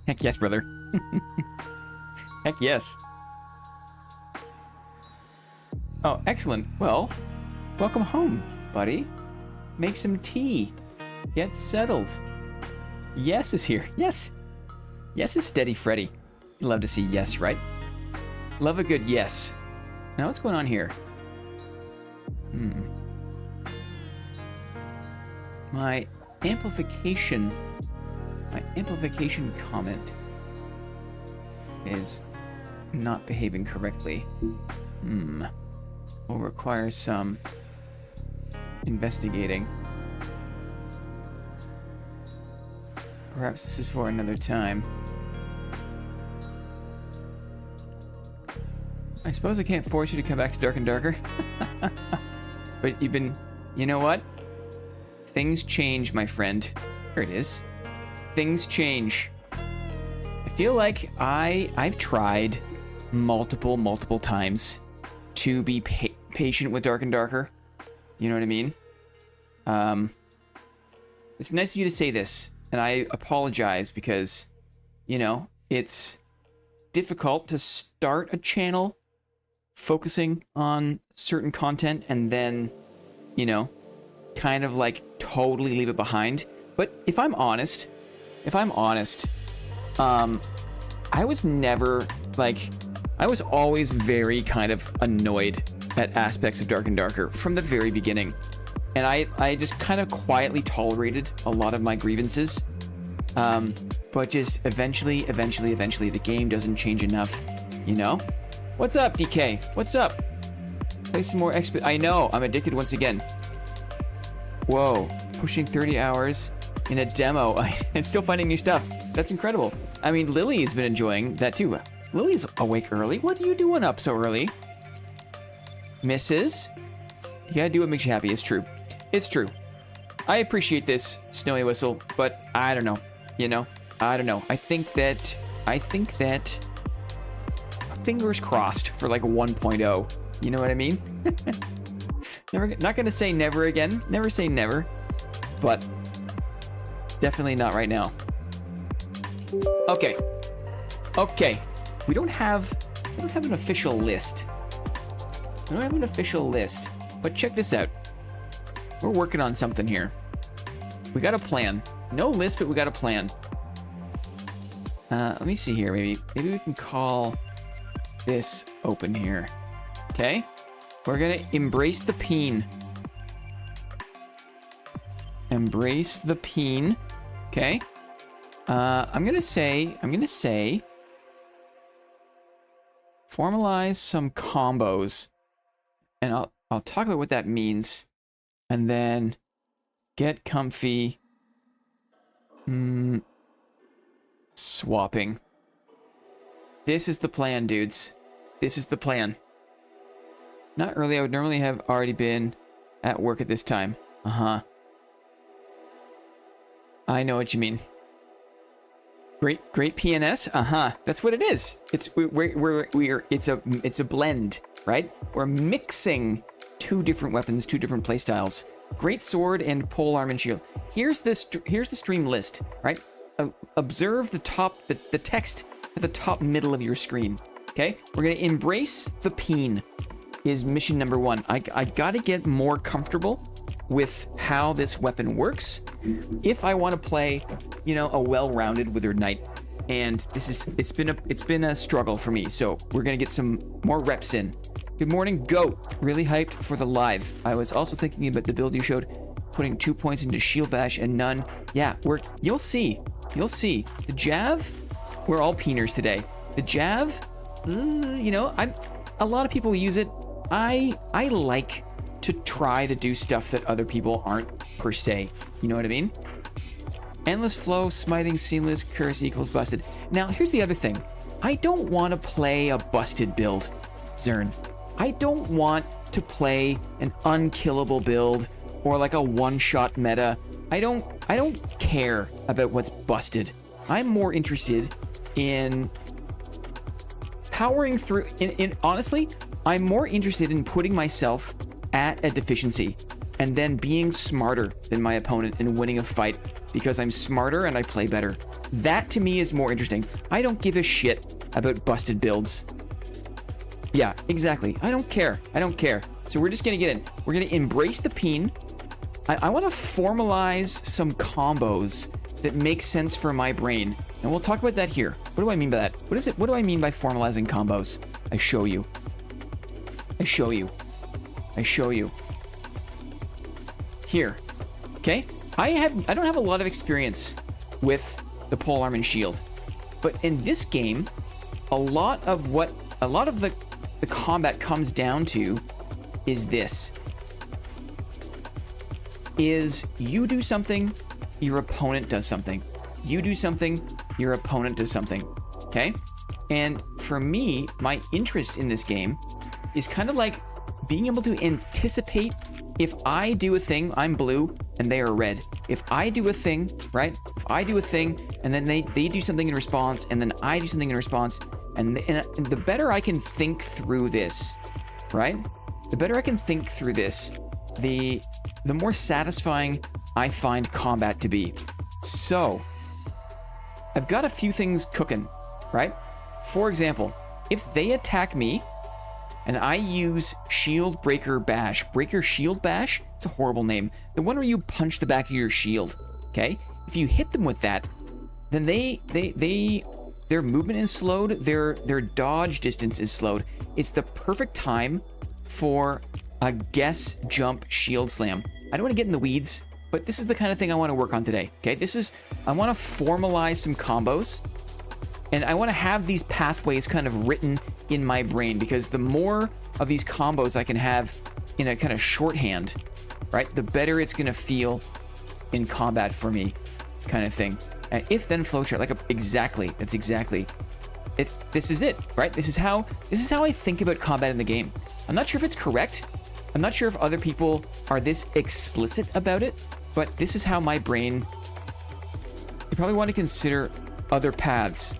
Heck yes, brother. Heck yes. Oh, excellent. Well, welcome home, buddy. Make some tea. Get settled. Yes is here. Yes. Yes is steady Freddy. You love to see yes, right? Love a good yes. Now what's going on here? My amplification comment is not behaving correctly. Will require some investigating. Perhaps this is for another time. I suppose I can't force you to come back to Dark and Darker. But you've been... You know what? Things change, my friend. Here it is. Things change. I feel like I've tried multiple times to be patient with Dark and Darker. You know what I mean? It's nice of you to say this, and I apologize because, you know, it's difficult to start a channel focusing on certain content and then, you know, kind of like totally leave it behind. But if I'm honest, I was never, like, I was always very kind of annoyed at aspects of Dark and Darker from the very beginning. And I just kind of quietly tolerated a lot of my grievances. But just eventually, the game doesn't change enough, you know? What's up, DK? What's up? Play some more XP. I know, I'm addicted once again. Whoa, pushing 30 hours in a demo and still finding new stuff. That's incredible. I mean, Lily has been enjoying that too. Lily's awake early. What are you doing up so early? Mrs.? You gotta do what makes you happy. It's true. It's true. I appreciate this, Snowy Whistle, but I don't know. You know? I don't know. I think that fingers crossed for like 1.0. You know what I mean? Not gonna say never again. Never say never. But definitely not right now. Okay. Okay. We don't have an official list. We don't have an official list. But check this out. We're working on something here. We got a plan. No list, but we got a plan. Let me see here. Maybe we can call this open here. Okay? We're gonna embrace the PEEN. Embrace the PEEN. Okay? I'm gonna say formalize some combos. And I'll talk about what that means. And then get comfy. Swapping. This is the plan, dudes. This is the plan. Not early. I would normally have already been at work at this time. Uh-huh. I know what you mean. GreatPnS? Uh-huh. That's what it is. It's it's a blend, right? We're mixing two different weapons, two different playstyles. Great sword and pole arm and shield. Here's the stream list, right? observe the text at the top middle of your screen. Okay, we're gonna embrace the PEEN is mission number 1. I gotta get more comfortable with how this weapon works if I want to play, you know, a well-rounded withered knight. And it's been a struggle for me. So we're gonna get some more reps in. Good morning, Goat. Really hyped for the live. I was also thinking about the build you showed, putting 2 points into shield bash and none. Yeah, you'll see. The Jav, we're all peeners today. The Jav, you know, a lot of people use it. I like to try to do stuff that other people aren't per se. You know what I mean? Endless flow, smiting, seamless, curse equals busted. Now, here's the other thing. I don't want to play a busted build, Zern. I don't want to play an unkillable build or like a one-shot meta. I don't care about what's busted. I'm more interested in powering through. Honestly, I'm more interested in putting myself at a deficiency and then being smarter than my opponent and winning a fight because I'm smarter and I play better. That to me is more interesting. I don't give a shit about busted builds. Yeah, exactly. I don't care. So we're just gonna get in. We're gonna embrace the PEEN. I want to formalize some combos that make sense for my brain, and we'll talk about that here. What do I mean by that? What is it? What do I mean by formalizing combos? I show you. Here, okay? I don't have a lot of experience with the polearm and shield, but in this game, a lot of the combat comes down to is this. Is you do something, your opponent does something. You do something, your opponent does something. Okay? And for me, my interest in this game is kind of like being able to anticipate if I do a thing, I'm blue, and they are red. If I do a thing, right? If I do a thing, and then they do something in response, and then I do something in response, and the better I can think through this, right? The better I can think through this, the more satisfying I find combat to be. So, I've got a few things cooking, right? For example, if they attack me, and I use Shield Breaker Bash. Breaker Shield Bash? It's a horrible name. The one where you punch the back of your shield, okay? If you hit them with that, then their movement is slowed, their dodge distance is slowed. It's the perfect time for a guess jump shield slam. I don't want to get in the weeds, but this is the kind of thing I want to work on today, okay? I want to formalize some combos, and I want to have these pathways kind of written in my brain, because the more of these combos I can have in a kind of shorthand, right, the better it's going to feel in combat for me, kind of thing. And if then flowchart, like exactly, that's exactly. This is it, right? This is how I think about combat in the game. I'm not sure if it's correct. I'm not sure if other people are this explicit about it, but this is how my brain. You probably want to consider other paths.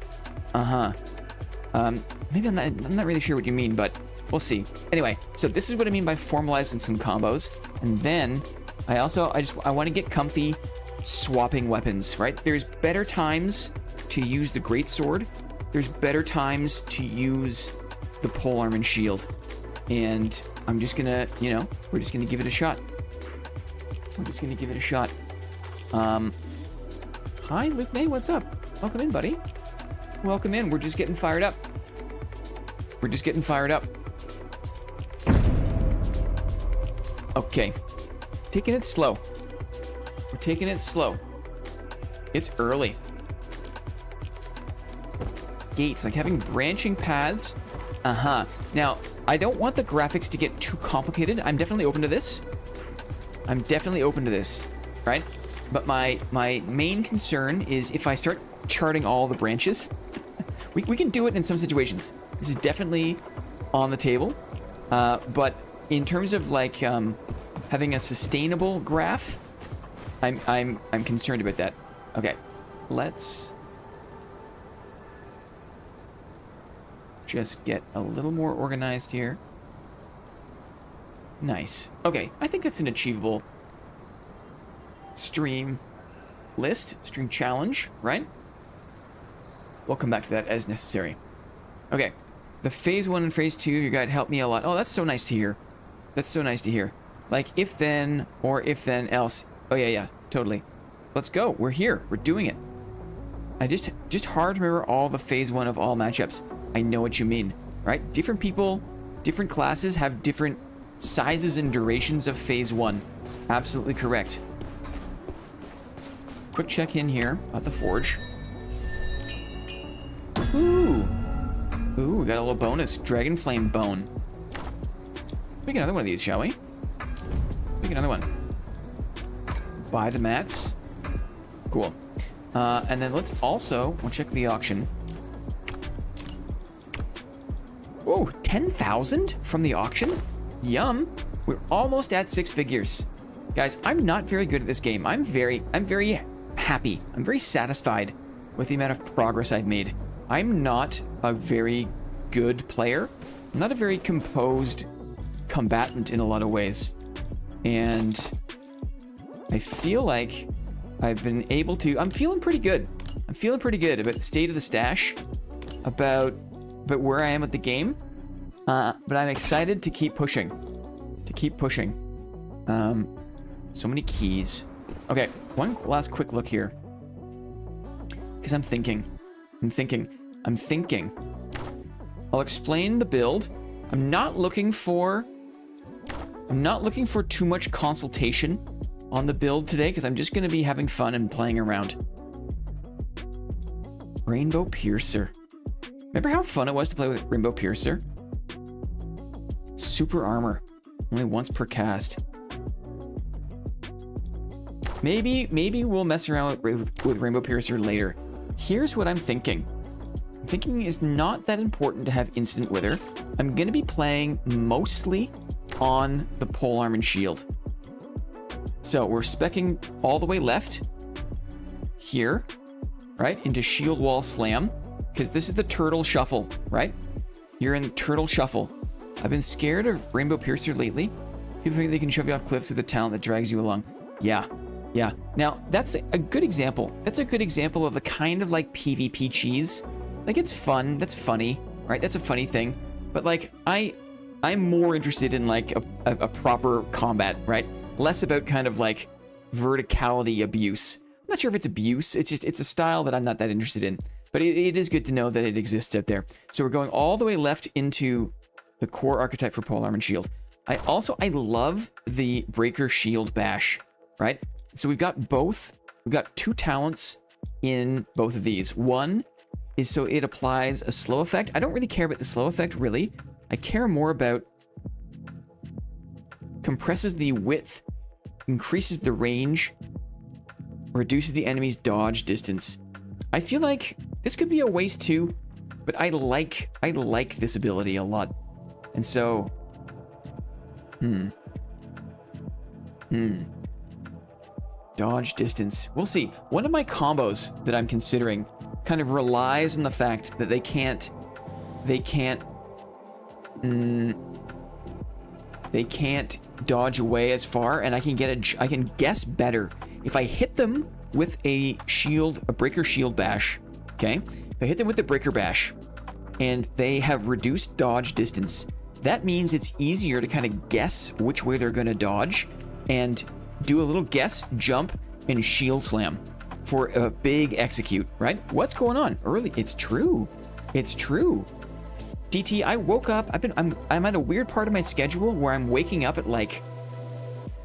Maybe I'm not really sure what you mean, but we'll see. Anyway, so this is what I mean by formalizing some combos, and then I want to get comfy swapping weapons, right? There's better times to use the greatsword. There's better times to use the polearm and shield, and I'm just gonna, we're just gonna give it a shot. Hi, Luke May, what's up? Welcome in, buddy. Welcome in. We're just getting fired up. Okay. Taking it slow. We're taking it slow. It's early. Gates, like having branching paths. Now, I don't want the graphics to get too complicated. I'm definitely open to this. Right? But my main concern is if I start charting all the branches. We can do it in some situations. This is definitely on the table. But in terms of like having a sustainable graph, I'm concerned about that. Okay, let's just get a little more organized here. Nice. Okay, I think that's an achievable stream. list, stream challenge, right? We'll come back to that as necessary. Okay, the phase 1 and phase 2 of your guide helped me a lot. Oh, that's so nice to hear. That's so nice to hear. Like, if then, or if then else. Oh, yeah, totally. Let's go. We're here. We're doing it. I just hard to remember all the phase 1 of all matchups. I know what you mean, right? Different people, different classes have different sizes and durations of phase 1. Absolutely correct. Quick check in here at the forge. Ooh, we got a little bonus. Dragon Flame Bone. Make another one of these, shall we? Make another one. Buy the mats. Cool. And then let's also, we'll check the auction. Whoa, 10,000 from the auction? Yum. We're almost at 6 figures. Guys, I'm not very good at this game. I'm very happy. I'm very satisfied with the amount of progress I've made. I'm not a very good player. I'm not a very composed combatant in a lot of ways. And I feel like I've been able to... I'm feeling pretty good. I'm feeling pretty good about the state of the stash, about where I am with the game. But I'm excited to keep pushing. So many keys. Okay, one last quick look here. Because I'm thinking. I'll explain the build. I'm not looking for too much consultation on the build today, because I'm just going to be having fun and playing around. Rainbow Piercer. Remember how fun it was to play with Rainbow Piercer? Super armor. Only once per cast. Maybe we'll mess around with Rainbow Piercer later. Here's what I'm thinking. I'm thinking it's not that important to have instant wither. I'm going to be playing mostly on the polearm and shield. So we're speccing all the way left here, right, into shield wall slam, because this is the turtle shuffle, right? You're in the turtle shuffle. I've been scared of Rainbow Piercer lately. People think they can shove you off cliffs with a talent that drags you along. Yeah. Now, that's a good example. That's a good example of the kind of, like, PvP cheese. Like, it's fun. That's funny, right? That's a funny thing. But, like, I'm more interested in, like, a proper combat, right? Less about kind of, like, verticality abuse. I'm not sure if it's abuse. It's a style that I'm not that interested in. But it is good to know that it exists out there. So we're going all the way left into the core archetype for polearm and shield. I love the breaker shield bash, right? So we've got both. We've got 2 talents in both of these. One is so it applies a slow effect. I don't really care about the slow effect, really. I care more about compresses the width, increases the range, reduces the enemy's dodge distance. I feel like this could be a waste too, but I like this ability a lot. And so, dodge distance. We'll see. One of my combos that I'm considering kind of relies on the fact that they can't dodge away as far, and I can guess better if I hit them with a breaker shield bash. Okay, if I hit them with the breaker bash, and they have reduced dodge distance, that means it's easier to kind of guess which way they're going to dodge, and do a little guess, jump, and shield slam for a big execute. Right? What's going on? Early. It's true. DT, I woke up. I'm at a weird part of my schedule where I'm waking up at, like,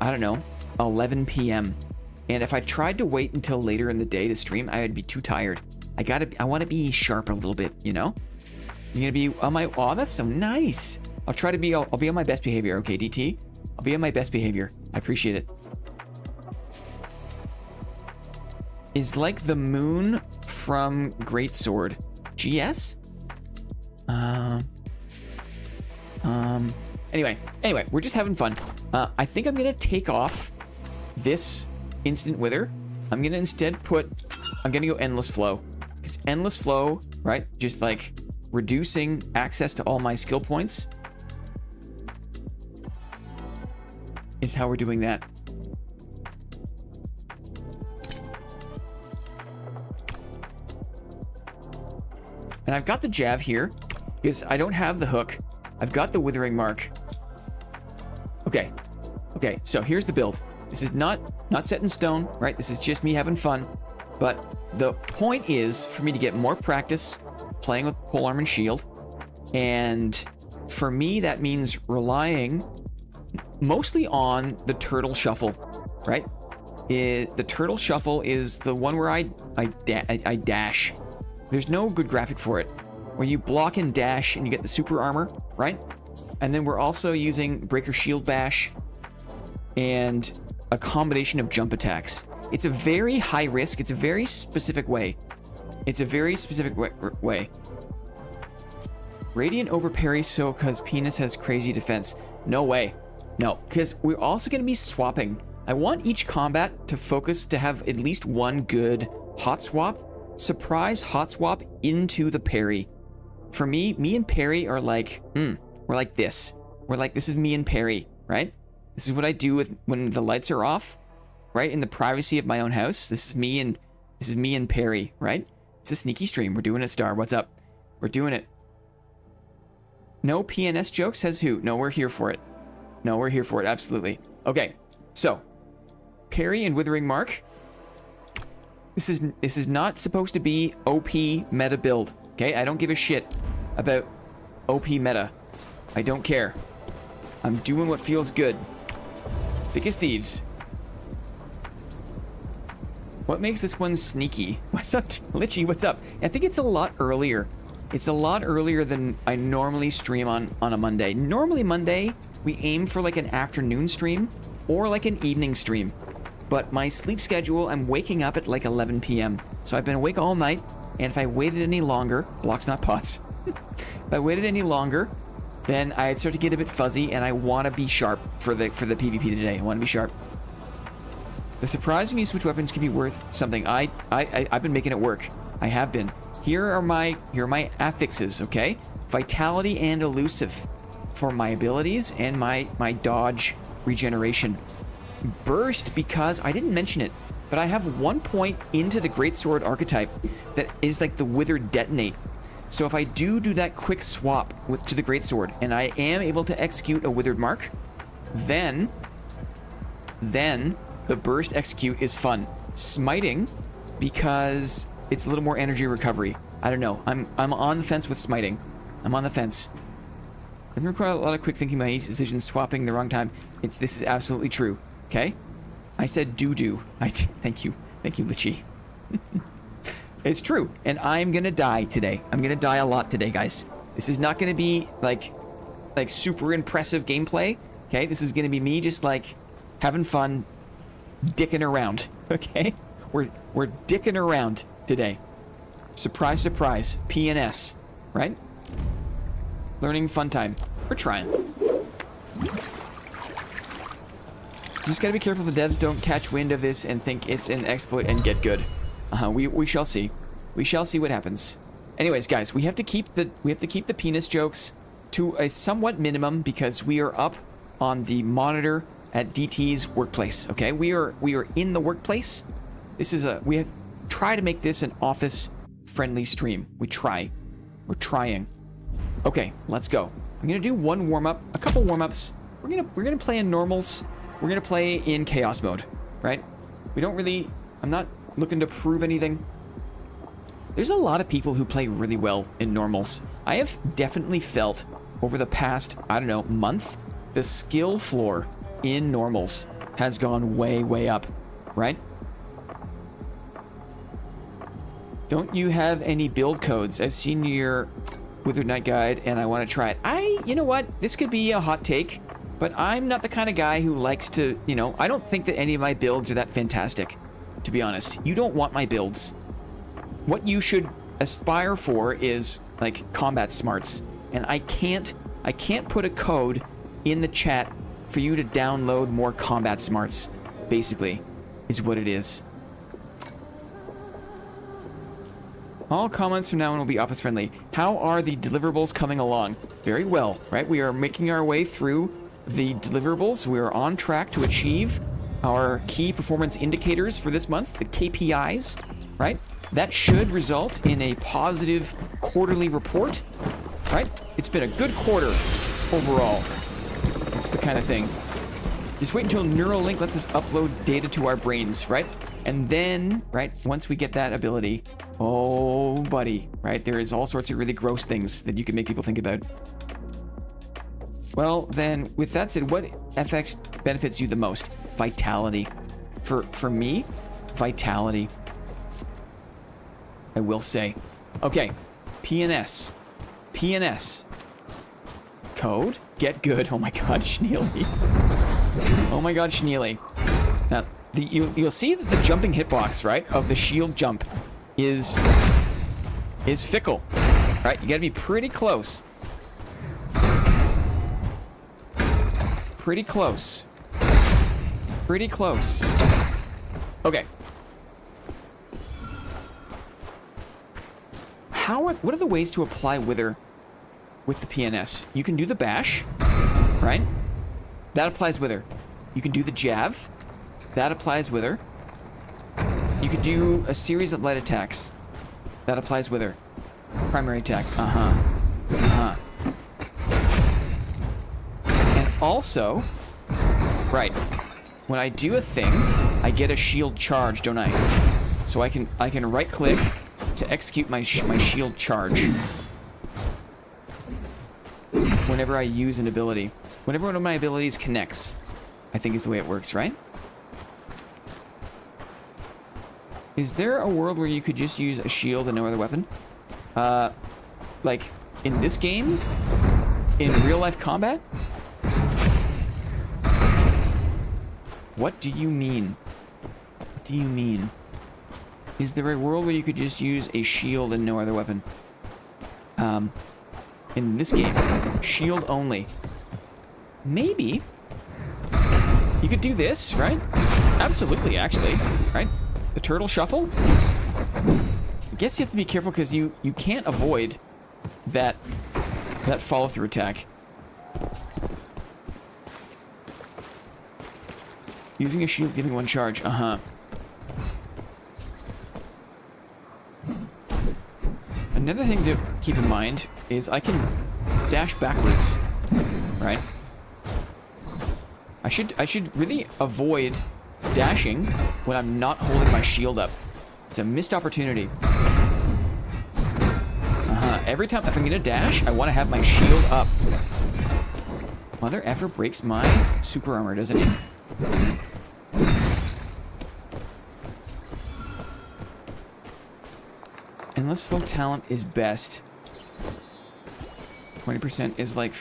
I don't know, 11 p.m. And if I tried to wait until later in the day to stream, I would be too tired. I want to be sharp a little bit, you know? You're gonna be on my... Oh, that's so nice. I'll be on my best behavior, okay, DT? I'll be on my best behavior. I appreciate it. Is like the moon from Greatsword. GS? Anyway, we're just having fun. I think I'm gonna take off this instant wither. I'm gonna instead I'm gonna go endless flow. Because endless flow, right? Just like reducing access to all my skill points is how we're doing that. And I've got the jab here because I don't have the hook. I've got the withering mark. Okay. Okay, so here's the build. This is not set in stone, right? This is just me having fun. But the point is for me to get more practice playing with polearm and shield. And for me, that means relying mostly on the turtle shuffle, right? The turtle shuffle is the one where I dash. There's no good graphic for it. Where you block and dash and you get the super armor, right? And then we're also using breaker shield bash and a combination of jump attacks. It's a very high risk. It's a very specific way. It's a very specific way. Radiant over parry so because PEEN has crazy defense. No way. No, because we're also going to be swapping. I want each combat to focus to have at least one good hot swap. Surprise hot swap into the parry. For me and parry are like, we're like this. We're like, this is me and parry, right? This is what I do with when the lights are off, right? In the privacy of my own house. This is me and parry, right? It's a sneaky stream. We're doing it, Star. What's up? We're doing it. No PNS jokes, says who? No, we're here for it. No, we're here for it. Absolutely. Okay. So, parry and withering mark. This is not supposed to be OP meta build. Okay? I don't give a shit about OP meta. I don't care. I'm doing what feels good. Thick as thieves. What makes this one sneaky? What's up, Litchy? What's up? I think it's a lot earlier. It's a lot earlier than I normally stream on a Monday. Normally Monday, we aim for like an afternoon stream or like an evening stream. But my sleep schedule, I'm waking up at like 11 p.m. So I've been awake all night, and if I waited any longer, blocks not pots. If I waited any longer, then I'd start to get a bit fuzzy, and I want to be sharp for the PvP today. I want to be sharp. The surprising use of switch weapons can be worth something. I've been making it work. I have been. Here are my affixes, okay? Vitality and elusive for my abilities and my dodge regeneration. Burst because I didn't mention it, but I have 1 point into the greatsword archetype that is like the withered detonate. So if I do that quick swap to the greatsword and I am able to execute a withered mark, then the burst execute is fun. Smiting because it's a little more energy recovery. I don't know. I'm on the fence with smiting. I'm on the fence. It doesn't require a lot of quick thinking about each decision, swapping the wrong time. This is absolutely true. Okay? I said doo-doo. Thank you. Thank you, Litchi. It's true. And I'm gonna die today. I'm gonna die a lot today, guys. This is not gonna be like super impressive gameplay. Okay? This is gonna be me just like having fun dicking around. Okay? We're dicking around today. Surprise, surprise. PNS. Right? Learning fun time. We're trying. Just gotta be careful the devs don't catch wind of this and think it's an exploit and get good. We shall see. We shall see what happens. Anyways, guys, we have to keep the penis jokes to a somewhat minimum because we are up on the monitor at DT's workplace. Okay, we are in the workplace. We have try to make this an office friendly stream. We're trying. Okay, let's go. I'm gonna do one warm up, a couple warm ups. We're gonna play in normals. We're gonna play in chaos mode, right? I'm not looking to prove anything. There's a lot of people who play really well in normals. I have definitely felt over the past, I don't know, month, the skill floor in normals has gone way, way up, right? Don't you have any build codes? I've seen your Withered Knight guide and I want to try it. You know what? This could be a hot take, but I'm not the kind of guy who likes to, I don't think that any of my builds are that fantastic, to be honest. You don't want my builds. What you should aspire for is like combat smarts. And I can't put a code in the chat for you to download more combat smarts, basically, is what it is. All comments from now on will be office friendly. How are the deliverables coming along? Very well, right? We are making our way through the deliverables. We are on track to achieve our key performance indicators for this month, the KPIs, right? that should result in a positive quarterly report, right? It's been a good quarter overall. It's the kind of thing. Just wait until Neuralink lets us upload data to our brains, right? And then, right, once we get that ability, oh, buddy, right? There is all sorts of really gross things that you can make people think about. Well, then, with that said, what FX benefits you the most? Vitality. For me, vitality. I will say. Okay, PNS. PNS. Code? Get good. Oh my god, Schneely. Oh my god, Schneely. Now, you'll see that the jumping hitbox, right, of the shield jump is fickle, right? You gotta be pretty close. Pretty close. Pretty close. Okay. What are the ways to apply Wither with the PNS? You can do the bash, right? That applies Wither. You can do the jav. That applies Wither. You could do a series of light attacks. That applies Wither. Primary attack. And also, right, when I do a thing, I get a shield charge, don't I? So I can right click to execute my shield charge whenever I use an ability. Whenever one of my abilities connects, I think is the way it works, right? Is there a world where you could just use a shield and no other weapon? Like, in this game? In real-life combat? What do you mean? What do you mean? Is there a world where you could just use a shield and no other weapon? In this game, shield only. Maybe. You could do this, right? Absolutely, actually, right? The turtle shuffle? I guess you have to be careful because you can't avoid that follow-through attack. Using a shield, giving one charge. Another thing to keep in mind is I can dash backwards, right? I should really avoid dashing when I'm not holding my shield up. It's a missed opportunity. Every time, if I'm gonna dash, I want to have my shield up. Mother effer breaks my super armor, doesn't it? Endless flow talent is best. 20% is like...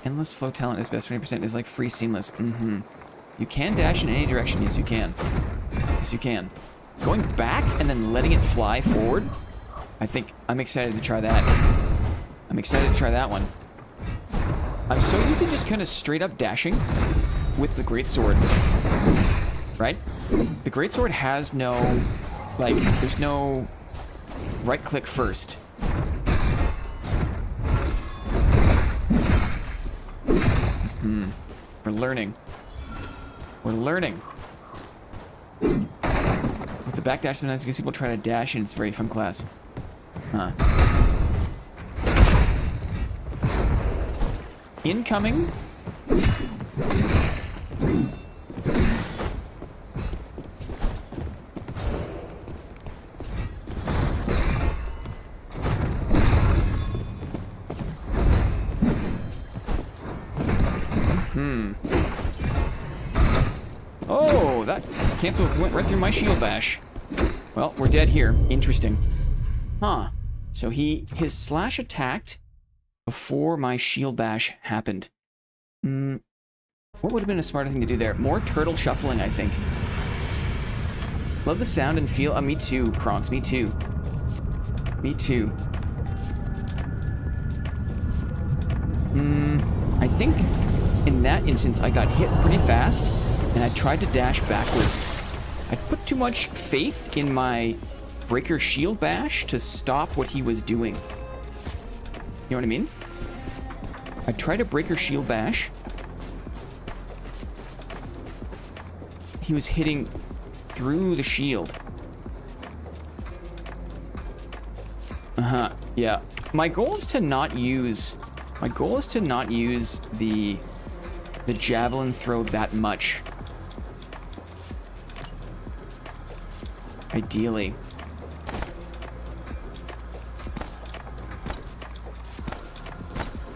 Endless flow talent is best. 20% is like free seamless. You can dash in any direction. Yes, you can. Yes, you can. Going back and then letting it fly forward, I think I'm excited to try that. I'm excited to try that one. I'm so used to just kind of straight up dashing with the greatsword, right? The greatsword has no, like, there's no right click first. We're learning. We're learning. With the backdash sometimes because people try to dash and it's very fun class. Incoming. Oh, that canceled, went right through my shield bash. Well, we're dead here. Interesting. So his slash attacked before my shield bash happened. What would have been a smarter thing to do there? More turtle shuffling, I think. Love the sound and feel. Me too, Kronks. Me too. Me too. I think in that instance, I got hit pretty fast, and I tried to dash backwards. I put too much faith in my breaker shield bash to stop what he was doing. You know what I mean? I tried to breaker shield bash. He was hitting through the shield. Yeah. My goal is to not use the javelin throw that much. Ideally.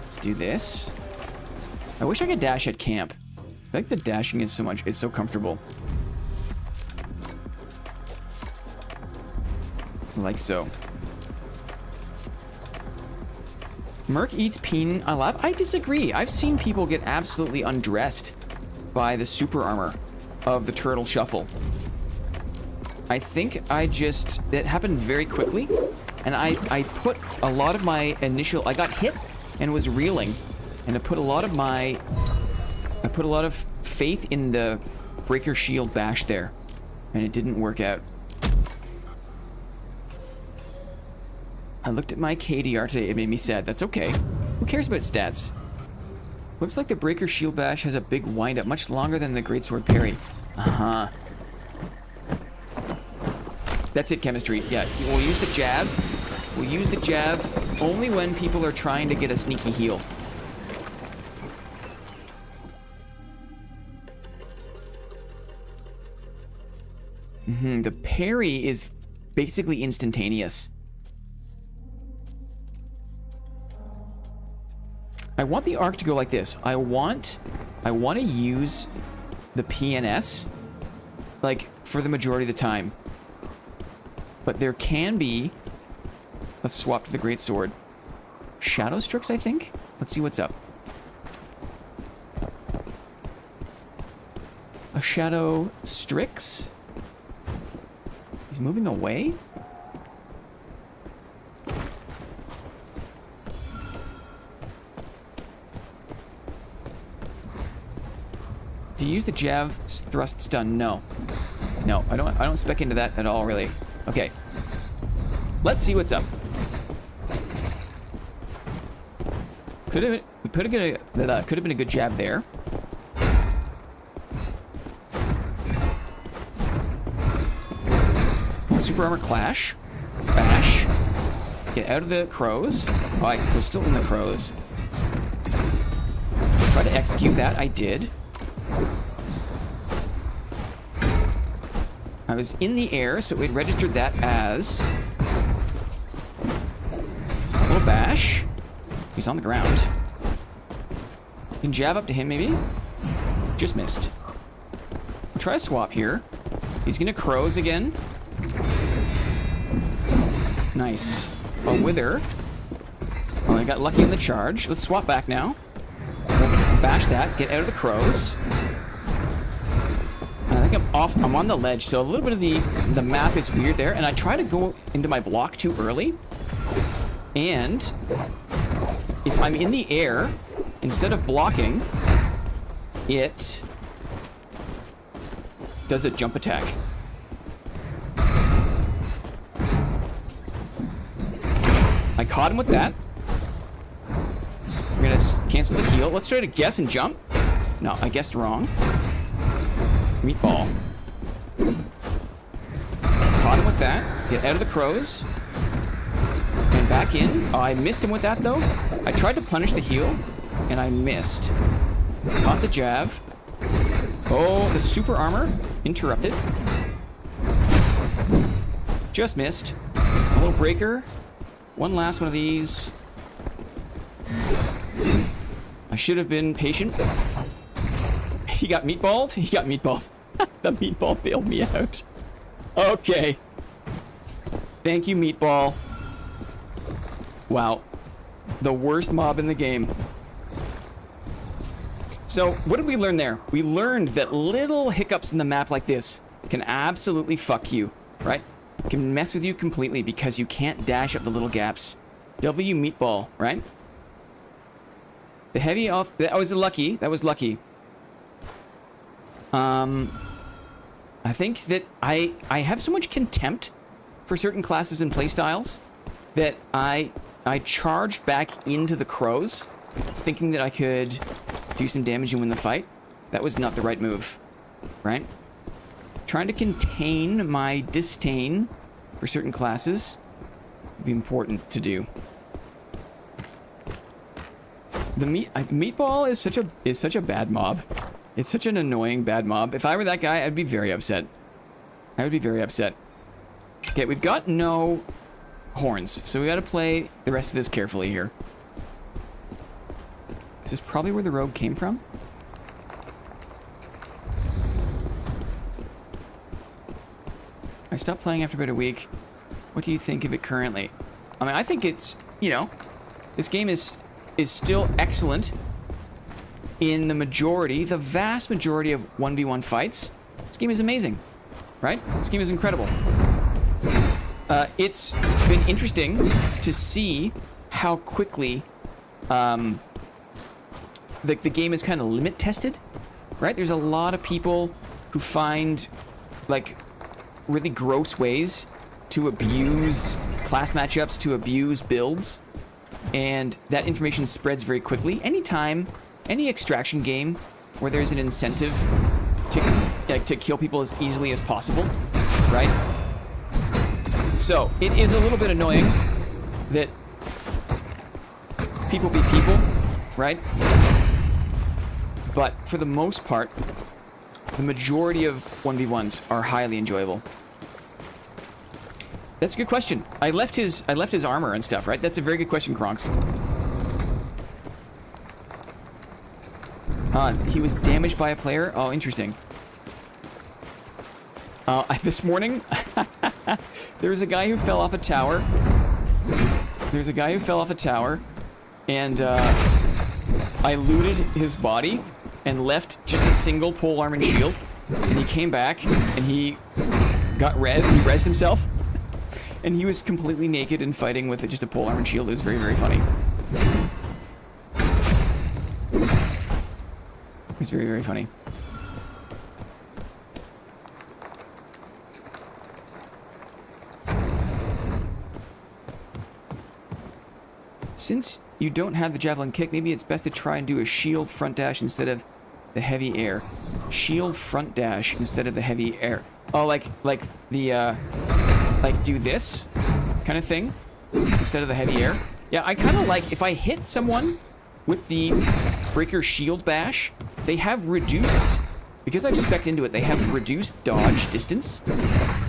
Let's do this. I wish I could dash at camp. I think the dashing is so comfortable. Like so. Merc eats PEEN a lot. I disagree. I've seen people get absolutely undressed by the super armor of the turtle shuffle. I think that happened very quickly, and I put a lot of my initial, I got hit and was reeling, and I put a lot of faith in the breaker shield bash there, and it didn't work out. I looked at my KDR today, it made me sad. That's okay. Who cares about stats? Looks like the breaker shield bash has a big windup, much longer than the greatsword parry. That's it, chemistry. Yeah, we'll use the jab. We'll use the jab only when people are trying to get a sneaky heal. The parry is basically instantaneous. I want the arc to go like this. I want to use the PEEN, like, for the majority of the time. But there can be a swap to the greatsword. Shadow Strix, I think? Let's see what's up. A Shadow Strix? He's moving away? Do you use the jab thrust stun? No. No, I don't spec into that at all, really. Okay. Let's see what's up. Could have been a good jab there. Super armor clash. Bash. Get out of the crows. Oh, I was still in the crows. Try to execute that. I did. I was in the air, so it registered that as a little bash. He's on the ground. You can jab up to him, maybe? Just missed. I'll try a swap here. He's gonna crows again. Nice. A wither. Oh, I got lucky in the charge. Let's swap back now. Bash that. Get out of the crows. I think I'm on the ledge, so a little bit of the map is weird there, and I try to go into my block too early, and if I'm in the air, instead of blocking, it does a jump attack. I caught him with that. We're gonna cancel the heal. Let's try to guess and jump. No, I guessed wrong. Meatball. Caught him with that. Get out of the crows. And back in. Oh, I missed him with that, though. I tried to punish the heal, and I missed. Caught the jab. Oh, the super armor. Interrupted. Just missed. A little breaker. One last one of these. I should have been patient. He got meatballed? He got meatballed. The meatball bailed me out. Okay. Thank you, meatball. Wow. The worst mob in the game. So, what did we learn there? We learned that little hiccups in the map like this can absolutely fuck you, right? Can mess with you completely because you can't dash up the little gaps. W meatball, right? The heavy off... That was lucky. That was lucky. I think that I have so much contempt for certain classes and playstyles that I charged back into the crows, thinking that I could do some damage and win the fight. That was not the right move, right? Trying to contain my disdain for certain classes would be important to do. The meatball is such a bad mob. It's such an annoying bad mob. If I were that guy, I'd be very upset. I would be very upset. Okay, we've got no horns, so we got to play the rest of this carefully here. This is probably where the rogue came from. I stopped playing after about a week. What do you think of it currently? I mean, I think it's, you know, this game is still excellent in the majority, the vast majority of 1v1 fights. This game is amazing, right? This game is incredible. It's been interesting to see how quickly the game is kind of limit tested, right? There's a lot of people who find like really gross ways to abuse class matchups, to abuse builds, and that information spreads very quickly. Anytime, any extraction game where there's an incentive to kill people as easily as possible, right? So it is a little bit annoying that people be people, right? But for the most part, the majority of 1v1s are highly enjoyable. That's a good question. I left his armor and stuff, right? That's a very good question, Kronks. He was damaged by a player? Oh, interesting. This morning, there was a guy who fell off a tower. And I looted his body and left just a single pole arm and shield. And he came back and he got res. He rezzed himself. And he was completely naked and fighting with just a pole arm and shield. It was very, very funny. It was very, very funny. Since you don't have the javelin kick, maybe it's best to try and do a shield front dash instead of the heavy air. Shield front dash instead of the heavy air. Oh, like the, like do this kind of thing instead of the heavy air. Yeah, I kind of like if I hit someone with the breaker shield bash, they have reduced, because I've spec'd into it, they have reduced dodge distance.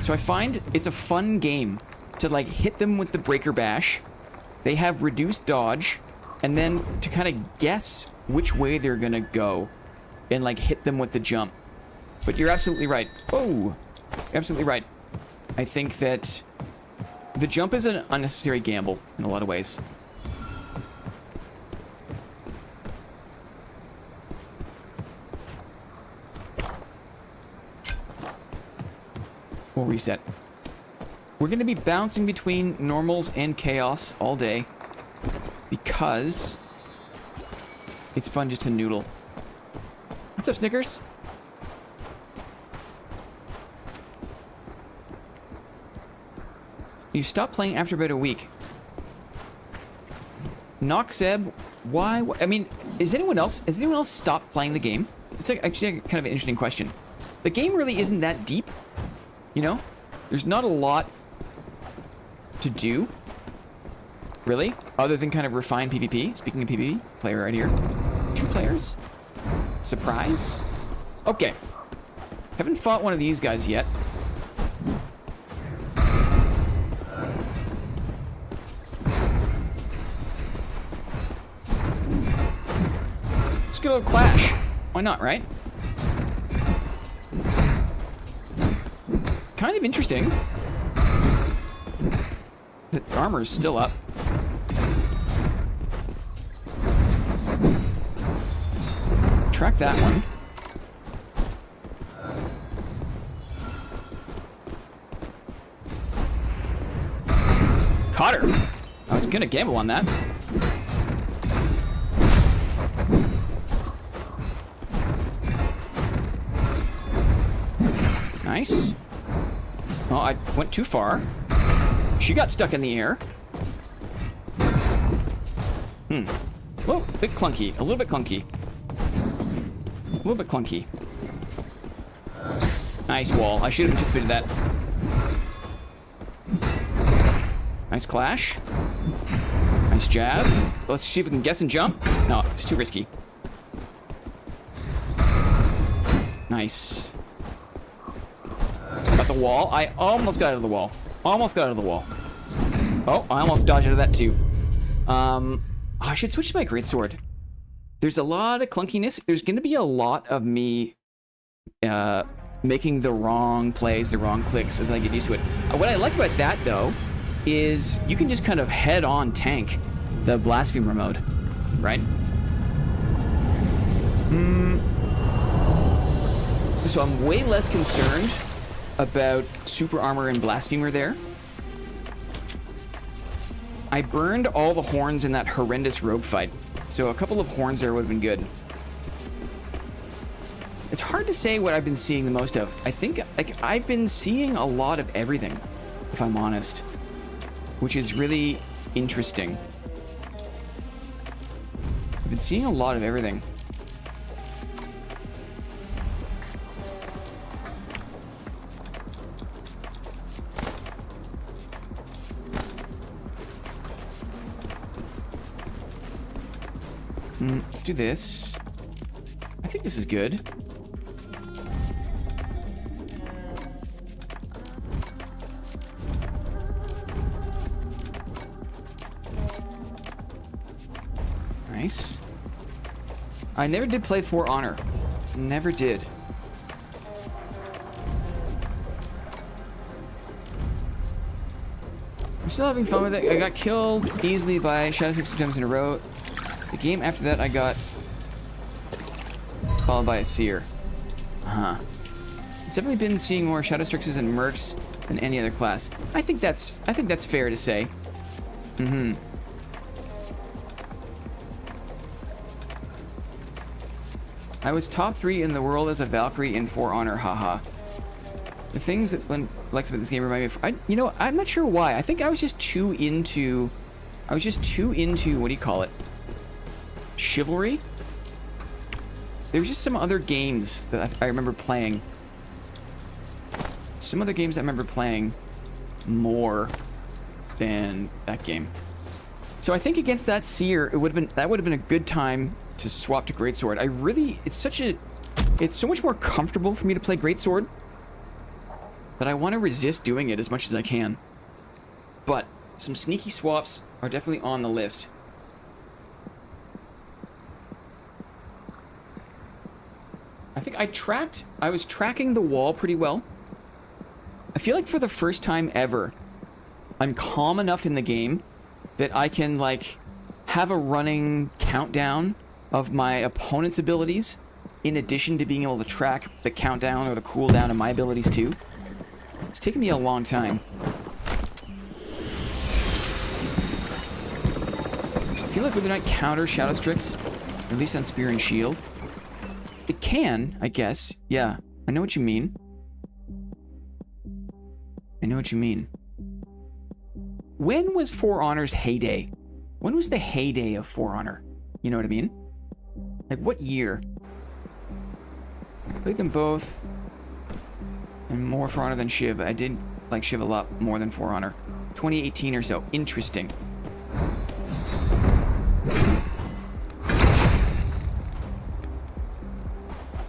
So I find it's a fun game to like hit them with the breaker bash. They have reduced dodge, and then to kind of guess which way they're gonna go and like hit them with the jump. But you're absolutely right. Oh, you're absolutely right. I think that the jump is an unnecessary gamble in a lot of ways. We'll reset. We're going to be bouncing between normals and chaos all day because it's fun just to noodle. What's up, Snickers? You stopped playing after about a week. Noxeb, why? I mean, has anyone else stopped playing the game? It's actually kind of an interesting question. The game really isn't that deep, you know? There's not a lot to do, really, other than kind of refine PvP. Speaking of PvP, player right here. 2 players? Surprise? Okay. Haven't fought one of these guys yet. Let's go to a clash. Why not, right? Kind of interesting. The armor is still up. Track that one. Caught her. I was gonna gamble on that. Nice. Oh, I went too far. She got stuck in the air. Whoa, a bit clunky. A little bit clunky. A little bit clunky. Nice wall. I should have anticipated that. Nice clash. Nice jab. Let's see if we can guess and jump. No, it's too risky. Nice. Got the wall. I almost got out of the wall. Almost got out of the wall. Oh, I almost dodged out of that too. I should switch to my greatsword. There's a lot of clunkiness. There's going to be a lot of me making the wrong plays, the wrong clicks as I get used to it. What I like about that, though, is you can just kind of head-on tank the Blasphemer mode, right? So I'm way less concerned about super armor and Blasphemer there. I burned all the horns in that horrendous rogue fight, so a couple of horns there would have been good. It's hard to say what I've been seeing the most of. I think like I've been seeing a lot of everything, if I'm honest, which is really interesting. I've been seeing a lot of everything. Let's do this. I think this is good. Nice. I never did play For Honor. Never did. I'm still having fun with it. I got killed easily by Shadow 6 times in a row. The game after that, I got followed by a seer. It's definitely been seeing more Shadow Strixes and Mercs than any other class. I think that's fair to say. I was top 3 in the world as a Valkyrie in For Honor, haha. The things that Blinn likes about this game remind me of, you know, I'm not sure why. I think I was just too into, what do you call it? Chivalry? There was just some other games that I remember playing. Some other games I remember playing more than that game. So I think against that seer, that would have been a good time to swap to greatsword. It's so much more comfortable for me to play greatsword that I want to resist doing it as much as I can. But some sneaky swaps are definitely on the list. I think I was tracking the wall pretty well. I feel like for the first time ever, I'm calm enough in the game that I can, like, have a running countdown of my opponent's abilities in addition to being able to track the countdown or the cooldown of my abilities too. It's taken me a long time. I feel like Wither Knight counter Shadow Strix, at least on Spear and Shield. It can, I guess. Yeah, I know what you mean. I know what you mean. When was For Honor's heyday? When was the heyday of For Honor? You know what I mean? Like, what year? I played them both. And more For Honor than Shiv. I did like Shiv a lot more than For Honor. 2018 or so. Interesting.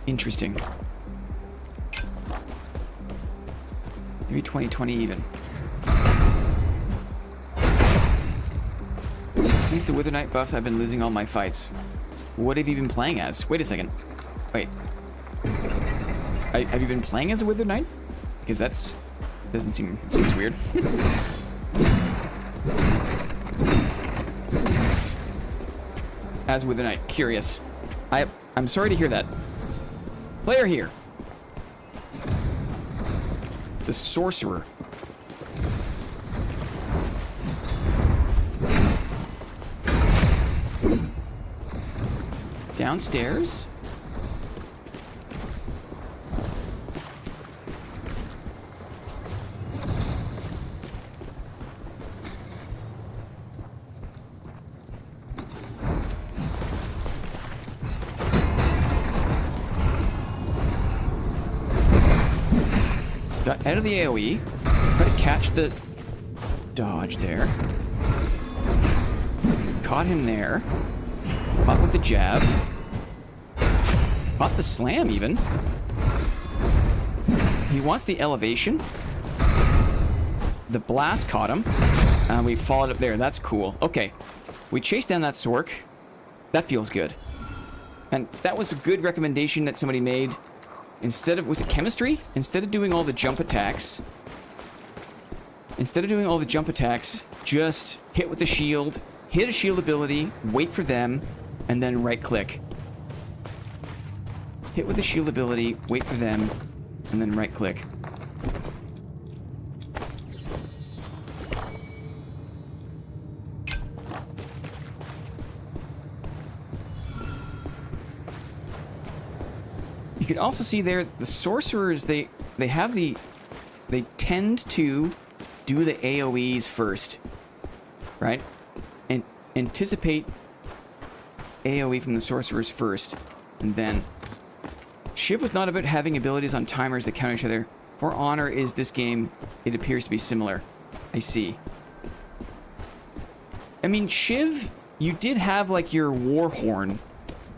Interesting. Maybe 2020 even. Since the Wither Knight buffs, I've been losing all my fights. What have you been playing as? Wait a second. Wait. Have you been playing as a Wither Knight? Because it seems weird. As Wither Knight, curious. I'm sorry to hear that. Player here. It's a sorcerer. Downstairs? Got out of the AoE. Try to catch the dodge there. Caught him there. Caught with the jab. Caught the slam, even. He wants the elevation. The blast caught him. And we followed up there. That's cool. Okay. We chased down that Sork. That feels good. And that was a good recommendation that somebody made. Instead of... Was it chemistry? Instead of doing all the jump attacks... just hit with the shield, hit a shield ability, wait for them, and then right-click. Hit with the shield ability, wait for them, and then right-click. You can also see there, the sorcerers, they tend to do the AoEs first, right? And anticipate AoE from the sorcerers first, and then... Shiv was not about having abilities on timers that counter each other. For Honor is this game, it appears to be similar. I see. I mean, Shiv, you did have, like, your Warhorn,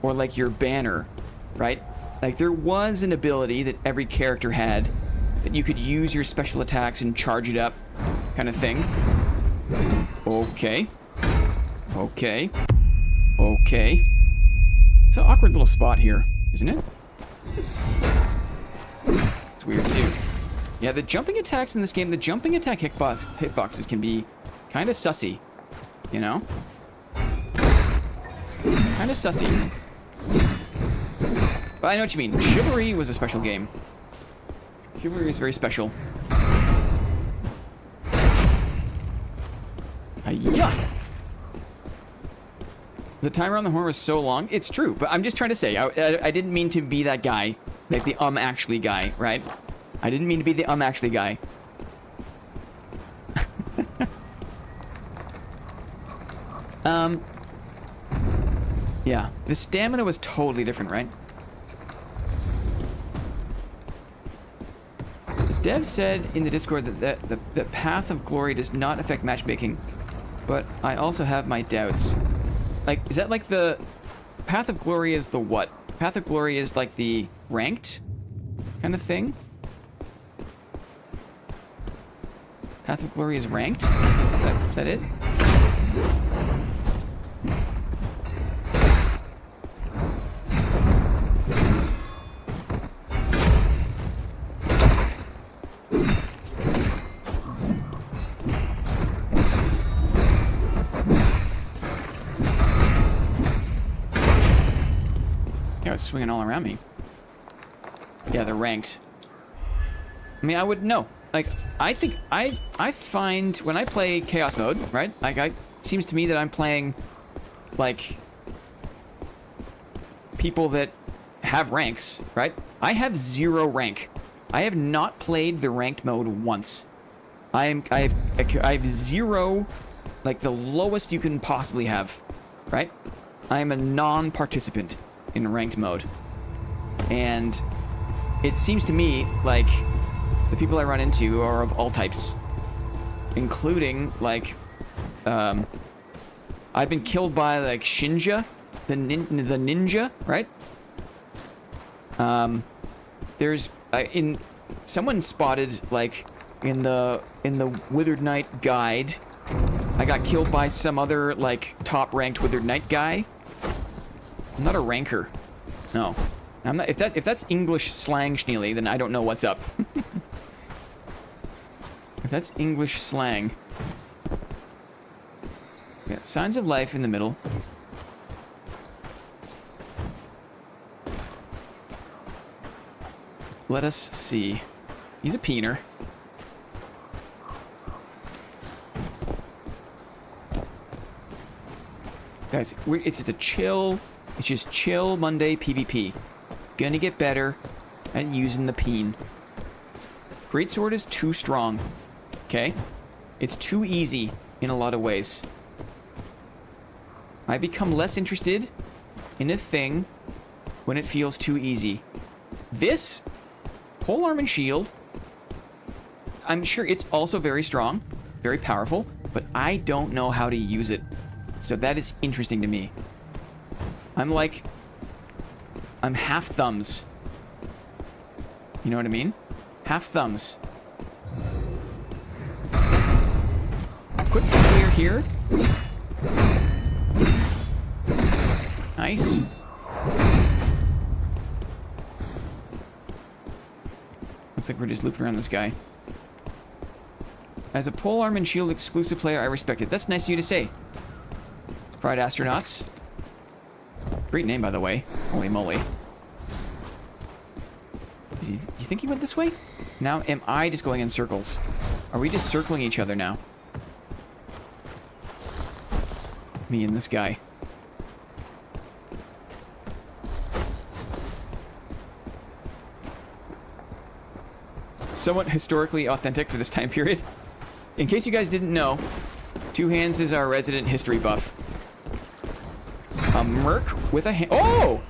or, like, your Banner, right? Like, there was an ability that every character had that you could use your special attacks and charge it up, kind of thing. Okay. Okay. Okay. It's an awkward little spot here, isn't it? It's weird, too. Yeah, the jumping attacks in this game, the jumping attack hitboxes can be kind of sussy, you know? Kind of sussy. But I know what you mean. Chivalry was a special game. Chivalry is very special. Hiya! The timer on the horn was so long. It's true, but I'm just trying to say, I didn't mean to be that guy. Like the actually guy, right? I didn't mean to be the actually guy. Yeah. The stamina was totally different, right? Dev said in the Discord that the Path of Glory does not affect matchmaking, but I also have my doubts. Like, is that like the... Path of Glory is the what? Path of Glory is like the ranked kind of thing? Path of Glory is ranked? Is that it? Swinging all around me. Yeah, they're ranked. I mean, I would know. Like, I think I find when I play Chaos mode, right? Like, it seems to me that I'm playing like people that have ranks, right? I have 0 rank. I have not played the ranked mode once. I have 0, like the lowest you can possibly have, right? I am a non-participant in ranked mode. And it seems to me like the people I run into are of all types, including like I've been killed by like Shinja, the ninja, right? There's someone spotted like in the Withered Knight guide, I got killed by some other like top ranked Withered Knight guy. I'm not a ranker. No. I'm not. If that's English slang, Schneely, then I don't know what's up. If that's English slang. We got Signs of Life in the middle. Let us see. He's a peener. Guys, it's just a chill... It's just chill Monday PvP. Gonna get better at using the PEEN. Greatsword is too strong. Okay? It's too easy in a lot of ways. I become less interested in a thing when it feels too easy. This, Polearm and Shield, I'm sure it's also very strong, very powerful, but I don't know how to use it. So that is interesting to me. I'm half thumbs. You know what I mean? Half thumbs. Quick clear here. Nice. Looks like we're just looping around this guy. As a polearm and shield exclusive player, I respect it. That's nice of you to say. Fried Astronauts. Great name, by the way. Holy moly. You think he went this way? Now, am I just going in circles? Are we just circling each other now? Me and this guy. Somewhat historically authentic for this time period. In case you guys didn't know, Two Hands is our resident history buff. A merc with a hand. Oh!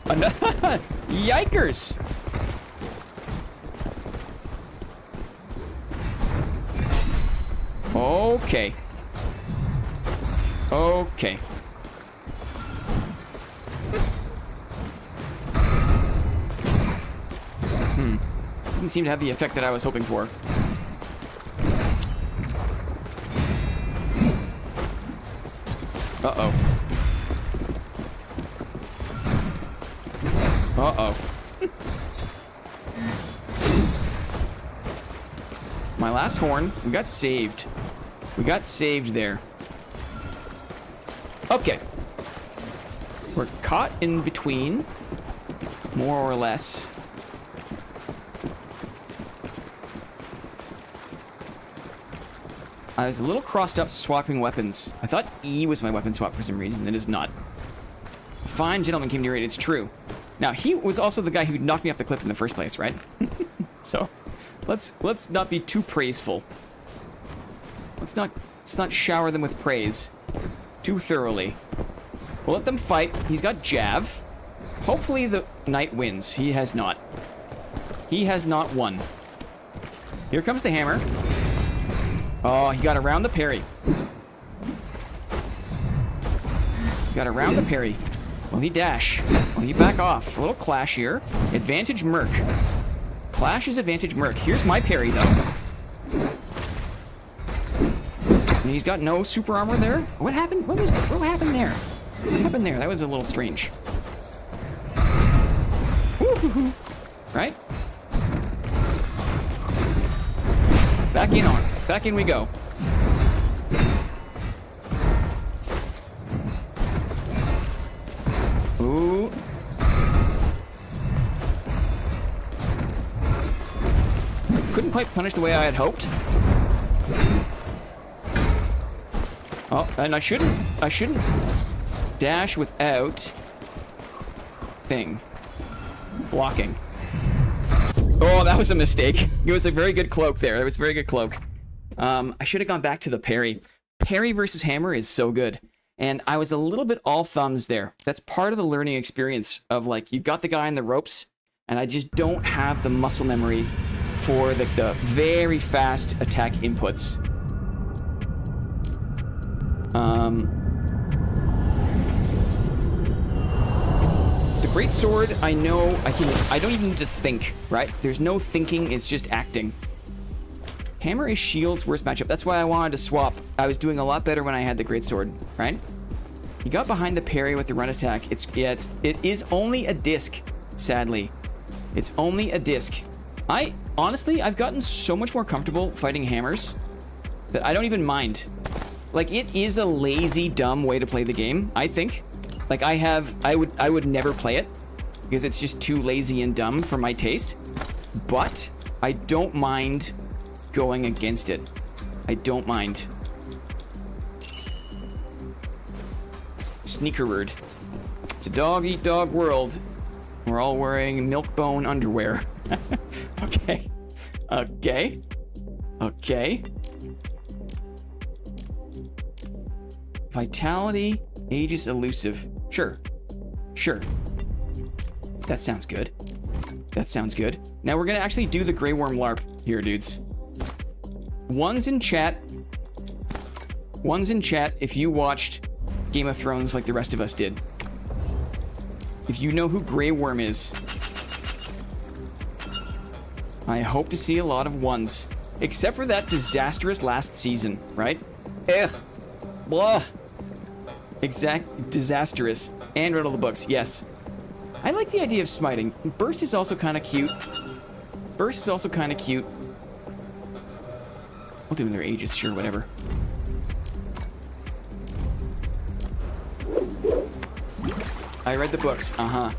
Yikers! Okay. Okay. Didn't seem to have the effect that I was hoping for. Uh-oh. Uh-oh. My last horn. We got saved. We got saved there. Okay. We're caught in between. More or less. I was a little crossed up swapping weapons. I thought E was my weapon swap for some reason. It is not. A fine gentleman came near it. It's true. Now, he was also the guy who knocked me off the cliff in the first place, right? So, let's not be too praiseful. Let's not shower them with praise too thoroughly. We'll let them fight. He's got Jav. Hopefully the knight wins. He has not. He has not won. Here comes the hammer. Oh, he got around the parry. He got around the parry. Will he dash? Will he back off? A little clash here. Advantage Merc. Clash is advantage Merc. Here's my parry, though. And he's got no super armor there. What happened? What happened there? What happened there? That was a little strange. Woo-hoo-hoo. Right? Back in on. Back in we go. Ooh. Couldn't quite punish the way I had hoped. Oh, and I shouldn't dash without thing. Blocking. Oh, that was a mistake. It was a very good cloak there. That was a very good cloak. I should have gone back to the parry. Parry versus hammer is so good. And I was a little bit all thumbs there. That's part of the learning experience of, like, you got the guy in the ropes, and I just don't have the muscle memory for the very fast attack inputs. The great sword, I know I don't even need to think, right? There's no thinking, it's just acting. Hammer is shield's worst matchup. That's why I wanted to swap. I was doing a lot better when I had the great sword, right? He got behind the parry with the run attack. It is only a disc, sadly. It's only a disc. Honestly, I've gotten so much more comfortable fighting hammers that I don't even mind. Like, it is a lazy, dumb way to play the game, I think. Like, I would never play it because it's just too lazy and dumb for my taste. But I don't mind going against it. I don't mind. Sneaker word. It's a dog-eat-dog world. We're all wearing milk-bone underwear. Okay. Okay. Okay. Vitality, Aegis elusive. Sure. Sure. That sounds good. That sounds good. Now we're gonna actually do the GREYWORM LARP here, dudes. One's in chat. One's in chat if you watched Game of Thrones like the rest of us did. If you know who GREYWORM is. I hope to see a lot of ones. Except for that disastrous last season, right? Ugh. Blah. Disastrous. And read all the books, yes. I like the idea of smiting. Burst is also kind of cute. Burst is also kind of cute. We'll do their ages, sure, whatever. I read the books, uh-huh.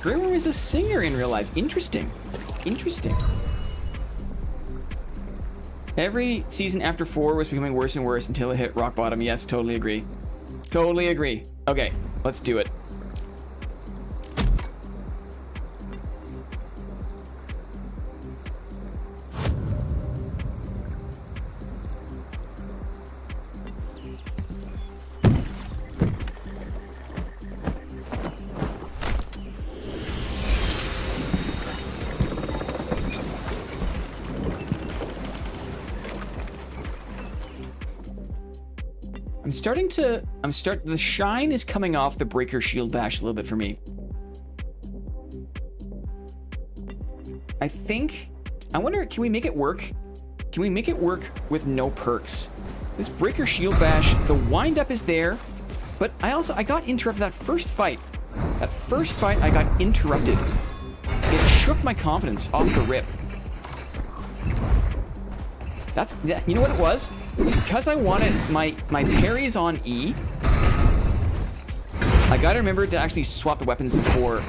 GREYWORM is a singer in real life. Interesting. Interesting. Every season after 4 was becoming worse and worse until it hit rock bottom. Yes, totally agree. Totally agree. Okay, let's do it. The shine is coming off the Breaker Shield Bash a little bit for me. I wonder, can we make it work? Can we make it work with no perks? This Breaker Shield Bash, the wind-up is there, but I got interrupted that first fight. That first fight, I got interrupted. It shook my confidence off the rip. You know what it was? Because I wanted my parries on E, I gotta remember to actually swap the weapons before.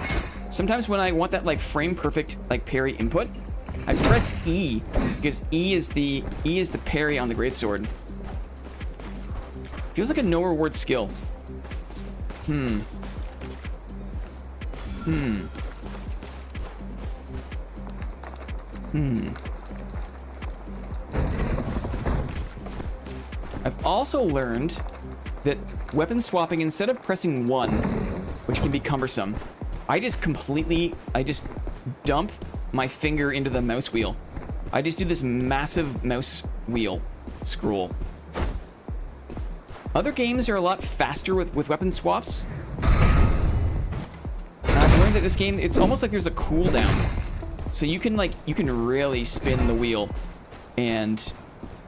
Sometimes when I want that like frame perfect like parry input, I press E because E is the parry on the greatsword. Feels like a no reward skill. I've also learned that weapon swapping, instead of pressing 1, which can be cumbersome, I just dump my finger into the mouse wheel. I just do this massive mouse wheel scroll. Other games are a lot faster with weapon swaps. And I've learned that this game, it's almost like there's a cooldown. So you can really spin the wheel and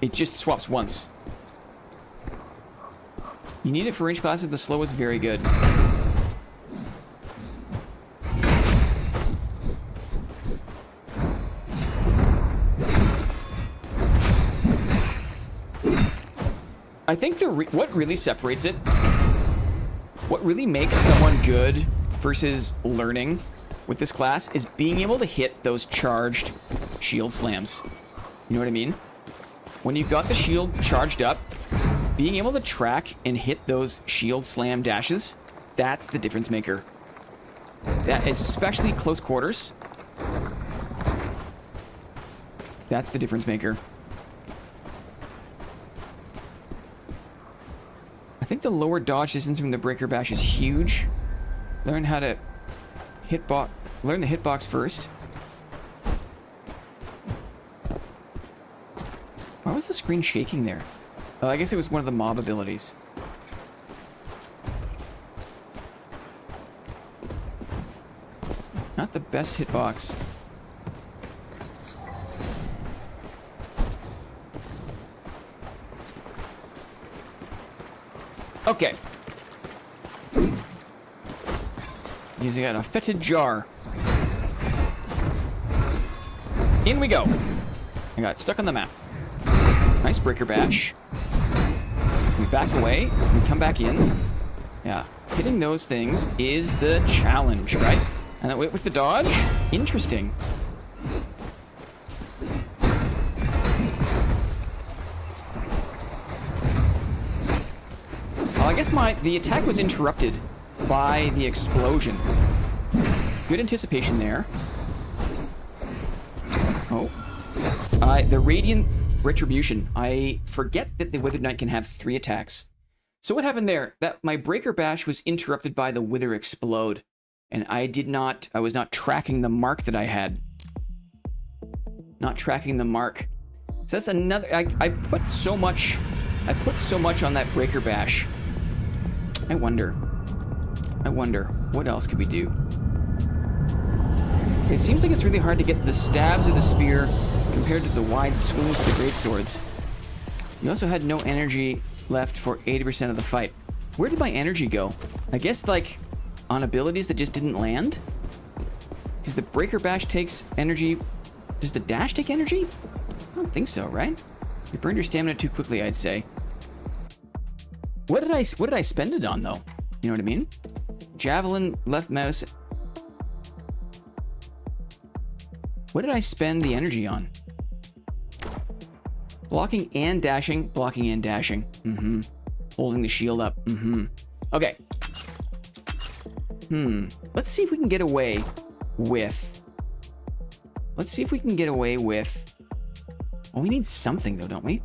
it just swaps once. You need it for range classes. The slow is very good. I think what really separates it, what really makes someone good versus learning with this class is being able to hit those charged shield slams. You know what I mean? When you've got the shield charged up, being able to track and hit those shield slam dashes, that's the difference maker. That, especially close quarters, that's the difference maker. I think the lower dodge distance from the Breaker Bash is huge. Learn how to learn the hitbox first. Why was the screen shaking there? Oh, I guess it was one of the mob abilities. Not the best hitbox. Okay. Using a fetid jar. In we go. I got stuck on the map. Nice Breaker Bash. We back away, we come back in. Yeah, hitting those things is the challenge, right? And that with the dodge, interesting. Well, I guess the attack was interrupted by the explosion. Good anticipation there. Oh. The Radiant Retribution. I forget that the Withered Knight can have 3 attacks. So what happened there? That my Breaker Bash was interrupted by the Wither Explode. And I was not tracking the mark that I had. Not tracking the mark. So that's another. I put so much. I put so much on that breaker bash. I wonder what else could we do? It seems like it's really hard to get the stabs of the spear compared to the wide swings of the greatswords. You also had no energy left for 80% of the fight. Where did my energy go? I guess, like, on abilities that just didn't land? Because the breaker bash takes energy. Does the dash take energy? I don't think so, right? You burned your stamina too quickly, I'd say. What did I spend it on, though? You know what I mean? Javelin, left mouse. What did I spend the energy on? Blocking and dashing. Blocking and dashing. Mm-hmm. Holding the shield up. Mm-hmm. Okay. Let's see if we can get away with... Let's see if we can get away with... Oh, we need something, though, don't we?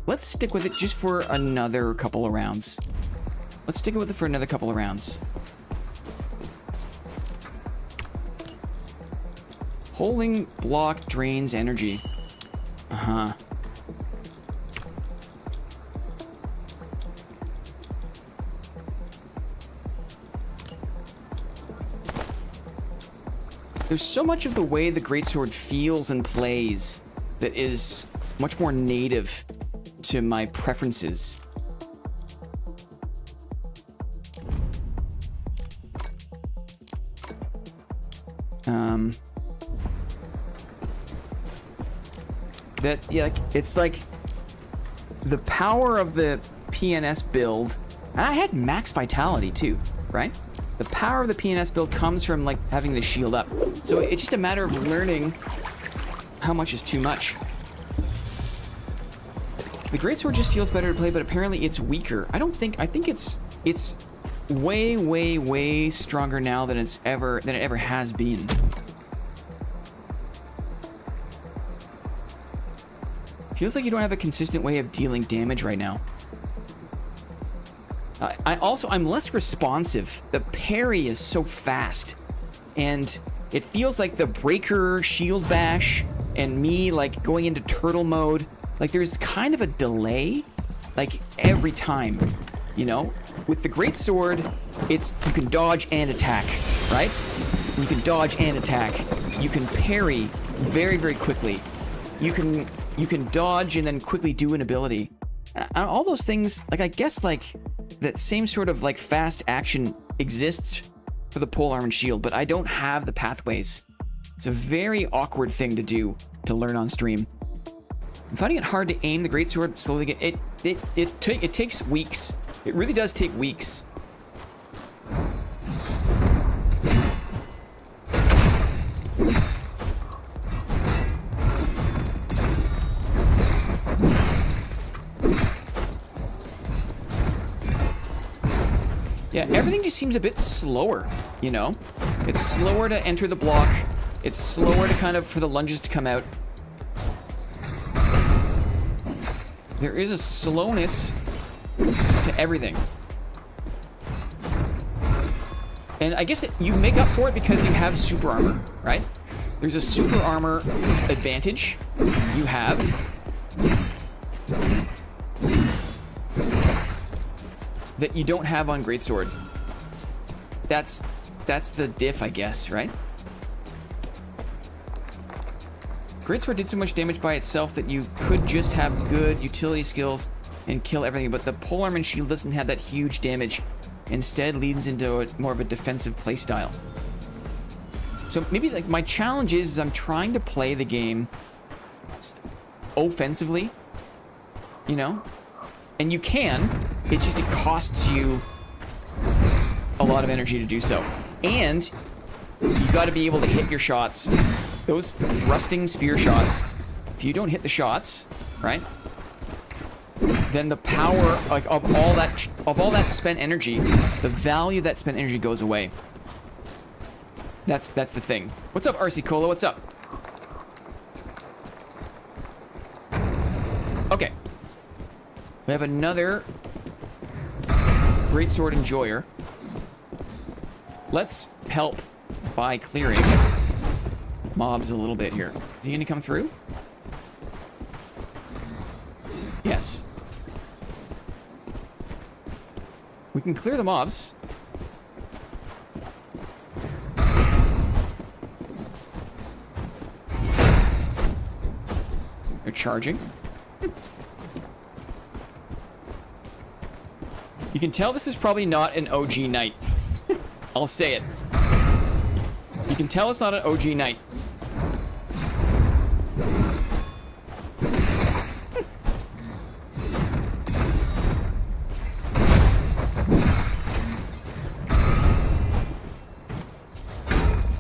Let's stick with it just for another couple of rounds. Let's stick with it for another couple of rounds. Holding block drains energy. Uh-huh. There's so much of the way the greatsword feels and plays that is much more native to my preferences. It's like the power of the PNS build. I had max vitality too, right? The power of the PNS build comes from like having the shield up. So it's just a matter of learning how much is too much. The greatsword just feels better to play, but apparently it's weaker. I think it's way stronger now than it ever has been. Feels like you don't have a consistent way of dealing damage right now. I'm less responsive. The parry is so fast, and it feels like the breaker shield bash and me like going into turtle mode. Like there's kind of a delay, like every time, you know. With the greatsword, you can dodge and attack, right? You can dodge and attack. You can parry very quickly. You can dodge and then quickly do an ability. All those things, like I guess like that same sort of like fast action exists for the polearm and shield, but I don't have the pathways. It's a very awkward thing to do to learn on stream. I'm finding it hard to aim the greatsword slowly. It takes weeks. It really does take weeks. Yeah, everything just seems a bit slower, you know? It's slower to enter the block. It's slower to kind of, for the lunges to come out. There is a slowness to everything. And I guess you make up for it because you have super armor, right? There's a super armor advantage you have. That you don't have on greatsword. That's the diff, I guess, right? Greatsword did so much damage by itself that you could just have good utility skills and kill everything, but the polearm and shield doesn't have that huge damage. Instead, leads into more of a defensive playstyle. So maybe like my challenge is I'm trying to play the game offensively, you know? And you can, it's just it costs you a lot of energy to do so. And you gotta be able to hit your shots. Those thrusting spear shots, if you don't hit the shots, right? Then the power like of all that spent energy, the value of that spent energy goes away. That's the thing. What's up, RC Cola? What's up? Okay. We have another greatsword enjoyer. let's help by clearing mobs a little bit here. Is he gonna come through? Yes. We can clear the mobs. They're charging. You can tell this is probably not an OG knight. I'll say it. You can tell it's not an OG knight.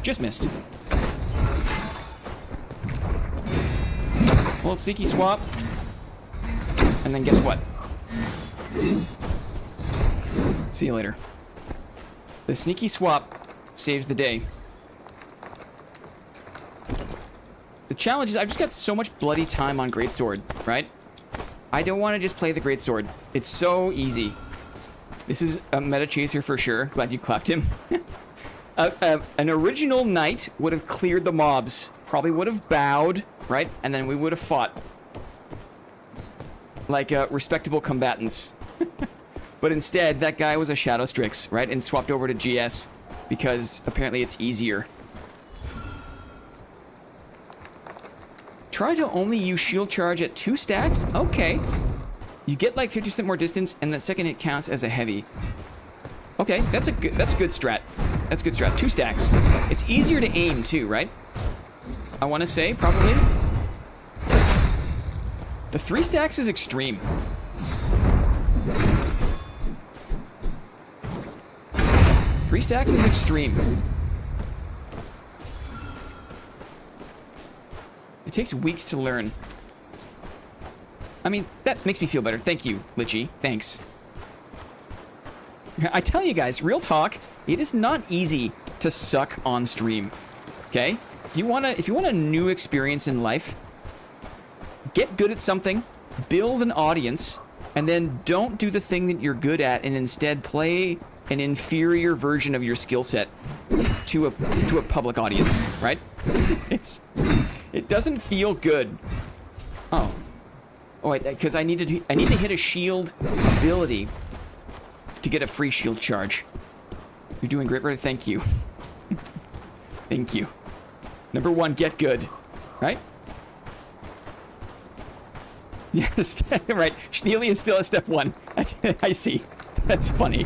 Just missed. Little sneaky swap. And then guess what? See you later. The sneaky swap saves the day. The challenge is I've just got so much bloody time on Greatsword, right? I don't want to just play the Greatsword. It's so easy. This is a meta chaser for sure. Glad you clapped him. An original knight would have cleared the mobs. Probably would have bowed, right? And then we would have fought. Like respectable combatants. But instead, that guy was a Shadow Strix, right? And swapped over to GS because apparently it's easier. Try to only use shield charge at 2 stacks? Okay. You get like 50% more distance, and the second hit counts as a heavy. Okay, that's good strat. That's good strat. 2 stacks. It's easier to aim too, right? I want to say, probably. The 3 stacks is extreme. Three stacks is extreme. It takes weeks to learn. I mean, that makes me feel better. Thank you, Litchi. Thanks. I tell you guys, real talk, it is not easy to suck on stream. Okay? If you want a new experience in life, get good at something, build an audience, and then don't do the thing that you're good at and instead play an inferior version of your skill set to a public audience, right? It doesn't feel good. Oh, wait, because I need to hit a shield ability to get a free shield charge. You're doing great, brother. Thank you. Thank you. Number 1, get good, right? Yes, right. Schneely is still at step 1. I see. That's funny.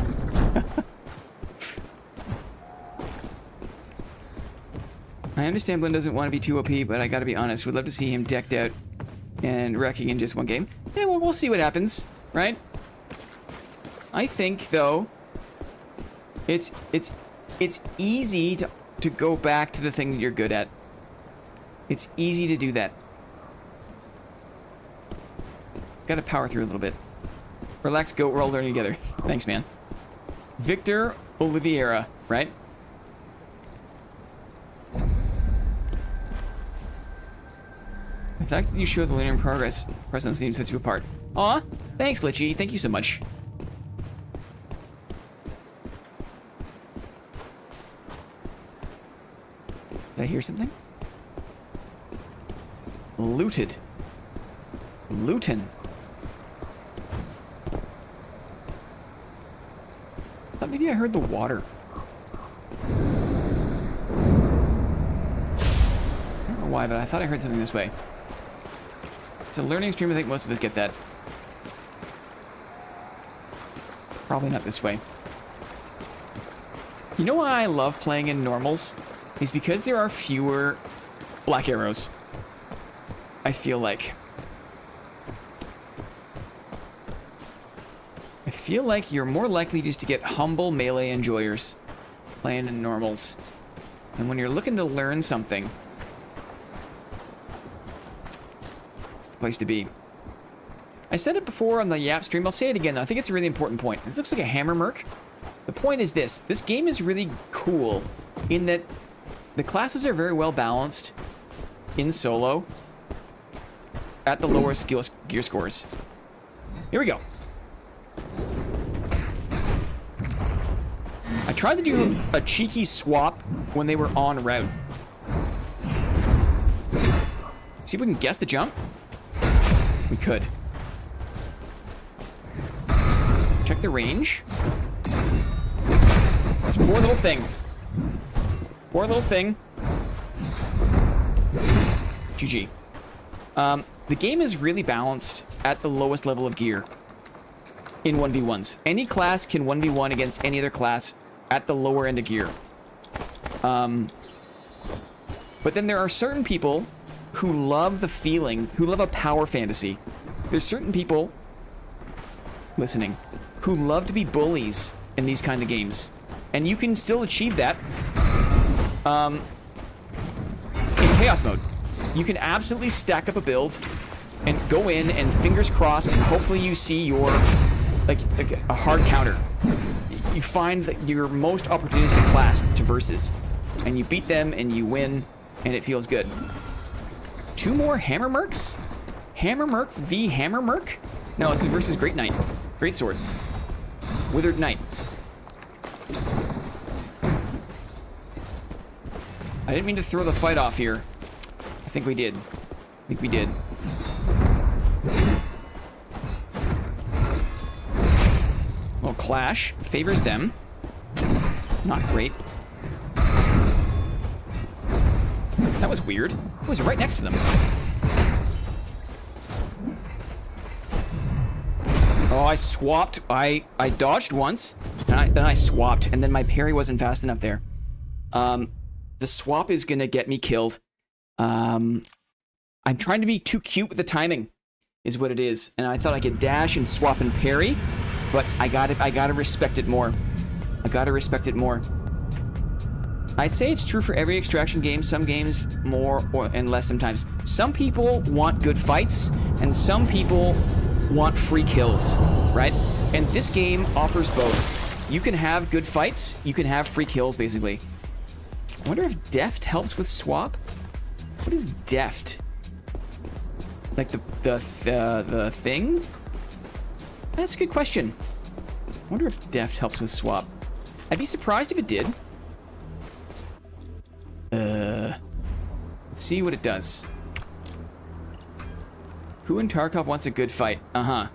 I understand Blinn doesn't want to be too OP, but I gotta be honest. Would love to see him decked out and wrecking in just 1 game. Yeah, well, we'll see what happens, right? I think, though, it's easy to go back to the thing that you're good at. It's easy to do that. Gotta power through a little bit. Relax, go, we're all learning together. Thanks, man. Victor Oliveira, right? The fact that you show the linear progress presence seems sets you apart. Aw, thanks, Litchi. Thank you so much. Did I hear something? Looted. Lootin'. I thought maybe I heard the water. I don't know why, but I thought I heard something this way. It's a learning stream. I think most of us get that. Probably not this way. You know why I love playing in normals? Is because there are fewer black arrows. I feel like. I feel like you're more likely just to get humble melee enjoyers playing in normals. And when you're looking to learn something, it's the place to be. I said it before on the Yap stream. I'll say it again, though. I think it's a really important point. It looks like a hammer merc. The point is this. This game is really cool in that the classes are very well balanced in solo at the lower gear scores. Here we go. I tried to do a cheeky swap when they were en route. See if we can guess the jump. We could. Check the range. This poor little thing. Poor little thing. GG. The game is really balanced at the lowest level of gear in 1v1s. Any class can 1v1 against any other class at the lower end of gear. But then there are certain people who love the feeling, who love a power fantasy. There's certain people listening who love to be bullies in these kind of games. And you can still achieve that in chaos mode. You can absolutely stack up a build and go in and fingers crossed, hopefully you see your, like a hard counter. You find that your most opportunistic class to versus, and you beat them and you win, and it feels good. 2 more Hammer Mercs? Hammer Merc v Hammer Merc? No, this is versus Great Knight. Great Sword. Withered Knight. I didn't mean to throw the fight off here. I think we did. I think we did. Well, clash favors them. Not great. That was weird. It was right next to them. Oh, I swapped. I dodged once, and then I swapped, and then my parry wasn't fast enough there. The swap is gonna get me killed. I'm trying to be too cute with the timing, is what it is. And I thought I could dash and swap and parry, but I gotta respect it more. I gotta respect it more. I'd say it's true for every extraction game. Some games more and less sometimes. Some people want good fights, and some people want free kills, right? And this game offers both. You can have good fights, you can have free kills, basically. I wonder if deft helps with swap. What is deft? Like the thing? That's a good question. I wonder if deft helps with swap. I'd be surprised if it did. Let's see what it does. Who in Tarkov wants a good fight? Uh-huh.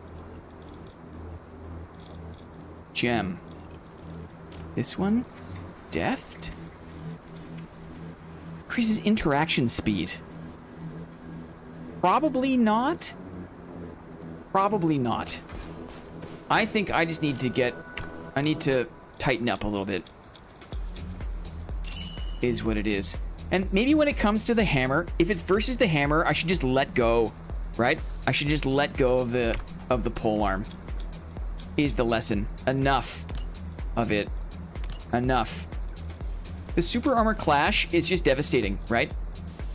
Gem. This one? Deft? Increases interaction speed. Probably not. Probably not. I think I just need to I need to tighten up a little bit. Is what it is. And maybe when it comes to the hammer, if it's versus the hammer, I should just let go, right? I should just let go of the pole arm. Is the lesson. Enough of it. Enough. The super armor clash is just devastating, right?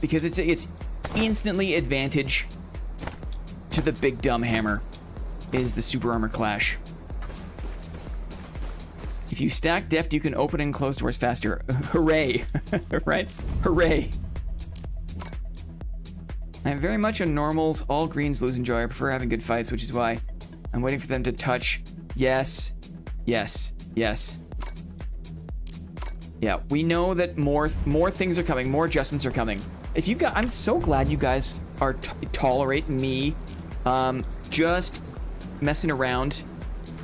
Because it's instantly advantage to the big dumb hammer is the super armor clash. If you stack deft, you can open and close doors faster. Hooray. Right? Hooray. I'm very much on normals, all greens, blues enjoy. I prefer having good fights, which is why I'm waiting for them to touch. Yes. Yes. Yes. Yeah, we know that more things are coming, more adjustments are coming. If you got, I'm so glad you guys are tolerate me just messing around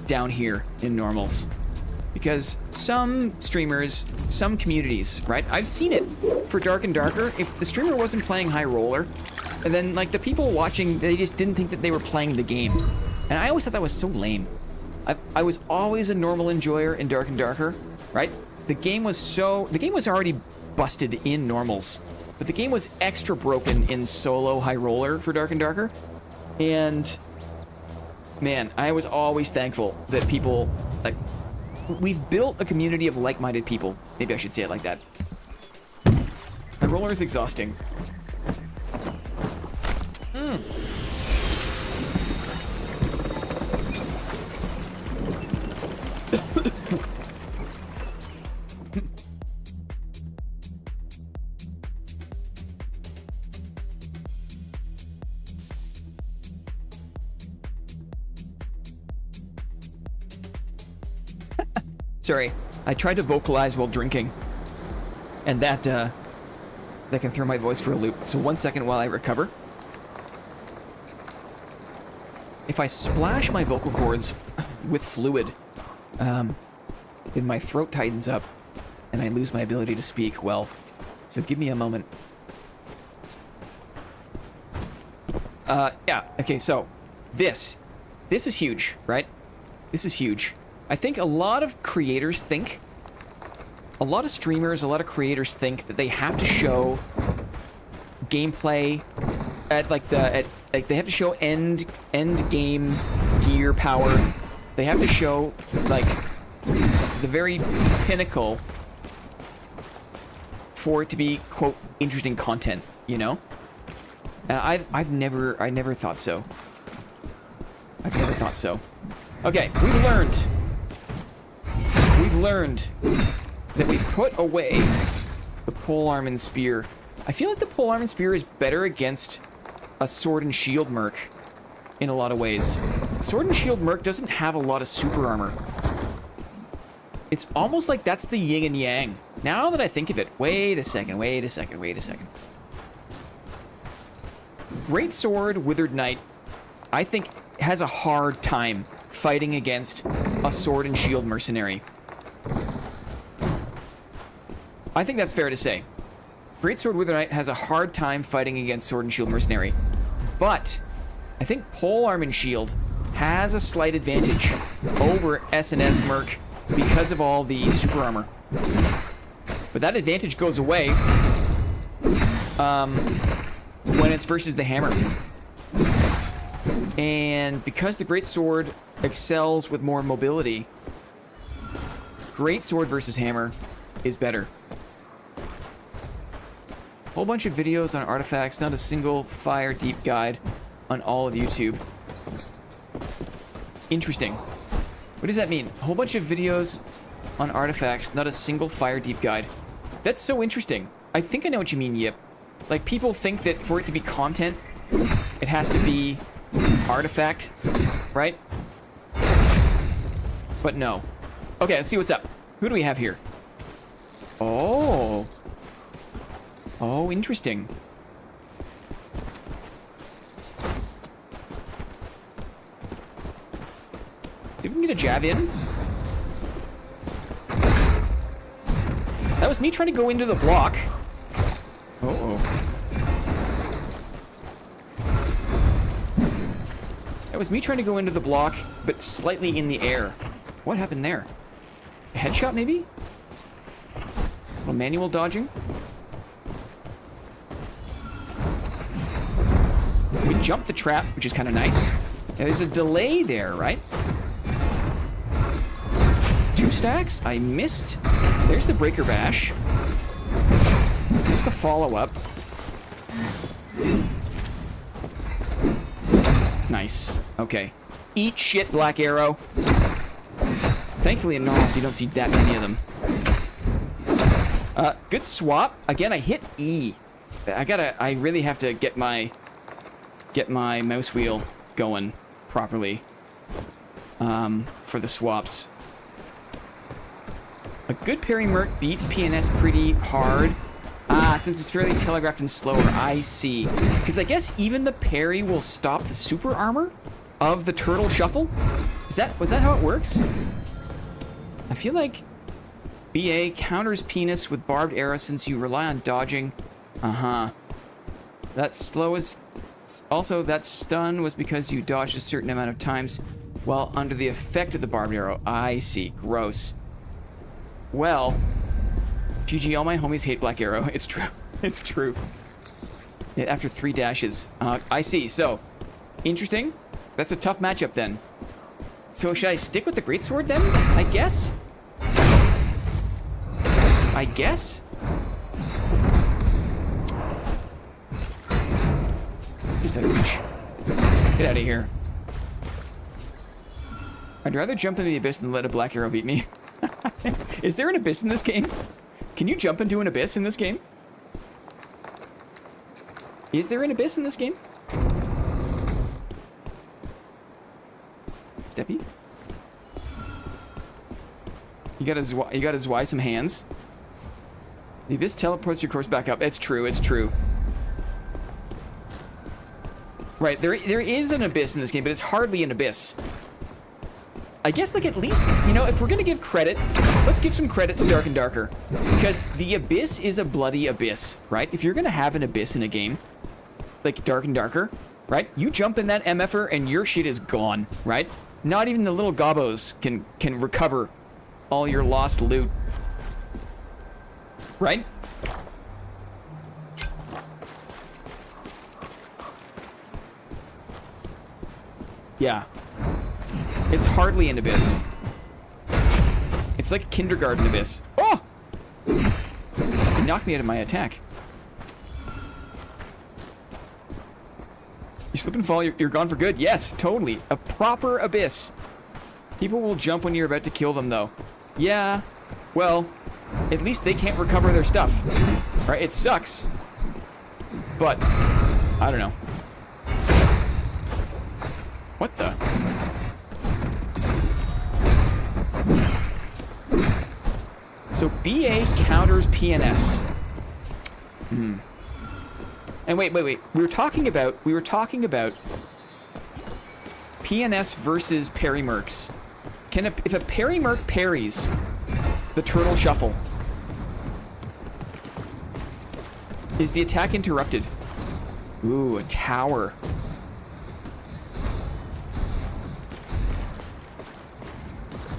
down here in normals. Because some streamers, some communities, right? I've seen it for Dark and Darker. If the streamer wasn't playing high roller, and then like the people watching, they just didn't think that they were playing the game. And I always thought that was so lame. I was always a normal enjoyer in Dark and Darker, right? The game was already busted in normals, but the game was extra broken in solo high roller for Dark and Darker. And man, I was always thankful that people, like, we've built a community of like-minded people. Maybe I should say it like that. High roller is exhausting. Sorry, I tried to vocalize while drinking, and that can throw my voice for a loop. So 1 second while I recover. If I splash my vocal cords with fluid, then my throat tightens up, and I lose my ability to speak well. So give me a moment. Yeah, okay, so this is huge, right? This is huge. I think a lot of creators think, a lot of streamers, a lot of creators think that they have to show gameplay at like they have to show end game gear power. They have to show like the very pinnacle for it to be, quote, interesting content, you know? I never thought so. I've never thought so. Okay, we've learned that we put away the polearm and spear. I feel like the polearm and spear is better against a sword and shield merc in a lot of ways. Sword and shield merc doesn't have a lot of super armor. It's almost like that's the yin and yang. Now that I think of it, wait a second. Greatsword Withered Knight, I think, has a hard time fighting against a sword and shield mercenary. I think that's fair to say. Greatsword Withered Knight has a hard time fighting against sword and shield mercenary. But I think polearm and shield has a slight advantage over S&S merc because of all the super armor. But that advantage goes away when it's versus the hammer. And because the greatsword excels with more mobility, greatsword versus hammer is better. Whole bunch of videos on artifacts, not a single fire deep guide on all of YouTube. Interesting. What does that mean? A whole bunch of videos on artifacts, not a single fire deep guide. That's so interesting. I think I know what you mean, Yip. Like, people think that for it to be content, it has to be artifact, right? But no. Okay, let's see what's up. Who do we have here? Oh. Oh, interesting. See if we can get a jab in. That was me trying to go into the block. Uh-oh. That was me trying to go into the block, but slightly in the air. What happened there? A headshot, maybe? A little manual dodging. We jumped the trap, which is kind of nice. Now, there's a delay there, right? 2 stacks? I missed. There's the breaker bash. There's the follow-up. Nice. Okay. Eat shit, Black Arrow. Thankfully in Gnarls you don't see that many of them. Good swap. Again, I hit E. I really have to get my mouse wheel going properly for the swaps. A good parry merc beats PNS pretty hard. Since it's fairly telegraphed and slower, I see. Because I guess even the parry will stop the super armor of the turtle shuffle? Was that how it works? I feel like BA counters penis with barbed arrow since you rely on dodging. That slow is... Also, that stun was because you dodged a certain amount of times while under the effect of the barbed arrow. I see. Gross. Well, GG, all my homies hate Black Arrow. It's true. It's true. Yeah, after 3 dashes. I see. So, interesting. That's a tough matchup then. So should I stick with the greatsword then? I guess? Just out of reach. Get out of here. I'd rather jump into the abyss than let a Black Arrow beat me. Is there an abyss in this game? Can you jump into an abyss in this game? Is there an abyss in this game? Steppies? You got to zwy some hands. The abyss teleports your corpse back up. It's true. It's true. Right. There is an abyss in this game, but it's hardly an abyss. I guess, like, at least, you know, if we're gonna give credit, let's give some credit to Dark and Darker, because the abyss is a bloody abyss, right? If you're gonna have an abyss in a game, like Dark and Darker, right? You jump in that MFer and your shit is gone, right? Not even the little gobos can recover all your lost loot, right? Yeah. It's hardly an abyss. It's like a kindergarten abyss. Oh! It knocked me out of my attack. You slip and fall, you're gone for good. Yes, totally. A proper abyss. People will jump when you're about to kill them, though. Yeah, well, at least they can't recover their stuff. Right? It sucks. But, I don't know. What the? So BA counters PNS. And wait. We were talking about PNS versus Perimerks. If a Perimerk parries the turtle shuffle, is the attack interrupted? Ooh, a tower.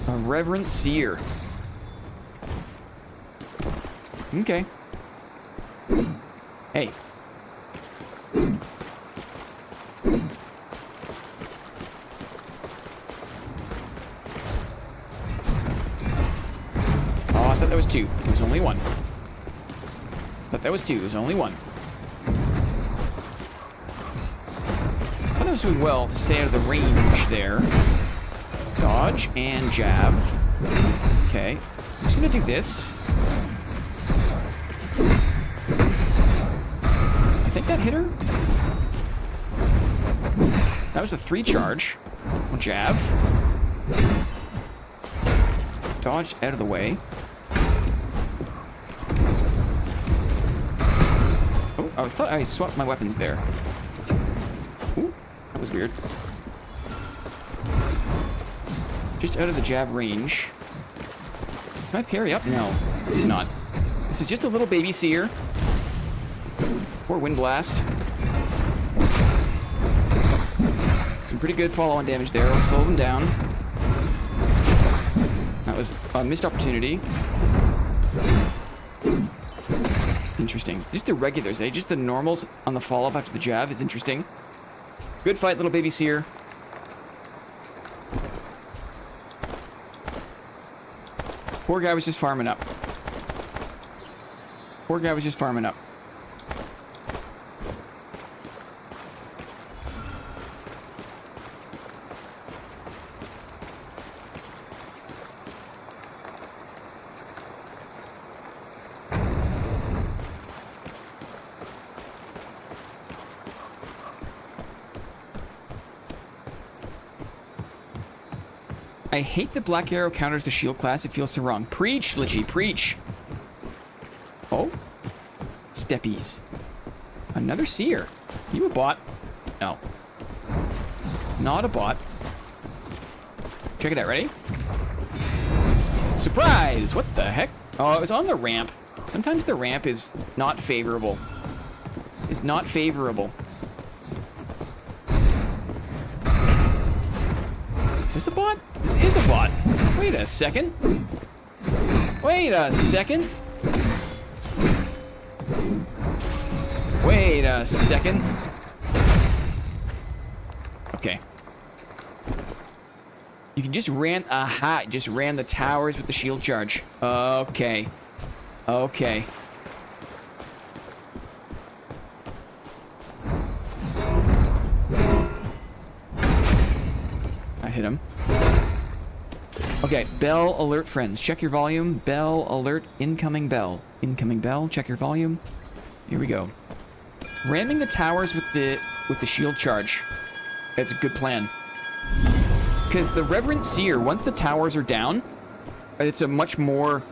A Reverent Seer. Okay. Hey. Oh, I thought that was two. It was only one. Thought that was two. It was only one. I thought I was doing well to stay out of the range there. Dodge and jab. Okay. I'm just gonna do this. I think that hit her. That was a 3 charge. One jab. Dodged out of the way. Oh, I thought I swapped my weapons there. Ooh, that was weird. Just out of the jab range. Can I parry up? No, it's not. This is just a little baby seer. Or wind blast. Some pretty good follow-on damage there. I'll slow them down. That was a missed opportunity. Interesting. Just the regulars, eh? Just the normals on the fall-off after the jab is interesting. Good fight, little baby seer. Poor guy was just farming up. Poor guy was just farming up. I hate that Black Arrow counters the shield class. It feels so wrong. Preach, Lichy, preach. Oh? Steppies. Another seer. You a bot? No. Not a bot. Check it out. Ready? Surprise! What the heck? Oh, it was on the ramp. Sometimes the ramp is not favorable. It's not favorable. Is this a bot? This is a bot. Wait a second. Wait a second. Wait a second. Okay. You can just ran... Aha! Just ran the towers with the shield charge. Okay. Okay. I hit him. Okay, bell alert, friends. Check your volume. Bell alert, incoming bell. Incoming bell, check your volume. Here we go. Ramming the towers with the shield charge. That's a good plan. Because the Reverent Seer, once the towers are down, it's a much more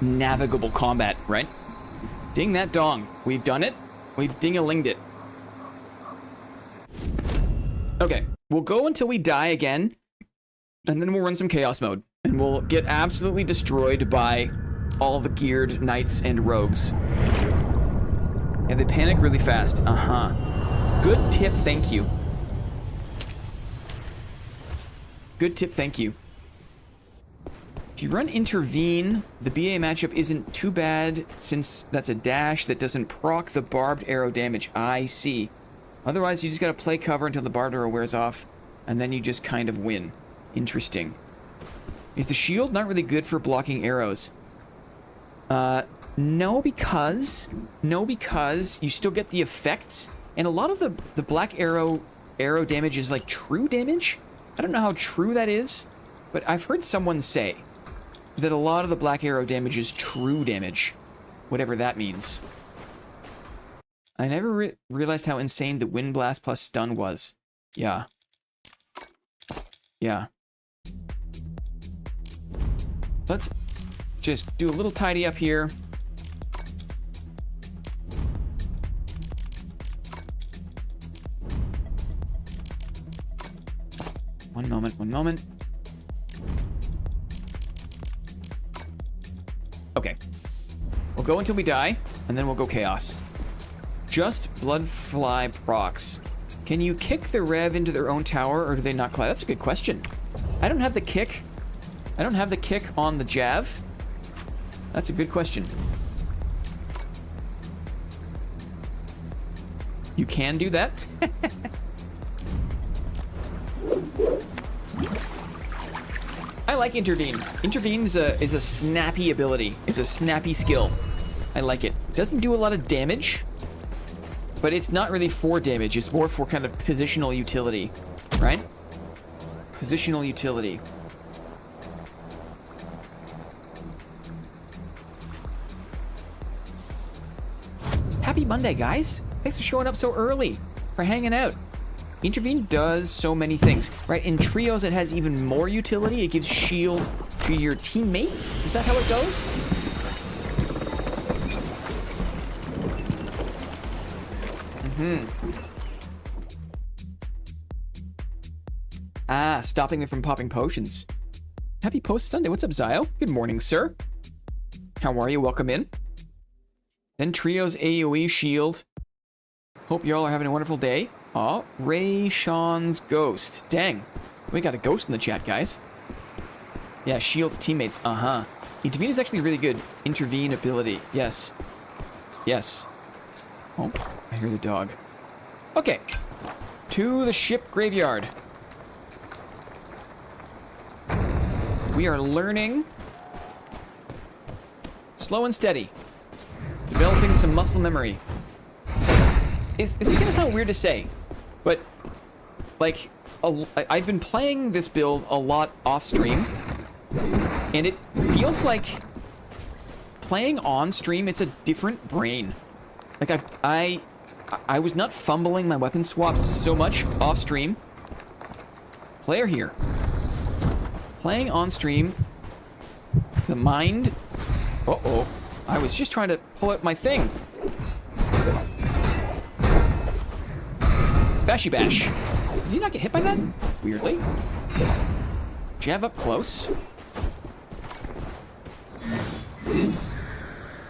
navigable combat, right? Ding that dong. We've done it. We've ding-a-linged it. Okay, we'll go until we die again, and then we'll run some chaos mode, and we'll get absolutely destroyed by all the geared knights and rogues. And they panic really fast. Good tip, thank you. Good tip, thank you. If you run intervene, the BA matchup isn't too bad since that's a dash that doesn't proc the barbed arrow damage. I see. Otherwise, you just gotta play cover until the barbed arrow wears off, and then you just kind of win. Interesting. Is the shield not really good for blocking arrows? No, because you still get the effects, and a lot of the black arrow damage is like true damage. I don't know how true that is, but I've heard someone say that a lot of the black arrow damage is true damage, whatever that means. I never realized how insane the wind blast plus stun was. Yeah. Yeah. Let's just do a little tidy up here. One moment. Okay. We'll go until we die, and then we'll go chaos. Just bloodfly procs. Can you kick the rev into their own tower, or do they not collide? That's a good question. I don't have the kick. I don't have the kick on the jav. That's a good question. You can do that. I like intervene. Intervene is a snappy ability. It's a snappy skill. I like it. Doesn't do a lot of damage, but it's not really for damage. It's more for kind of positional utility, right? Positional utility. Happy Monday, guys. Thanks for showing up so early, for hanging out. Intervene does so many things, right? In trios, it has even more utility. It gives shield to your teammates. Is that how it goes? Ah, stopping them from popping potions. Happy post-Sunday. What's up, Zio? Good morning, sir. How are you? Welcome in. Then trios AoE shield. Hope y'all are having a wonderful day. Oh, Ray Sean's ghost. Dang. We got a ghost in the chat, guys. Yeah, shields teammates. Intervene is actually really good. Intervene ability. Yes. Yes. Oh, I hear the dog. Okay. To the ship graveyard. We are learning. Slow and steady. Developing some muscle memory. Is it gonna sound weird to say? But, like, I've been playing this build a lot off stream, and it feels like playing on stream, it's a different brain. Like, I was not fumbling my weapon swaps so much off stream. Player here. Playing on stream, the mind... Uh-oh. I was just trying to pull out my thing. Bashy bash. Did you not get hit by that? Weirdly. Jab up close.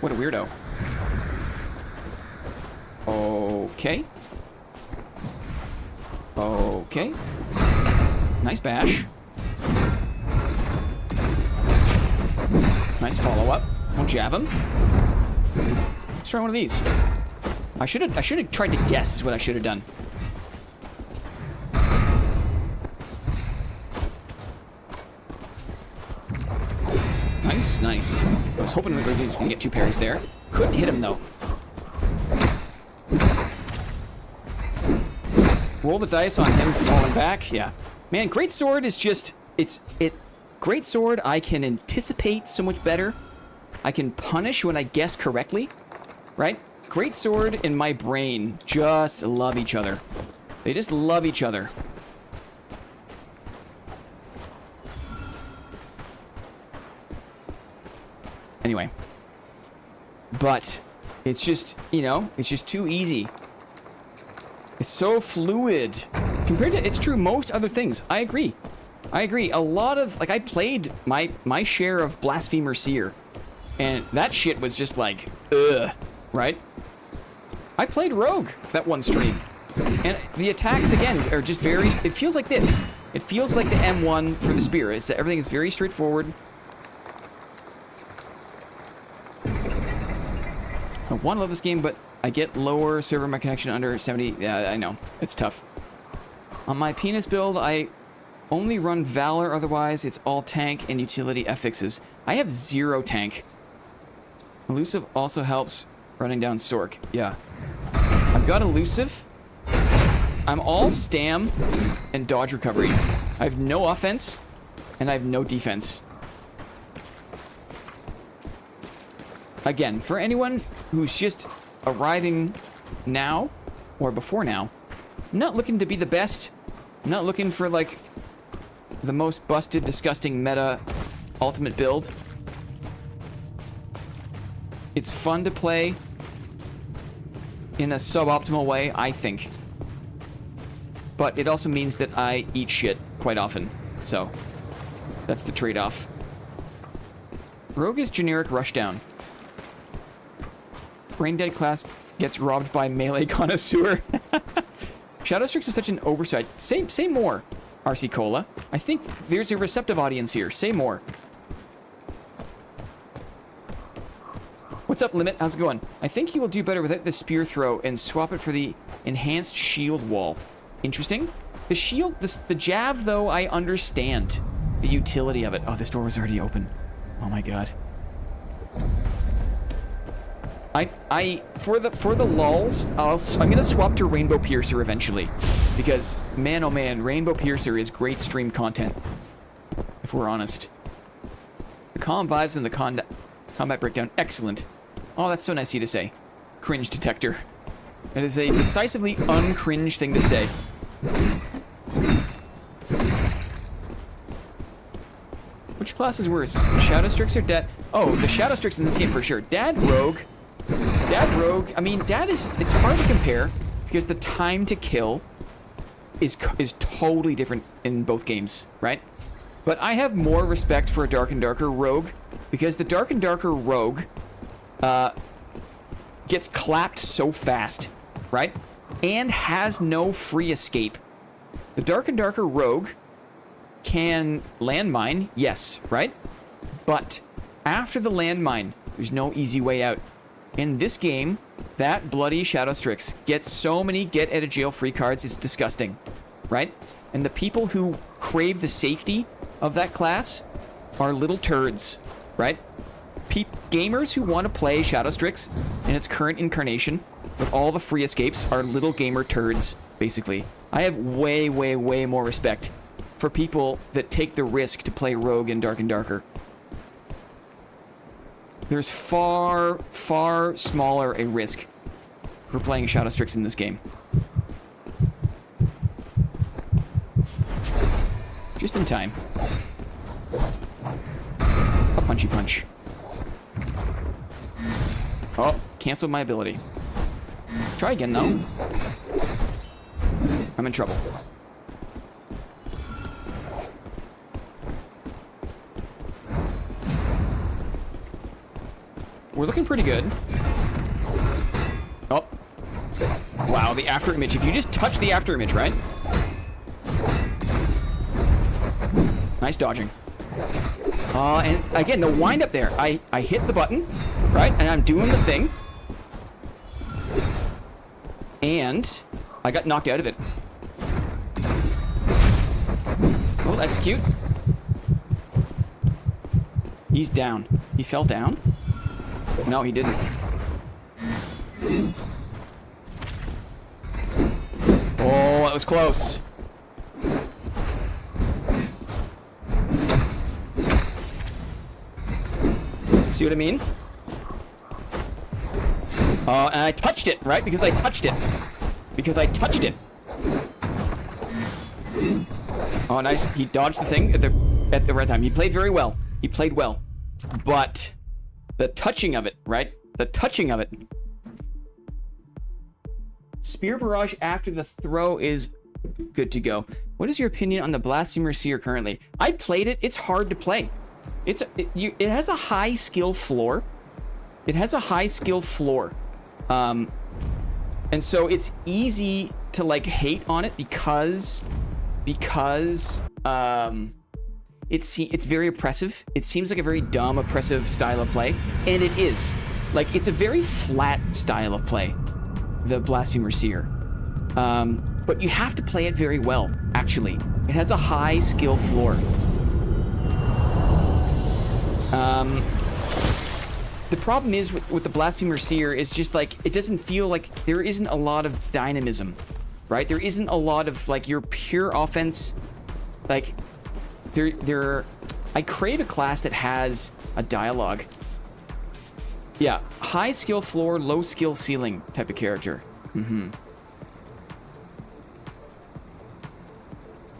What a weirdo. Okay. Okay. Nice bash. Nice follow-up. We'll jab him. Let's try one of these. I should have tried to guess is what I should have done. Nice. I was hoping we were going to get 2 parries there. Couldn't hit him, though. Roll the dice on him falling back. Yeah. Man, Greatsword is just... Greatsword, I can anticipate so much better. I can punish when I guess correctly. Right? Greatsword and my brain just love each other. They just love each other. Anyway. But it's just, you know, it's just too easy. It's so fluid. Compared to, it's true, most other things. I agree. I agree. A lot of, like, I played my share of Blasphemer Seer. And that shit was just like, ugh. Right? I played Rogue that one stream. And the attacks, again, are just very, it feels like this. It feels like the M1 for the Spear. It's that everything is very straightforward. I want to love this game, but I get lower server my connection under 70. Yeah, I know. It's tough. On my penis build, I only run Valor. Otherwise, it's all tank and utility affixes. I have 0 tank. Elusive also helps running down Sork. Yeah. I've got Elusive. I'm all Stam and Dodge Recovery. I have no offense, and I have no defense. Again, for anyone who's just arriving now, or before now, I'm not looking to be the best. I'm not looking for, like, the most busted, disgusting meta ultimate build. It's fun to play in a suboptimal way, I think. But it also means that I eat shit quite often. So, that's the trade-off. Rogue is generic rushdown. Brain Dead class gets robbed by melee connoisseur. Shadowstrix is such an oversight. Say more, RC Cola. I think there's a receptive audience here. Say more. What's up, Limit? How's it going? I think he will do better without the spear throw and swap it for the enhanced shield wall. Interesting. The shield, the jab, though, I understand the utility of it. Oh, this door was already open. Oh my god. For the lulz, I'm gonna swap to Rainbow Piercer eventually, because man, oh man, Rainbow Piercer is great stream content. If we're honest, the calm vibes and the combat breakdown, excellent. Oh, that's so nice of you to say. Cringe detector. It is a decisively uncringe thing to say. Which class is worse, Shadowstrix or Dad? Oh, the Shadowstrix in this game for sure. Dad Rogue. I mean, Dad is, it's hard to compare because the time to kill is totally different in both games, right? But I have more respect for a Dark and Darker Rogue because the Dark and Darker Rogue gets clapped so fast, right? And has no free escape. The Dark and Darker Rogue can landmine, yes, right? But after the landmine, there's no easy way out. In this game, that bloody Shadowstrix gets so many get-out-of-jail-free cards, it's disgusting, right? And the people who crave the safety of that class are little turds, right? Gamers who want to play Shadowstrix in its current incarnation with all the free escapes are little gamer turds, basically. I have way, way, way more respect for people that take the risk to play Rogue in Dark and Darker. There's far, far smaller a risk for playing Shadowstrix in this game. Just in time. A punchy punch. Oh, canceled my ability. Try again, though. I'm in trouble. We're looking pretty good. Oh. Wow, the after image. If you just touch the after image, right? Nice dodging. And again, the wind up there. I hit the button, right? And I'm doing the thing. And I got knocked out of it. Oh, that's cute. He's down. He fell down? No, he didn't. Oh, that was close. See what I mean? And I touched it, right? Because I touched it. Oh, nice. He dodged the thing at the right time. He played very well. He played well. But The touching of it, right? The touching of it. Spear barrage after the throw is good to go. What is your opinion on the Blasphemer Seer currently? I played it. It's hard to play. It has a high skill floor. It has a high skill floor. And so it's easy to like hate on it because it's very oppressive. It seems like a very dumb, oppressive style of play, and it is. Like, it's a very flat style of play, the Blasphemer Seer. But you have to play it very well, actually. It has a high skill floor. The problem is with the Blasphemer Seer is just like, it doesn't feel like there isn't a lot of dynamism, right? There isn't a lot of like your pure offense. Like, I crave a class that has a dialogue. Yeah, high skill floor, low skill ceiling type of character.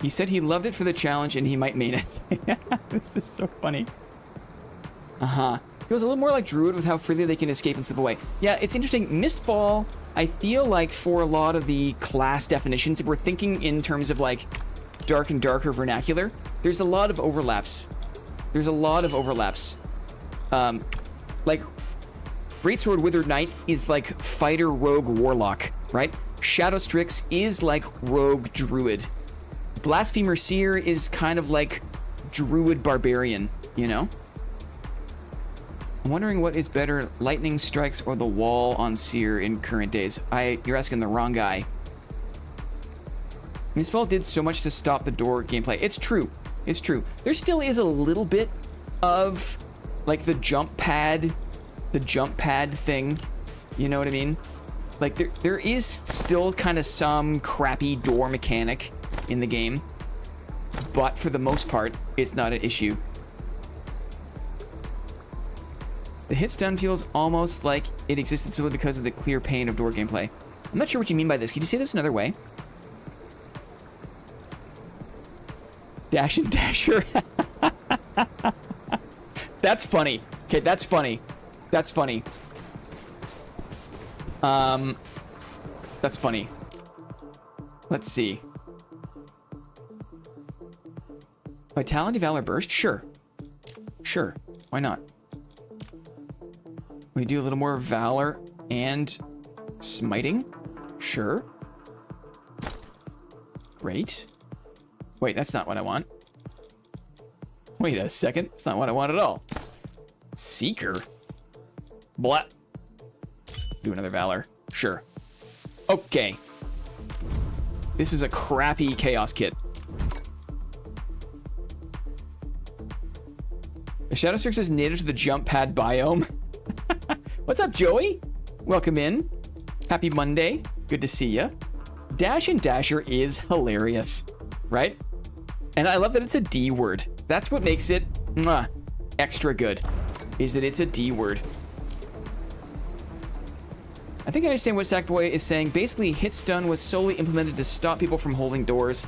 He said he loved it for the challenge and he might main it. This is so funny. Feels a little more like Druid with how freely they can escape and slip away. Yeah, it's interesting. Mistfall, I feel like for a lot of the class definitions, if we're thinking in terms of like dark and darker vernacular, there's a lot of overlaps. Like, Greatsword Withered Knight is like fighter rogue warlock, right? Shadow Strix is like rogue druid. Blasphemer Seer is kind of like druid barbarian, you know? I'm wondering what is better, lightning strikes or the wall on Seer in current days. You're asking the wrong guy. Mistfall did so much to stop the door gameplay. It's true. It's true. There still is a little bit of like the jump pad thing. You know what I mean? Like there is still kind of some crappy door mechanic in the game, but for the most part, it's not an issue. The hit stun feels almost like it existed solely because of the clear pain of door gameplay. I'm not sure what you mean by this. Can you say this another way? Dash and Dasher. That's funny. Okay, that's funny. That's funny. That's funny. Let's see. Vitality, Valor, Burst? Sure. Sure. Why not? We do a little more Valor and Smiting? Sure. Great. Wait, that's not what I want. Wait a second. It's not what I want at all. Seeker? Blah. Do another Valor. Sure. Okay. This is a crappy Chaos kit. The Shadow Strix is native to the jump pad biome. What's up, Joey? Welcome in. Happy Monday. Good to see ya. Dash and Dasher is hilarious, right? And I love that it's a D word. That's what makes it extra good, is that it's a D word. I think I understand what Sackboy is saying. Basically, hit stun was solely implemented to stop people from holding doors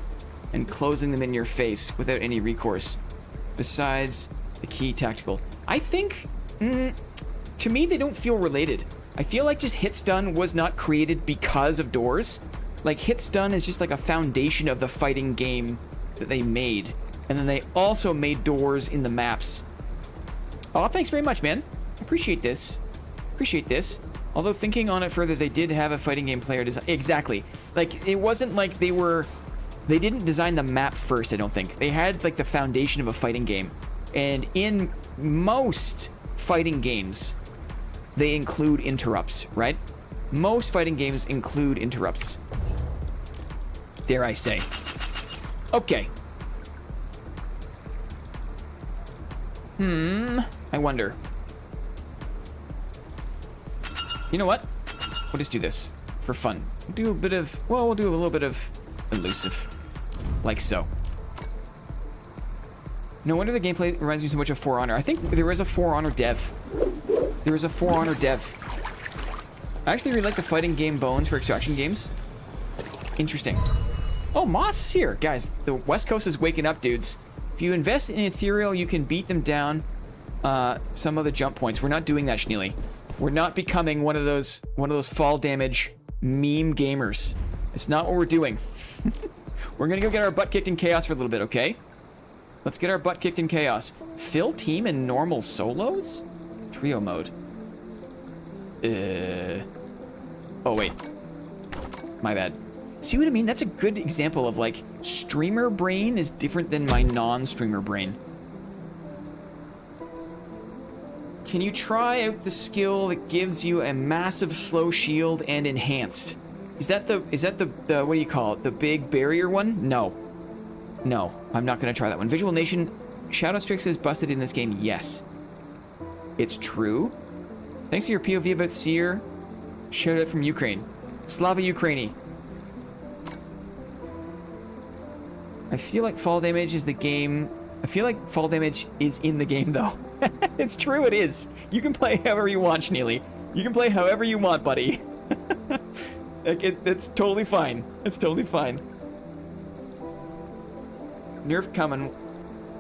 and closing them in your face without any recourse. Besides the key tactical. I think, to me, they don't feel related. I feel like just hit stun was not created because of doors. Like, hit stun is just like a foundation of the fighting game that they made. And then they also made doors in the maps. Oh, thanks very much, man. Appreciate this. Appreciate this. Although thinking on it further, they did have a fighting game player design. Exactly. Like, it wasn't like they didn't design the map first, I don't think. They had like the foundation of a fighting game. And in most fighting games, they include interrupts, right? Most fighting games include interrupts. Dare I say. Okay. I wonder. You know what? We'll just do this for fun. We'll do a little bit of elusive. Like so. No wonder the gameplay reminds me so much of For Honor. I think there is a For Honor dev. There is a For Honor dev. I actually really like the fighting game Bones for extraction games. Interesting. Oh, Moss is here. Guys, the West Coast is waking up, dudes. If you invest in Ethereal, you can beat them down some of the jump points. We're not doing that, Schneely. We're not becoming one of those fall damage meme gamers. It's not what we're doing. We're gonna go get our butt kicked in chaos for a little bit, okay? Let's get our butt kicked in chaos. Fill team and normal solos? Trio mode. Oh, wait. My bad. See what I mean? That's a good example of, like, streamer brain is different than my non-streamer brain. Can you try out the skill that gives you a massive slow shield and enhanced? Is that the what do you call it? The big barrier one? No. No, I'm not gonna try that one. Visual Nation, Shadow Strix is busted in this game. Yes. It's true. Thanks to your POV about Seer. Shout out from Ukraine. Slava Ukraini. I feel like fall damage is the game. I feel like fall damage is in the game, though. It's true, it is. You can play however you want, Schneely. You can play however you want, buddy. Like, it's totally fine. It's totally fine. Nerf coming.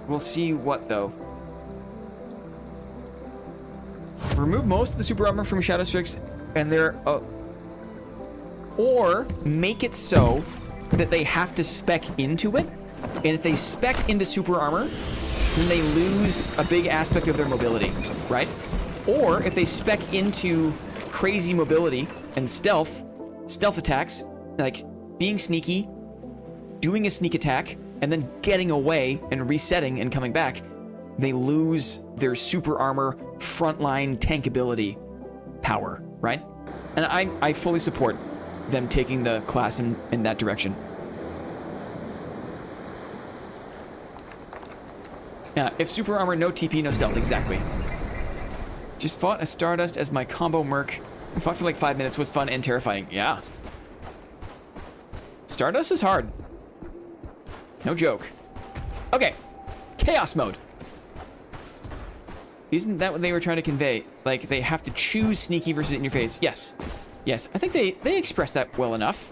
We'll see what, though. Remove most of the super armor from Shadow Strix, and they're... or make it so that they have to spec into it, and if they spec into super armor, then they lose a big aspect of their mobility, right? Or if they spec into crazy mobility and stealth attacks, like being sneaky, doing a sneak attack, and then getting away and resetting and coming back, they lose their super armor frontline tankability power, right? And I fully support them taking the class in that direction. Yeah, if super armor, no TP, no stealth, exactly. Just fought a Stardust as my combo merc. I fought for like 5 minutes, was fun and terrifying. Yeah. Stardust is hard. No joke. Okay. Chaos mode. Isn't that what they were trying to convey? Like, they have to choose sneaky versus in your face. Yes. Yes, I think they expressed that well enough.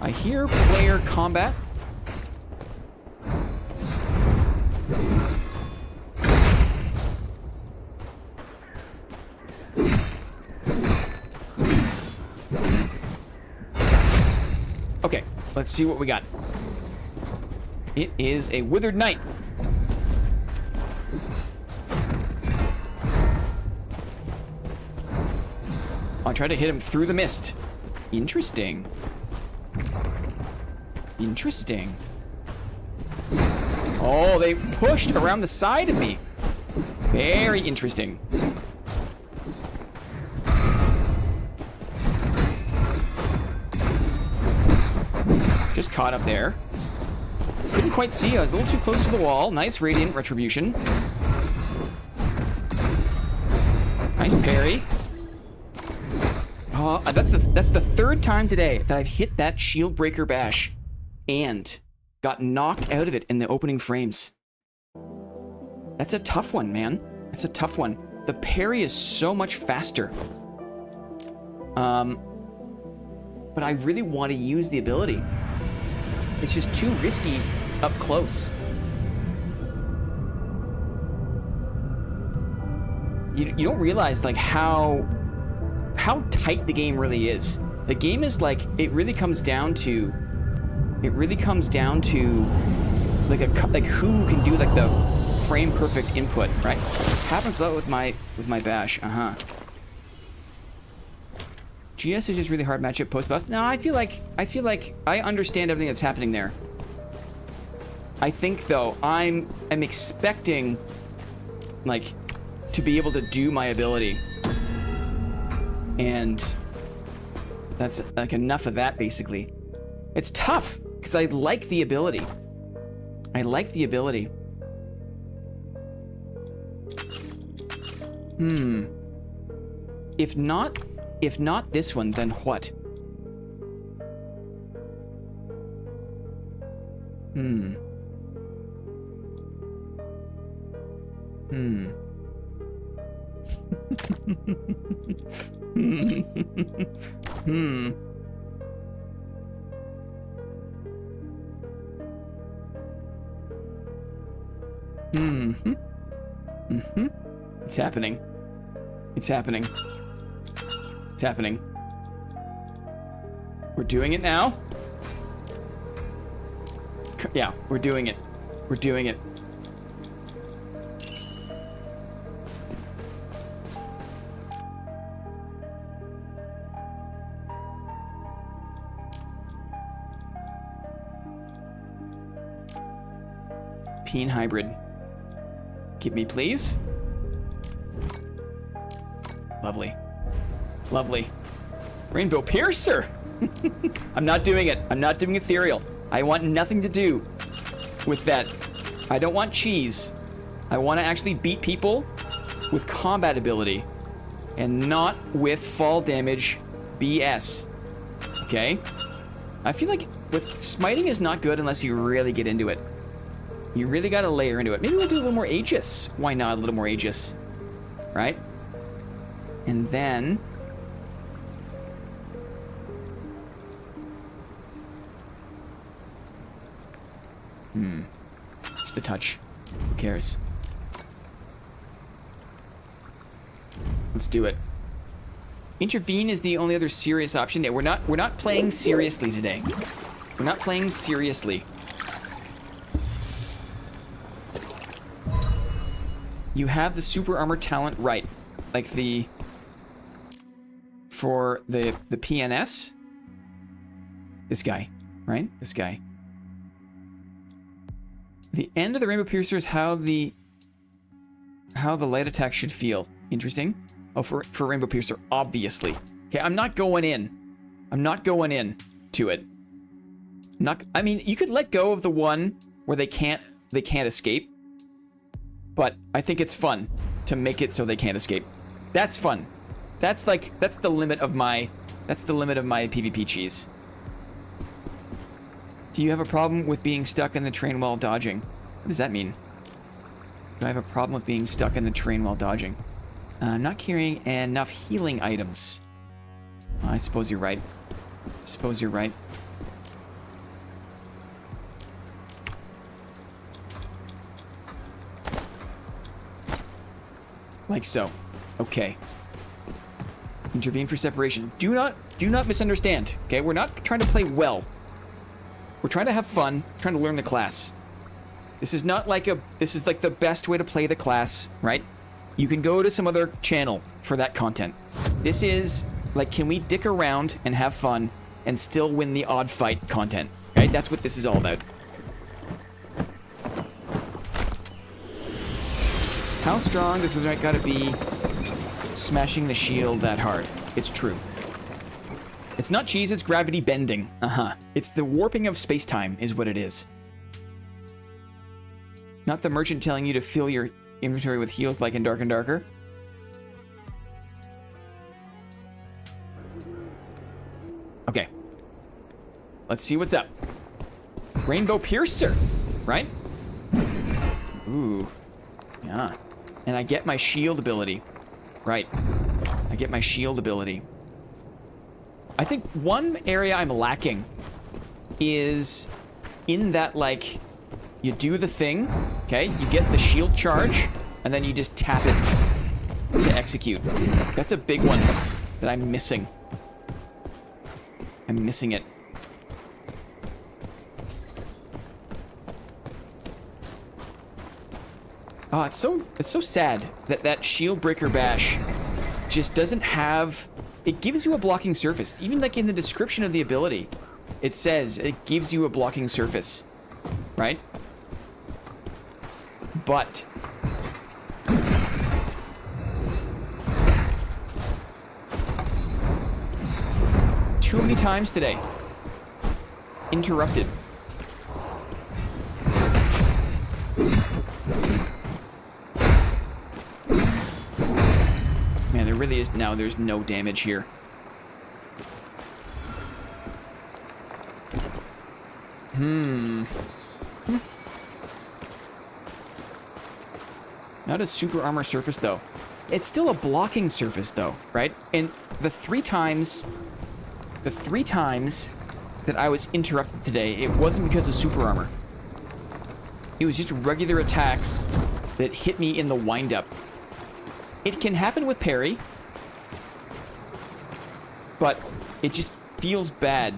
I hear player combat. Okay, let's see what we got. It is a withered knight. I tried to hit him through the mist. Interesting. Interesting. Oh, they pushed around the side of me. Very interesting. Just caught up there. Couldn't quite see. I was a little too close to the wall. Nice radiant retribution. Nice parry. Oh, that's the third time today that I've hit that shield breaker bash and got knocked out of it in the opening frames. That's a tough one, man. That's a tough one. The parry is so much faster. But I really want to use the ability. It's just too risky up close. You don't realize like how tight the game really is. The game is like, it really comes down to like who can do like the frame perfect input, right? Happens a lot with my bash. GS is just really hard matchup post boss. No, I feel like I understand everything that's happening there. I think though I'm expecting like to be able to do my ability. And that's like enough of that basically. It's tough because I like the ability. I like the ability. If not this one, then what? It's happening. It's happening. It's happening. We're doing it now. Yeah, we're doing it. We're doing it. PEEN hybrid. Give me, please. Lovely. Lovely. Rainbow Piercer! I'm not doing it. I'm not doing ethereal. I want nothing to do with that. I don't want cheese. I want to actually beat people with combat ability and not with fall damage BS. Okay? I feel like with smiting is not good unless you really get into it. You really got to layer into it. Maybe we'll do a little more Aegis. Why not a little more Aegis? Right? And then... Just the touch. Who cares? Let's do it. Intervene is the only other serious option. Yeah, we're not playing seriously today. We're not playing seriously. You have the super armor talent right. Like the... For the PNS? This guy, right? This guy. The end of the Rainbow Piercer is how the light attack should feel. Interesting. Oh, for Rainbow Piercer, obviously. Okay, I'm not going in. I'm not going in to it. I mean, you could let go of the one where they can't escape. But I think it's fun to make it so they can't escape. That's fun. That's the limit of my PvP cheese. Do you have a problem with being stuck in the train while dodging? What does that mean? Do I have a problem with being stuck in the train while dodging? Not carrying enough healing items. I suppose you're right. I suppose you're right. Like so. Okay. Intervene for separation. Do not misunderstand. Okay, we're not trying to play well. We're trying to have fun, trying to learn the class. This is not like this is like the best way to play the class, right? You can go to some other channel for that content. This is like, can we dick around and have fun and still win the odd fight content, right? That's what this is all about. How strong does Witherite gotta be smashing the shield that hard? It's true. It's not cheese, it's gravity bending. It's the warping of space-time is what it is. Not the merchant telling you to fill your inventory with heals like in Dark and Darker. Okay. Let's see what's up. Rainbow Piercer, right? Ooh. Yeah. And I get my shield ability. Right. I get my shield ability. I think one area I'm lacking is in that, like, you do the thing, okay? You get the shield charge, and then you just tap it to execute. That's a big one that I'm missing. I'm missing it. Oh, it's so sad that that shield breaker bash just doesn't have... It gives you a blocking surface. Even like in the description of the ability, it says it gives you a blocking surface, right? But too many times today. Interrupted. Man, there really is now. There's no damage here. Not a super armor surface, though. It's still a blocking surface, though, right? And the three times that I was interrupted today, it wasn't because of super armor. It was just regular attacks that hit me in the wind-up. It can happen with parry, but it just feels bad.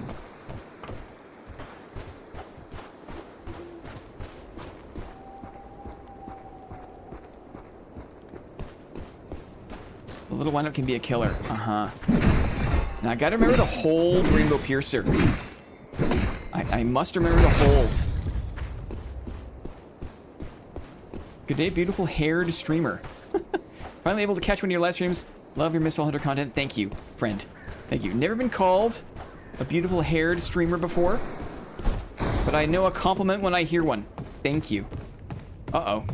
A little wind-up can be a killer. Uh-huh. Now, I gotta remember to hold Rainbow Piercer. I must remember to hold. Good day, beautiful haired streamer. Finally able to catch one of your live streams. Love your Mistfall Hunter content. Thank you, friend. Thank you. Never been called a beautiful haired streamer before, but I know a compliment when I hear one. Thank you. Uh-oh.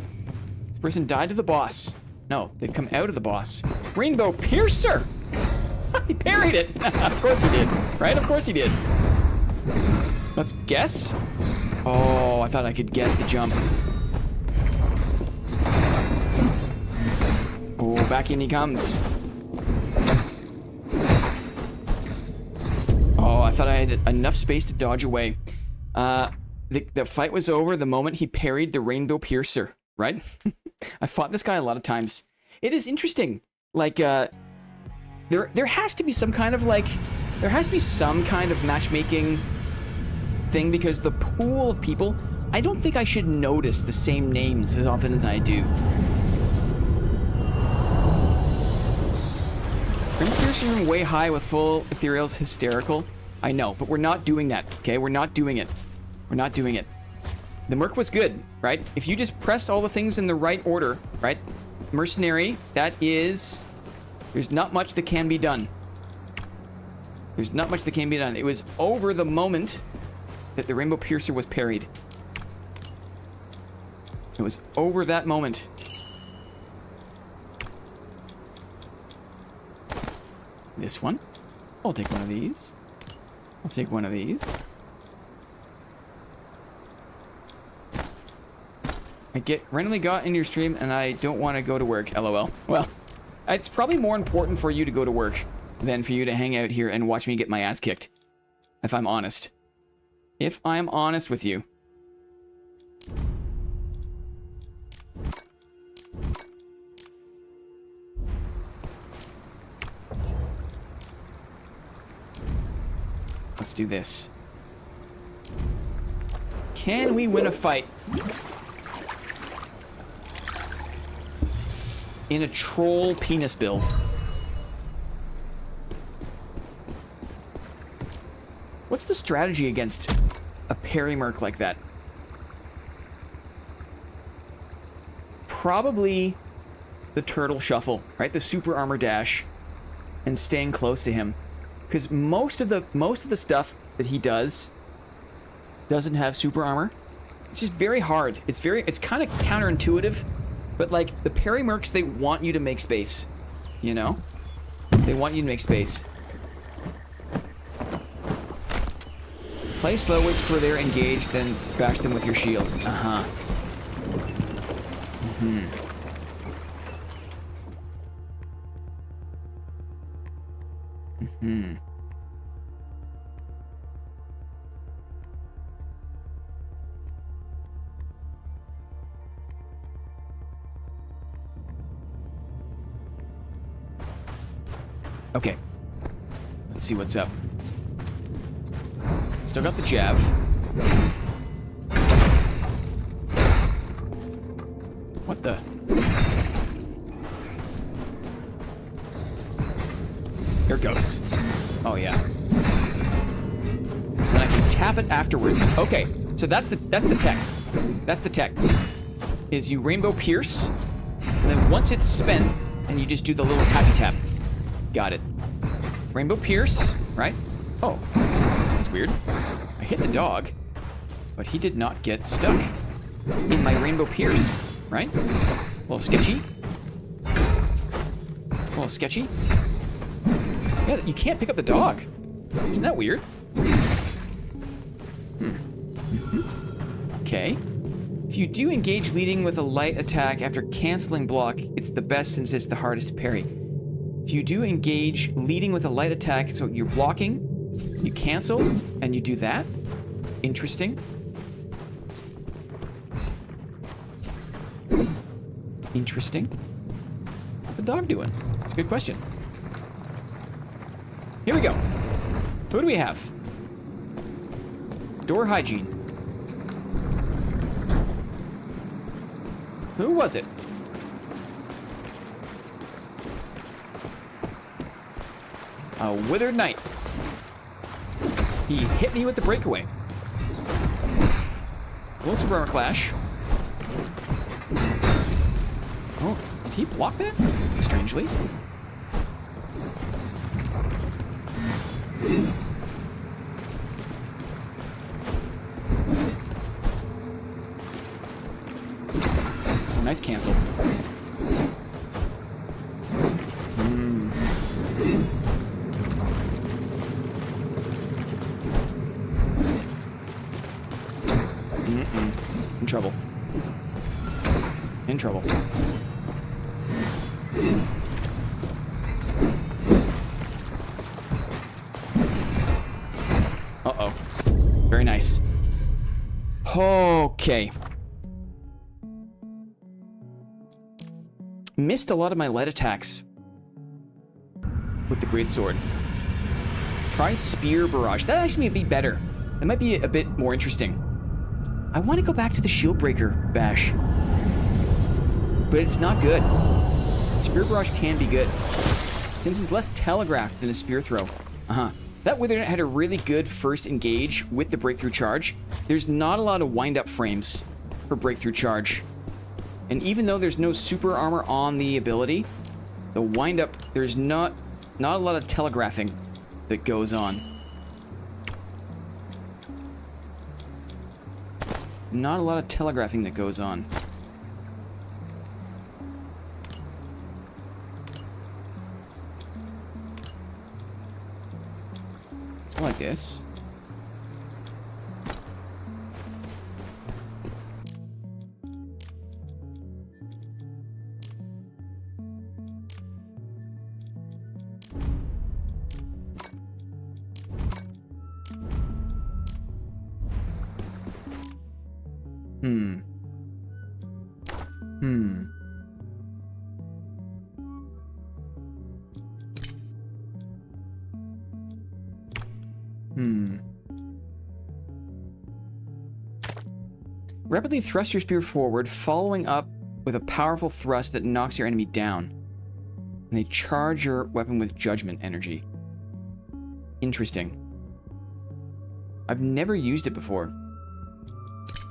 This person died to the boss. No, they've come out of the boss. Rainbow Piercer! He parried it! Of course he did. Right? Of course he did. Let's guess. Oh, I thought I could guess the jump. Oh, back in he comes. Oh, I thought I had enough space to dodge away. The fight was over the moment he parried the Rainbow Piercer, right? I fought this guy a lot of times. It is interesting. Like, there has to be some kind of, like, there has to be some kind of matchmaking thing, because the pool of people, I don't think I should notice the same names as often as I do. Rainbow Piercer from way high with full ethereal's hysterical. I know, but we're not doing that, okay? We're not doing it. We're not doing it. The Merc was good, right? If you just press all the things in the right order, right? Mercenary, that is... There's not much that can be done. There's not much that can be done. It was over the moment that the Rainbow Piercer was parried. It was over that moment. This one. I'll take one of these. I'll take one of these. I get randomly got in your stream and I don't want to go to work, LOL. Well, it's probably more important for you to go to work than for you to hang out here and watch me get my ass kicked. If I'm honest. If I'm honest with you. Let's do this. Can we win a fight in a troll penis build? What's the strategy against a parry merc like that? Probably the turtle shuffle, right? The super armor dash and staying close to him. Because most of the stuff that he does doesn't have super armor. It's just very hard. It's kind of counterintuitive, but like the parry mercs, they want you to make space, you know? They want you to make space. Play slow, wait for their engage, then bash them with your shield. Uh-huh. Mm-hmm. Mm-hmm. Okay. Let's see what's up. Still got the jab. What the? Here it goes. Oh yeah. And I can tap it afterwards. Okay, so that's the tech. That's the tech. Is you rainbow pierce, and then once it's spent, then you just do the little tappy tap. Got it. Rainbow pierce, right? Oh, that's weird. I hit the dog, but he did not get stuck in my rainbow pierce, right? A little sketchy. A little sketchy. Yeah, you can't pick up the dog. Isn't that weird? Okay. If you do engage leading with a light attack after canceling block, it's the best since it's the hardest to parry. If you do engage leading with a light attack, so you're blocking, you cancel, and you do that. Interesting. Interesting. What's the dog doing? That's a good question. Here we go. Who do we have? Door hygiene. Who was it? A withered knight. He hit me with the breakaway. Explosive armor clash. Oh, did he block that? Strangely. Oh, nice cancel. In trouble. In trouble. Uh-oh. Very nice. Okay. Missed a lot of my lead attacks with the greatsword. Try spear barrage. That actually may be better. That might be a bit more interesting. I want to go back to the shield breaker bash, but it's not good. Spear barrage can be good, since it's less telegraphed than a spear throw. That withered had a really good first engage with the breakthrough charge. There's not a lot of wind-up frames for breakthrough charge, and even though there's no super armor on the ability, the wind-up, there's not a lot of telegraphing that goes on. Not a lot of telegraphing that goes on. Let's go like this. Rapidly thrust your spear forward, following up with a powerful thrust that knocks your enemy down. And they charge your weapon with judgment energy. Interesting. I've never used it before.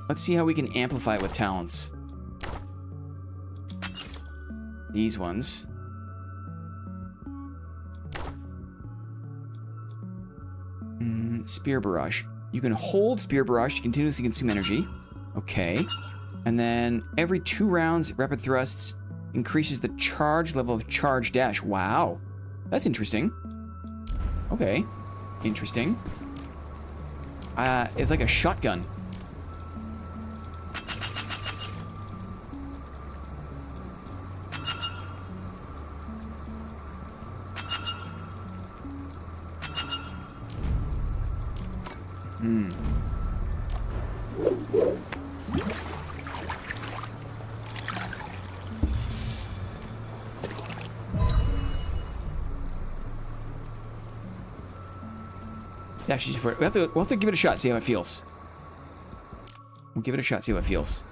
Let's see how we can amplify it with talents. These ones. Spear barrage. You can hold spear barrage to continuously consume energy. Okay. And then every 2 rounds, rapid thrusts increases the charge level of charge dash. Wow. That's interesting. Okay. Interesting. It's like a shotgun. Yeah, she's for it. We'll have to give it a shot, see how it feels. We'll give it a shot, see how it feels.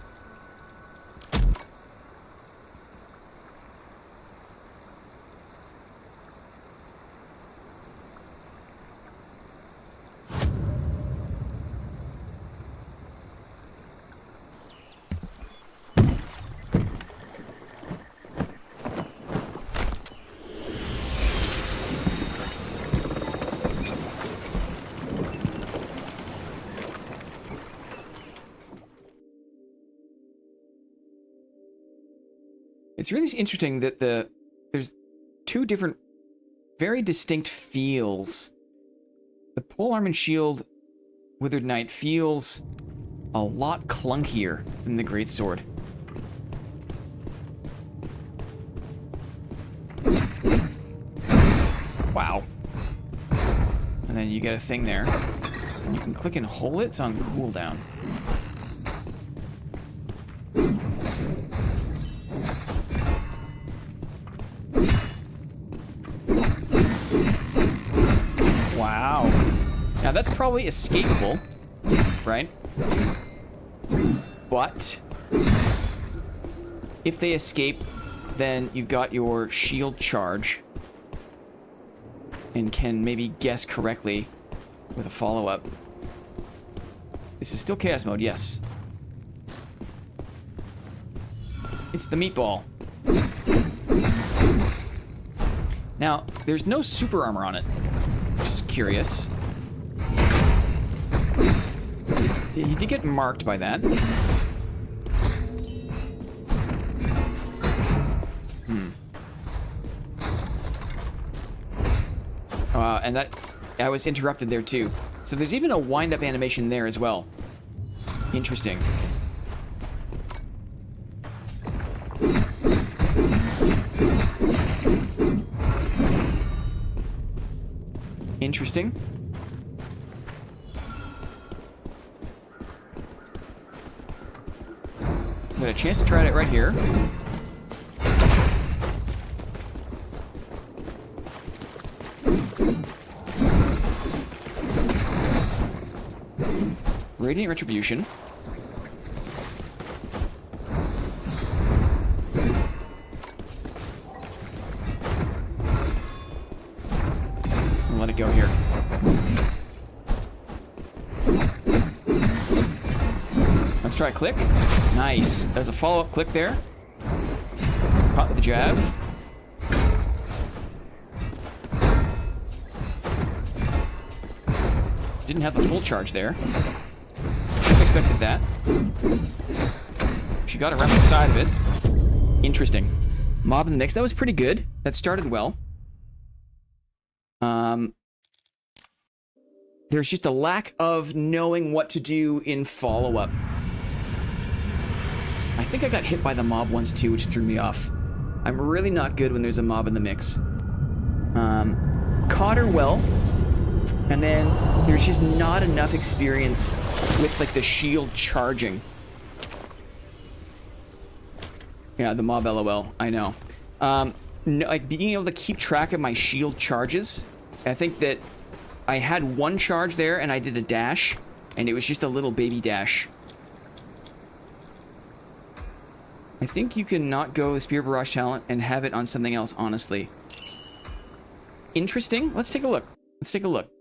It's really interesting that there's 2 different, very distinct feels. The polearm and shield withered knight feels a lot clunkier than the greatsword. Wow. And then you get a thing there. And you can click and hold it. It's on cooldown. Now, that's probably escapable, right? But if they escape, then you've got your shield charge and can maybe guess correctly with a follow-up. This is still chaos mode, yes. It's the meatball. Now, there's no super armor on it. Just curious. He did get marked by that. And that... I was interrupted there, too. So there's even a wind-up animation there as well. Interesting. Interesting. Got a chance to try it right here. Radiant Retribution. I'll let it go here. Let's try a click. Nice. There's a follow-up click there. Caught with the jab. Didn't have the full charge there. Expected that. She got around the side of it. Interesting. Mob in the mix. That was pretty good. That started well. There's just a lack of knowing what to do in follow-up. I think I got hit by the mob once too, which threw me off. I'm really not good when there's a mob in the mix. Caught her well. And then there's just not enough experience with, like, the shield charging. Yeah, the mob LOL. I know. No, like, being able to keep track of my shield charges. I think that I had one charge there, and I did a dash, and it was just a little baby dash. I think you can not go Spear Barrage talent and have it on something else, honestly. Interesting. Let's take a look. Let's take a look.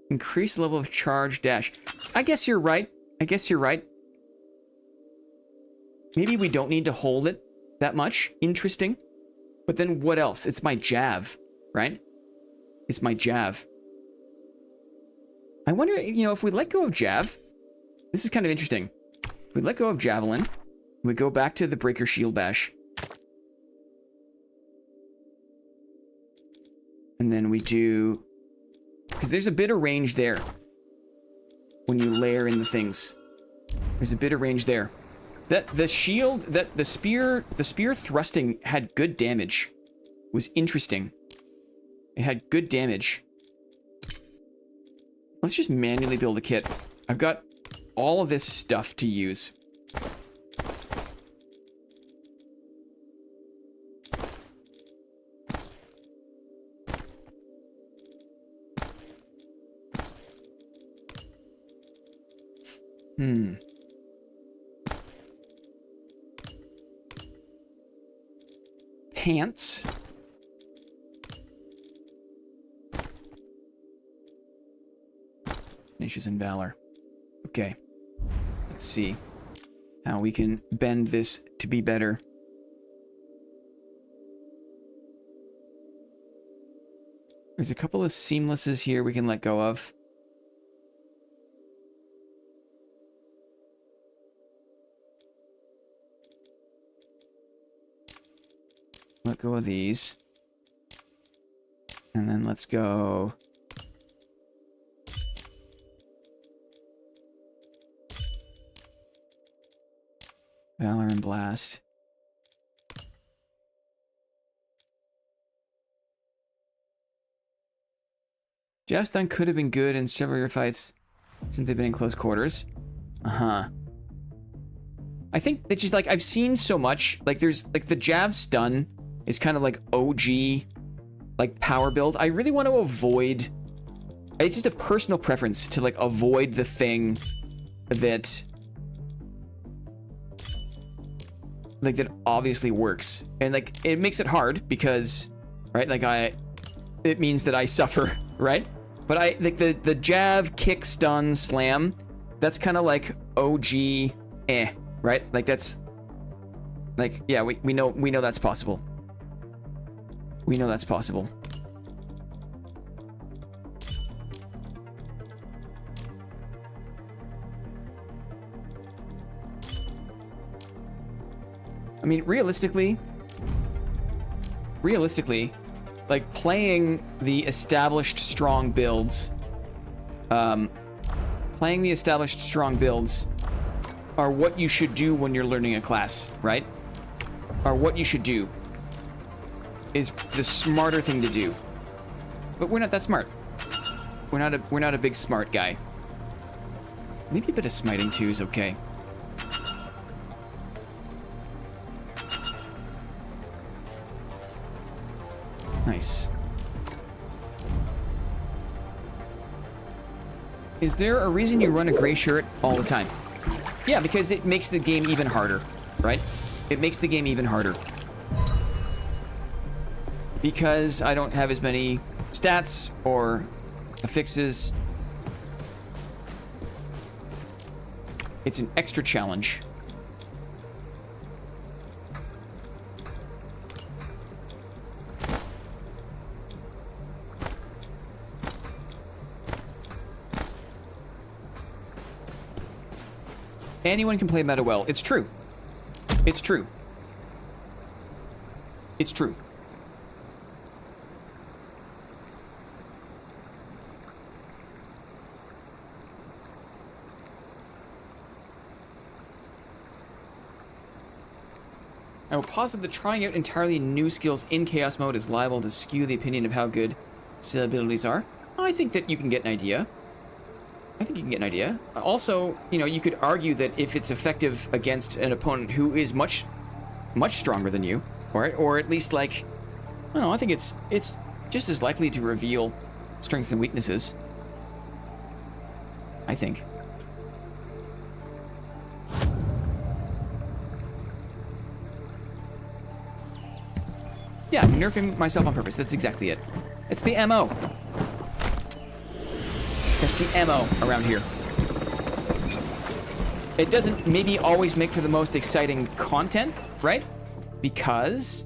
Increase level of charge dash. I guess you're right. I guess you're right. Maybe we don't need to hold it that much. Interesting. But then what else? It's my jav, right? It's my jav. I wonder, you know, if we let go of jav, this is kind of interesting. If we let go of javelin, we go back to the breaker shield bash. And then we do... Because there's a bit of range there. When you layer in the things. There's a bit of range there. That the shield, that the spear thrusting had good damage. It was interesting. It had good damage. Let's just manually build a kit. I've got all of this stuff to use. Pants. Niches in Valor. Okay. Let's see how we can bend this to be better. There's a couple of seamlesses here we can let go of. Let go of these. And then let's go... Valor and Blast. Joustun could have been good in several of your fights since they've been in close quarters. Uh-huh. I think it's just like I've seen so much. Like there's like the jab stun is kind of like OG, like power build. I really want to avoid, it's just a personal preference to like avoid the thing that like that obviously works. And like it makes it hard because, right, like it means that I suffer, right? But I like the jab, kick, stun, slam, that's kind of like OG right? Like that's like, yeah, we know that's possible. We know that's possible. I mean, realistically, like playing the established strong builds, are what you should do when you're learning a class, right? Are what you should do. Is the smarter thing to do. But we're not that smart. We're not a big smart guy. Maybe a bit of smiting too is okay. Nice. Is there a reason you run a gray shirt all the time? Yeah, because it makes the game even harder, right? It makes the game even harder. Because I don't have as many stats or affixes. It's an extra challenge. Anyone can play meta well. It's true. It's true. It's true. I will posit that trying out entirely new skills in Chaos Mode is liable to skew the opinion of how good skill abilities are. I think that you can get an idea. Also, you know, you could argue that if it's effective against an opponent who is much stronger than you, or at least like, I don't know, I think it's just as likely to reveal strengths and weaknesses. I think. Yeah, I'm nerfing myself on purpose. That's exactly it. It's the MO. That's the MO around here. It doesn't maybe always make for the most exciting content, right? Because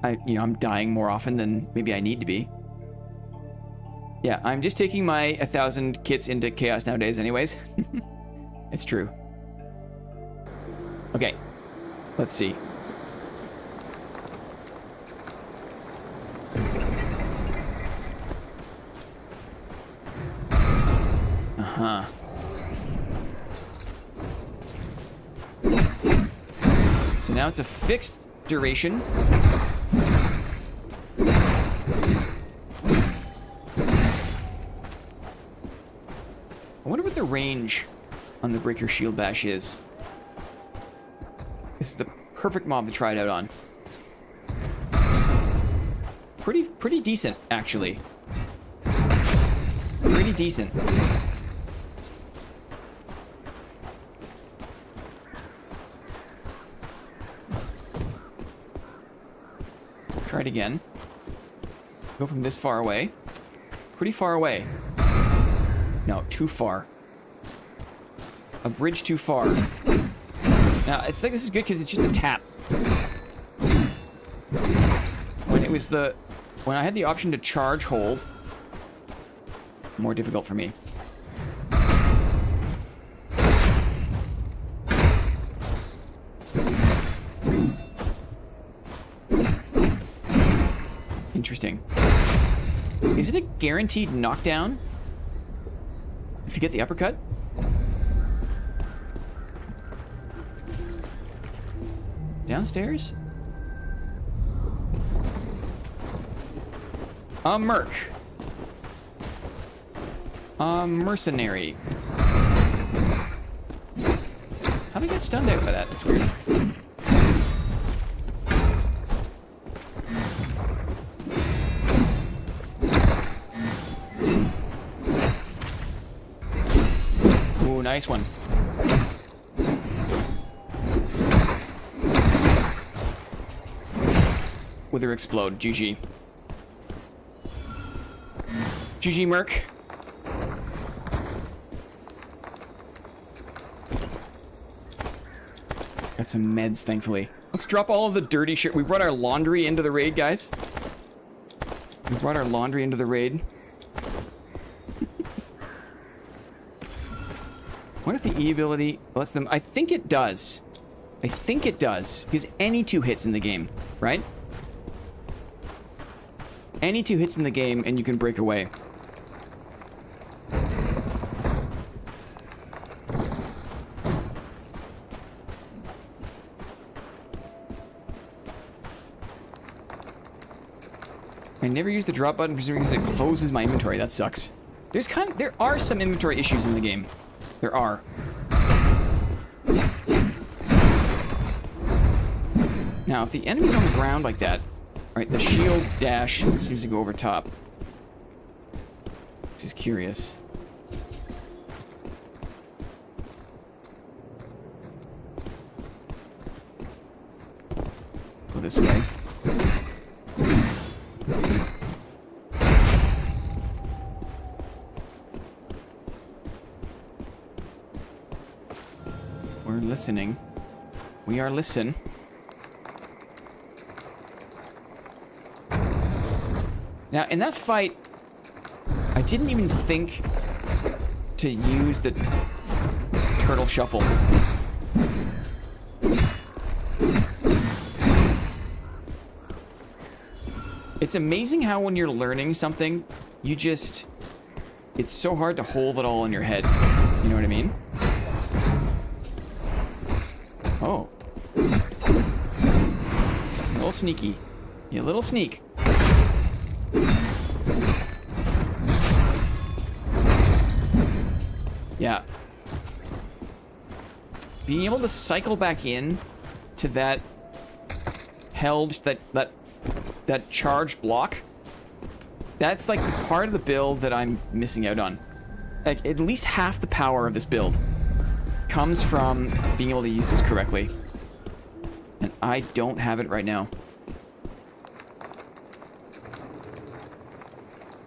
I'm dying more often than maybe I need to be. Yeah, I'm just taking my 1,000 kits into Chaos nowadays anyways. It's true. Okay, let's see. Uh-huh. So now it's a fixed duration. I wonder what the range on the Breaker Shield Bash is. This is the perfect mob to try it out on. Pretty decent, actually. Pretty decent. Try it again. Go from this far away. Pretty far away. No, too far. A bridge too far. Now, it's like this is good because it's just a tap. When I had the option to charge hold, more difficult for me. Interesting. Is it a guaranteed knockdown if you get the uppercut? Downstairs? A merc. A mercenary. How did I get stunned out by that? That's weird. nice one. Wither explode. GG. GG, Merc. Got some meds, thankfully. Let's drop all of the dirty shit. We brought our laundry into the raid, guys. We brought our laundry into the raid. What if the E ability lets them... I think it does. I think it does. Because any 2 hits in the game, right? Any 2 hits in the game and you can break away. I never use the drop button presuming because it closes my inventory. That sucks. There are some inventory issues in the game. There are. Now, if the enemy's on the ground like that, right, the shield dash seems to go over top. Just curious. Go this way. We're listening. We are listen. Now, in that fight, I didn't even think to use the turtle shuffle. It's amazing how when you're learning something, you just... It's so hard to hold it all in your head. You know what I mean? Oh. A little sneaky. You little sneak. Yeah. Being able to cycle back in to that held, that charged block, that's like the part of the build that I'm missing out on. Like, at least half the power of this build comes from being able to use this correctly. And I don't have it right now.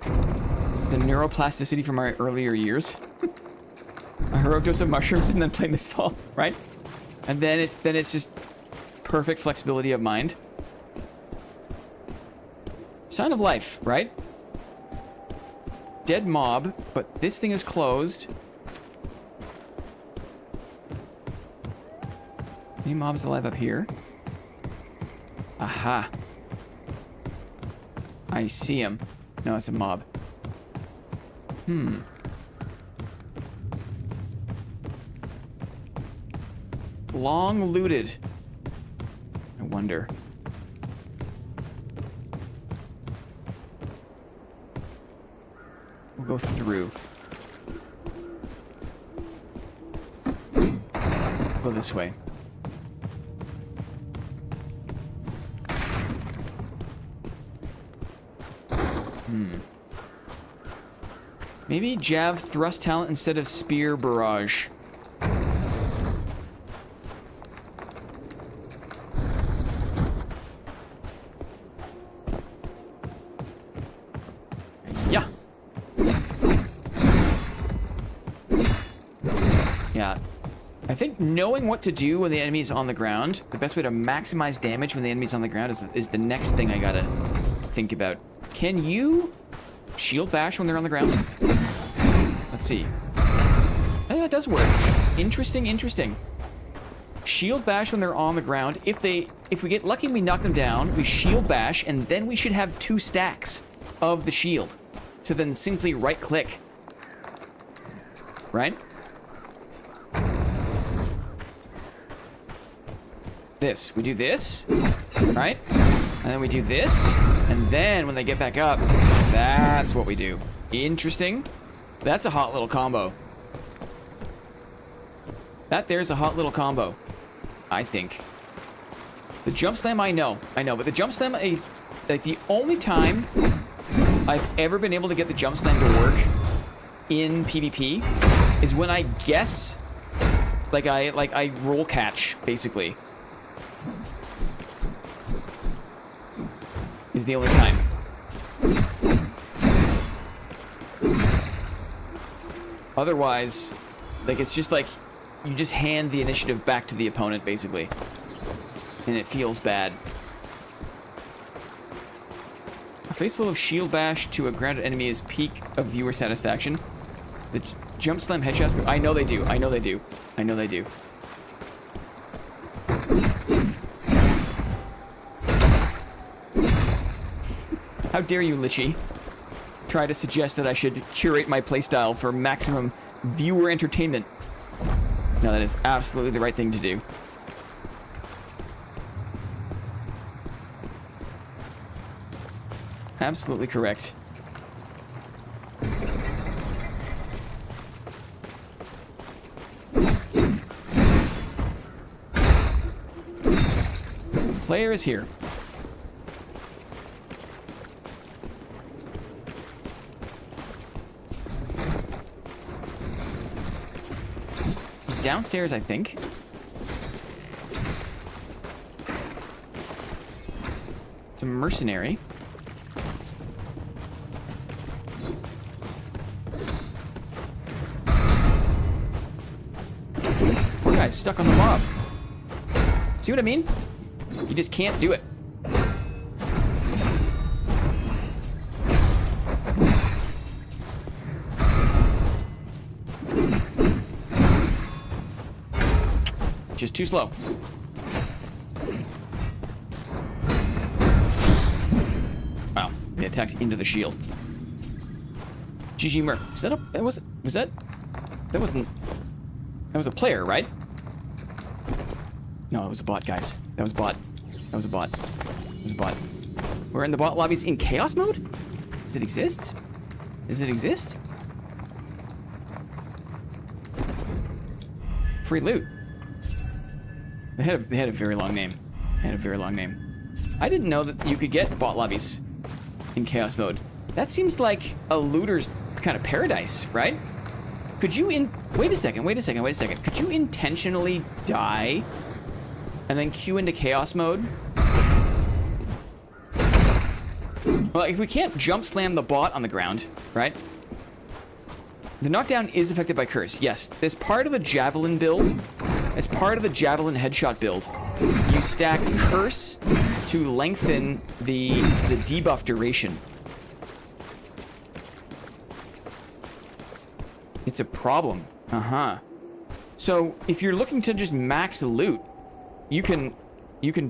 The neuroplasticity from our earlier years. A heroic dose of mushrooms and then play Mistfall, right? And then it's just perfect flexibility of mind. Sign of life, right? Dead mob, but this thing is closed. Any mobs alive up here? Aha. I see him. No, it's a mob. Long looted. I wonder. We'll go through. Go this way. Maybe jab thrust talent instead of spear barrage. Yeah. Yeah. I think knowing what to do when the enemy's on the ground, the best way to maximize damage when the enemy's on the ground is the next thing I gotta think about. Can you shield bash when they're on the ground? Let's see. Oh, that does work. Interesting, interesting. Shield bash when they're on the ground. If we get lucky and we knock them down, we shield bash, and then we should have 2 stacks of the shield to then simply right click. Right? This. We do this, right? And then we do this, and then when they get back up, that's what we do. Interesting. That's a hot little combo. That there's a hot little combo, I think. The jump slam, I know, but the jump slam is like the only time I've ever been able to get the jump slam to work in PvP is when I guess, like I roll catch, basically. Is the only time. Otherwise, like, it's just like, you just hand the initiative back to the opponent, basically. And it feels bad. A face full of shield bash to a grounded enemy is peak of viewer satisfaction. The jump slam headshots, I know they do, I know they do. I know they do. How dare you, Lichy, try to suggest that I should curate my playstyle for maximum viewer entertainment. No, that is absolutely the right thing to do. Absolutely correct. Player is here. He's downstairs, I think. It's a mercenary. Poor guy's stuck on the mob. See what I mean? You just can't do it. Just too slow. Wow, they attacked into the shield. GG Merc. Was that a, that wasn't, that was a player, right? No, it was a bot, guys. That was a bot. That was a bot. That was a bot. We're in the bot lobbies in chaos mode? Does it exist? Does it exist? Free loot. They had a very long name. They had a very long name. I didn't know that you could get bot lobbies in chaos mode. That seems like a looter's kind of paradise, right? Could you wait a second. Could you intentionally die and then queue into chaos mode? Well, if we can't jump slam the bot on the ground, right? The knockdown is affected by curse. Yes, as part of the javelin build, as part of the javelin headshot build, you stack curse to lengthen the debuff duration. It's a problem. So if you're looking to just max loot, you can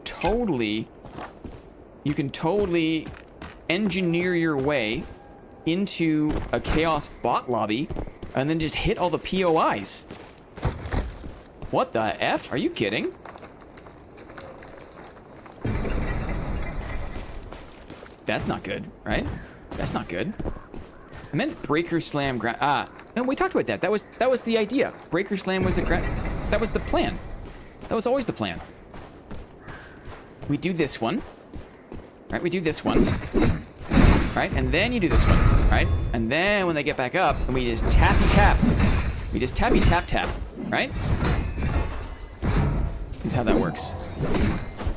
totally engineer your way into a chaos bot lobby and then just hit all the POIs. What the F? Are you kidding? That's not good, right? That's not good. I meant breaker slam ground. No, we talked about that. That was the idea. Breaker slam was that was the plan. That was always the plan. We do this one. Right, we do this one. Right, and then you do this one. Right? And then when they get back up, and we just tappy tap. We just tappy tap tap. Right? Is how that works.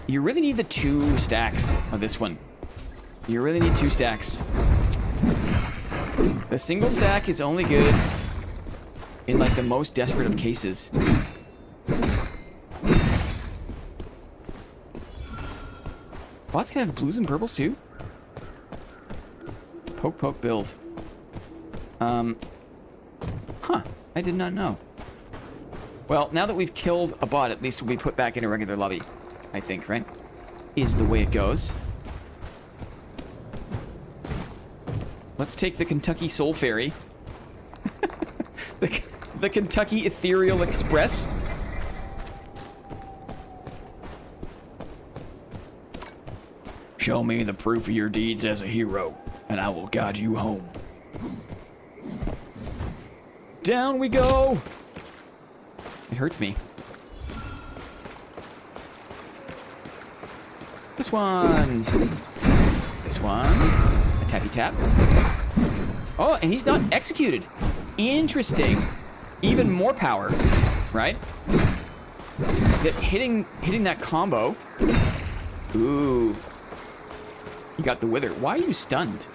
You really need the 2 stacks of this one. You really need 2 stacks. The single stack is only good in like the most desperate of cases. Bots can have blues and purples too? Poke poke build. Huh. I did not know. Well, now that we've killed a bot, at least we'll be put back in a regular lobby. I think, right? Is the way it goes. Let's take the Kentucky Soul Ferry. the Kentucky Ethereal Express. Show me the proof of your deeds as a hero, and I will guide you home. Down we go! It hurts me. This one. This one. A tappy tap. Oh, and he's not executed. Interesting. even more power, right? That hitting that combo. Ooh. You got the wither. Why are you stunned?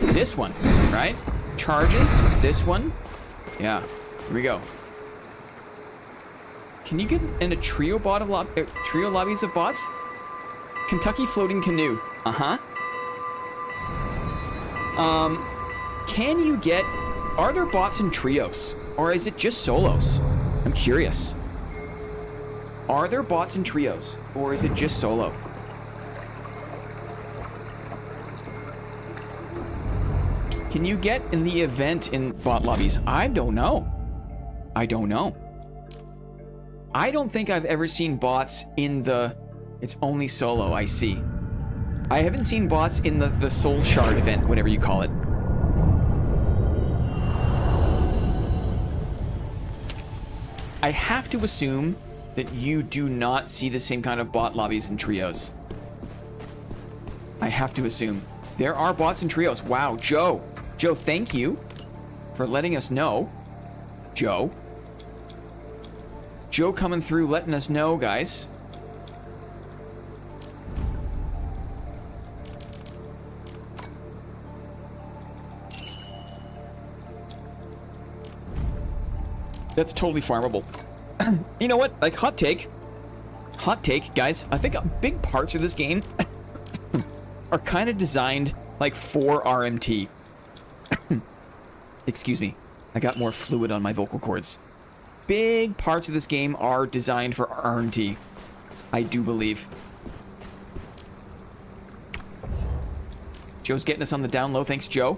This one, right? Charges. This one. Yeah. Here we go. Can you get in a trio lobbies of bots? Kentucky floating canoe. Uh-huh. Can you get... Are there bots in trios? Or is it just solos? I'm curious. Are there bots in trios? Or is it just solo? Can you get in the event in bot lobbies? I don't know. I don't know. I don't think I've ever seen bots in the... It's only solo, I see. I haven't seen bots in the Soul Shard event, whatever you call it. I have to assume that you do not see the same kind of bot lobbies in trios. I have to assume. There are bots in trios. Wow, Joe. Joe, thank you for letting us know. Joe. Joe coming through, letting us know, guys. That's totally farmable. You know what? Like, hot take. Hot take, guys. I think big parts of this game are kind of designed, like, for RMT. Excuse me. I got more fluid on my vocal cords. Big parts of this game are designed for RMT. I do believe. Joe's getting us on the down low. Thanks, Joe.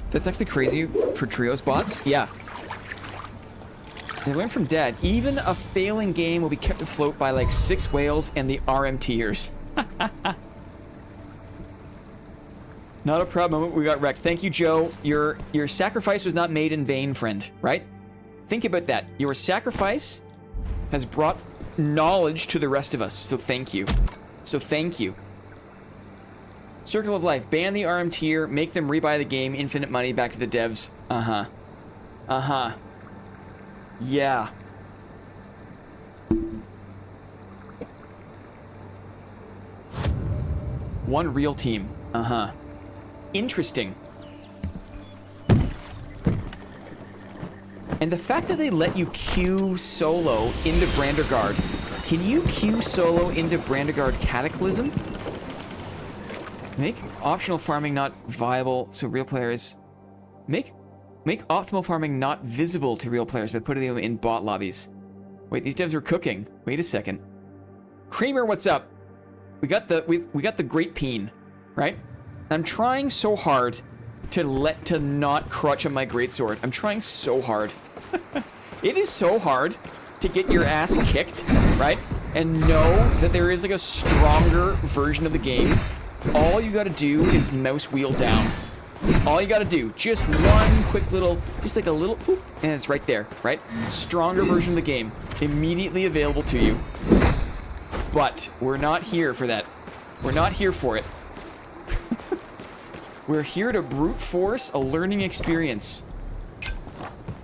That's actually crazy for trios bots. Yeah. They went from dead. Even a failing game will be kept afloat by like 6 whales and the RMTers. Not a problem. We got wrecked. Thank you, Joe. Your sacrifice was not made in vain, friend. Right? Think about that. Your sacrifice has brought knowledge to the rest of us. So thank you. So thank you. Circle of Life. Ban the RMTer. Make them rebuy the game. Infinite money back to the devs. Uh-huh. Uh-huh. Yeah. One real team. Uh-huh. Interesting. And the fact that they let you queue solo into Brandergard. Can you queue solo into Brandergard Cataclysm? Make optional farming not viable so real players... Make optimal farming not visible to real players by putting them in bot lobbies. Wait, these devs are cooking. Wait a second. Kramer, what's up? We got the GreatPnS, right? I'm trying so hard to not crutch on my greatsword. I'm trying so hard. It is so hard to get your ass kicked, right? And know that there is like a stronger version of the game. All you gotta do is mouse wheel down. All you gotta do, just one quick little, just like a little, whoop, and it's right there, right? Stronger version of the game, immediately available to you. But we're not here for that. We're not here for it. We're here to brute force a learning experience.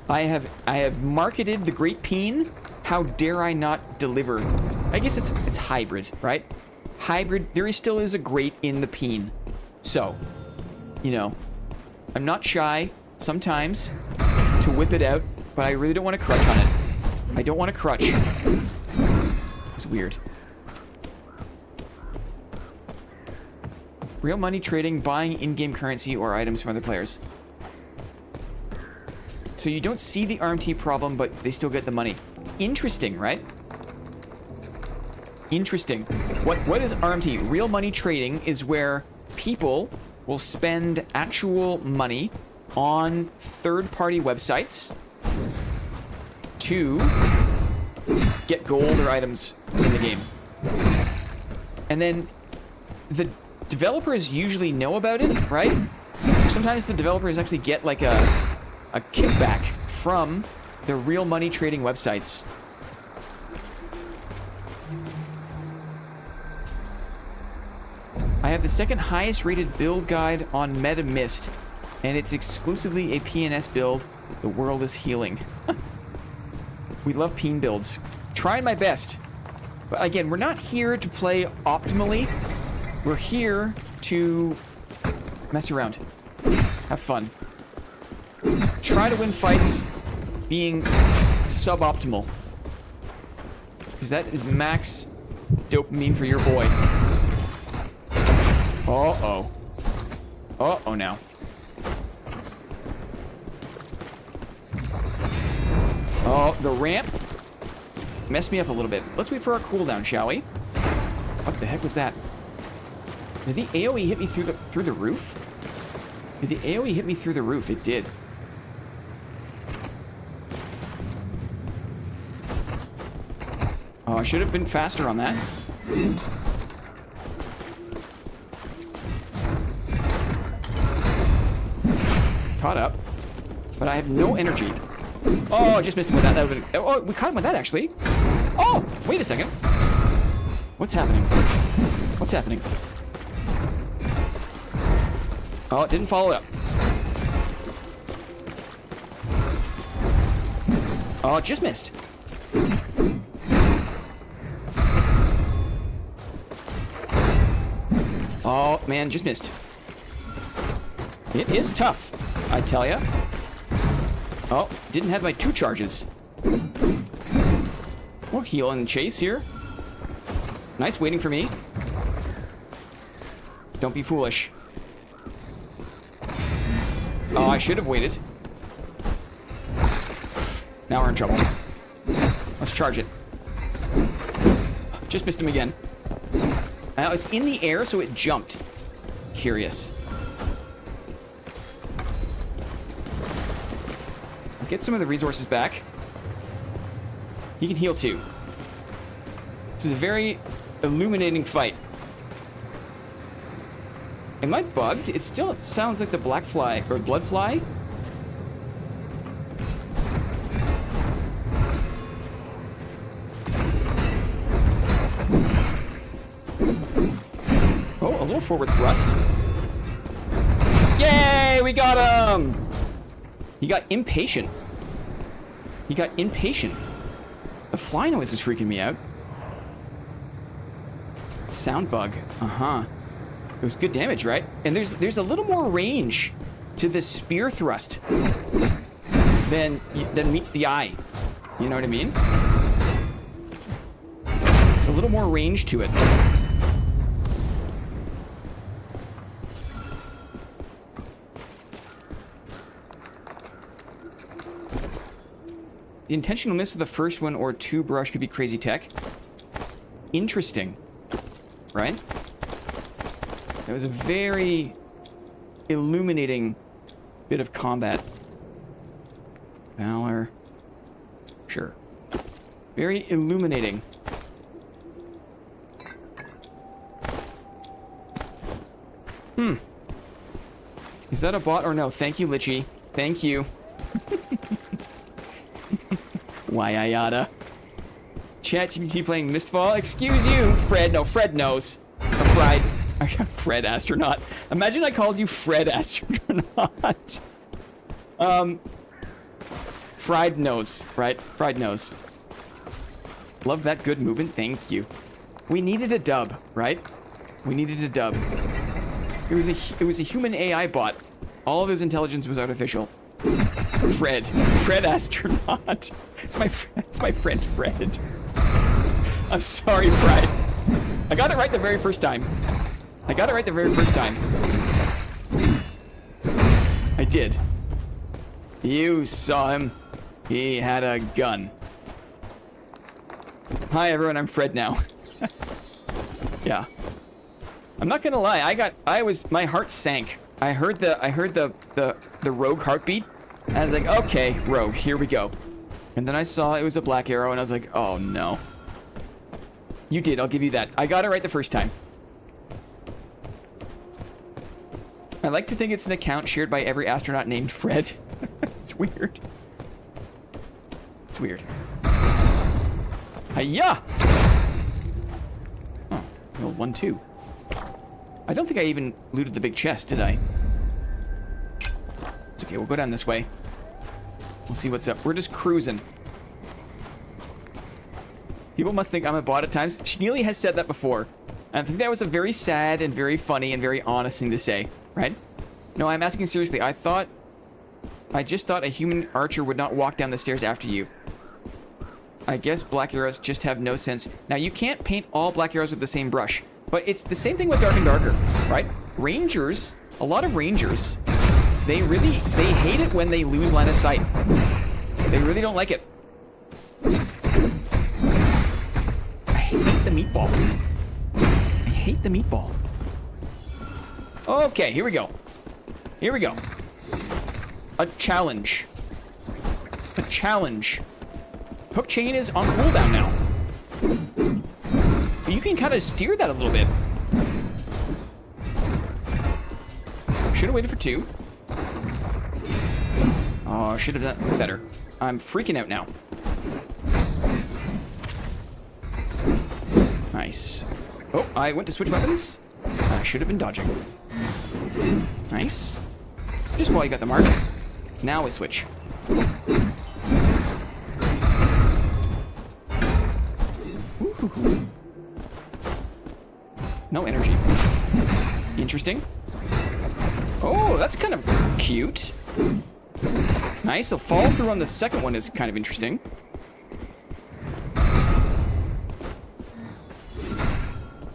I have marketed the GreatPnS. How dare I not deliver? I guess it's hybrid, right? Hybrid. There still is a great in the PEEN. So, you know, I'm not shy sometimes to whip it out, but I really don't want to crutch on it. I don't want to crutch. It's weird. Real money trading, buying in-game currency or items from other players. So you don't see the RMT problem, but they still get the money. Interesting, right? Interesting. What is RMT? Real money trading is where people will spend actual money on third-party websites to get gold or items in the game. And then developers usually know about it, right? Sometimes the developers actually get like a kickback from the real money trading websites. I have the second highest rated build guide on MetaMist, and it's exclusively a PNS build. The world is healing. We love PEEN builds. Trying my best. But again, we're not here to play optimally. We're here to mess around. Have fun. Try to win fights being suboptimal. Because that is max dopamine for your boy. Uh-oh. Uh-oh now. Oh, the ramp messed me up a little bit. Let's wait for our cooldown, shall we? What the heck was that? Did the AoE hit me through the roof? Did the AoE hit me through the roof? It did. Oh, I should have been faster on that. Caught up. But I have no energy. Oh, I just missed him with that. That would've been, oh, we caught him with that, actually. Oh, wait a second. What's happening? What's happening? Oh, it didn't follow up. Oh, it just missed. Oh, man, just missed. It is tough, I tell ya. Oh, didn't have my 2 charges. We'll heal and chase here. Nice waiting for me. Don't be foolish. Oh, I should have waited. Now we're in trouble. Let's charge it. Just missed him again. Now it's in the air, so it jumped. Curious. I'll get some of the resources back. He can heal too. This is a very illuminating fight. Am I bugged? It still sounds like the black fly or blood fly. Oh, a little forward thrust. Yay, we got him! He got impatient. He got impatient. The fly noise is freaking me out. Sound bug. Uh-huh. It was good damage, right? And there's a little more range to the spear thrust than meets the eye. You know what I mean? There's a little more range to it. The intentional miss of the first one or 2 brush could be crazy tech. Interesting. Right? It was a very illuminating bit of combat. Valor. Sure. Very illuminating. Is that a bot or no? Thank you, Litchi. Thank you. Why I oughta. ChatGPT playing Mistfall? Excuse you, Fred. No, Fred knows. Fred Astronaut. Imagine I called you Fred Astronaut. Fried knows, right? Fried knows. Love that good movement. Thank you. We needed a dub, right? We needed a dub. It was a human AI bot. All of his intelligence was artificial. Fred Astronaut. It's my friend Fred. I'm sorry, Fred. I got it right the very first time. I did. You saw him. He had a gun. Hi everyone, I'm Fred now. Yeah. I'm not gonna lie, my heart sank. I heard the rogue heartbeat, and I was like, okay, rogue, here we go. And then I saw it was a black arrow, and I was like, oh no. You did, I'll give you that. I got it right the first time. I like to think it's an account shared by every astronaut named Fred. It's weird. It's weird. Hiya! Oh, no, 1-2. I don't think I even looted the big chest, did I? It's okay, we'll go down this way. We'll see what's up. We're just cruising. People must think I'm a bot at times. Schneely has said that before. And I think that was a very sad and very funny and very honest thing to say, right? No, I'm asking seriously. I just thought a human archer would not walk down the stairs after you. I guess black arrows just have no sense. Now, you can't paint all black arrows with the same brush, but it's the same thing with Dark and Darker, right? Rangers, a lot of rangers, they hate it when they lose line of sight. They really don't like it. I hate the meatball. I hate the meatball. Okay, here we go. Here we go. A challenge. A challenge. Hook chain is on cooldown now. But you can kind of steer that a little bit. Should have waited for 2. Oh, should have done better. I'm freaking out now. Nice. Oh, I went to switch weapons. I should have been dodging. Nice. Just while you got the mark. Now we switch. Ooh. No energy. Interesting. Oh, that's kind of cute. Nice. So fall through on the second one is kind of interesting.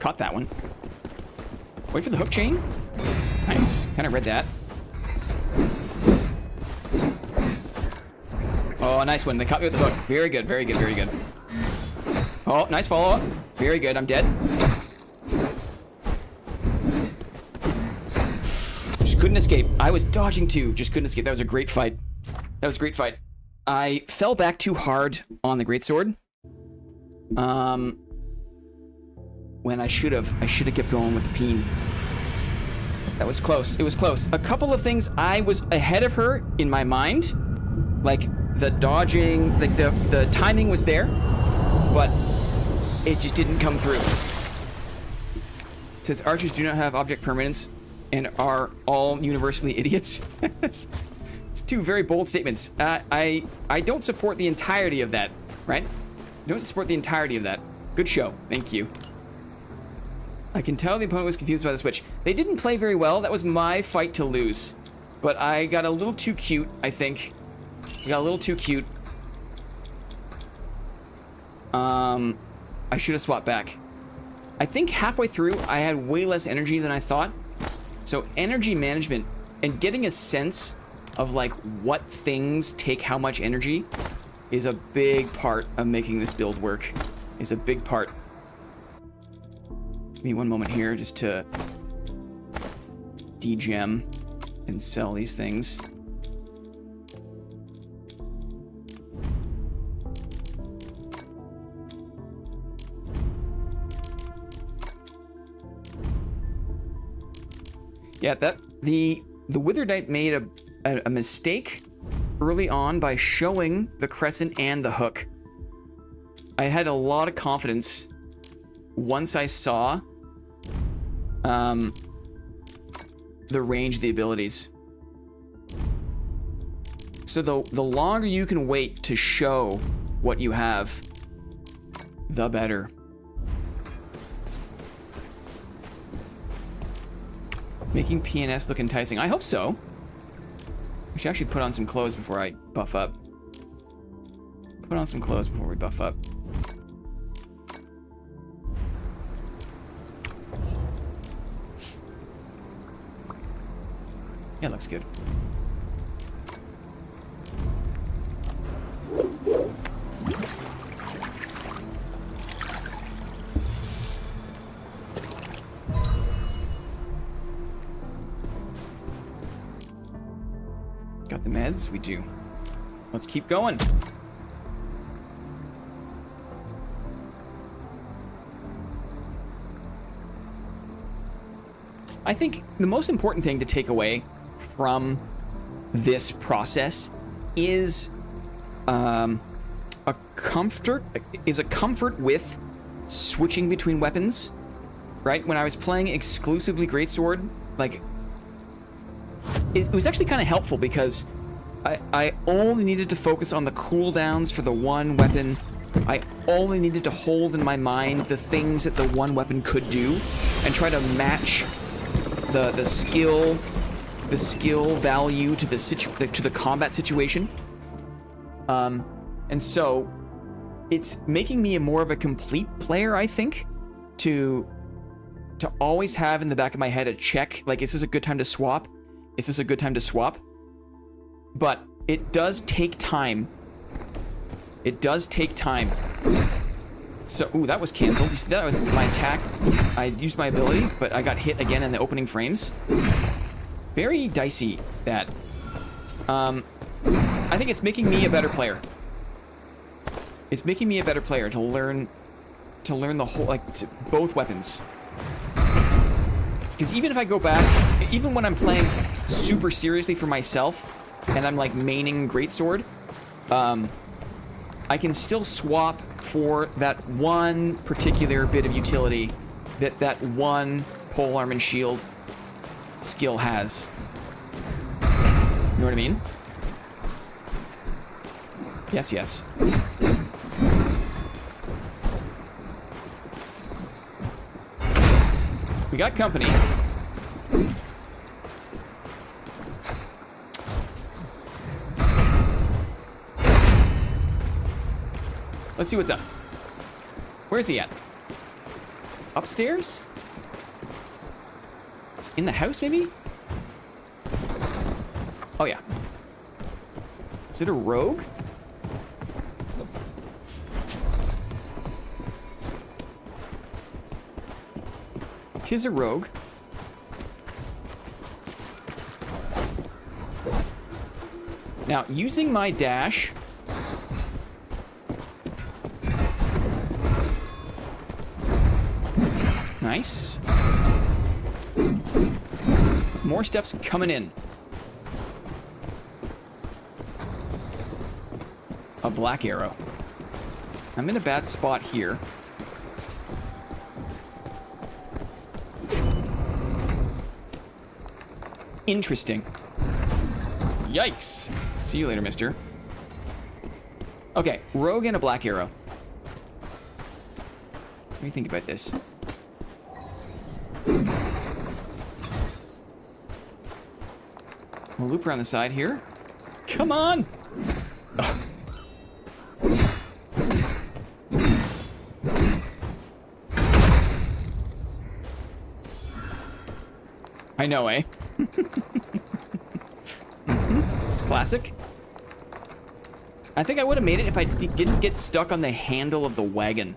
Caught that one. Wait for the hook chain. Nice. Kind of read that. Oh, nice one. They caught me with the hook. Very good, very good, very good. Oh, nice follow-up. Very good. I'm dead. Just couldn't escape. I was dodging too. Just couldn't escape. That was a great fight. That was a great fight. I fell back too hard on the greatsword. When I should have kept going with the PEEN. That was close. It was close. A couple of things I was ahead of her in my mind. Like the dodging, like the timing was there, but it just didn't come through. It says archers do not have object permanence and are all universally idiots. It's 2 very bold statements. I don't support the entirety of that, right? I don't support the entirety of that. Good show. Thank you. I can tell the opponent was confused by the switch. They didn't play very well. That was my fight to lose. But I got a little too cute, I think. We got a little too cute. I should have swapped back. I think halfway through, I had way less energy than I thought. So energy management and getting a sense of like what things take how much energy is a big part of making this build work. Is a big part. Give me one moment here just to degem and sell these things. Yeah, the Withered Knight made a mistake early on by showing the crescent and the hook. I had a lot of confidence once I saw the range of the abilities. So the longer you can wait to show what you have, the better. Making PNS look enticing. I hope so. We should actually put on some clothes before I buff up. Put on some clothes before we buff up. Yeah, looks good. Got the meds? We do. Let's keep going. I think the most important thing to take away from this process is a comfort with switching between weapons, right? When I was playing exclusively Greatsword, like, it was actually kind of helpful because I only needed to focus on the cooldowns for the one weapon. I only needed to hold in my mind the things that the one weapon could do and try to match the skill value to the combat situation. And so it's making me more of a complete player, I think, to always have in the back of my head a check, like, is this a good time to swap? Is this a good time to swap? But it does take time. It does take time. So, ooh, that was canceled. You see, that was my attack. I used my ability, but I got hit again in the opening frames. Very dicey, that. I think it's making me a better player. It's making me a better player to learn the whole, like, both weapons. Because even if I go back, even when I'm playing super seriously for myself, and I'm, like, maining Greatsword, I can still swap for that one particular bit of utility that one polearm and shield skill has. You know what I mean? Yes, yes. We got company. Let's see what's up. Where's he at? Upstairs? In the house, maybe? Oh, yeah. Is it a rogue? Tis a rogue. Now, using my dash... Nice. More steps coming in. A black arrow. I'm in a bad spot here. Interesting. Yikes. See you later, mister. Okay, rogue and a black arrow. Let me think about this. We'll loop around the side here. Come on! Ugh. I know, eh? It's classic. I think I would have made it if I didn't get stuck on the handle of the wagon.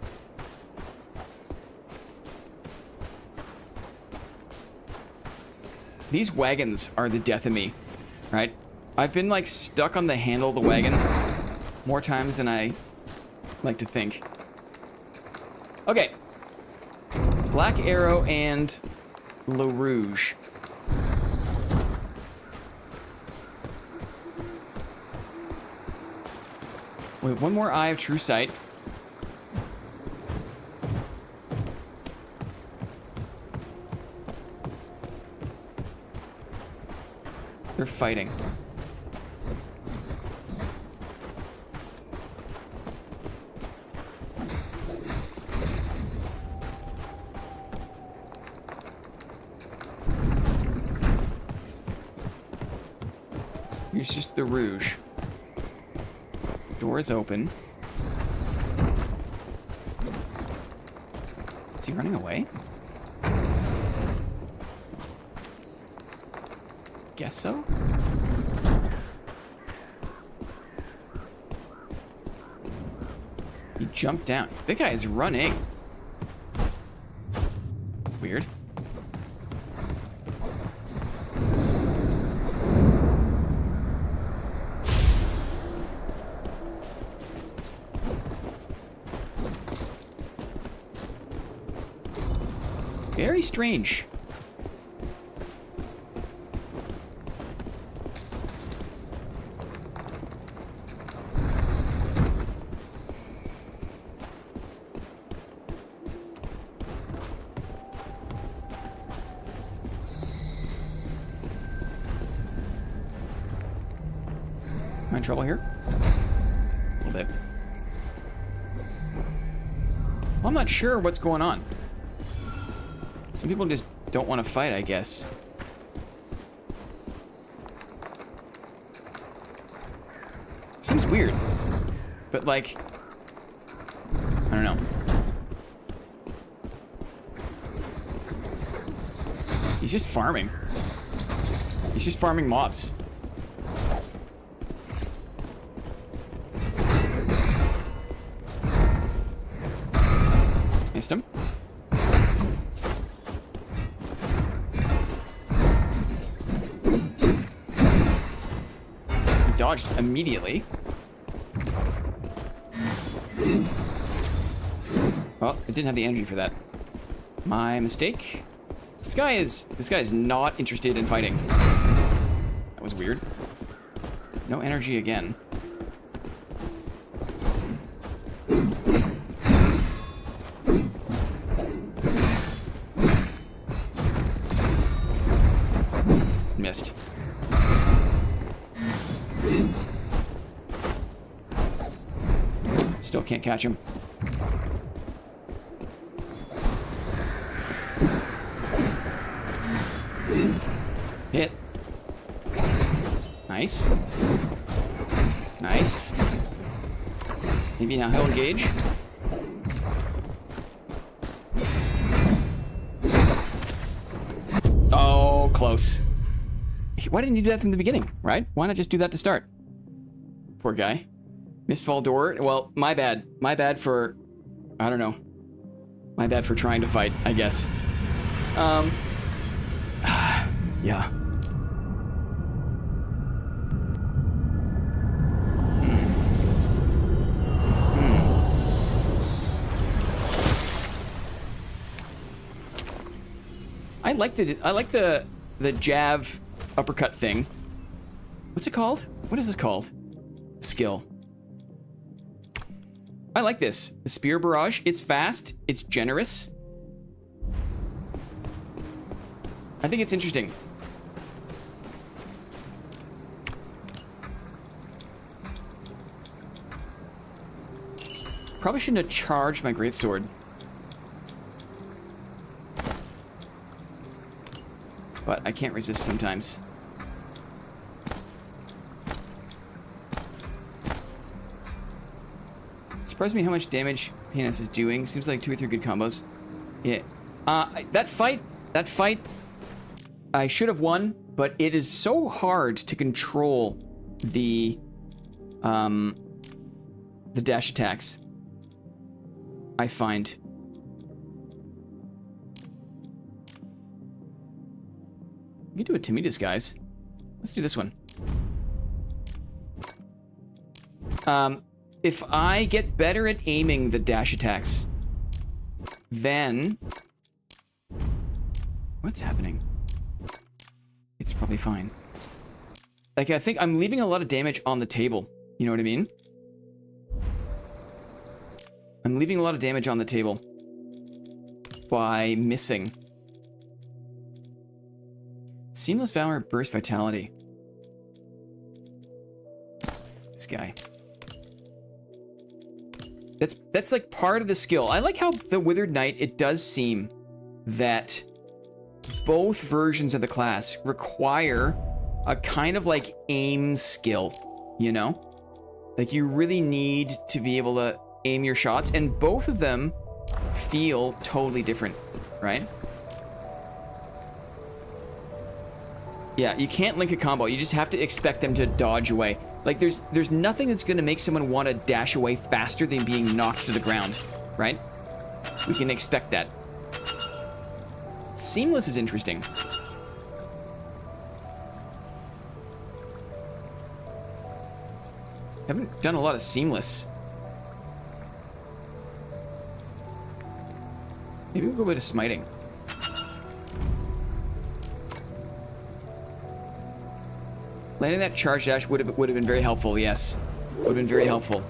These wagons are the death of me, right? I've been, like, stuck on the handle of the wagon more times than I like to think. Okay. Black Arrow and Le Rouge. Wait, one more Eye of True Sight. They're fighting. Here's just the Rouge. Door is open. Is he running away? Guess so. He jumped down. That guy is running. Weird. Very strange. Am I in trouble here? A little bit. Well, I'm not sure what's going on. Some people just don't want to fight, I guess. Seems weird. But, like, I don't know. He's just farming. He's just farming mobs. Missed him. He dodged immediately. Well, I didn't have the energy for that. My mistake. This guy is not interested in fighting. That was weird. No energy again. Missed. Still can't catch him. Hit. Nice. Nice. Maybe now he'll engage. Oh, close. Why didn't you do that from the beginning, right? Why not just do that to start? Poor guy. Mistfall door. Well, my bad. My bad for... I don't know. My bad for trying to fight, I guess. Yeah. I like the jab uppercut thing. What's it called? What is this called? Skill. I like this. The spear barrage. It's fast. It's generous. I think it's interesting. Probably shouldn't have charged my greatsword. But I can't resist sometimes. It surprised me how much damage PEEN is doing. Seems like 2 or 3 good combos. Yeah. That fight, I should have won, but it is so hard to control the dash attacks, I find. We can do a Timmy disguise. Let's do this one. If I get better at aiming the dash attacks, then... What's happening? It's probably fine. Like, I think I'm leaving a lot of damage on the table. You know what I mean? I'm leaving a lot of damage on the table by missing. Seamless Valor, Burst Vitality. This guy. That's like part of the skill. I like how the Withered Knight, it does seem that both versions of the class require a kind of like aim skill, you know? Like you really need to be able to aim your shots, and both of them feel totally different, right? Yeah, you can't link a combo. You just have to expect them to dodge away. Like, there's nothing that's going to make someone want to dash away faster than being knocked to the ground, right? We can expect that. Seamless is interesting. Haven't done a lot of Seamless. Maybe we'll go with a Smiting. Landing that charge dash would have been very helpful, yes. Would have been very helpful.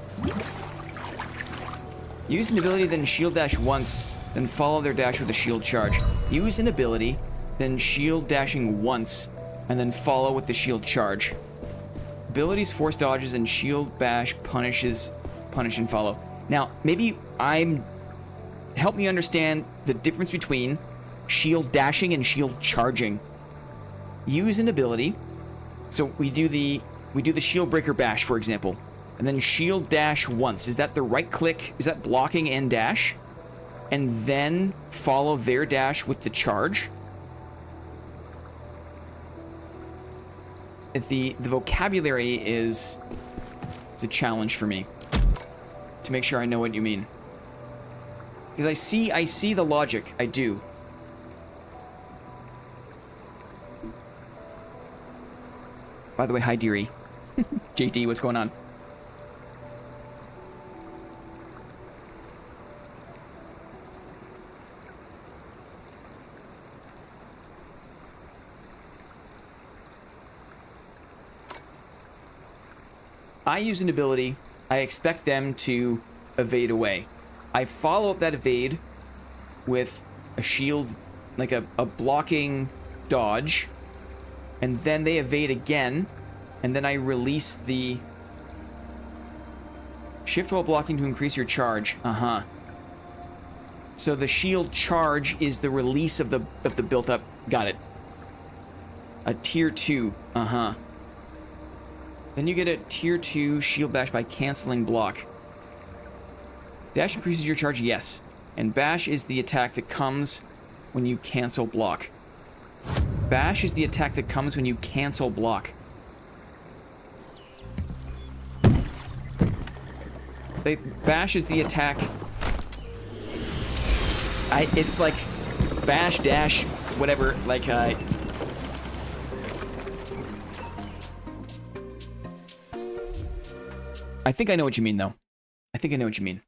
Use an ability, then shield dash once, then follow their dash with a shield charge. Use an ability, then shield dashing once, and then follow with the shield charge. Abilities, force dodges, and shield bash punish and follow. Now, maybe help me understand the difference between shield dashing and shield charging. Use an ability. So we do the shield breaker bash, for example, and then shield dash once. Is that the right click? Is that blocking and dash? And then follow their dash with the charge? The vocabulary is a challenge for me to make sure I know what you mean. Because I see the logic. I do. By the way, hi Deary. JD, what's going on? I use an ability. I expect them to evade away. I follow up that evade with a shield, like a blocking dodge, and then they evade again, and then I release the shift while blocking to increase your charge. So the shield charge is the release of the built up. Got it. A tier 2. Then you get a tier 2 shield bash by canceling block. Dash increases your charge, yes. And bash is the attack that comes when you cancel block. Bash is the attack that comes when you cancel block. Bash is the attack. It's like bash dash whatever. Like I think I know what you mean, though. I think I know what you mean.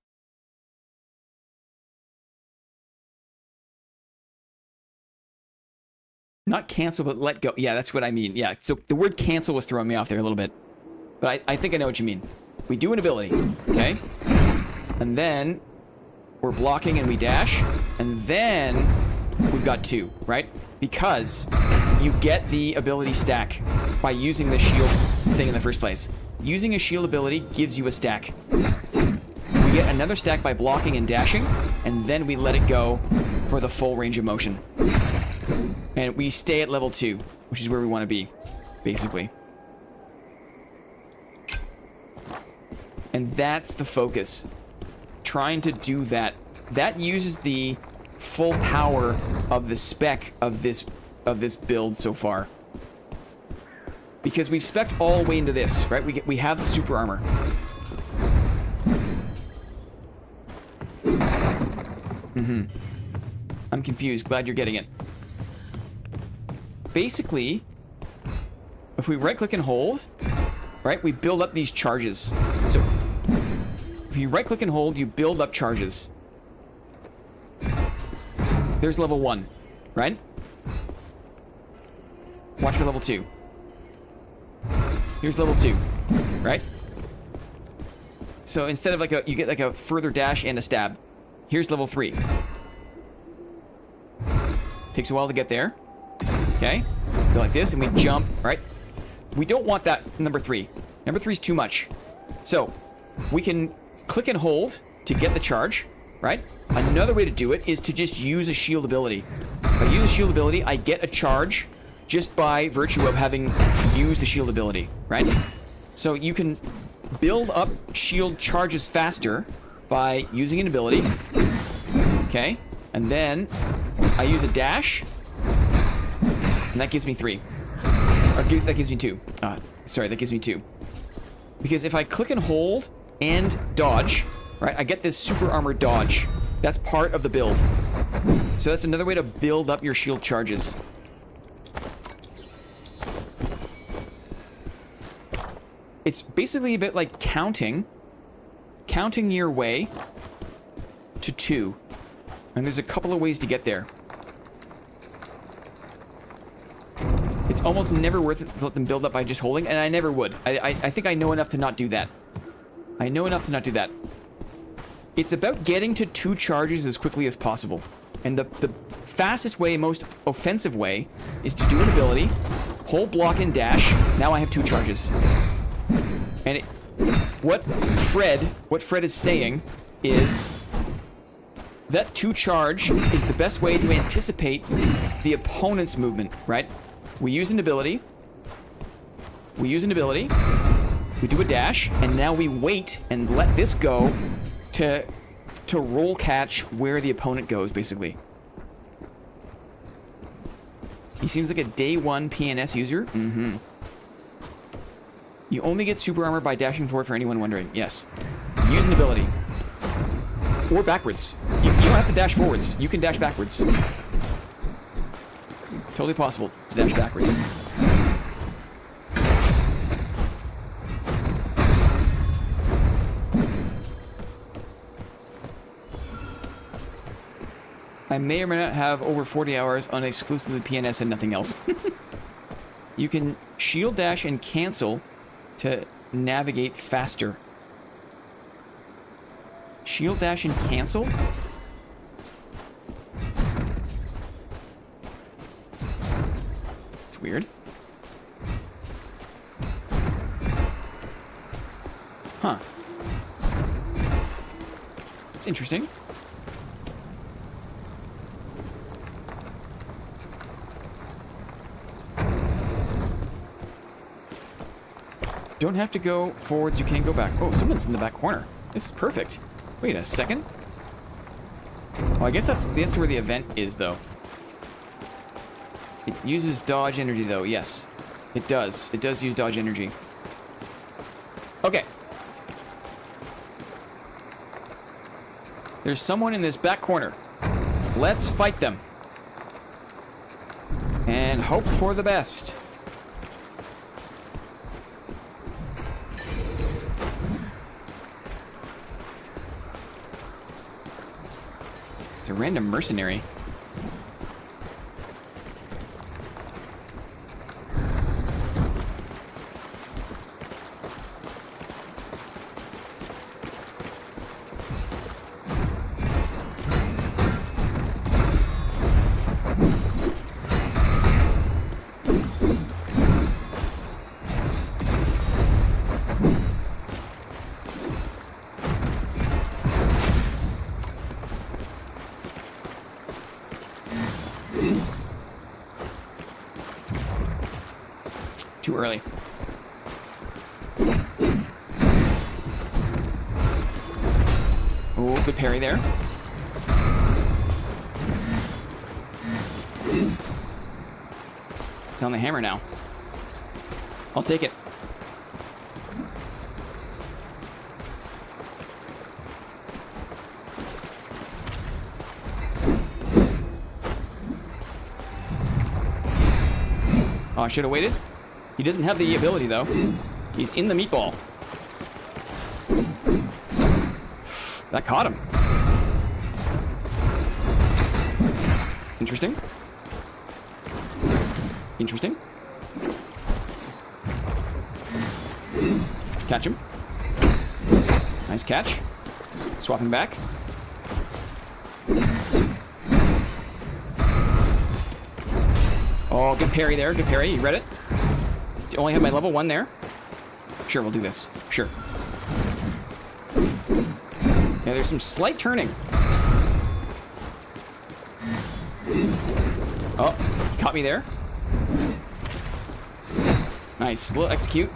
Not cancel, but let go. Yeah, that's what I mean. Yeah, so the word cancel was throwing me off there a little bit. But I think I know what you mean. We do an ability, okay? And then we're blocking and we dash. And then we've got 2, right? Because you get the ability stack by using the shield thing in the first place. Using a shield ability gives you a stack. We get another stack by blocking and dashing, and then we let it go for the full range of motion. And we stay at level 2, which is where we want to be, basically. And that's the focus. Trying to do that. That uses the full power of the spec of this build so far. Because we've spec'd all the way into this, right? We have the super armor. I'm confused. Glad you're getting it. Basically, if we right-click and hold, right, we build up these charges. So, if you right-click and hold, you build up charges. There's level 1, right? Watch for level 2. Here's level 2, right? So instead of like you get like a further dash and a stab. Here's level 3. Takes a while to get there. Okay? Go like this and we jump, right? We don't want that number 3. Number 3 is too much. So we can click and hold to get the charge, right? Another way to do it is to just use a shield ability. If I use a shield ability, I get a charge just by virtue of having used the shield ability, right? So you can build up shield charges faster by using an ability. Okay? And then I use a dash, and that gives me 3. Or that gives me 2. Sorry, that gives me 2. Because if I click and hold and dodge, right, I get this super armor dodge. That's part of the build. So that's another way to build up your shield charges. It's basically a bit like counting your way to 2. And there's a couple of ways to get there. It's almost never worth it to let them build up by just holding, and I never would. I think I know enough to not do that. I know enough to not do that. It's about getting to 2 charges as quickly as possible. And the fastest way, most offensive way, is to do an ability, hold block and dash. Now I have 2 charges. And what Fred is saying is that 2 charge is the best way to anticipate the opponent's movement, right? We use an ability. We do a dash, and now we wait and let this go to roll catch where the opponent goes, basically. He seems like a day 1 PNS user. Mm-hmm. You only get super armor by dashing forward, for anyone wondering. Yes. Use an ability. Or backwards. You don't have to dash forwards. You can dash backwards. Totally possible to dash backwards. I may or may not have over 40 hours on exclusively PNS and nothing else. You can shield dash and cancel to navigate faster. Shield dash and cancel? It's weird. Huh. It's interesting. Don't have to go forwards, you can go back. Oh, someone's in the back corner. This is perfect. Wait a second. Oh, I guess that's where the event is, though. It uses dodge energy, though. Yes, it does. It does use dodge energy. Okay. There's someone in this back corner. Let's fight them. And hope for the best. It's a random mercenary. Too early. Oh, good parry there. It's on the hammer now. I'll take it. Oh, I should have waited. He doesn't have the ability, though. He's in the meatball. That caught him. Interesting. Interesting. Catch him. Nice catch. Swapping back. Oh, good parry there. Good parry. You read it? You only have my level 1 there. Sure, we'll do this. Sure. Yeah, there's some slight turning. Oh, he caught me there. Nice. Little execute.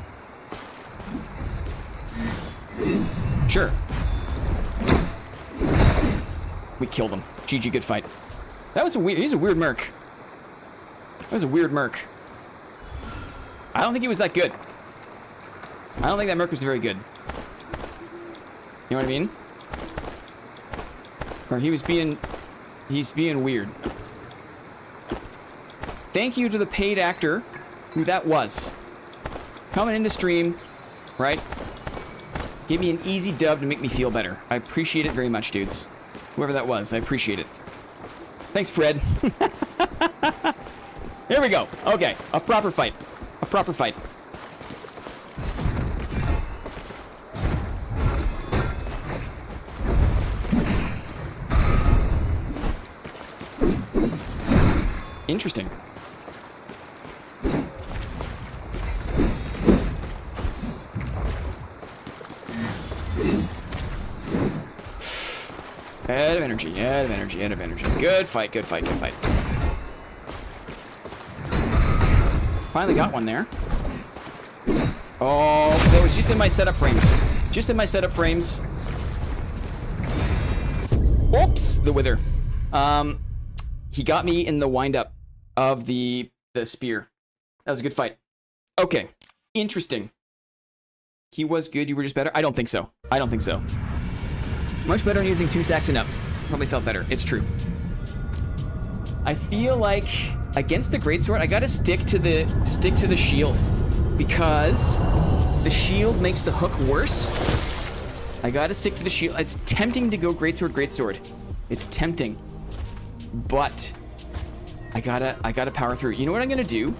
Sure. We killed him. GG, good fight. That was a weird... He's a weird merc. That was a weird merc. I don't think he was that good. I don't think that merc was very good. You know what I mean? Or he was being... He's being weird. Thank you to the paid actor who that was. Coming into stream, right? Give me an easy dub to make me feel better. I appreciate it very much, dudes. Whoever that was, I appreciate it. Thanks, Fred. Here we go. Okay, a proper fight. A proper fight. Interesting. Out of energy, out of energy, out of energy. Good fight, good fight, good fight. Finally got one there. Oh, that was just in my setup frames. Just in my setup frames. Oops, the wither. He got me in the wind-up of the spear. That was a good fight. Okay, interesting. He was good, you were just better? I don't think so. I don't think so. Much better than using 2 stacks and up. Probably felt better. It's true. I feel like against the greatsword, I gotta stick to the shield because the shield makes the hook worse. I gotta stick to the shield. It's tempting to go greatsword, greatsword. It's tempting, but I gotta power through. You know what I'm gonna do?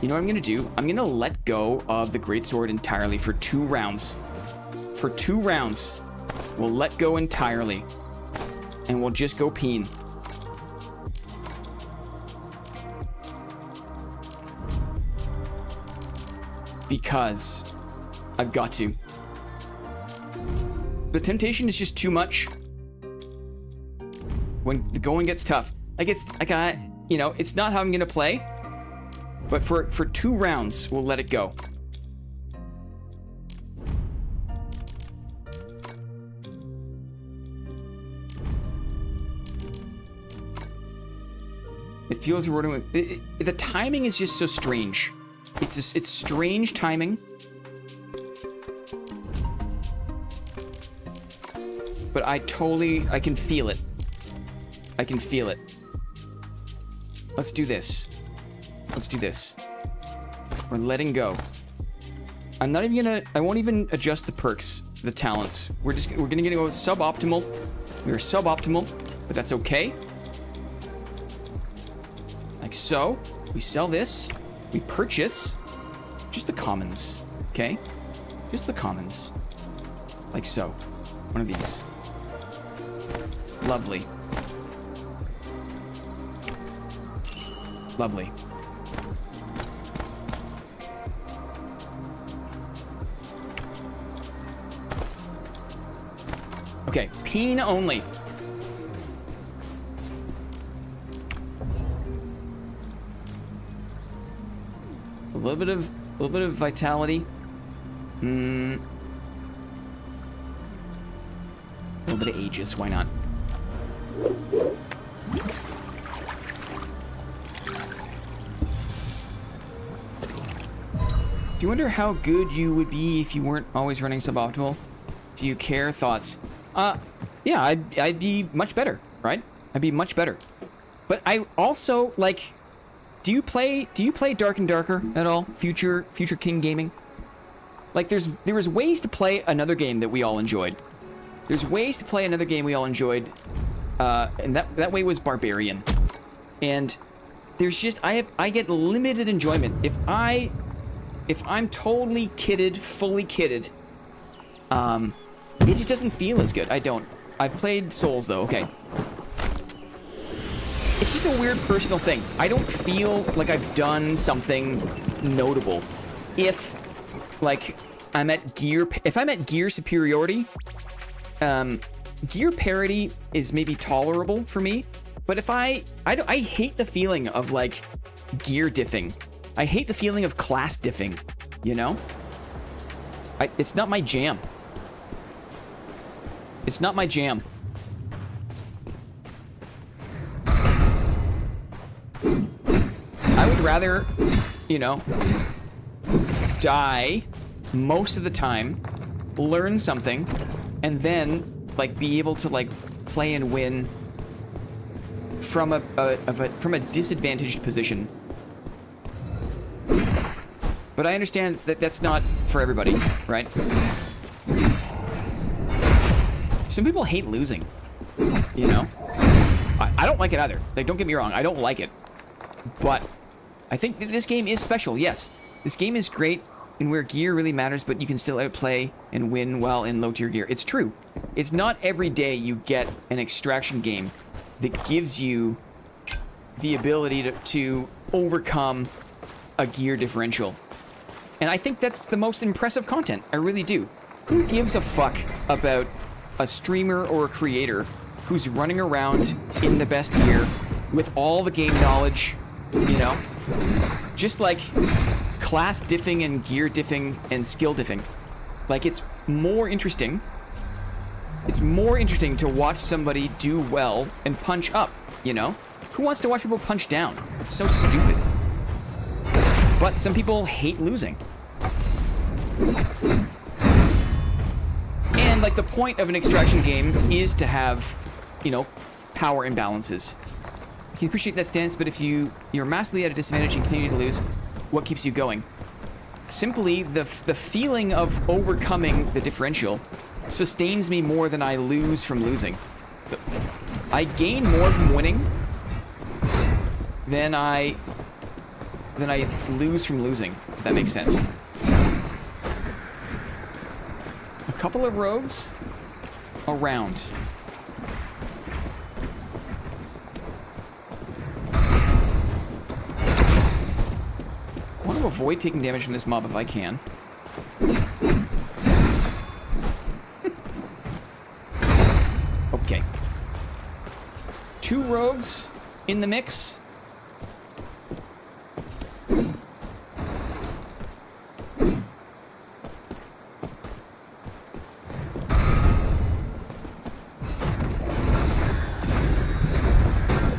You know what I'm gonna do? I'm gonna let go of the greatsword entirely for 2 rounds. For 2 rounds, we'll let go entirely, and we'll just go PEEN. Because I've got to. The temptation is just too much when the going gets tough. Like you know, it's not how I'm gonna play, but for 2 rounds, we'll let it go. It feels rewarding with the timing is just so strange. It's strange timing. But I can feel it. I can feel it. Let's do this. Let's do this. We're letting go. I'm not even gonna, I won't even adjust the perks, the talents. We're gonna go suboptimal. We're suboptimal, but that's okay. Like so. We sell this. We purchase just the commons, okay? Just the commons. Like so. One of these. Lovely. Lovely. Okay, PEEN only. A little bit of vitality. A little bit of Aegis, why not? Do you wonder how good you would be if you weren't always running suboptimal? Do you care? Thoughts? Yeah, I'd be much better, right? I'd be much better. But I also, like, do you play Dark and Darker at all? Future King Gaming? Like, there was ways to play another game that we all enjoyed. There's ways to play another game we all enjoyed, and that way was Barbarian. And there's just, I get limited enjoyment. If I'm totally kitted, fully kitted, it just doesn't feel as good. I've played Souls though, okay. It's just a weird personal thing. I don't feel like I've done something notable. If, like, if I'm at gear superiority, gear parity is maybe tolerable for me, but if I hate the feeling of, like, gear diffing. I hate the feeling of class diffing, you know? It's not my jam. It's not my jam. I would rather, you know, die most of the time, learn something, and then, like, be able to, like, play and win from a disadvantaged position. But I understand that that's not for everybody, right? Some people hate losing, you know? I don't like it either. Like, don't get me wrong, I don't like it. But I think that this game is special, yes. This game is great in where gear really matters, but you can still outplay and win while in low-tier gear. It's true. It's not every day you get an extraction game that gives you the ability to overcome a gear differential. And I think that's the most impressive content. I really do. Who gives a fuck about a streamer or a creator who's running around in the best gear with all the game knowledge, you know, just like class diffing and gear diffing and skill diffing. Like, it's more interesting. It's more interesting to watch somebody do well and punch up, you know? Who wants to watch people punch down? It's so stupid. But some people hate losing. And, like, the point of an extraction game is to have, you know, power imbalances. I can appreciate that stance, but if you're massively at a disadvantage and continue to lose, what keeps you going? Simply, the feeling of overcoming the differential sustains me more than I lose from losing. I gain more from winning than I lose from losing, if that makes sense. A couple of roads around. I want to avoid taking damage from this mob if I can. Okay. 2 rogues in the mix.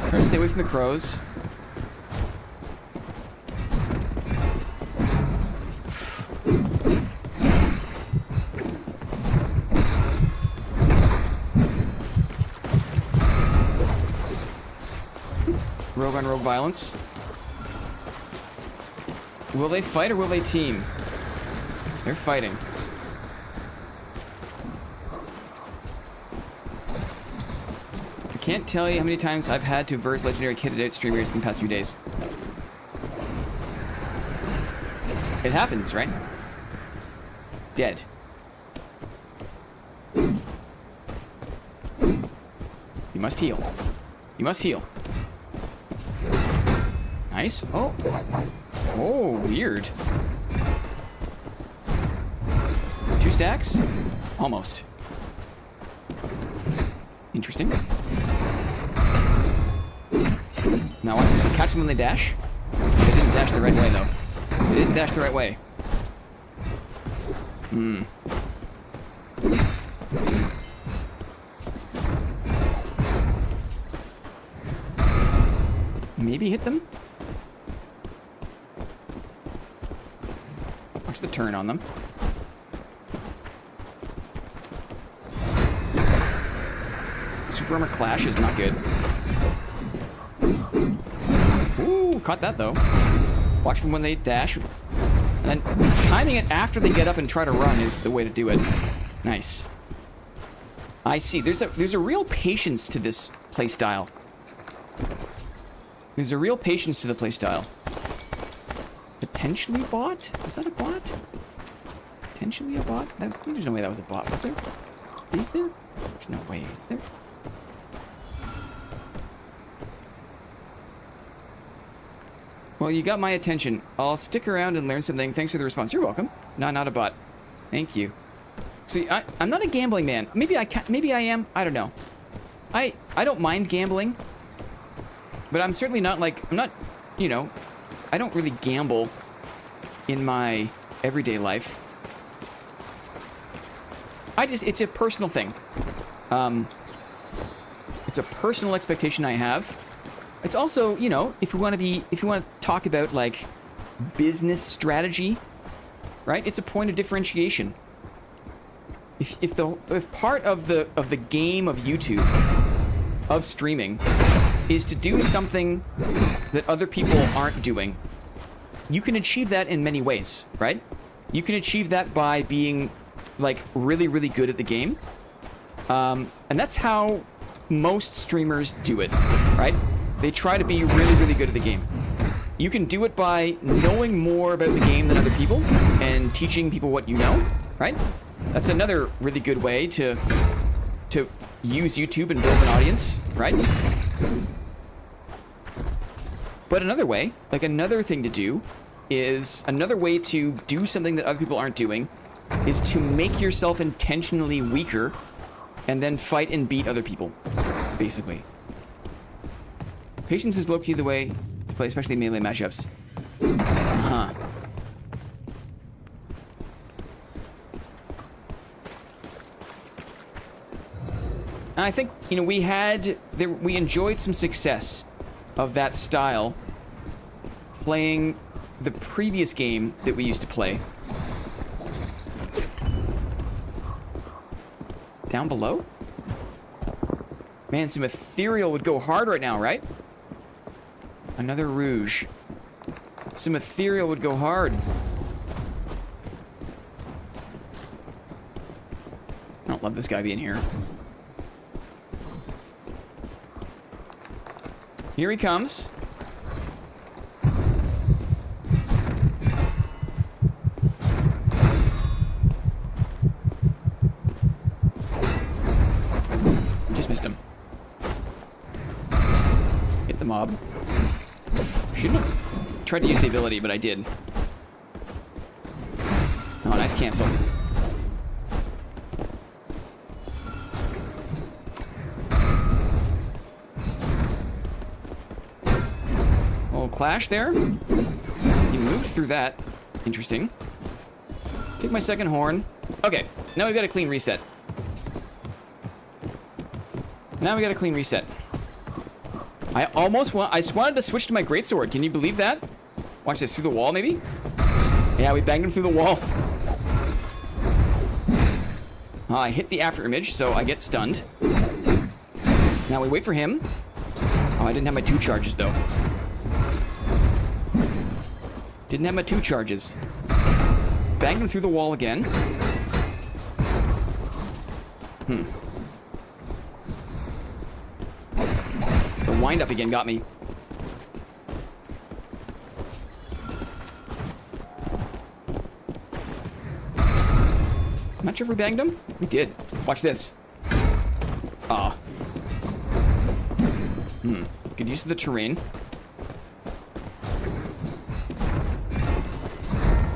Try to stay away from the crows. Rogue on rogue violence. Will they fight or will they team? They're fighting. I can't tell you how many times I've had to verse legendary kitted out streamers in the past few days. It happens, right? Dead. You must heal. You must heal. Nice. Oh. Oh, weird. 2 stacks? Almost. Interesting. Now watch this. Catch them when they dash. They didn't dash the right way, though. They didn't dash the right way. Hmm. Maybe hit them? Watch the turn on them. Super Armor Clash is not good. Ooh, caught that though. Watch them when they dash. And then timing it after they get up and try to run is the way to do it. Nice. I see. There's a real patience to this playstyle. There's a real patience to the playstyle. Potentially bot? Was that a bot? Potentially a bot? There's no way that was a bot, was there? Is there? There's no way, is there? Well, you got my attention. I'll stick around and learn something. Thanks for the response. You're welcome. No, not a bot. Thank you. See, I'm not a gambling man. Maybe I am. I don't know. I don't mind gambling. But I'm certainly not like, I'm not, you know, I don't really gamble in my everyday life. It's a personal thing. It's a personal expectation I have. It's also, you know, if you want to talk about like business strategy, right? It's a point of differentiation. If part of the game of YouTube, of streaming, is to do something that other people aren't doing, you can achieve that in many ways, right? You can achieve that by being like really, really good at the game. And that's how most streamers do it, right? They try to be really, really good at the game. You can do it by knowing more about the game than other people and teaching people what you know, right? That's another really good way to use YouTube and build an audience, right? But another way, like another thing to do, is another way to do something that other people aren't doing, is to make yourself intentionally weaker and then fight and beat other people, basically. Patience is low-key the way to play, especially melee matchups. Uh-huh. And I think, you know, we enjoyed some success of that style playing the previous game that we used to play. Down below? Man, some ethereal would go hard right now, right? Another rouge. Some ethereal would go hard. I don't love this guy being here. Here he comes. Just missed him. Hit the mob. Shouldn't have tried to use the ability, but I did. Oh, nice cancel. Clash there. He moved through that. Interesting. Take my second horn. Okay, now we've got a clean reset. Now we got a clean reset. I just wanted to switch to my greatsword. Can you believe that? Watch this, through the wall maybe? Yeah, we banged him through the wall. I hit the after image, so I get stunned. Now we wait for him. Oh, I didn't have my 2 charges though. Didn't have my 2 charges. Banged him through the wall again. The wind up again got me. I'm not sure if we banged him. We did. Watch this. Ah. Good use of the terrain.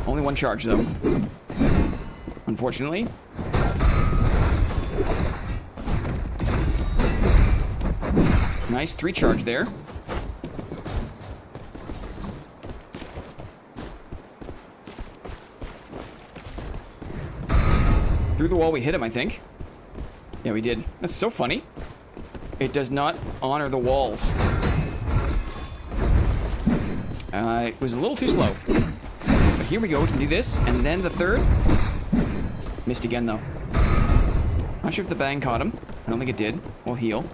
Only 1 charge, though. Unfortunately. Nice 3 charge there. Through the wall we hit him, I think. Yeah, we did. That's so funny. It does not honor the walls. It was a little too slow. Here we go, we can do this, and then the 3rd. Missed again, though. Not sure if the bang caught him. I don't think it did. We'll heal.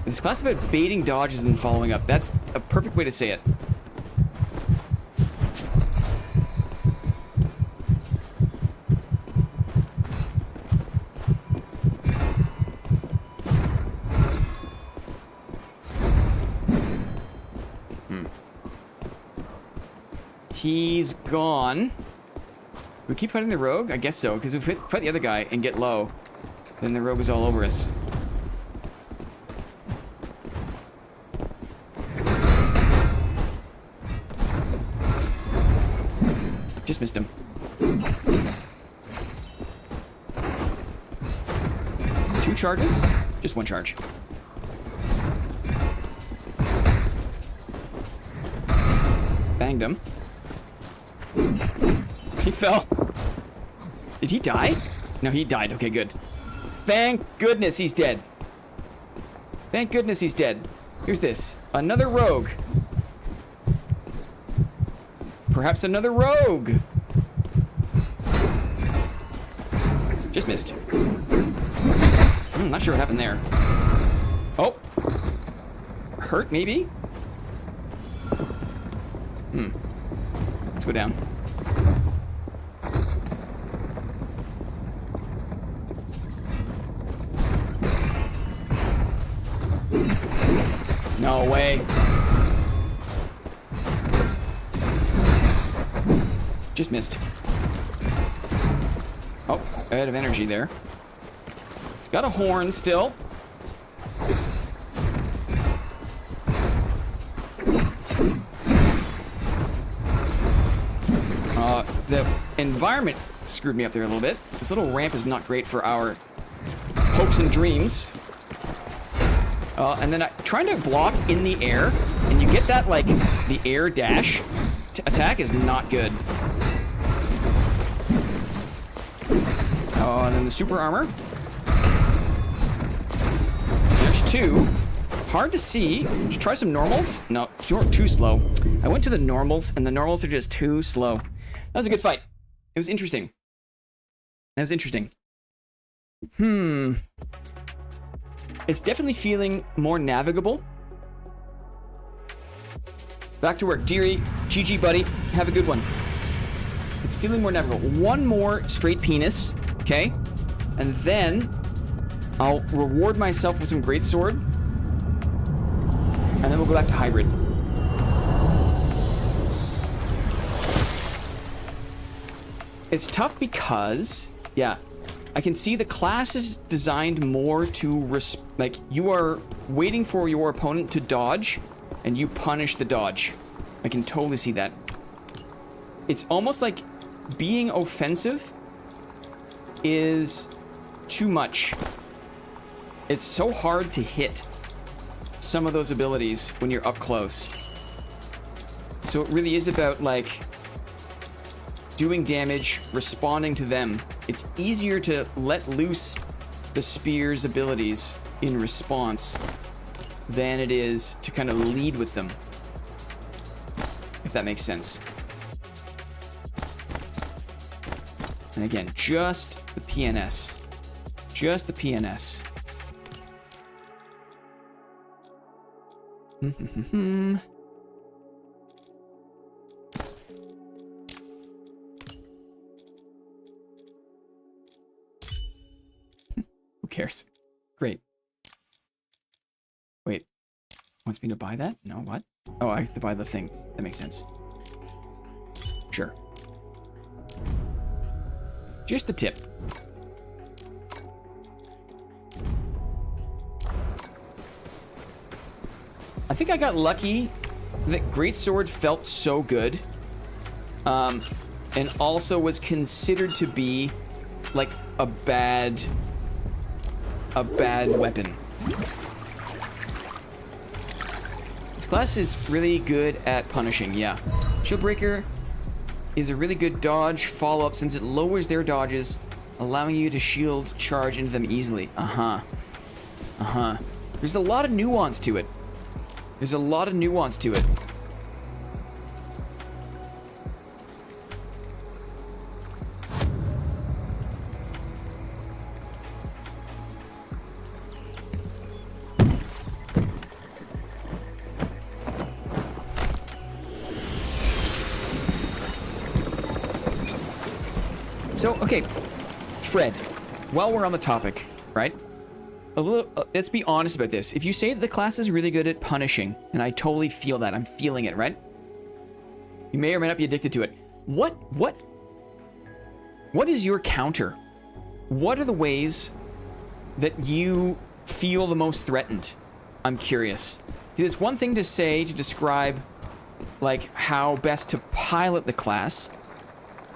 This class about baiting dodges and following up. That's a perfect way to say it. He's gone. We keep fighting the rogue? I guess so, because if we fight the other guy and get low, then the rogue is all over us. Just missed him. Two charges? Just 1 charge. Banged him. He fell. Did he die? No, he died. Okay, good. Thank goodness he's dead. Thank goodness he's dead. Here's this. Another rogue. Perhaps another rogue. Just missed. Not sure what happened there. Oh. Hurt, maybe? Let's go down. No way. Just missed. Oh, out of energy there. Got a horn still. The environment screwed me up there a little bit. This little ramp is not great for our hopes and dreams. And then trying to block in the air, and you get that, like, the air dash attack is not good. Oh, and then the super armor. There's 2. Hard to see. Let's try some normals. No, too slow. I went to the normals, and the normals are just too slow. That was a good fight. It was interesting. That was interesting. It's definitely feeling more navigable. Back to work. Deary, GG, buddy. Have a good one. It's feeling more navigable. One more straight penis, okay? And then I'll reward myself with some greatsword. And then we'll go back to hybrid. It's tough because, yeah, I can see the class is designed more to, like, you are waiting for your opponent to dodge, and you punish the dodge. I can totally see that. It's almost like being offensive is too much. It's so hard to hit some of those abilities when you're up close. So it really is about, like, doing damage, responding to them. It's easier to let loose the spear's abilities in response than it is to kind of lead with them. If that makes sense. And again, just the PNS. Just the PNS. Who cares? Great. Wait. Wants me to buy that? No, what? Oh, I have to buy the thing. That makes sense. Sure. Just the tip. I think I got lucky that greatsword felt so good. And also was considered to be like a bad weapon. This class is really good at punishing, yeah. Shieldbreaker is a really good dodge follow-up since it lowers their dodges, allowing you to shield charge into them easily. There's a lot of nuance to it. There's a lot of nuance to it. So, okay, Fred, while we're on the topic, right? Let's be honest about this. If you say that the class is really good at punishing, and I totally feel that, I'm feeling it, right? You may or may not be addicted to it. What is your counter? What are the ways that you feel the most threatened? I'm curious. Because it's one thing to say, to describe, like, how best to pilot the class,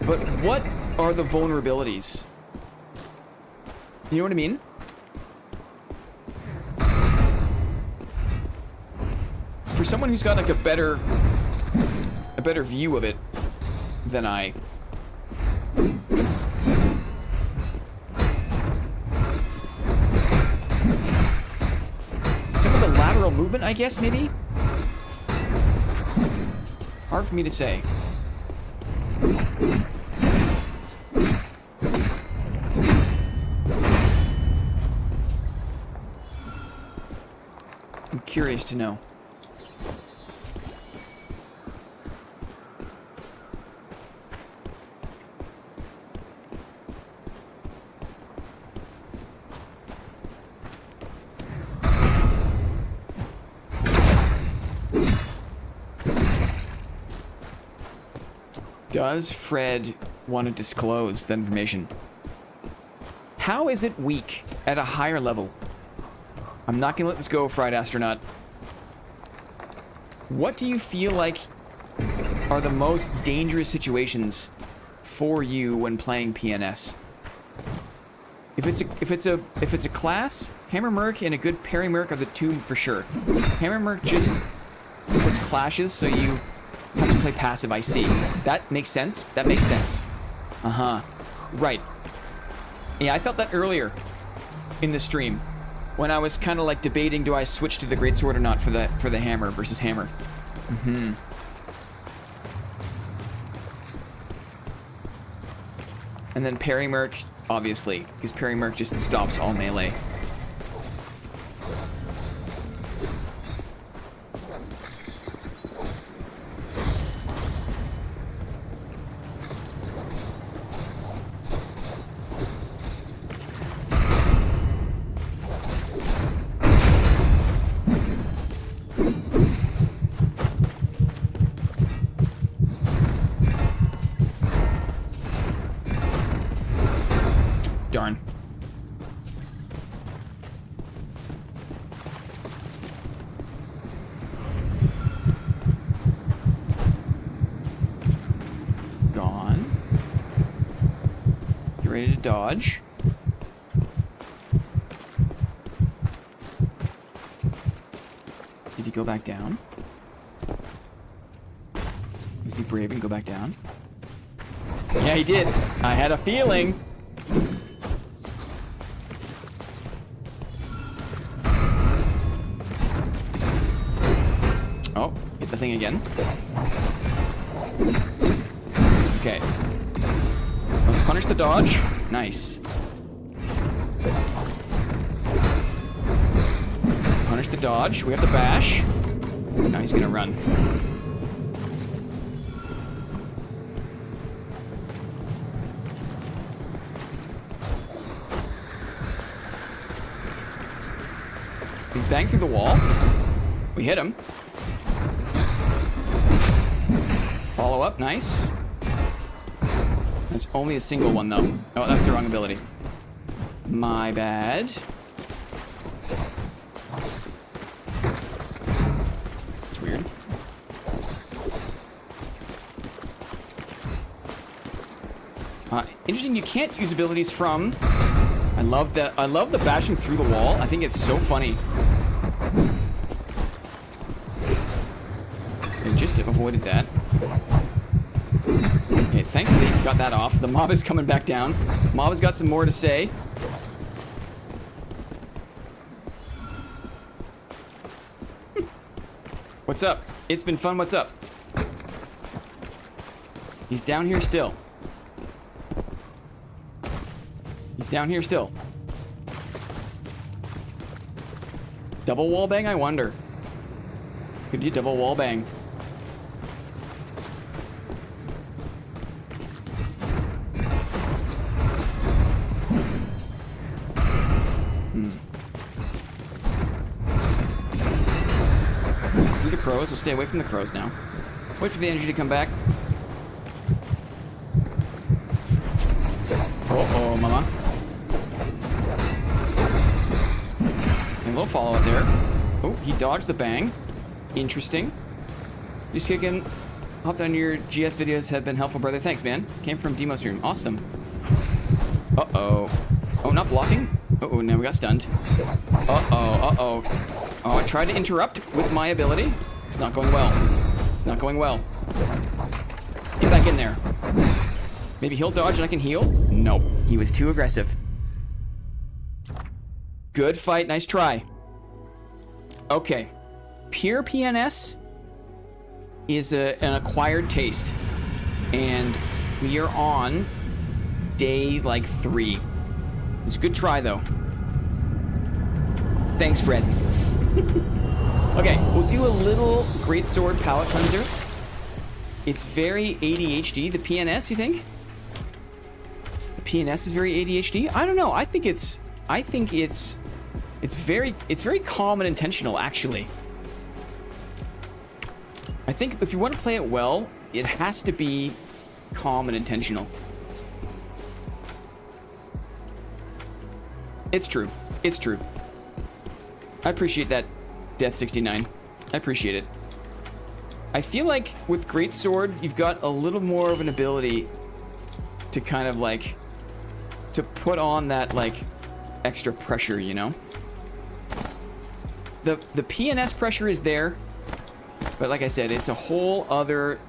but what are the vulnerabilities? You know what I mean? For someone who's got like a better view of it than I. Some of the lateral movement, I guess, maybe? Hard for me to say. I'm curious to know. Does Fred want to disclose that information? How is it weak at a higher level? I'm not gonna let this go, Fried Astronaut. What do you feel like are the most dangerous situations for you when playing PNS? If it's a class, Hammer Merc and a good Parry Merc are the two for sure. Hammer Merc just puts clashes, so you have to play passive. I see. That makes sense. That makes sense. Right. Yeah, I felt that earlier in the stream when I was kind of like debating, do I switch to the Greatsword or not for the Hammer versus Hammer. And then Parry Merc, obviously, because Parry Merc just stops all melee. Darn. Gone. You ready to dodge? Did he go back down? Was he brave and go back down? Yeah, he did. I had a feeling. Oh, hit the thing again. Okay. Let's punish the dodge. Nice. Punish the dodge. We have the bash. Now he's gonna run. We bang through the wall. We hit him. Follow up, nice. That's only a single one, though. Oh, that's the wrong ability. My bad. It's weird. Interesting, you can't use abilities from... I love the bashing through the wall. I think it's so funny. I just avoided that. Okay, thankfully got that off. The mob is coming back down. Mob has got some more to say. What's up? It's been fun. What's up? He's down here still. He's down here still. Double wall bang, I wonder. Could you double wall bang? Do the crows. We'll stay away from the crows now. Wait for the energy to come back. Uh-oh, mama. A little follow-up there. Oh, he dodged the bang. Interesting. Just kicking. Hopped on your GS videos have been helpful, brother. Thanks, man. Came from Demo's room. Awesome. Uh-oh. Oh, not blocking? Uh-oh, now we got stunned. Uh-oh, uh-oh. Oh, I tried to interrupt with my ability. It's not going well. It's not going well. Get back in there. Maybe he'll dodge and I can heal? Nope. He was too aggressive. Good fight. Nice try. Okay. Pure PNS is an acquired taste. And we are on day, like, 3. It's a good try, though. Thanks, Fred. Okay, we'll do a little Greatsword palette cleanser. It's very ADHD. The PNS, you think? The PNS is very ADHD? I don't know. I think it's very calm and intentional, actually. I think if you want to play it well, it has to be calm and intentional. It's true. It's true. I appreciate that, Death69. I appreciate it. I feel like with Greatsword, you've got a little more of an ability to kind of like to put on that, like, extra pressure, you know? The PNS pressure is there, but like I said, it's a whole other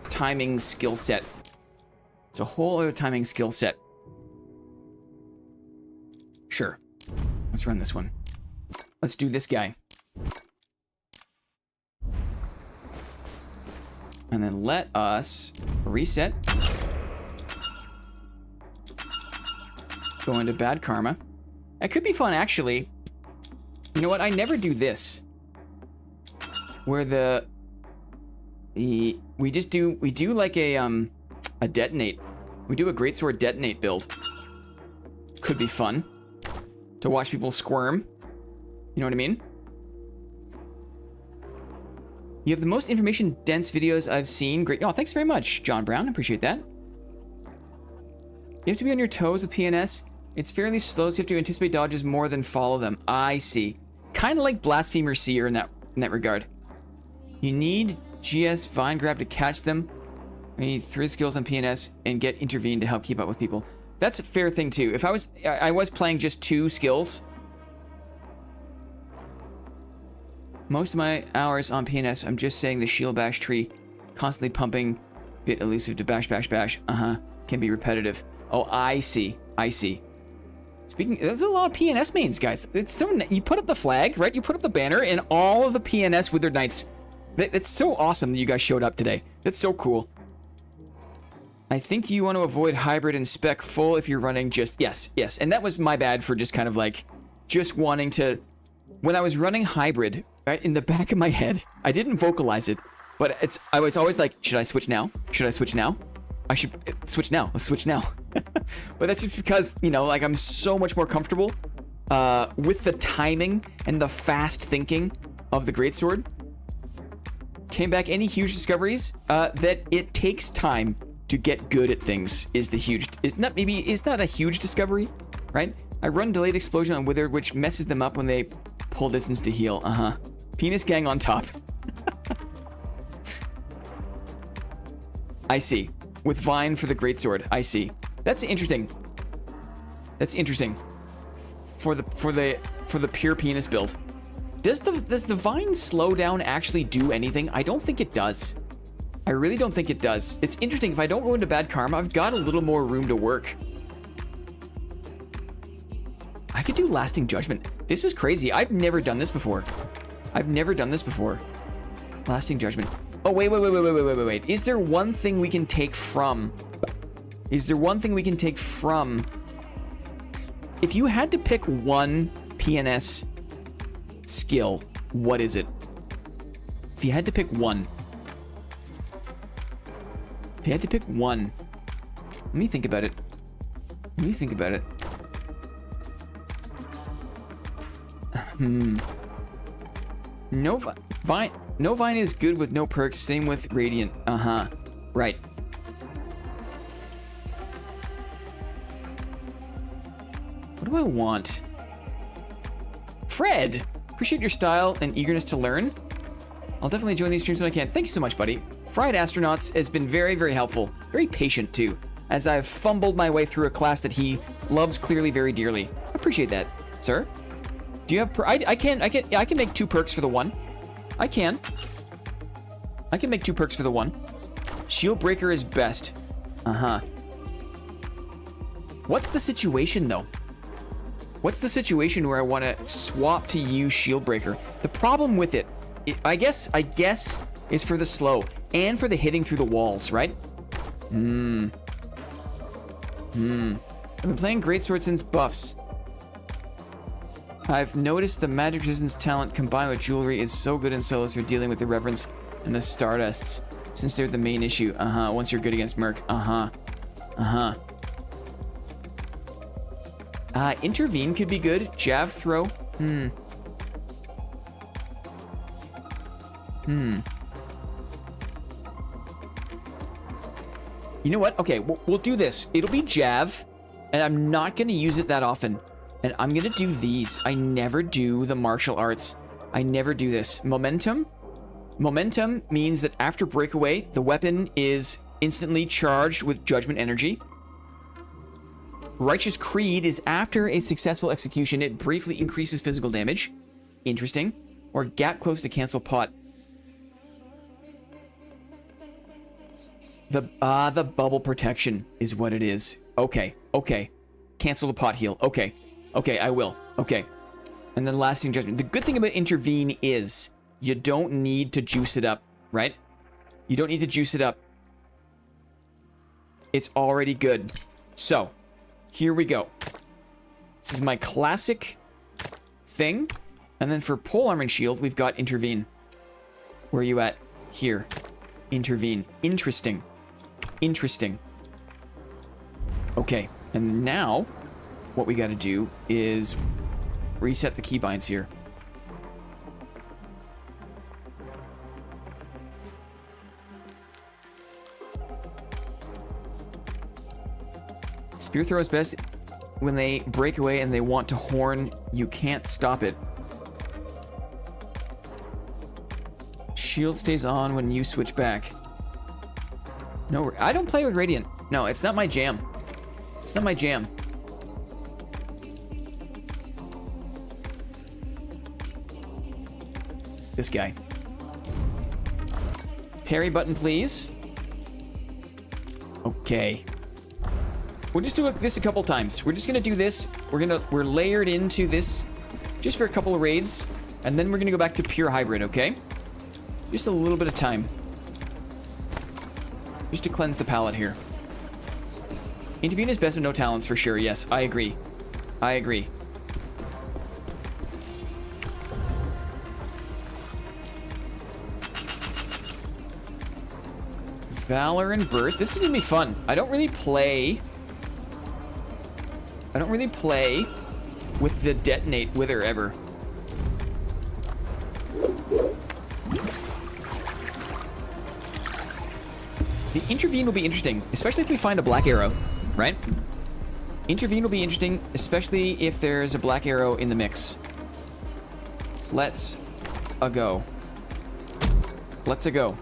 timing skill set. It's a whole other timing skill set. Sure. Let's run this one. Let's do this guy. And then let us reset. Go into bad karma. That could be fun, actually. You know what? I never do this. Where we do like a detonate. We do a greatsword detonate build. Could be fun to watch people squirm. You know what I mean? You have the most information dense videos I've seen. Great. Oh, thanks very much, John Brown. Appreciate that. You have to be on your toes with PNS. It's fairly slow, so you have to anticipate dodges more than follow them. I see. Kind of like Blasphemer Seer in that regard. You need GS Vine Grab to catch them. You need 3 skills on PNS and get Intervene to help keep up with people. That's a fair thing too. If I was playing just 2 skills. Most of my hours on PNS, I'm just saying the shield bash tree, constantly pumping, bit elusive to bash, bash, bash. Can be repetitive. Oh, I see. I see. Speaking, there's a lot of PNS mains, guys. It's so, you put up the flag, right? You put up the banner, and all of the PNS Withered Knights. It's so awesome that you guys showed up today. That's so cool. I think you want to avoid hybrid and spec full if you're running just... Yes, yes. And that was my bad for just kind of like... Just wanting to... When I was running hybrid, right, in the back of my head, I didn't vocalize it, but I was always like, should I switch now? Should I switch now? I should switch now. Let's switch now. But that's just because, you know, like I'm so much more comfortable with the timing and the fast thinking of the greatsword. Came back any huge discoveries that it takes time to get good at things is the huge... It's not a huge discovery, right? I run delayed explosion on withered, which messes them up when they pull distance to heal. Penis gang on top. I see. With Vine for the greatsword. I see. That's interesting. That's interesting. For the pure penis build. Does the Vine slowdown actually do anything? I don't think it does. I really don't think it does. It's interesting. If I don't go into bad karma, I've got a little more room to work. I could do lasting judgment. This is crazy. I've never done this before. I've never done this before. Lasting judgment. Oh, wait. Is there one thing we can take from... Is there one thing we can take from... If you had to pick one PNS skill, what is it? If you had to pick one. If you had to pick one. Let me think about it. Let me think about it. No Vine is good with no perks. Same with Radiant. Right. What do I want? Fred! Appreciate your style and eagerness to learn. I'll definitely join these streams when I can. Thank you so much, buddy. Fried Astronauts has been very, very helpful. Very patient, too. As I've fumbled my way through a class that he loves clearly very dearly. I appreciate that, sir. Do you have... I can make 2 perks for the 1. I can make 2 perks for the 1. Shield Breaker is best. What's the situation, though? What's the situation where I want to swap to use Shield Breaker? The problem with it, I guess, is for the slow and for the hitting through the walls, right? I've been playing Greatsword since buffs. I've noticed the magic resistance talent combined with jewelry is so good in solos for dealing with the reverence and the Stardusts, since they're the main issue. Once you're good against Merc. Intervene could be good. Jab throw. You know what? Okay, we'll do this. It'll be Jav, and I'm not going to use it that often. And I'm going to do these. I never do the martial arts. I never do this. Momentum. Momentum means that after breakaway, the weapon is instantly charged with judgment energy. Righteous Creed is after a successful execution, it briefly increases physical damage. Interesting. Or gap close to cancel pot. The bubble protection is what it is. Okay, okay. Cancel the pot heal. Okay. Okay, I will. Okay. And then lasting judgment. The good thing about intervene is you don't need to juice it up, right? You don't need to juice it up. It's already good. So, here we go. This is my classic thing. And then for polearm and shield, we've got intervene. Where are you at? Here. Intervene. Interesting. Interesting. Okay. And now, what we got to do is reset the keybinds here. Spear throw is best when they break away and they want to horn. You can't stop it. Shield stays on when you switch back. No, I don't play with Radiant. No, it's not my jam. It's not my jam. This guy. Parry button, please. Okay. We'll just do this a couple times. We're just gonna do this. We're layered into this just for a couple of raids, and then we're gonna go back to pure hybrid, okay? Just a little bit of time. Just to cleanse the palate here. Intervene is best with no talents for sure. Yes, I agree. I agree. Valor and Burst. This is gonna be fun. I don't really play with the Detonate Wither ever. The Intervene will be interesting, especially if we find a black arrow, right? Intervene will be interesting, especially if there's a black arrow in the mix. Let's go. Let's go.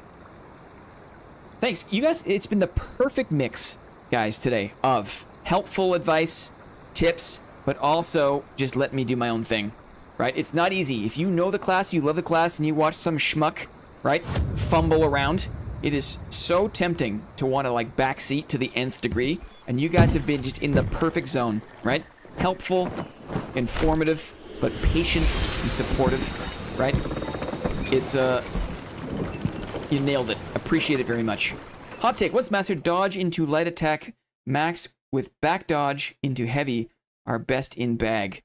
Thanks. You guys, it's been the perfect mix, guys, today of helpful advice, tips, but also just let me do my own thing, right? It's not easy. If you know the class, you love the class, and you watch some schmuck, right, fumble around, it is so tempting to want to, like, backseat to the nth degree, and you guys have been just in the perfect zone, right? Helpful, informative, but patient and supportive, right? It's, you nailed it. Appreciate it very much. Hot take, what's master dodge into light attack, max with back dodge into heavy are best in bag?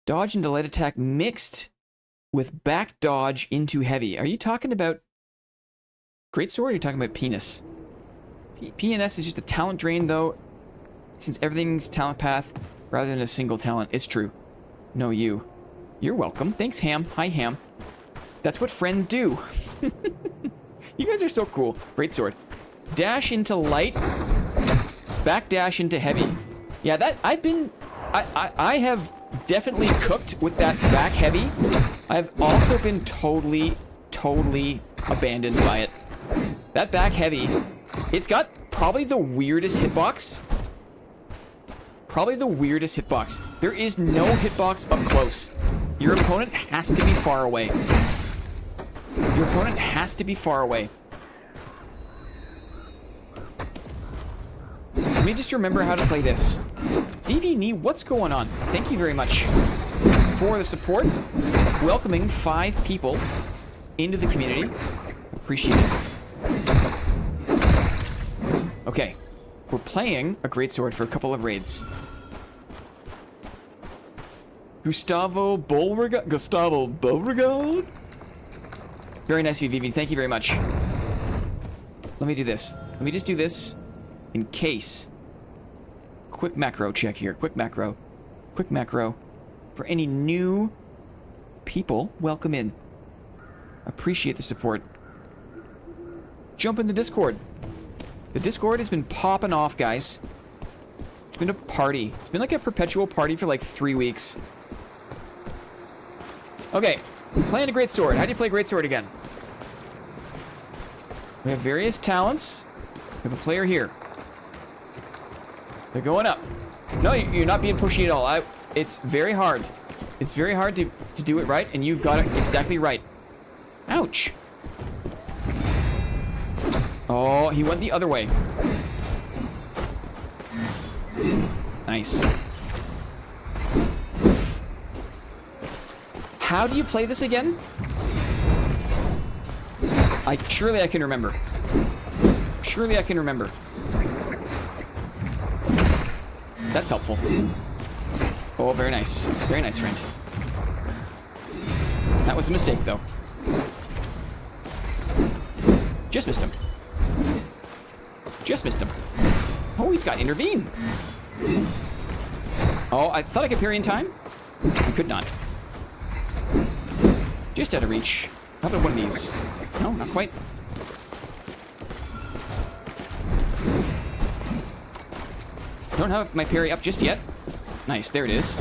Dodge into light attack mixed with back dodge into heavy. Are you talking about Greatsword or are you talking about penis? PNS is just a talent drain though, since everything's talent path rather than a single talent. It's true. No, you. You're welcome. Thanks, Ham. Hi, Ham. That's what friends do. You guys are so cool. Greatsword. Dash into light. Back dash into heavy. Yeah, that I have definitely cooked with that back heavy. I've also been totally abandoned by it. That back heavy, it's got probably the weirdest hitbox. Probably the weirdest hitbox. There is no hitbox up close. Your opponent has to be far away. Your opponent has to be far away. Let me just remember how to play this. DVNE, what's going on? Thank you very much for the support. Welcoming 5 people into the community. Appreciate it. Okay. We're playing a Greatsword for a couple of raids. Gustavo Beauregard? Very nice of you, Vivi. Thank you very much. Let me do this. Let me just do this in case. Quick macro check here. Quick macro. Quick macro. For any new people, welcome in. Appreciate the support. Jump in the Discord. The Discord has been popping off, guys. It's been a party. It's been like a perpetual party for like 3 weeks. Okay. Playing a Greatsword. How do you play Greatsword again? We have various talents. We have a player here. They're going up. No, you're not being pushy at all. It's very hard. It's very hard to do it right, and you've got it exactly right. Ouch. Oh, he went the other way. Nice. How do you play this again? Surely I can remember. Surely I can remember. That's helpful. Oh, very nice. Very nice, friend. That was a mistake, though. Just missed him. Just missed him. Oh, he's got intervene. Oh, I thought I could parry in time. I could not. Just out of reach. How about one of these? No, not quite. Don't have my parry up just yet. Nice, there it is.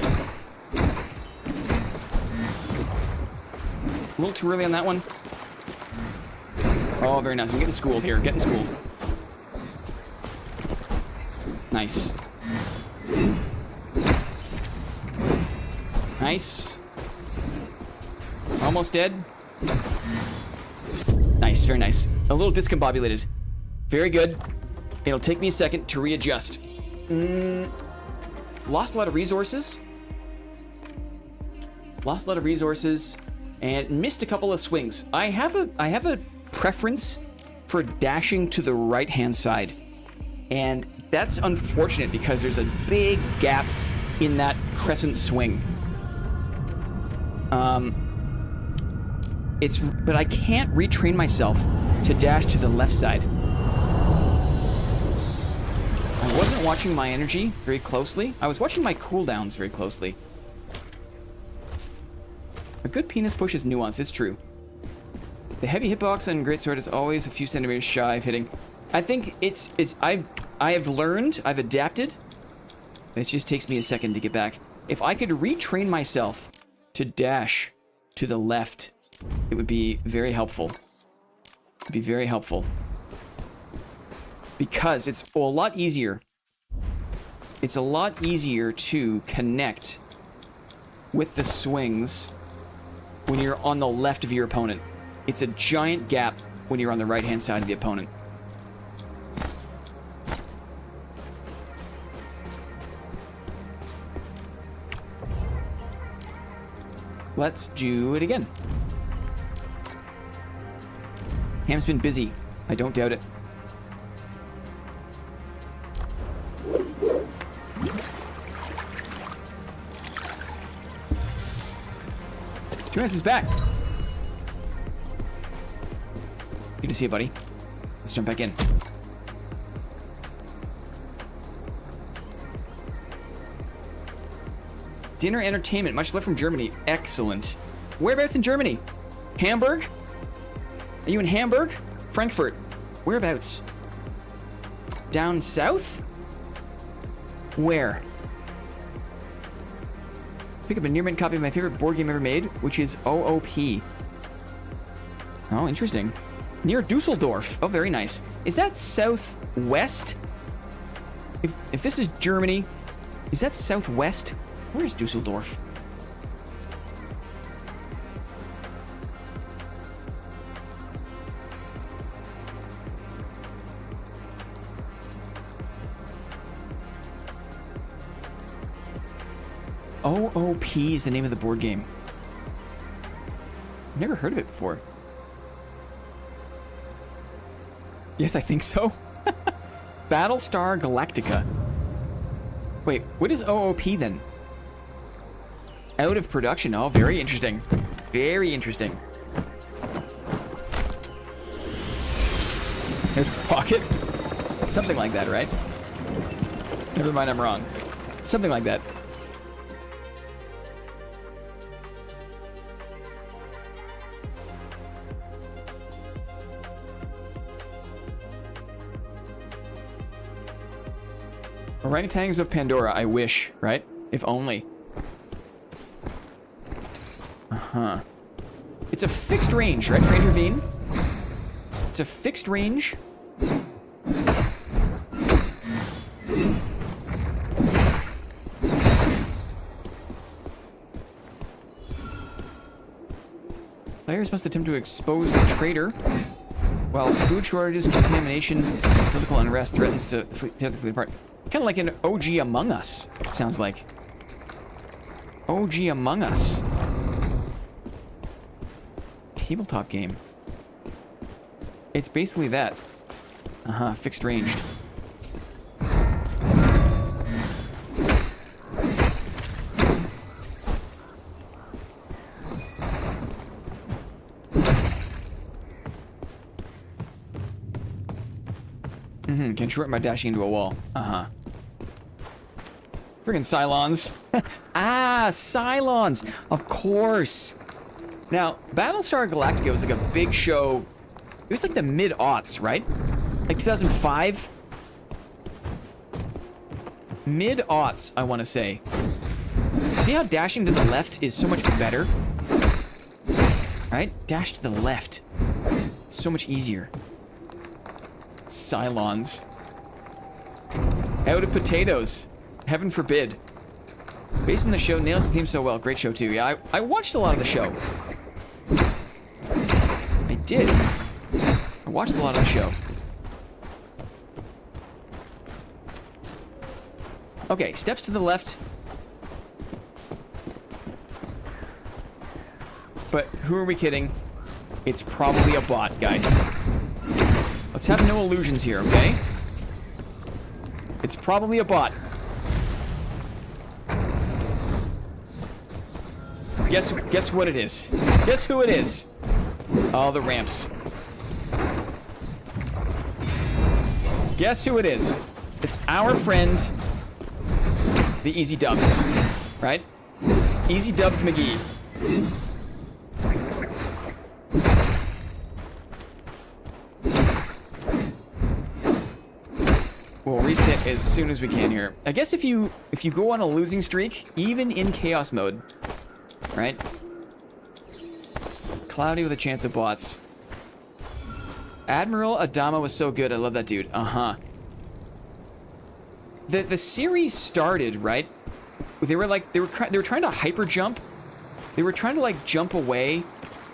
A little too early on that one. Oh, very nice. I'm getting schooled here. Getting schooled. Nice. Nice. Almost dead. Nice, very nice. A little discombobulated. Very good. It'll take me a second to readjust. Lost a lot of resources. Lost a lot of resources. And missed a couple of swings. I have a preference for dashing to the right-hand side. And that's unfortunate because there's a big gap in that crescent swing. But I can't retrain myself to dash to the left side. I wasn't watching my energy very closely. I was watching my cooldowns very closely. A good penis push is nuanced, it's true. The heavy hitbox on Greatsword is always a few centimeters shy of hitting. I think I have learned, I've adapted. It just takes me a second to get back. If I could retrain myself to dash to the left, it would be very helpful. It'd be very helpful. Because it's a lot easier. It's a lot easier to connect with the swings when you're on the left of your opponent. It's a giant gap when you're on the right-hand side of the opponent. Let's do it again. Ham's been busy. I don't doubt it. Jonas is back. Good to see you, buddy. Let's jump back in. Dinner entertainment, much love from Germany. Excellent. Whereabouts in Germany? Hamburg? Are you in Hamburg? Frankfurt. Whereabouts? Down south? Where? Pick up a near mint copy of my favorite board game ever made, which is OOP. Oh, interesting. Near Dusseldorf. Oh, very nice. Is that southwest? If this is Germany, is that southwest? Where's Dusseldorf? OOP is the name of the board game. I've never heard of it before. Yes, I think so. Battlestar Galactica. Wait, what is OOP then? Out of production. Oh, very interesting. Very interesting. Out of pocket? Something like that, right? Never mind, I'm wrong. Something like that. Orangutans of Pandora, I wish, right? If only. Uh-huh. It's a fixed range, right, for intervene? It's a fixed range. Players must attempt to expose the traitor, while food shortages, contamination, political unrest threatens to tear the fleet apart. Kind of like an OG Among Us, it sounds like. OG Among Us. Tabletop game. It's basically that. Fixed ranged. Can short by dashing into a wall. Friggin' Cylons. Ah, Cylons! Of course! Now, Battlestar Galactica was like a big show. It was like the mid-aughts, right? Like 2005? Mid-aughts, I want to say. See how dashing to the left is so much better? Right? Dash to the left. It's so much easier. Cylons. Out of potatoes. Heaven forbid. Based on the show, nails the theme so well. Great show, too. Yeah, I watched a lot of the show. I did. I watched a lot of the show. Okay, steps to the left. But who are we kidding? It's probably a bot, guys. Let's have no illusions here, okay? It's probably a bot. Guess what it is? Guess who it is? Oh, the ramps. Guess who it is? It's our friend, the Easy Dubs, right? Easy Dubs McGee. We'll reset as soon as we can here. I guess if you go on a losing streak, even in chaos mode, right? Cloudy with a chance of bots. Admiral Adama was so good. I love that dude. The series started, right? They were trying to hyper jump. They were trying to like jump away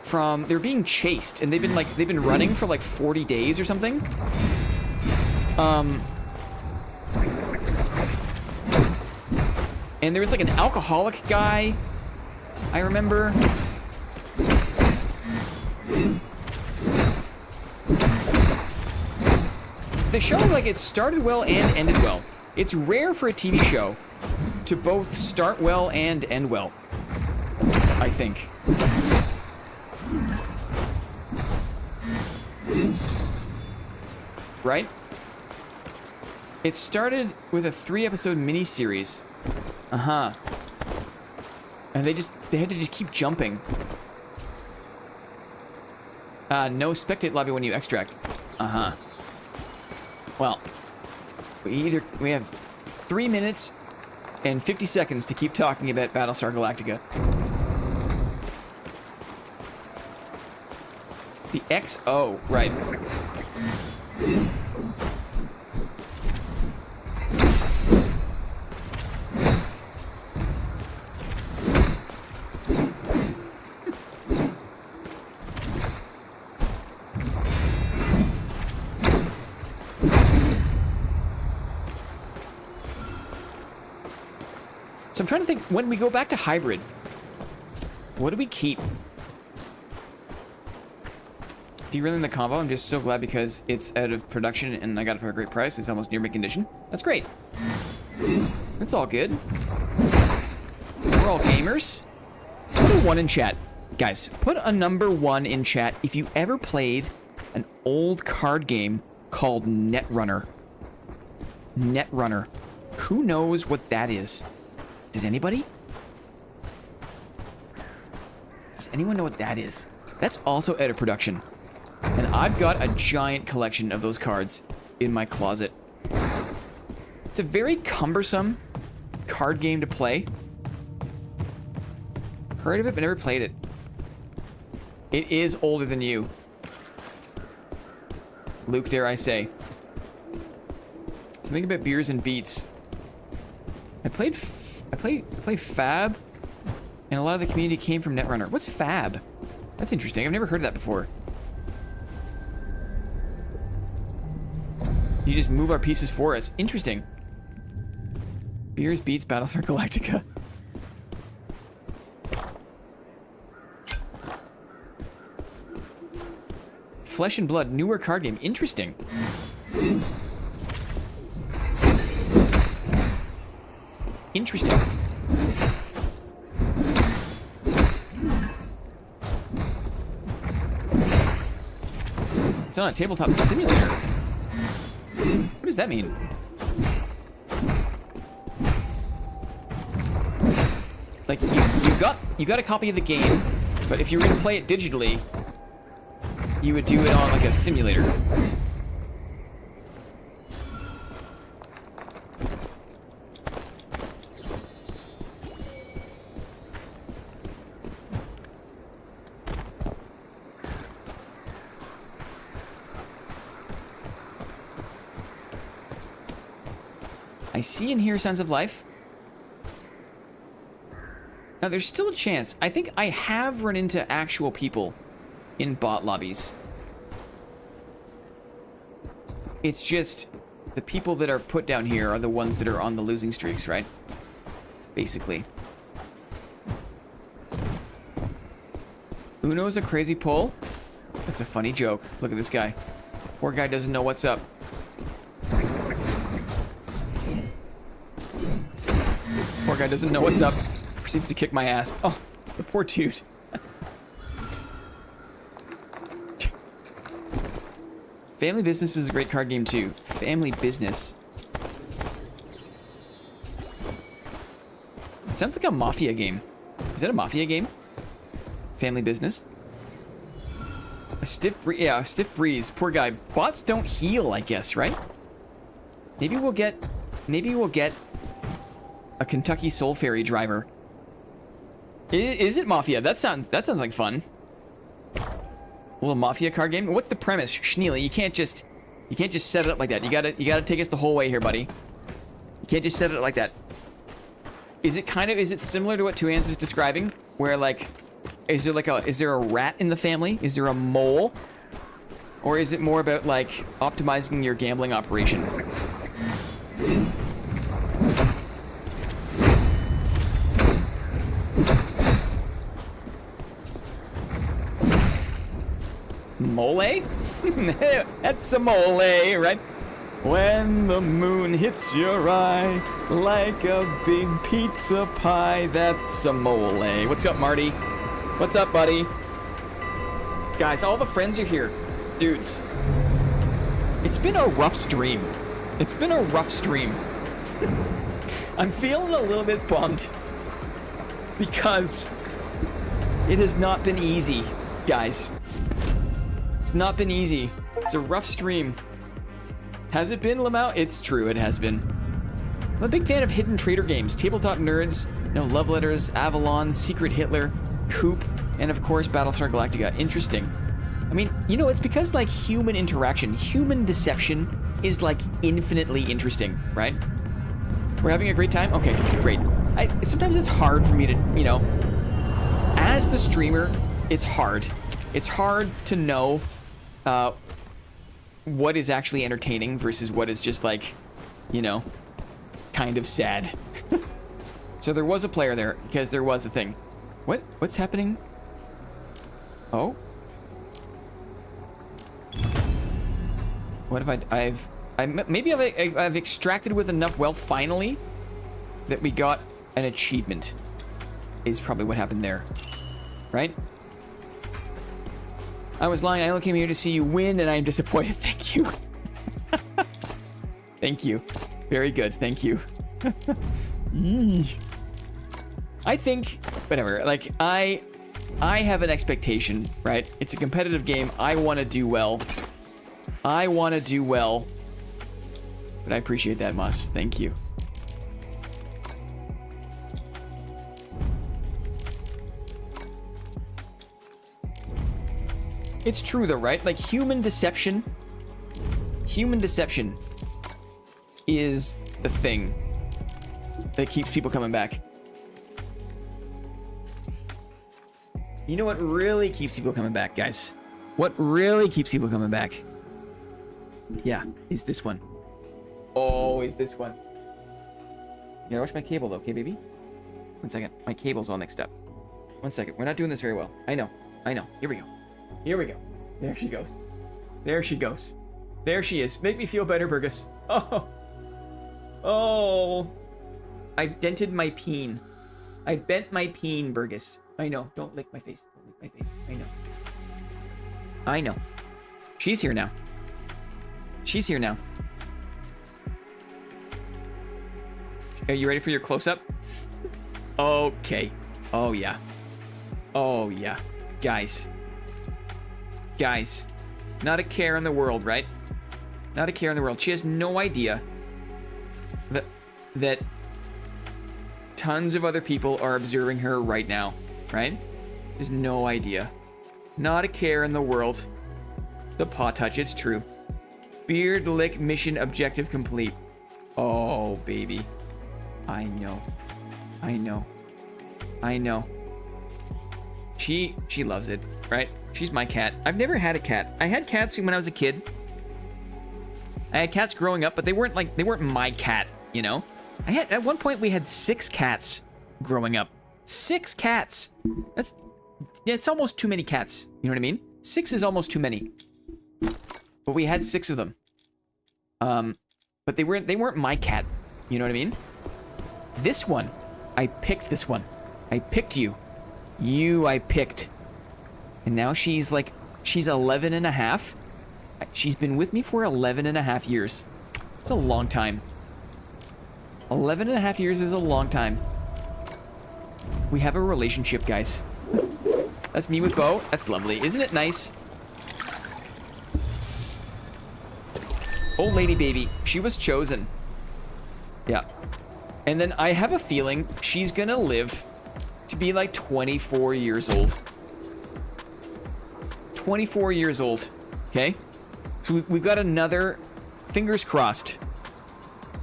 from. They were being chased, and they've been running for like 40 days or something. And there was like an alcoholic guy, I remember. The show, like, it started well and ended well. It's rare for a TV show to both start well and end well, I think. Right? It started with a 3-episode miniseries. And they had to just keep jumping. No spectate lobby when you extract. Well, we have 3 minutes and 50 seconds to keep talking about Battlestar Galactica. The XO, right. So I'm trying to think, when we go back to hybrid, what do we keep? Derailing the combo, I'm just so glad because it's out of production and I got it for a great price. It's almost near mint condition. That's great. It's all good. We're all gamers. Put a 1 in chat. Guys, put a number 1 in chat if you ever played an old card game called Netrunner. Netrunner. Who knows what that is? Does anybody? Does anyone know what that is? That's also out of production. And I've got a giant collection of those cards in my closet. It's a very cumbersome card game to play. Heard of it, but never played it. It is older than you. Luke, dare I say. Something about beers and beats. I played Fab, and a lot of the community came from Netrunner. What's Fab? That's interesting. I've never heard of that before. You just move our pieces for us. Interesting. Beers beats Battlestar Galactica. Flesh and Blood, newer card game. Interesting. Interesting. It's on a tabletop simulator. What does that mean? Like, you got a copy of the game, but if you were gonna play it digitally, you would do it on like a simulator. I see and hear Sons of Life. Now, there's still a chance. I think I have run into actual people in bot lobbies. It's just the people that are put down here are the ones that are on the losing streaks, right? Basically. Uno's a crazy pull. That's a funny joke. Look at this guy. Poor guy doesn't know what's up. Poor guy doesn't know what's up. Proceeds to kick my ass. Oh, the poor dude. Family Business is a great card game too. Family Business. It sounds like a mafia game. Is that a mafia game? Family Business. A stiff breeze. Yeah, a stiff breeze. Poor guy. Bots don't heal, I guess, right? Maybe we'll get a Kentucky Soul Fairy driver. Is it Mafia? That sounds like fun. A little Mafia card game. What's the premise, Schneely? You can't just set it up like that. You gotta take us the whole way here, buddy. You can't just set it up like that. Is it similar to what Two Hands is describing? Where like, is there a rat in the family? Is there a mole? Or is it more about like optimizing your gambling operation? Mole? That's a mole, right? When the moon hits your eye like a big pizza pie, that's a mole. What's up, Marty? What's up, buddy? Guys, all the friends are here. Dudes. It's been a rough stream. It's been a rough stream. I'm feeling a little bit bummed because it has not been easy, guys. It's not been easy. It's a rough stream. Has it been, Lamau? It's true, it has been. I'm a big fan of hidden trader games. Tabletop Nerds, Love Letters, Avalon, Secret Hitler, Coop, and of course Battlestar Galactica. Interesting. I mean, it's because like human interaction, human deception is like infinitely interesting, right? We're having a great time? Okay, great. Sometimes it's hard for me to, as the streamer, it's hard. It's hard to know what is actually entertaining versus what is just like, kind of sad. So there was a player there because there was a thing. What's happening? Oh. What have I've extracted with enough wealth finally that we got an achievement is probably what happened there. Right? I was lying. I only came here to see you win, and I am disappointed. Thank you. Thank you. Very good. Thank you. I think, whatever. Like, I have an expectation, right? It's a competitive game. I want to do well. But I appreciate that, Mus. Thank you. It's true though, right? Like human deception is the thing that keeps people coming back. You know what really keeps people coming back, guys? What really keeps people coming back? Yeah, is this one. Oh, is this one. You gotta watch my cable though, okay, baby? 1 second. My cable's all mixed up. 1 second. We're not doing this very well. I know. I know. Here we go. Here we go. There she goes. There she goes. There she is. Make me feel better, Burgess. Oh. Oh. I've dented my peen. I bent my peen, Burgess. I know. Don't lick my face. Don't lick my face. I know. I know. She's here now. She's here now. Are you ready for your close-up? Okay. Oh, yeah. Oh, yeah. Guys. Guys. Not a care in the world, right? Not a care in the world. She has no idea that tons of other people are observing her right now, right? There's no idea. Not a care in the world. The paw touch, it's true. Beard lick mission objective complete. Oh, baby. I know. I know. I know. She loves it, right? She's my cat. I've never had a cat. I had cats when I was a kid. I had cats growing up, but they weren't my cat, you know? At one point we had 6 cats growing up. 6 cats. It's almost too many cats. You know what I mean? 6 is almost too many. But we had 6 of them. But they weren't my cat. You know what I mean? This one, I picked this one. I picked you. I picked. And now she's 11 and a half. She's been with me for 11 and a half years. It's a long time. 11 and a half years is a long time. We have a relationship, guys. That's me with Bo. That's lovely. Isn't it nice? Old lady baby. She was chosen. Yeah. And then I have a feeling she's gonna live to be like 24 years old. 24 years old. Okay? So we've got another, fingers crossed,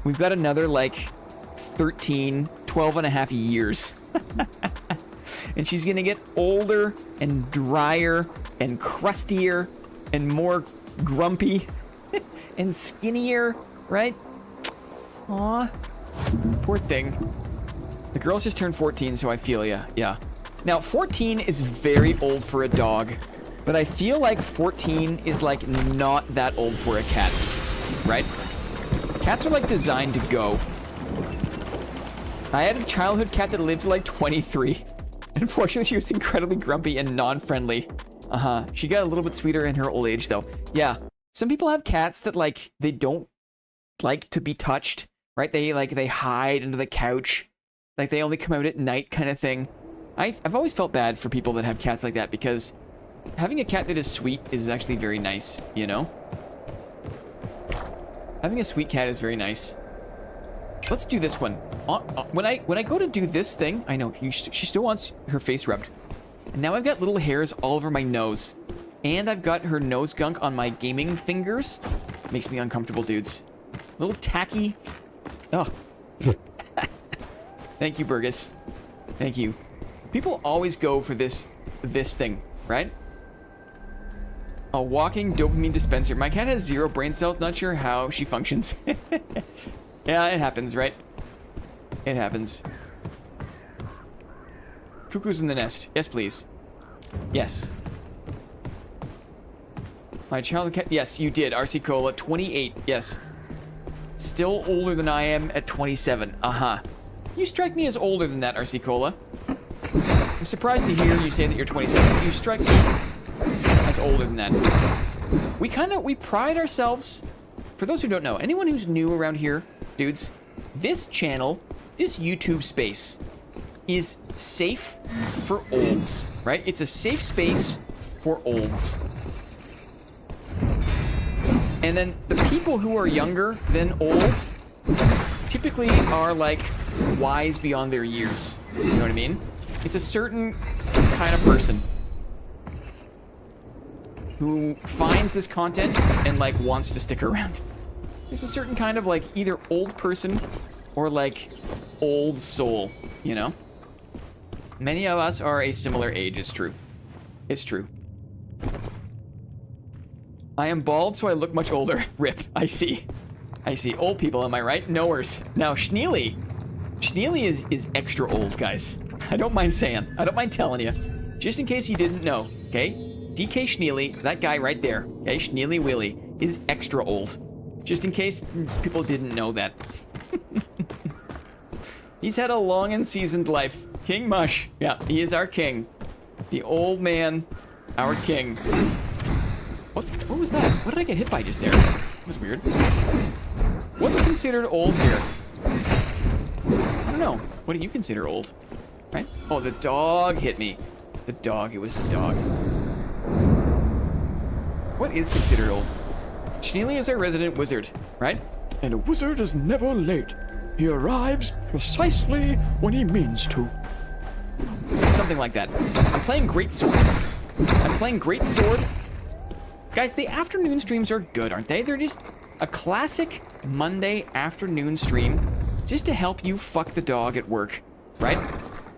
we've got another like 13, 12 and a half years. And she's gonna get older and drier and crustier and more grumpy and skinnier, right? Aw. Poor thing. The girl's just turned 14, so I feel ya. Yeah. Now, 14 is very old for a dog, but I feel like 14 is like not that old for a cat, right? Cats are like designed to go. I had a childhood cat that lived to like 23. Unfortunately, she was incredibly grumpy and non-friendly. She got a little bit sweeter in her old age, though. Yeah. Some people have cats that like they don't like to be touched, right? They hide under the couch, like they only come out at night, kind of thing. I've always felt bad for people that have cats like that because having a cat that is sweet is actually very nice, you know? Having a sweet cat is very nice. Let's do this one. When I go to do this thing, I know she still wants her face rubbed. And now I've got little hairs all over my nose. And I've got her nose gunk on my gaming fingers. Makes me uncomfortable, dudes. A little tacky. Oh. Thank you, Burgess. Thank you. People always go for this thing, right? A walking dopamine dispenser. My cat has 0 brain cells. Not sure how she functions. Yeah, it happens, right? It happens. Cuckoo's in the nest. Yes, please. Yes. My childhood cat. Yes, you did. RC Cola. 28. Yes. Still older than I am at 27. You strike me as older than that, RC Cola. I'm surprised to hear you say that you're 27. You strike me as older than that. We pride ourselves. For those who don't know, anyone who's new around here, dudes, this channel, this YouTube space is safe for olds, right? It's a safe space for olds. And then the people who are younger than old typically are like wise beyond their years. You know what I mean? It's a certain kind of person who finds this content and like wants to stick around. There's a certain kind of like either old person or like old soul, you know? Many of us are a similar age, it's true. It's true. I am bald, so I look much older. Rip. I see. I see. Old people, am I right? Knowers. Now, Schneely. Schneely is extra old, guys. I don't mind saying. I don't mind telling you. Just in case you didn't know, okay? DK Schneely, that guy right there, okay? Schneely Willy is extra old. Just in case people didn't know that. He's had a long and seasoned life. King Mush. Yeah, he is our king. The old man, our king. What was that? What did I get hit by just there? That was weird. What's considered old here? I don't know. What do you consider old? Right? Oh, the dog hit me. The dog. It was the dog. What is considered old? Schneely is our resident wizard, right? And a wizard is never late. He arrives precisely when he means to. Something like that. I'm playing Greatsword. I'm playing Greatsword. Guys, the afternoon streams are good, aren't they? They're just a classic Monday afternoon stream just to help you fuck the dog at work, right?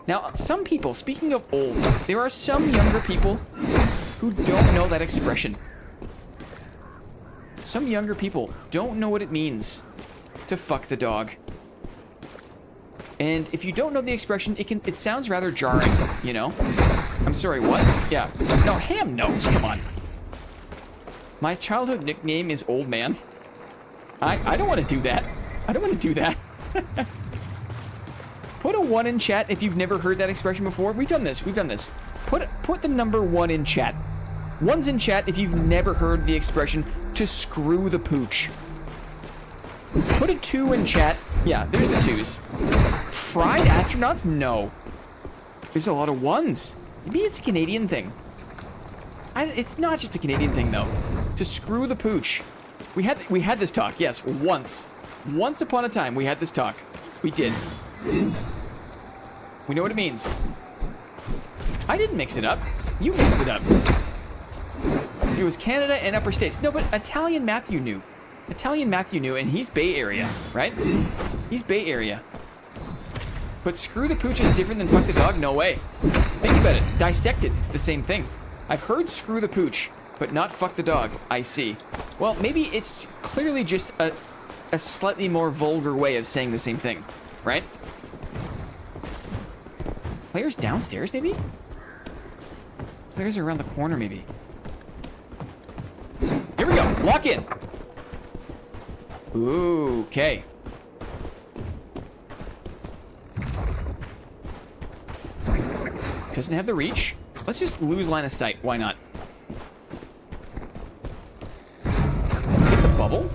Now, some people, speaking of olds, there are some younger people who don't know that expression. Some younger people don't know what it means to fuck the dog. And if you don't know the expression, it sounds rather jarring, you know? I'm sorry, what? Yeah. No, ham, no. Come on. My childhood nickname is Old Man. I don't want to do that. I don't want to do that. Put a 1 in chat if you've never heard that expression before. We've done this. We've done this. Put the number 1 in chat. 1's in chat if you've never heard the expression to screw the pooch. Put a 2 in chat. Yeah, there's the 2s. Fried astronauts? No. There's a lot of 1s. Maybe it's a Canadian thing. It's not just a Canadian thing, though. To screw the pooch. We had this talk, yes, once. Once upon a time, we had this talk. We did. We know what it means. I didn't mix it up. You mixed it up. It was Canada and Upper States. No, but Italian Matthew knew. Italian Matthew knew, and he's Bay Area, right? He's Bay Area. But screw the pooch is different than fuck the dog? No way. Think about it. Dissect it. It's the same thing. I've heard screw the pooch, but not fuck the dog. I see. Well, maybe it's clearly just a slightly more vulgar way of saying the same thing, right? Players downstairs, maybe? Players are around the corner, maybe. Here we go. Lock in. Ooh, okay. Doesn't have the reach. Let's just lose line of sight. Why not? Get the bubble?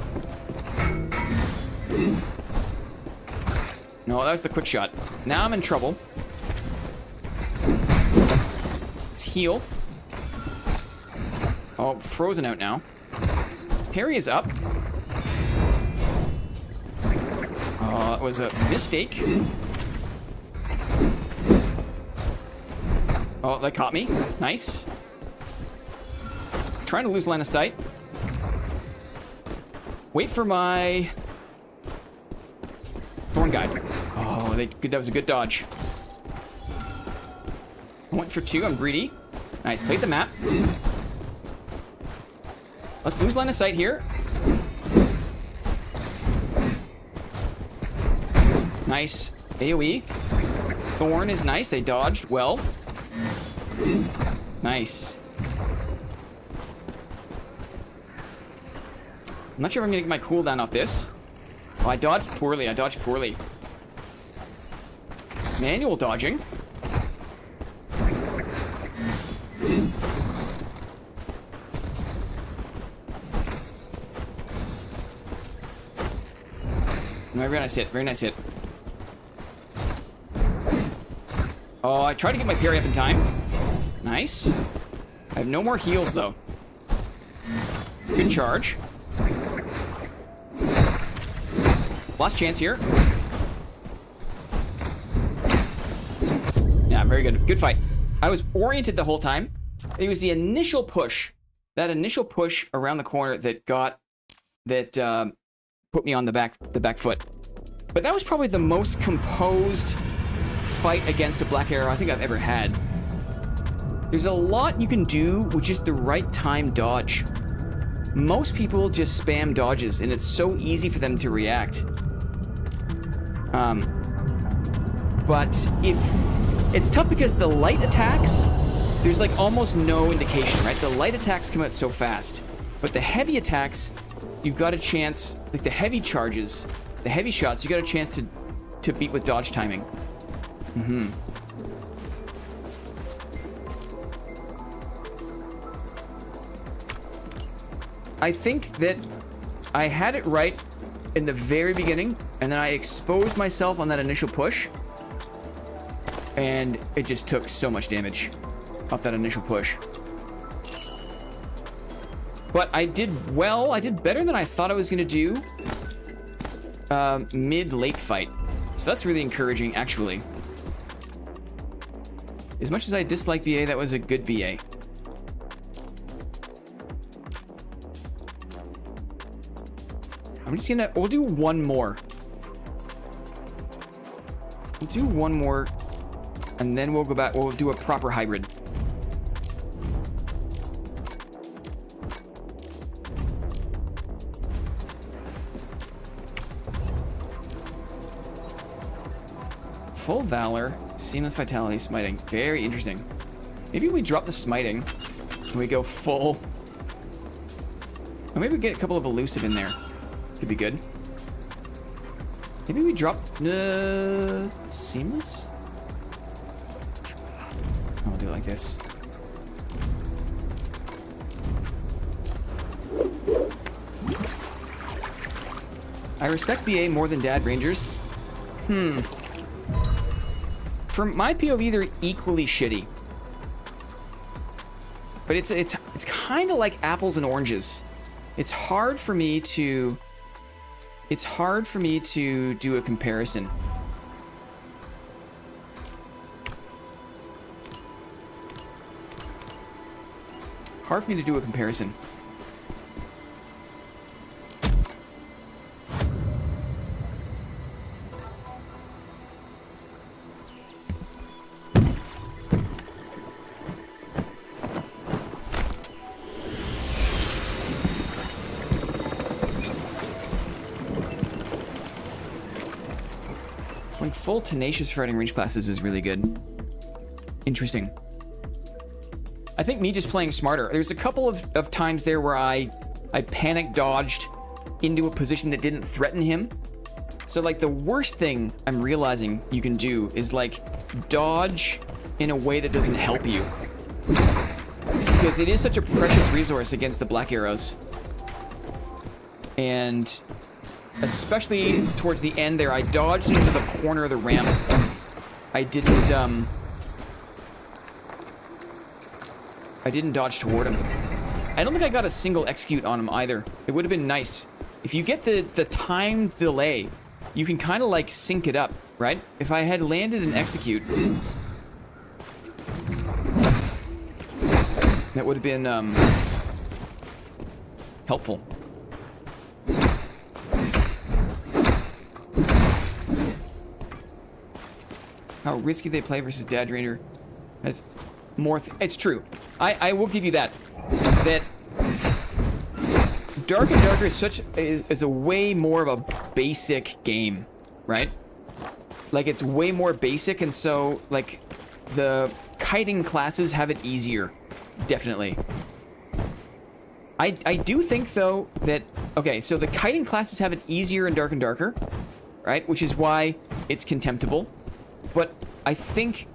No, that was the quick shot. Now I'm in trouble. Let's heal. Oh, frozen out now. Parry is up. It was a mistake. Oh, that caught me. Nice. Trying to lose line of sight. Wait for my Thorn Guide. Oh, that was a good dodge. I went for 2. I'm greedy. Nice. Played the map. Let's lose line of sight here. Nice. AoE. Thorn is nice. They dodged well. Nice. I'm not sure if I'm gonna get my cooldown off this. Oh, I dodged poorly. I dodged poorly. Manual dodging. No, very nice hit. Very nice hit. Oh, I tried to get my parry up in time. Nice. I have no more heals, though. Good charge. Last chance here. Yeah, very good. Good fight. I was oriented the whole time. It was the initial push. That initial push around the corner that put me on the back foot. But that was probably the most composed fight against a Black Arrow I think I've ever had. There's a lot you can do with just the right time dodge. Most people just spam dodges, and it's so easy for them to react. But if it's tough because the light attacks, there's like almost no indication, right? The light attacks come out so fast, but the heavy attacks, you've got a chance, like the heavy charges, the heavy shots, you got a chance to beat with dodge timing. I think that I had it right in the very beginning, and then I exposed myself on that initial push, and it just took so much damage off that initial push. But I did well. I did better than I thought I was going to do mid-late fight. So that's really encouraging, actually. As much as I dislike BA, that was a good BA. I'm just gonna, we'll do one more. We'll do one more, and then we'll go back, we'll do a proper hybrid. Full Valor, Seamless Vitality, Smiting. Very interesting. Maybe we drop the Smiting, and we go full. Or maybe we get a couple of Elusive in there. Could be good. Maybe we drop Seamless? I'll do it like this. I respect BA more than Dad Rangers. From my POV, they're equally shitty. But it's kind of like apples and oranges. It's hard for me to do a comparison. Hard for me to do a comparison. Full tenacious fighting range classes is really good. Interesting. I think me just playing smarter. There's a couple of times there where I panic dodged into a position that didn't threaten him. So like the worst thing I'm realizing you can do is like dodge in a way that doesn't help you. Because it is such a precious resource against the black arrows. And especially towards the end there, I dodged into the corner of the ramp. I didn't dodge toward him. I don't think I got a single execute on him either. It would have been nice. If you get the time delay, you can kind of like sync it up, right? If I had landed an execute, that would have been helpful. How risky they play versus Dad Ranger has more. It's true. I will give you that. That Dark and Darker is a way more of a basic game, right? Like it's way more basic, and so like the kiting classes have it easier, definitely. I do think though that okay, so the kiting classes have it easier in Dark and Darker, right? Which is why it's contemptible. But I think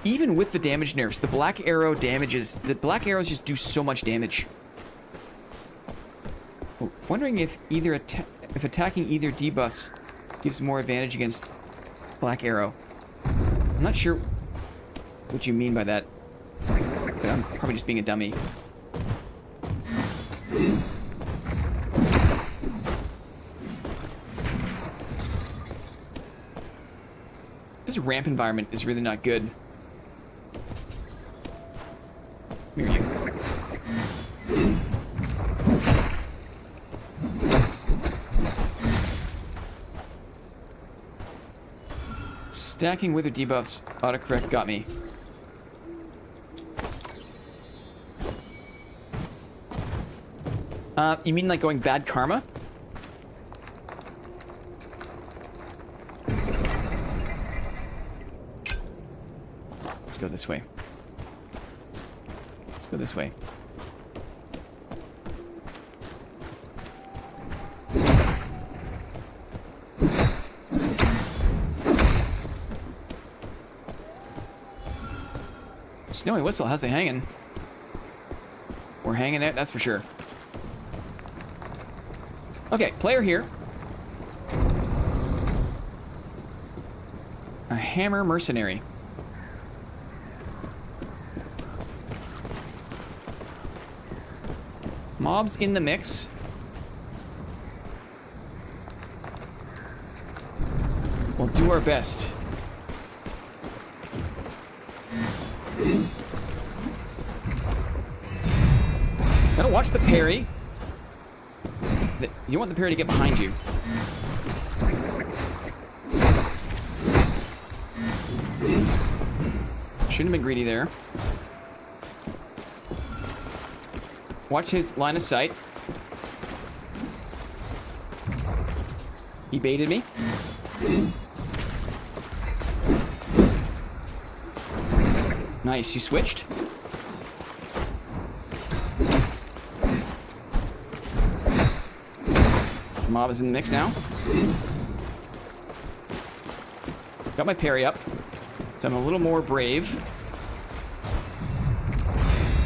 even with the damage nerfs, the black arrow damages, the black arrows just do so much damage. Wondering if if attacking either debuffs gives more advantage against black arrow. I'm not sure what you mean by that, but I'm probably just being a dummy. This ramp environment is really not good. Here you. Stacking withered debuffs, autocorrect got me. You mean like going bad karma? Let's go this way. Let's go this way. Snowy Whistle, how's it hanging? We're hanging out, that's for sure. Okay, player here. A hammer mercenary. Mobs in the mix. We'll do our best. Gotta watch the parry. You want the parry to get behind you. Shouldn't have been greedy there. Watch his line of sight. He baited me. Nice, he switched. Mob is in the mix now. Got my parry up, so I'm a little more brave.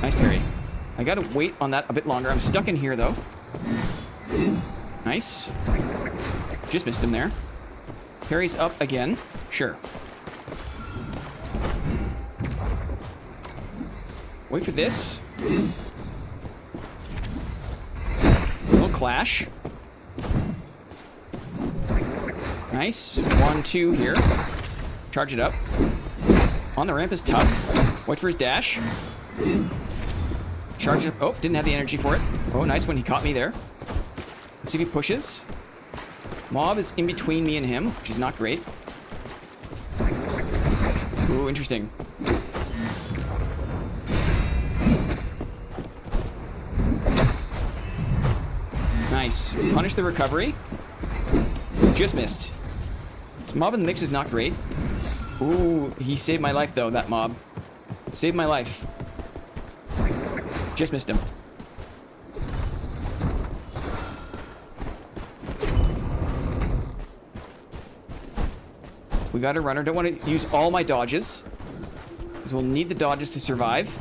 Nice parry. I gotta wait on that a bit longer. I'm stuck in here, though. Nice. Just missed him there. Parry's up again. Sure. Wait for this. A little clash. Nice. 1, 2 here. Charge it up. On the ramp is tough. Wait for his dash. Charge it up. Oh, didn't have the energy for it. Oh, nice when he caught me there. Let's see if he pushes. Mob is in between me and him, which is not great. Ooh, interesting. Nice. Punish the recovery. Just missed. This mob in the mix is not great. Ooh, he saved my life, though, that mob. Saved my life. Just missed him. We got a runner. Don't want to use all my dodges, because we'll need the dodges to survive.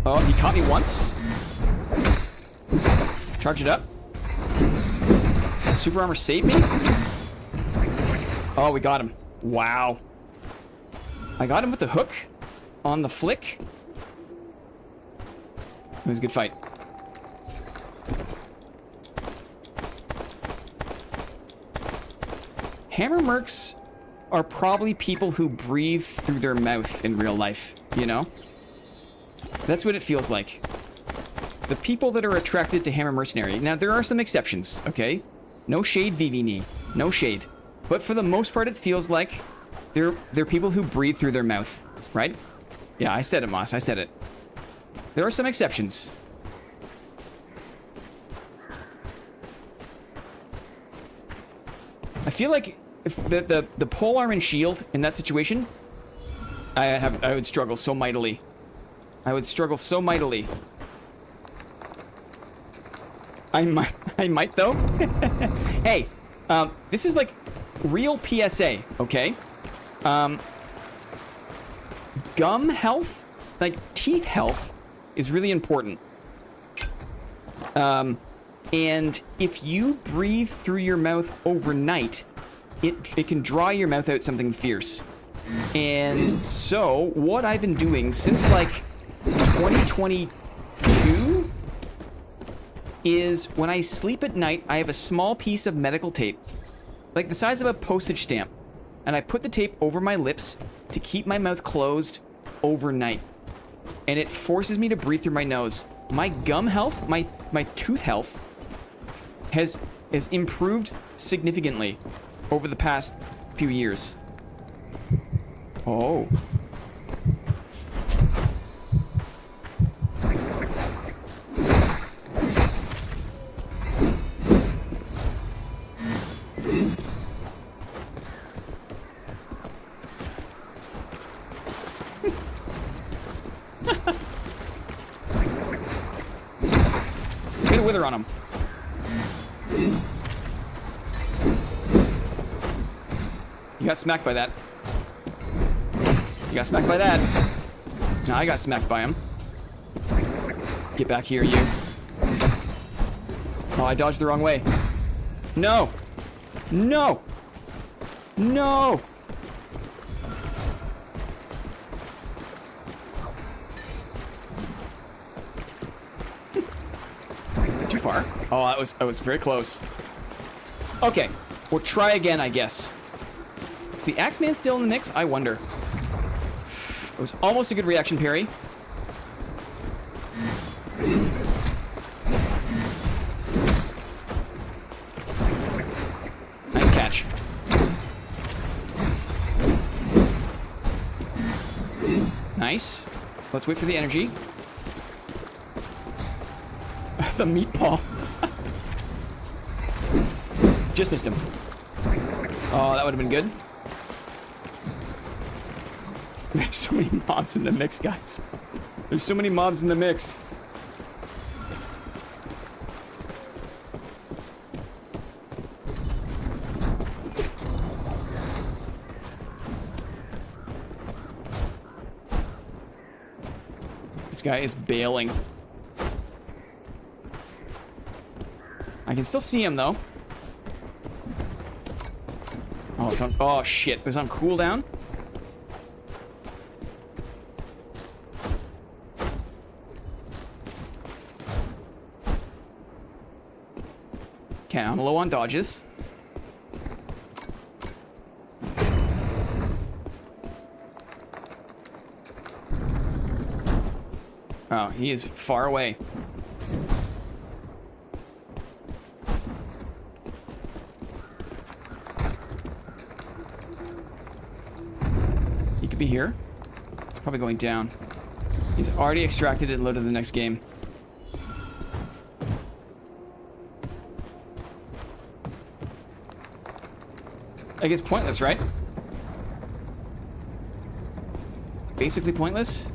Oh, he caught me once. Charge it up. Super armor saved me. Oh, we got him. Wow. I got him with the hook on the flick. It was a good fight. Hammer mercs are probably people who breathe through their mouth in real life, you know? That's what it feels like. The people that are attracted to Hammer Mercenary. Now, there are some exceptions, okay? No shade, VVNE. No shade. But for the most part, it feels like they're people who breathe through their mouth, right? Yeah, I said it, Moss. I said it. There are some exceptions. I feel like if the polearm and shield in that situation, I would struggle so mightily. I would struggle so mightily. I might though. Hey, this is like real PSA, okay? Gum health, like teeth health, is really important. And if you breathe through your mouth overnight, it can dry your mouth out something fierce. And so, what I've been doing since like 2022 is when I sleep at night, I have a small piece of medical tape, like the size of a postage stamp, and I put the tape over my lips to keep my mouth closed overnight. And it forces me to breathe through my nose. My gum health, my tooth health has improved significantly over the past few years. wither on him. You got smacked by that. You got smacked by that. Now I got smacked by him. Get back here, you. Oh, I dodged the wrong way. No! No! No! Is it too far? Oh, that was very close. Okay, we'll try again, I guess. Is the Axeman still in the mix? I wonder. It was almost a good reaction parry. Nice catch. Nice. Let's wait for the energy. The meatball. Just missed him. Oh, that would have been good. There's so many mobs in the mix, guys. There's so many mobs in the mix. This guy is bailing. I can still see him, though. Oh, it's on, oh shit. It was on cooldown. Okay, I'm low on dodges. Oh, he is far away. He could be here. It's probably going down. He's already extracted and loaded the next game. I guess pointless, right? Basically pointless.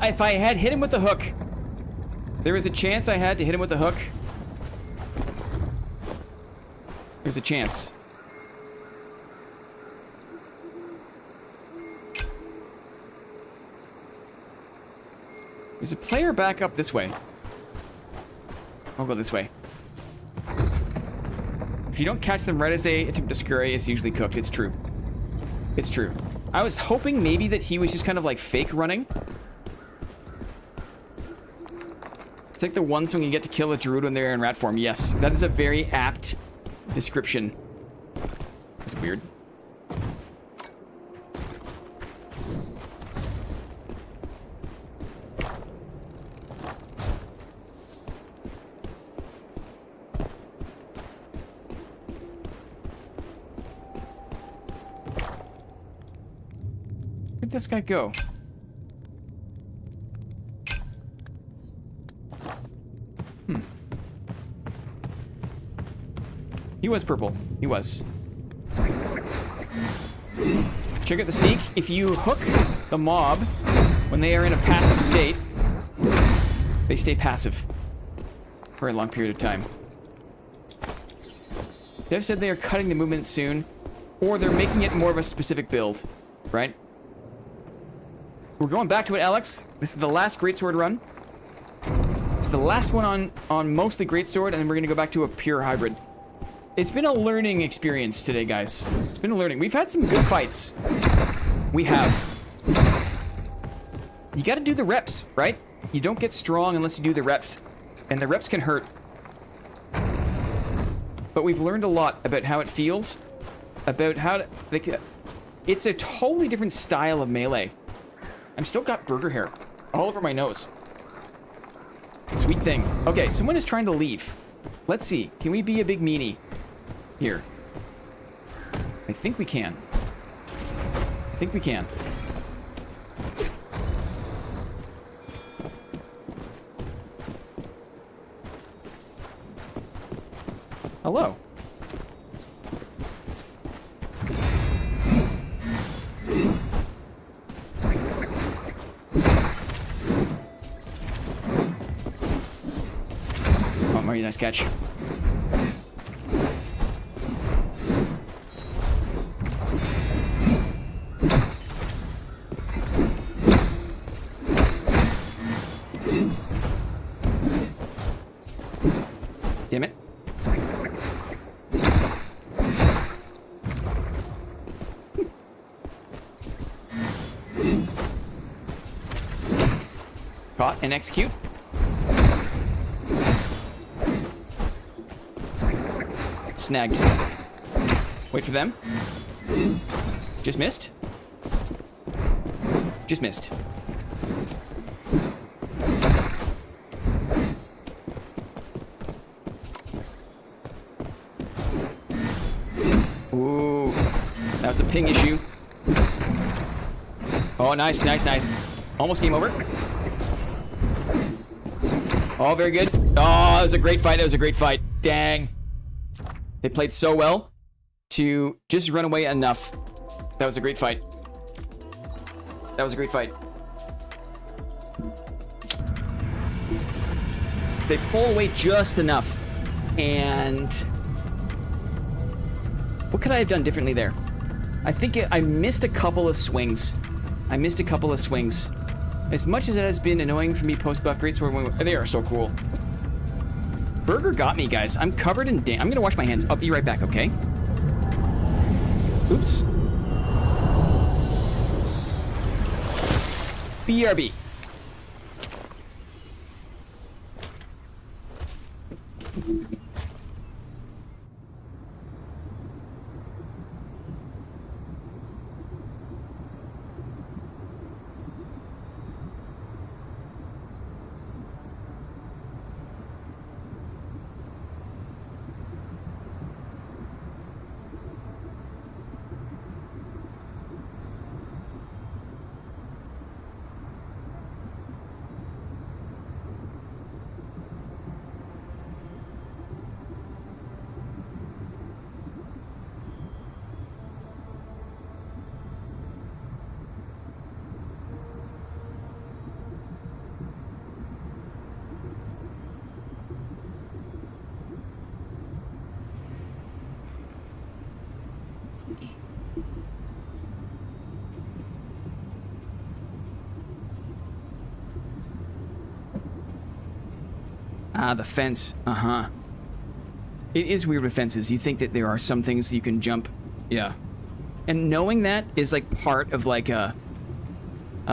If I had hit him with the hook, there was a chance I had to hit him with the hook. There's a chance. There's a player back up this way. I'll go this way. If you don't catch them right as they attempt to scurry, it's usually cooked. It's true. It's true. I was hoping maybe that he was just kind of like fake running. It's like the one swing you get to kill a druid when they're in rat form. Yes, that is a very apt description. That's weird. Where'd this guy go? He was purple. He was. Check out the sneak. If you hook the mob when they are in a passive state, they stay passive for a long period of time. Dev said they are cutting the movement soon, or they're making it more of a specific build, right? We're going back to it, Alex. This is the last Greatsword run. It's the last one on mostly Greatsword, and then we're going to go back to a pure hybrid. It's been a learning experience today, guys. It's been a learning. We've had some good fights. We have. You gotta do the reps, right? You don't get strong unless you do the reps. And the reps can hurt. But we've learned a lot about how it feels. About how to... Like, it's a totally different style of melee. I'm still got burger hair all over my nose. Sweet thing. Okay, someone is trying to leave. Let's see. Can we be a big meanie? Here. I think we can. I think we can. Hello. Nice catch. Damn it. Caught and execute. Snagged. Wait for them. Just missed. Just missed. Ooh, that's a ping issue. Oh, nice, nice, nice. Almost game over. Oh, very good. Oh, that was a great fight. That was a great fight. Dang. They played so well to just run away enough. That was a great fight. That was a great fight. They pull away just enough. And what could I have done differently there? I think I missed a couple of swings. I missed a couple of swings. As much as it has been annoying for me post-buff GreatSword, they are so cool. Burger got me, guys. I'm covered in I'm gonna wash my hands. I'll be right back, okay? Oops. BRB. Ah, the fence. Uh-huh. It is weird with fences. You think that there are some things you can jump. Yeah. And knowing that is like part of like a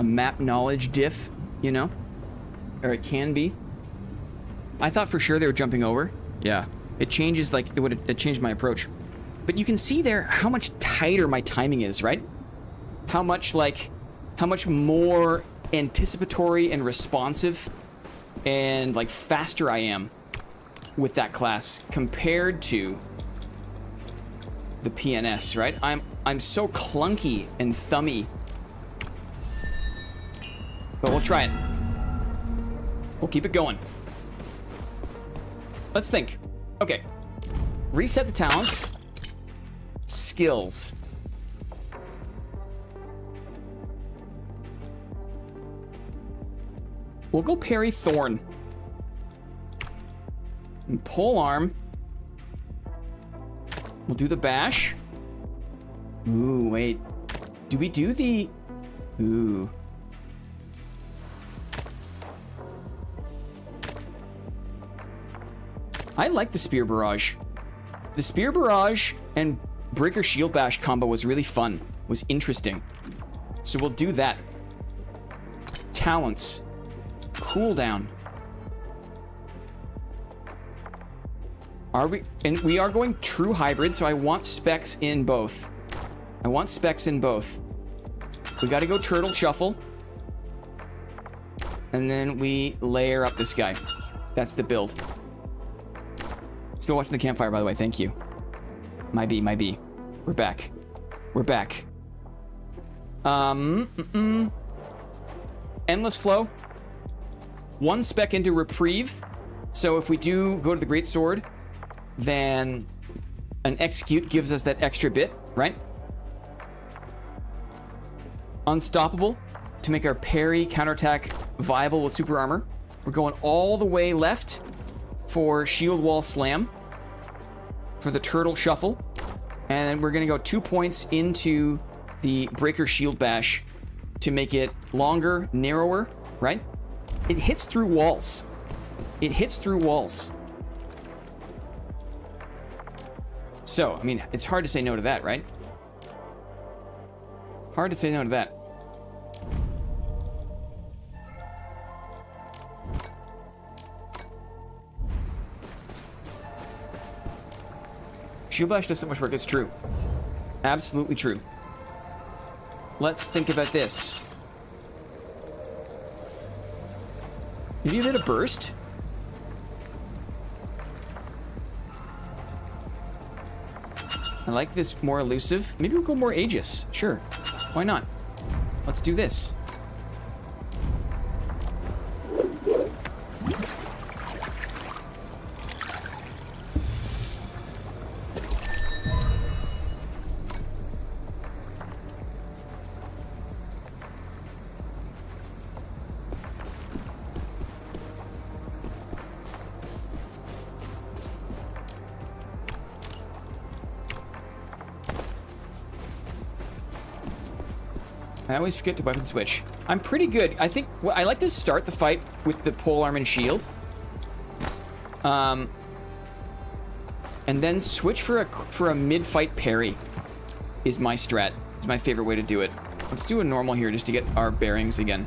map knowledge diff, you know? Or it can be. I thought for sure they were jumping over. Yeah. It changes like it changed my approach. But you can see there how much tighter my timing is, right? How much more anticipatory and responsive and like faster I am with that class compared to the PNS, right? I'm so clunky and thummy. But we'll try it. We'll keep it going. Let's think. Okay. Reset the talents. Skills. We'll go parry thorn. And pole arm. We'll do the bash. Ooh, wait. Do we do the... Ooh. I like the spear barrage. The spear barrage and breaker shield bash combo was really fun. Was interesting. So we'll do that. Talents. Cooldown. Are we... And we are going true hybrid, so I want specs in both. I want specs in both. We gotta go turtle shuffle. And then we layer up this guy. That's the build. Still watching the campfire, by the way. Thank you. My B. We're back. We're back. Endless flow. One spec into reprieve. So if we do go to the greatsword, then an execute gives us that extra bit, right? Unstoppable to make our parry counterattack viable with super armor. We're going all the way left for Shield Wall Slam for the Turtle Shuffle. And we're going to go 2 points into the Breaker Shield Bash to make it longer, narrower, right? It hits through walls. It hits through walls. So, I mean, it's hard to say no to that, right? Hard to say no to that. Shield Bash does so much work. It's true. Absolutely true. Let's think about this. Maybe a bit of burst. I like this more elusive. Maybe we'll go more Aegis. Sure. Why not? Let's do this. I always forget to weapon switch. I'm pretty good. I think I like to start the fight with the polearm and shield. And then switch for a mid-fight parry is my strat. It's my favorite way to do it. Let's do a normal here just to get our bearings again.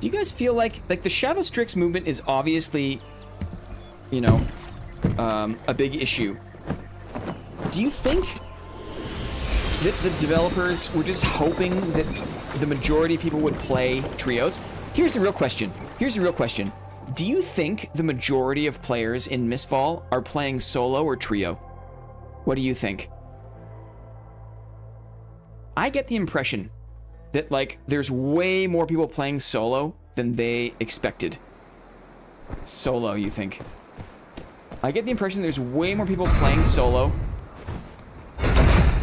Do you guys feel like the Shadow Strix movement is obviously, you know, a big issue? Do you think that the developers were just hoping that the majority of people would play trios? Here's the real question. Here's the real question. Do you think the majority of players in Mistfall are playing solo or trio? What do you think? I get the impression that, like, there's way more people playing solo than they expected. Solo, you think? I get the impression there's way more people playing solo,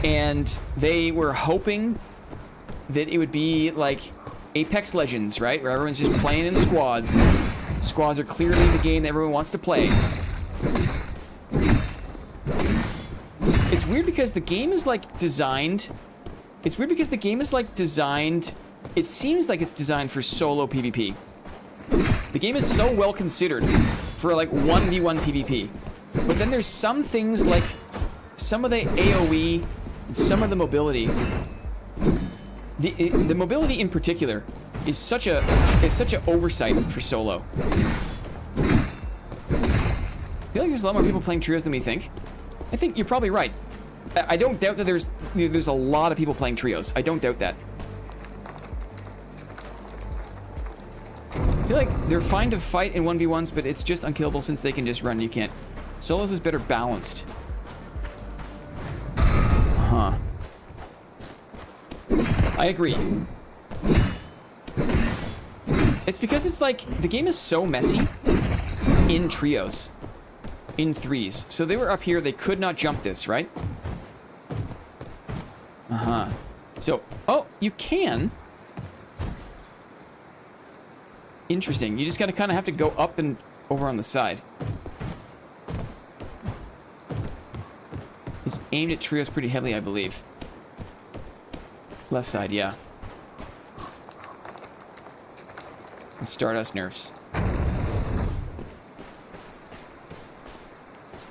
and they were hoping that it would be like Apex Legends, right? Where everyone's just playing in squads. Squads are clearly the game that everyone wants to play. It's weird because the game is, like, designed... It's weird because the game is, like, designed... It seems like it's designed for solo PvP. The game is so well considered for, like, 1v1 PvP. But then there's some things, like, some of the AoE, and some of the mobility. The mobility in particular is such a oversight for solo. I feel like there's a lot more people playing trios than we think. I think you're probably right. I don't doubt that there's a lot of people playing trios. I don't doubt that. I feel like they're fine to fight in 1v1s, but it's just unkillable since they can just run. You can't. Solos is better balanced. Huh. I agree. It's because it's like, the game is so messy in trios. In threes. So they were up here, they could not jump this, right? Uh-huh. So, oh, you can. Interesting. You just gotta kind of have to go up and over on the side. It's aimed at trios pretty heavily, I believe. Left side, yeah. Stardust nerfs.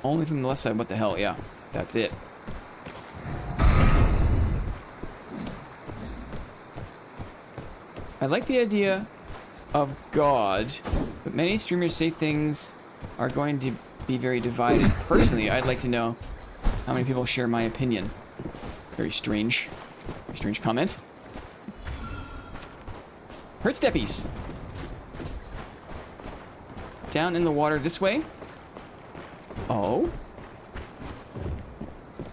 Only from the left side, what the hell, yeah. That's it. I like the idea of God, but many streamers say things are going to be very divided. Personally, I'd like to know how many people share my opinion. Very strange comment. Hurt steppies. Down in the water this way. Oh.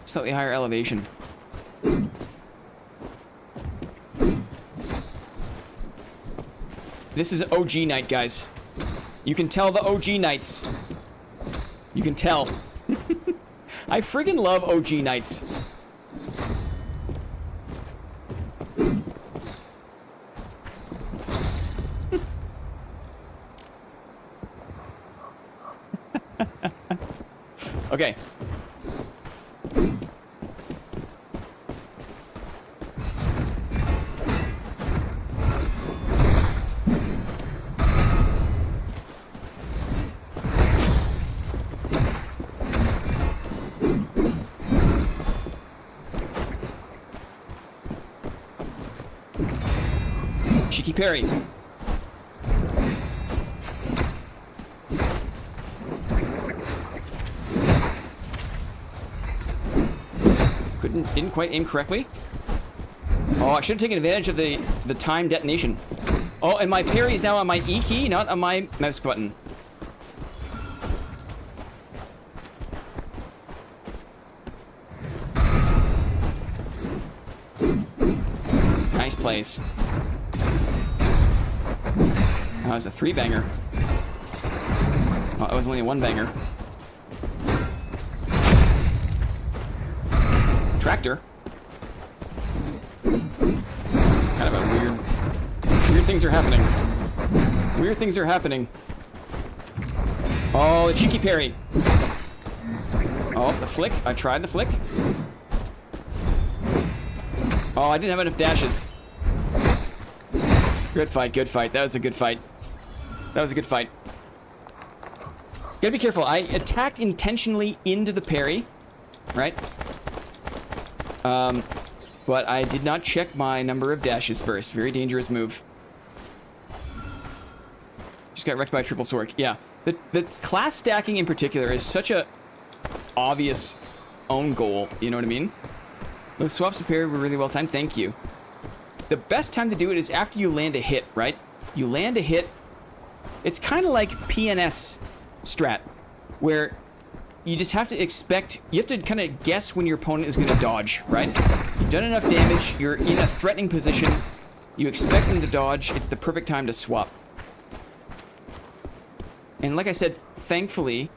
Slightly higher elevation. This is OG night, guys. You can tell the OG nights. You can tell. I friggin' love OG nights. Okay. Cheeky parry. Didn't quite aim correctly. Oh, I should have taken advantage of the time detonation. Oh, and my parry is now on my E key, not on my mouse button. Nice plays. That was a 3-banger. Oh, it was only a 1-banger. Tractor. Kind of a weird things are happening. Weird things are happening. Oh, the cheeky parry. Oh, the flick. I tried the flick. Oh, I didn't have enough dashes. Good fight, good fight. That was a good fight. That was a good fight. Gotta be careful. I attacked intentionally into the parry, right? But I did not check my number of dashes first. Very dangerous move. Just got wrecked by a triple sword. Yeah. The class stacking in particular is such a obvious own goal. You know what I mean? Those swaps of parry were really well timed. Thank you. The best time to do it is after you land a hit, right? You land a hit. It's kind of like PNS strat, where you just have to expect, you have to kind of guess when your opponent is going to dodge, right? You've done enough damage, you're in a threatening position, you expect them to dodge, it's the perfect time to swap. And like I said, thankfully,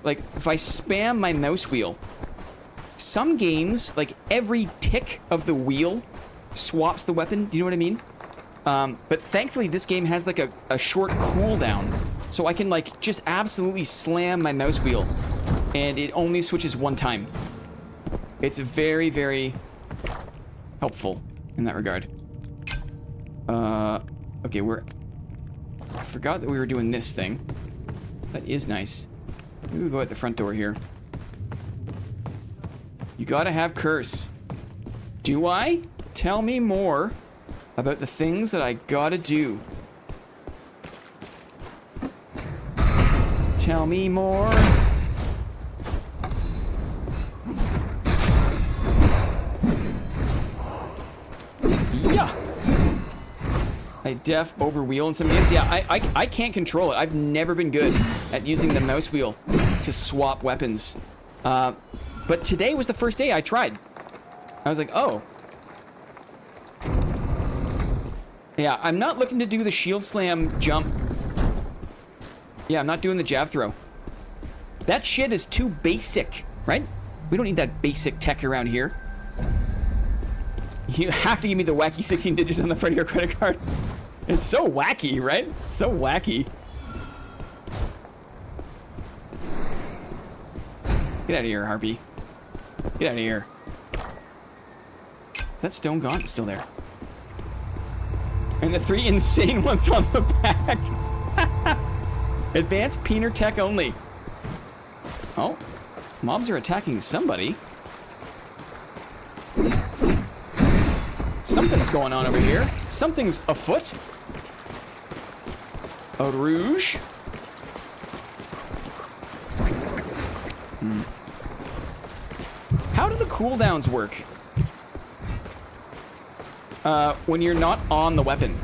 like, if I spam my mouse wheel, some games, like, every tick of the wheel swaps the weapon, do you know what I mean? But thankfully, this game has, like, a short cooldown, so I can, like, just absolutely slam my mouse wheel. And it only switches one time. It's very, very helpful in that regard. Okay, I forgot that we were doing this thing. That is nice. Maybe we'll go at the front door here. You gotta have curse. Do I? Tell me more about the things that I gotta do. Tell me more. I def over wheel in some games. Yeah, I can't control it. I've never been good at using the mouse wheel to swap weapons. But today was the first day I tried. I was like, oh. Yeah, I'm not looking to do the shield slam jump. Yeah, I'm not doing the jab throw. That shit is too basic, right? We don't need that basic tech around here. You have to give me the wacky 16 digits on the front of your credit card. It's so wacky, right? It's so wacky. Get out of here, Harpy. Get out of here. Is that stone gone? It's still there. And the 3 insane ones on the back. Advanced peener tech only. Oh. Mobs are attacking somebody. Something's going on over here. Something's afoot. A rouge. How do the cooldowns work? When you're not on the weapon.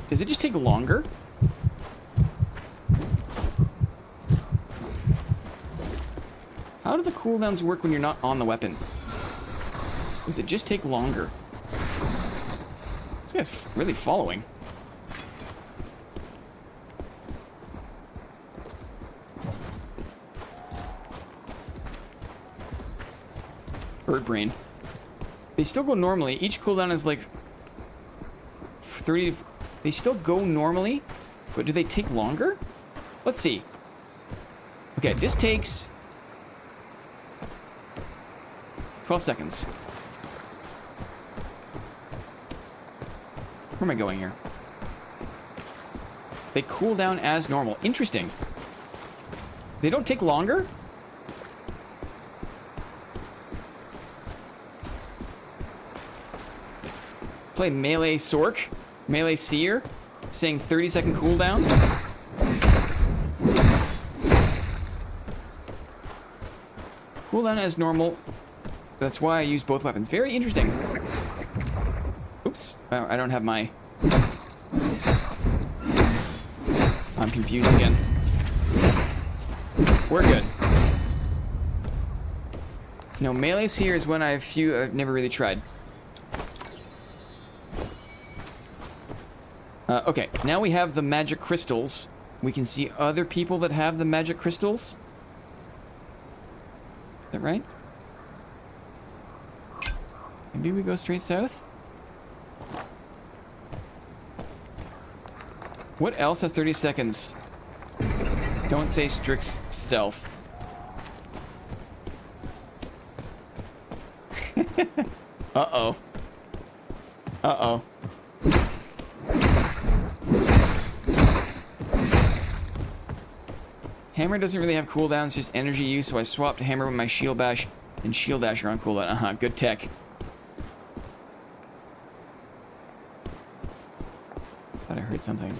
Does it just take longer? How do the cooldowns work when you're not on the weapon? Does it just take longer? This guy's really following. Bird brain. They still go normally. Each cooldown is like 30 They still go normally, but do they take longer? Let's see. Okay, this takes 12 seconds. Where am I going here? They cool down as normal. Interesting. They don't take longer? Play Melee Sork, Melee Seer, saying 30-second cooldown. Cooldown as normal. That's why I use both weapons. Very interesting. Oops, I don't have my... I'm confused again. We're good. No, Melee Seer is one I've never really tried. Okay, now we have the magic crystals. We can see other people that have the magic crystals. Is that right? Maybe we go straight south? What else has 30 seconds? Don't say Strix stealth. Uh-oh. Uh-oh. Hammer doesn't really have cooldowns, just energy use, so I swapped Hammer with my Shield Bash and Shield Dasher on cooldown. Uh-huh, good tech. Thought I heard something.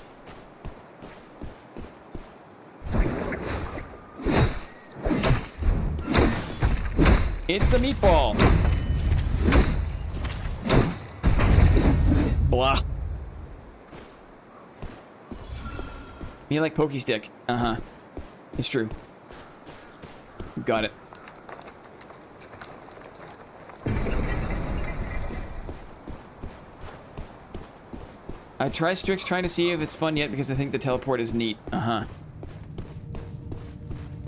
It's a meatball! Blah. Me like Pokey Stick. Uh-huh. It's true. Got it. I try Strix trying to see if it's fun yet because I think the teleport is neat. Uh-huh.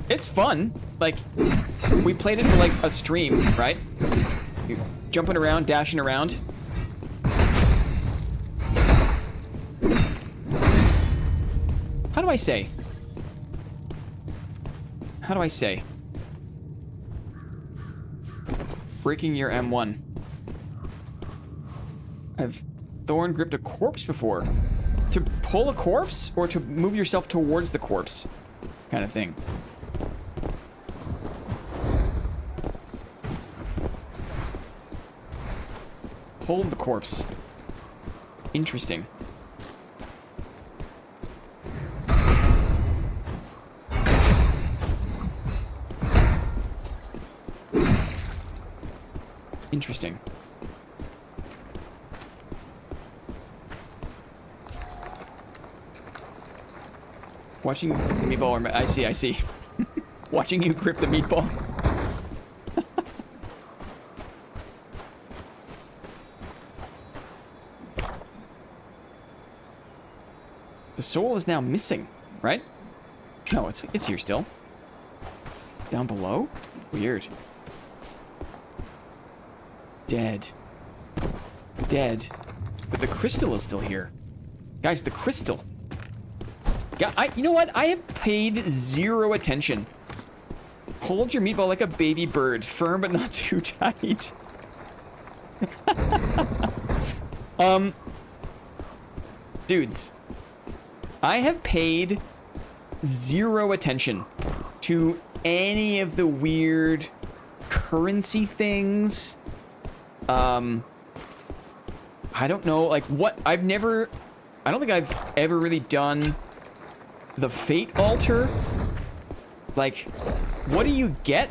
It's fun. Like, we played it for like a stream, right? You're jumping around, dashing around. How do I say? How do I say? Breaking your M1. I've thorn gripped a corpse before. To pull a corpse or to move yourself towards the corpse kind of thing. Hold the corpse. Interesting. Interesting. Watching the meatball, or I see. Watching you grip the meatball. The soul is now missing, right? No, it's here still. Down below? Weird. Dead. Dead. But the crystal is still here. Guys, the crystal. You know what? I have paid zero attention. Hold your meatball like a baby bird. Firm but not too tight. Dudes. I have paid zero attention to any of the weird currency things. I don't know, like, what, I don't think I've ever really done the Fate Altar. Like, what do you get?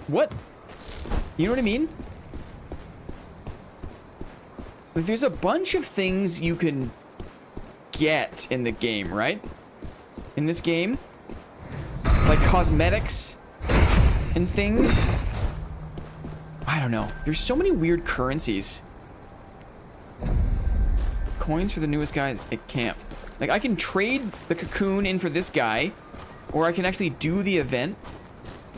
What? You know what I mean? Like, there's a bunch of things you can get in the game, right? In this game. Like cosmetics and things. I don't know. There's so many weird currencies. Coins for the newest guys at camp. Like, I can trade the cocoon in for this guy, or I can actually do the event.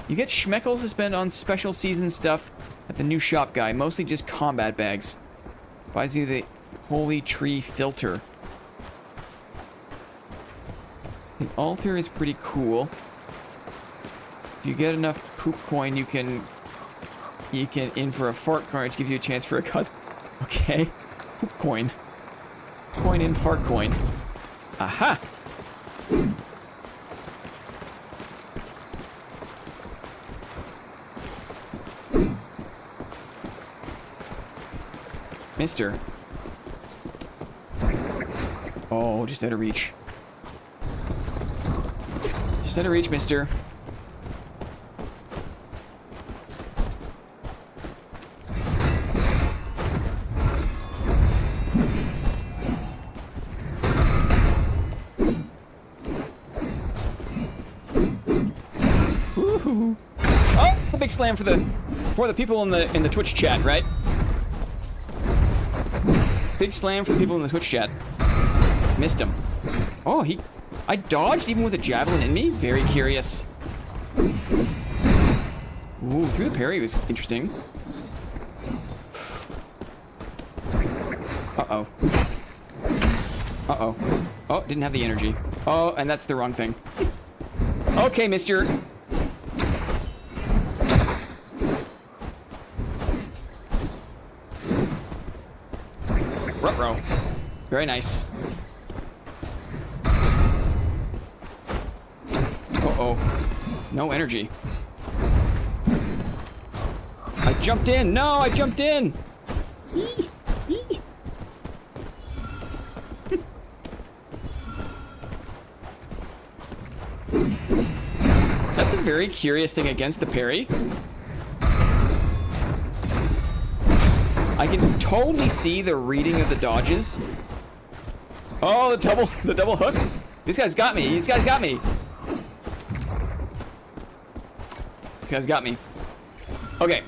You get schmeckles to spend on special season stuff at the new shop guy, mostly just combat bags. Buys you the Holy tree filter. The altar is pretty cool. If you get enough poop coin, you can in for a fart coin, to give you a chance for a cos. Okay. Poop coin. Coin in fart coin. Aha! Mister. Oh, just out of reach. Just out of reach, mister. Woohoo. Oh, a big slam for the people in the Twitch chat, right? Big slam for the people in the Twitch chat. Missed him. Oh, I dodged even with a javelin in me? Very curious. Ooh, through the parry was interesting. Uh-oh. Uh-oh. Oh, didn't have the energy. Oh, and that's the wrong thing. Okay, mister. Ruh-roh. Very nice. Uh-oh. No energy. I jumped in. No, I jumped in. That's a very curious thing against the parry. I can totally see the reading of the dodges. Oh, the double hook. This guy's got me. These guys got me. This guy's got me. Okay.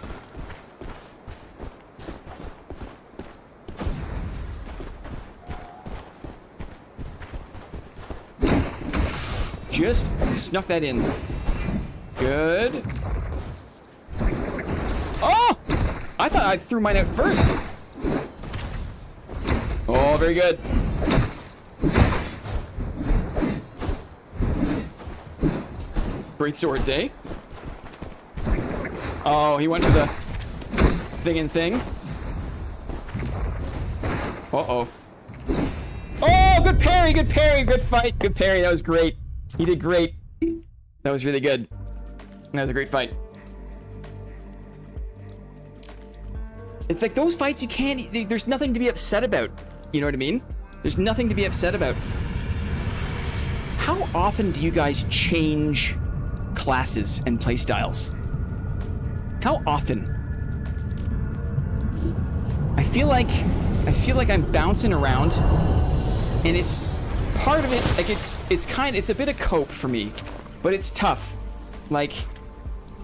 Just snuck that in. Good. Oh! I thought I threw mine out first. Oh, very good. Great swords, eh? Oh, he went for the thing. Uh-oh. Oh, good parry, good fight, good parry. That was great. He did great. That was really good. That was a great fight. It's like those fights you can't, there's nothing to be upset about. You know what I mean? There's nothing to be upset about. How often do you guys change classes and playstyles? How often? I feel like I'm bouncing around, and it's part of it, like it's a bit of cope for me, but it's tough. Like,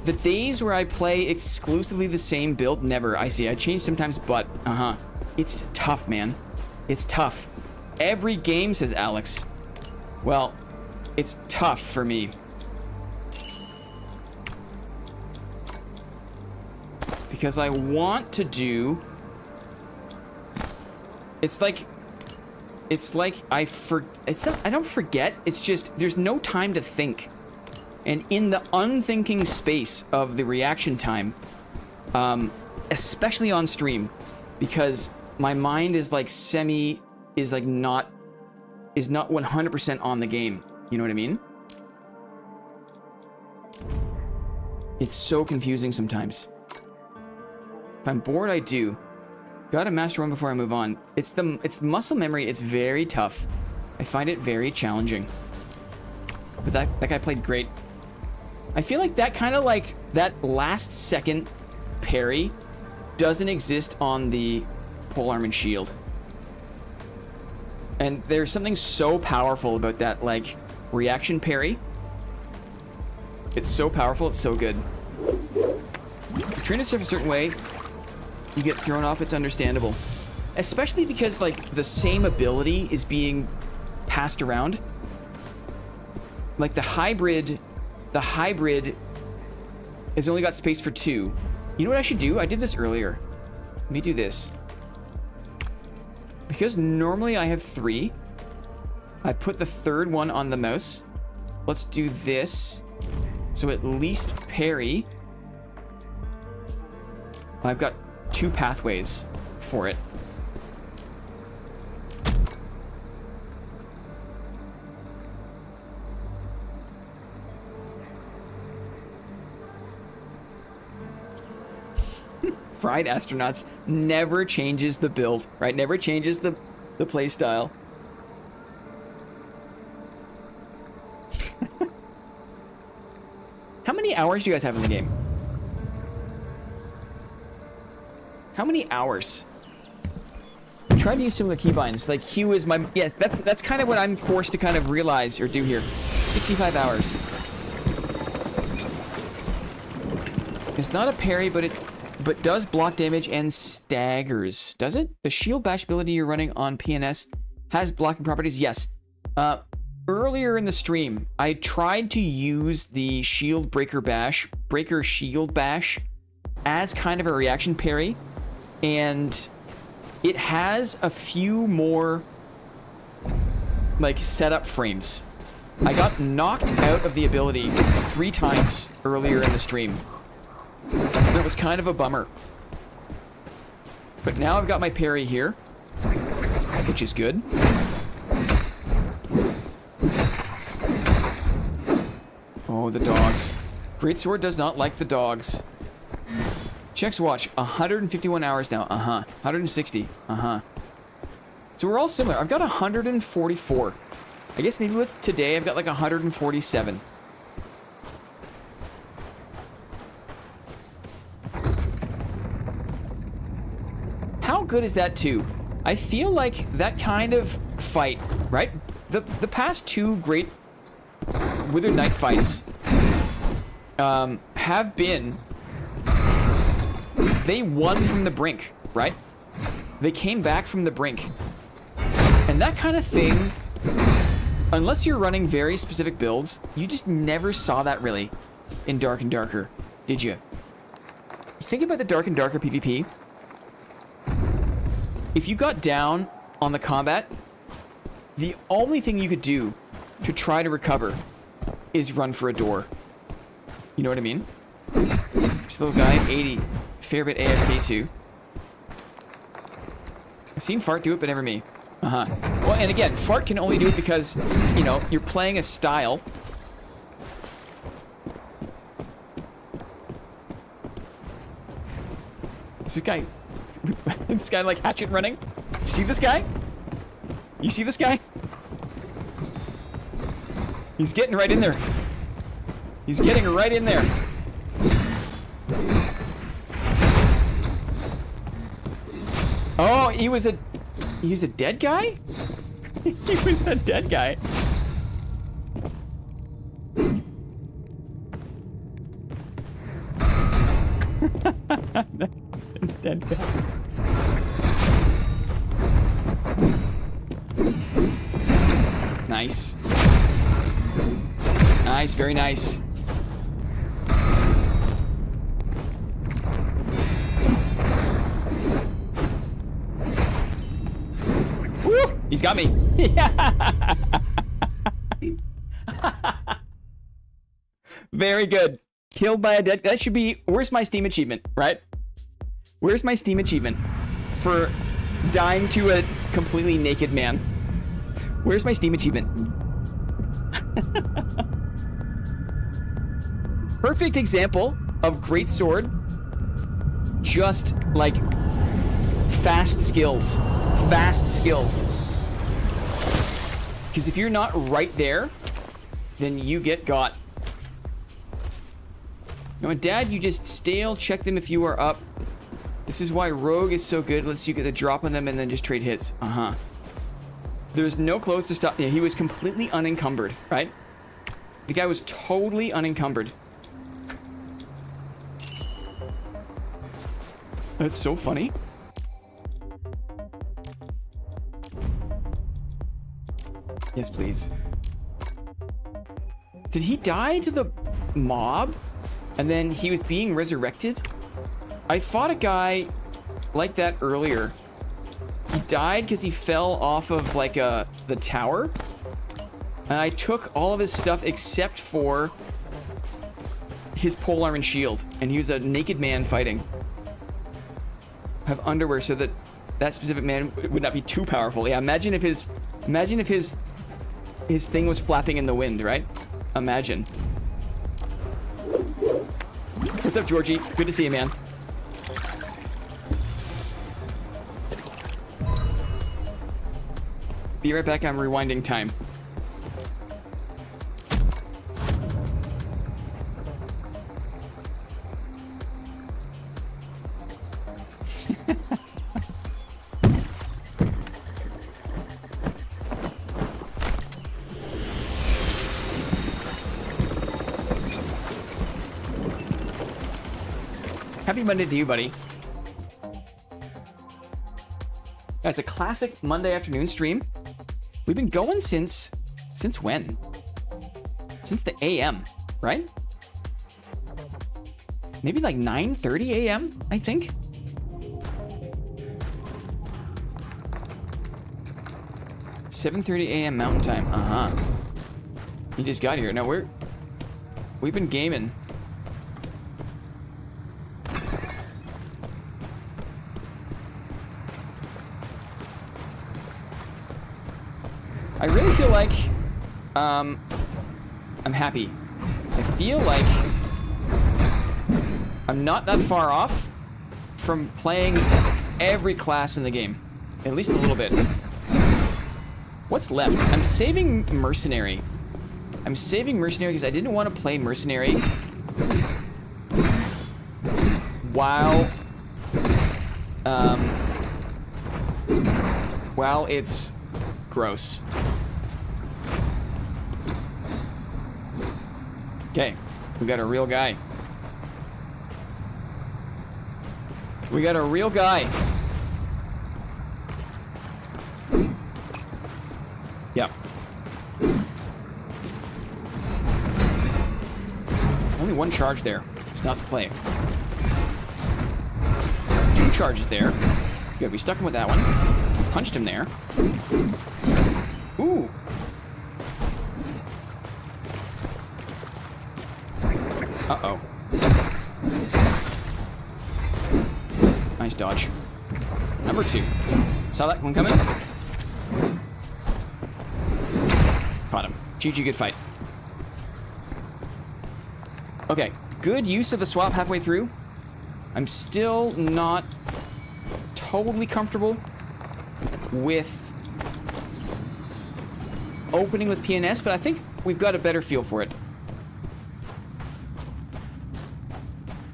the days where I play exclusively the same build, never. I see, I change sometimes, but, it's tough, man. It's tough. Every game, says Alex. Well, it's tough for me. Because I want to do... It's like I don't forget, it's just, there's no time to think. And in the unthinking space of the reaction time, especially on stream, because my mind is like not 100% on the game. You know what I mean? It's so confusing sometimes. If I'm bored, I do. Gotta master one before I move on. It's muscle memory. It's very tough. I find it very challenging. But that guy played great. I feel like that kind of like that last second parry doesn't exist on the polearm and shield. And there's something so powerful about that like reaction parry. It's so powerful. It's so good. If you train yourself a certain way, you get thrown off. It's understandable, especially because like the same ability is being passed around. Like the hybrid has only got space for 2. You know what I should do? I did this earlier. Let me do this. because normally I have 3, I put the 3rd one on the mouse. Let's do this. So at least parry. I've got 2 pathways for it. Fried Astronauts never changes the build, right? Never changes the play style. How many hours do you guys have in the game? How many hours? I tried to use similar keybinds. Like Q is my... Yes, that's kind of what I'm forced to kind of realize or do here. 65 hours. It's not a parry, but does block damage and staggers. Does it? The shield bash ability you're running on PNS has blocking properties? Yes. Earlier in the stream, I tried to use the shield breaker shield bash as kind of a reaction parry, and it has a few more like setup frames. I got knocked out of the ability 3 times earlier in the stream. It was kind of a bummer. But now I've got my parry here, which is good. Oh, the dogs. Greatsword does not like the dogs. Checks watch, 151 hours now. 160. So we're all similar. I've got 144. I guess maybe with today I've got like 147. How good is that too? I feel like that kind of fight, right? The past 2 great Withered Knight fights have been... They won from the brink, right? They came back from the brink. And that kind of thing, unless you're running very specific builds, you just never saw that really in Dark and Darker, did you? Think about the Dark and Darker PvP. If you got down on the combat, the only thing you could do to try to recover is run for a door. You know what I mean? This little guy, 80. Fair bit AFK too. I've seen Fart do it, but never me. Well, and again, Fart can only do it because, you know, you're playing a style. This guy like hatchet running. You see this guy? You see this guy? He's getting right in there. He's getting right in there. Oh, he was a dead guy? He was a dead guy. Dead guy. Nice. Nice, very nice. Woo! He's got me. Very good. Killed by a dead... That should be... Where's my Steam achievement, right? Where's my Steam achievement for dying to a completely naked man? Where's my Steam achievement? Perfect example of greatsword. Just like fast skills. Fast skills. Because if you're not right there, then you get got. No, Dad, you just stale. Check them if you are up. This is why Rogue is so good. Lets you get the drop on them and then just trade hits. There's no clothes to stop. Yeah, he was completely unencumbered, right? The guy was totally unencumbered. That's so funny. Yes, please. Did he die to the mob? And then he was being resurrected? I fought a guy like that earlier. He died because he fell off of, like, the tower. And I took all of his stuff except for his polearm and shield. And he was a naked man fighting. Have underwear so that that specific man would not be too powerful. Yeah, imagine if his thing was flapping in the wind, right? Imagine. What's up, Georgie? Good to see you, man. Be right back. I'm rewinding time. Happy Monday to you, buddy. That's a classic Monday afternoon stream. We've been going since when? Since the AM, right? Maybe like 9:30 AM, I think. $7:30 AM Mountain Time. Uh-huh. You just got here. No, we've been gaming. I really feel like I'm happy. I feel like I'm not that far off from playing every class in the game. At least a little bit. What's left? I'm saving Mercenary. I'm saving Mercenary because I didn't want to play Mercenary while it's gross. Okay, we got a real guy. We got a real guy. Yep. Only one charge there. It's not the play. 2 charges there. Good, we stuck him with that one. Punched him there. Ooh. Uh-oh. Nice dodge. Number 2. Saw that one coming? Caught him. GG, good fight. Okay, good use of the swap halfway through. I'm still not totally comfortable with opening with PNS, but I think we've got a better feel for it.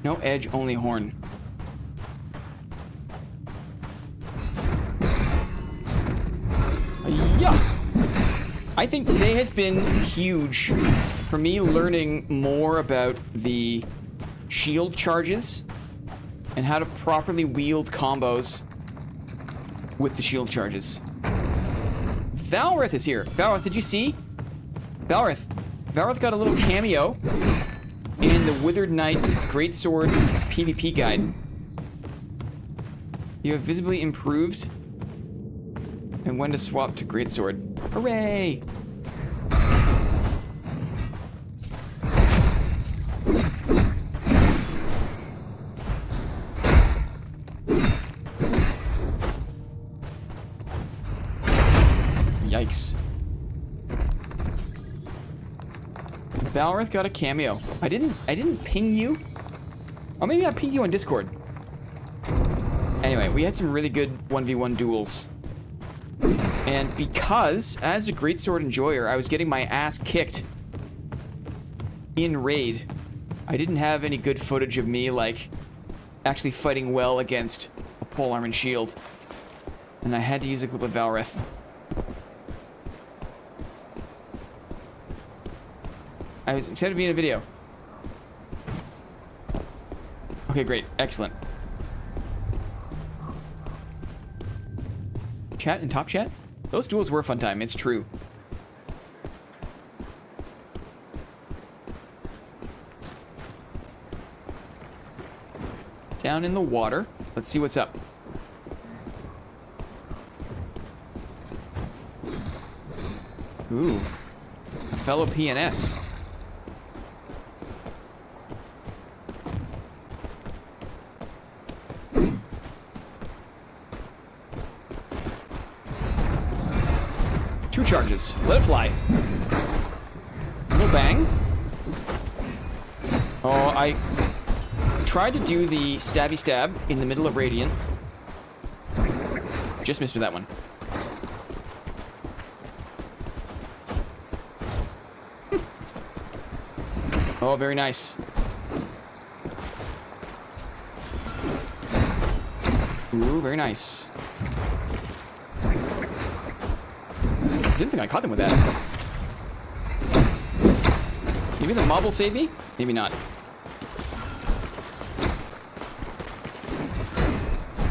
No edge, only horn. Yeah. I think today has been huge for me, learning more about the shield charges and how to properly wield combos with the shield charges. Valrith is here. Valrith, did you see? Valrith got a little cameo in the Withered Knight Greatsword PvP guide. You have visibly improved and when to swap to Greatsword. Hooray! Yikes. Valrith got a cameo. I didn't ping you. Or maybe I pinged you on Discord. Anyway, we had some really good 1v1 duels. And because, as a Greatsword enjoyer, I was getting my ass kicked in raid, I didn't have any good footage of me, like, actually fighting well against a polearm and shield. And I had to use a clip of Valrith. I was excited to be in a video. Okay, great. Excellent. Chat and top chat? Those duels were a fun time. It's true. Down in the water. Let's see what's up. Ooh. A fellow PNS. Two charges. Let it fly. Little bang. Oh, I tried to do the stabby stab in the middle of Radiant. Just missed with that one. Oh, very nice. Ooh, very nice. Didn't think I caught them with that. Maybe the mob will save me? Maybe not.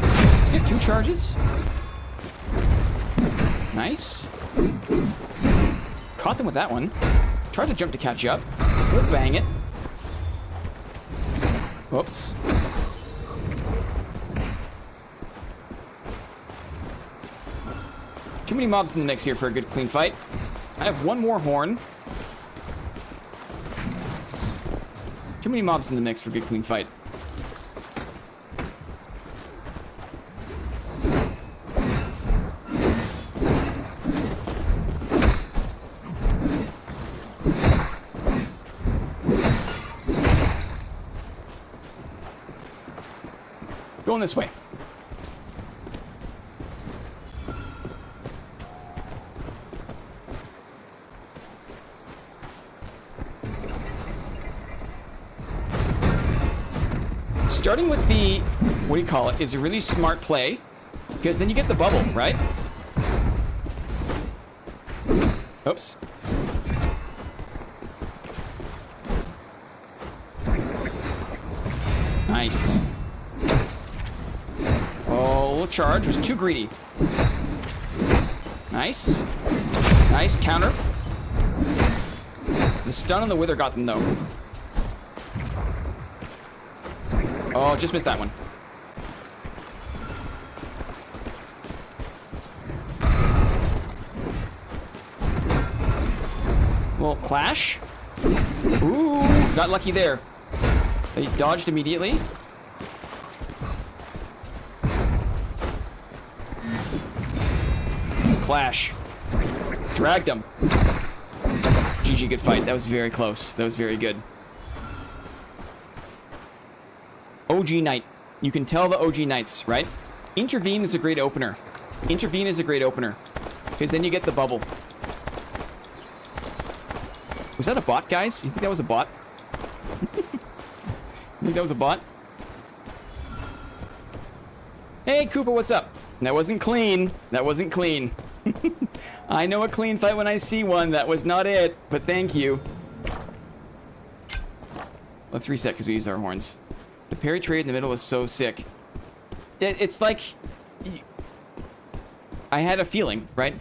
Let's get 2 charges. Nice. Caught them with that one. Tried to jump to catch up. We'll bang it. Whoops. Too many mobs in the mix here for a good clean fight. I have one more horn. Too many mobs in the mix for a good clean fight. Going this way. Starting with the, what do you call it, is a really smart play, because then you get the bubble, right? Oops. Nice. Oh, a little charge. Was too greedy. Nice. Nice counter. The stun on the wither got them, though. Oh, just missed that one. Well, clash. Ooh, got lucky there. They dodged immediately. Clash. Dragged him. GG, good fight. That was very close. That was very good. OG Knight. You can tell the OG Knights, right? Intervene is a great opener. Intervene is a great opener. Because then you get the bubble. Was that a bot, guys? You think that was a bot? You think that was a bot? Hey, Koopa, what's up? That wasn't clean. That wasn't clean. I know a clean fight when I see one. That was not it, but thank you. Let's reset because we used our horns. The parry trade in the middle was so sick. It's like... I had a feeling, right?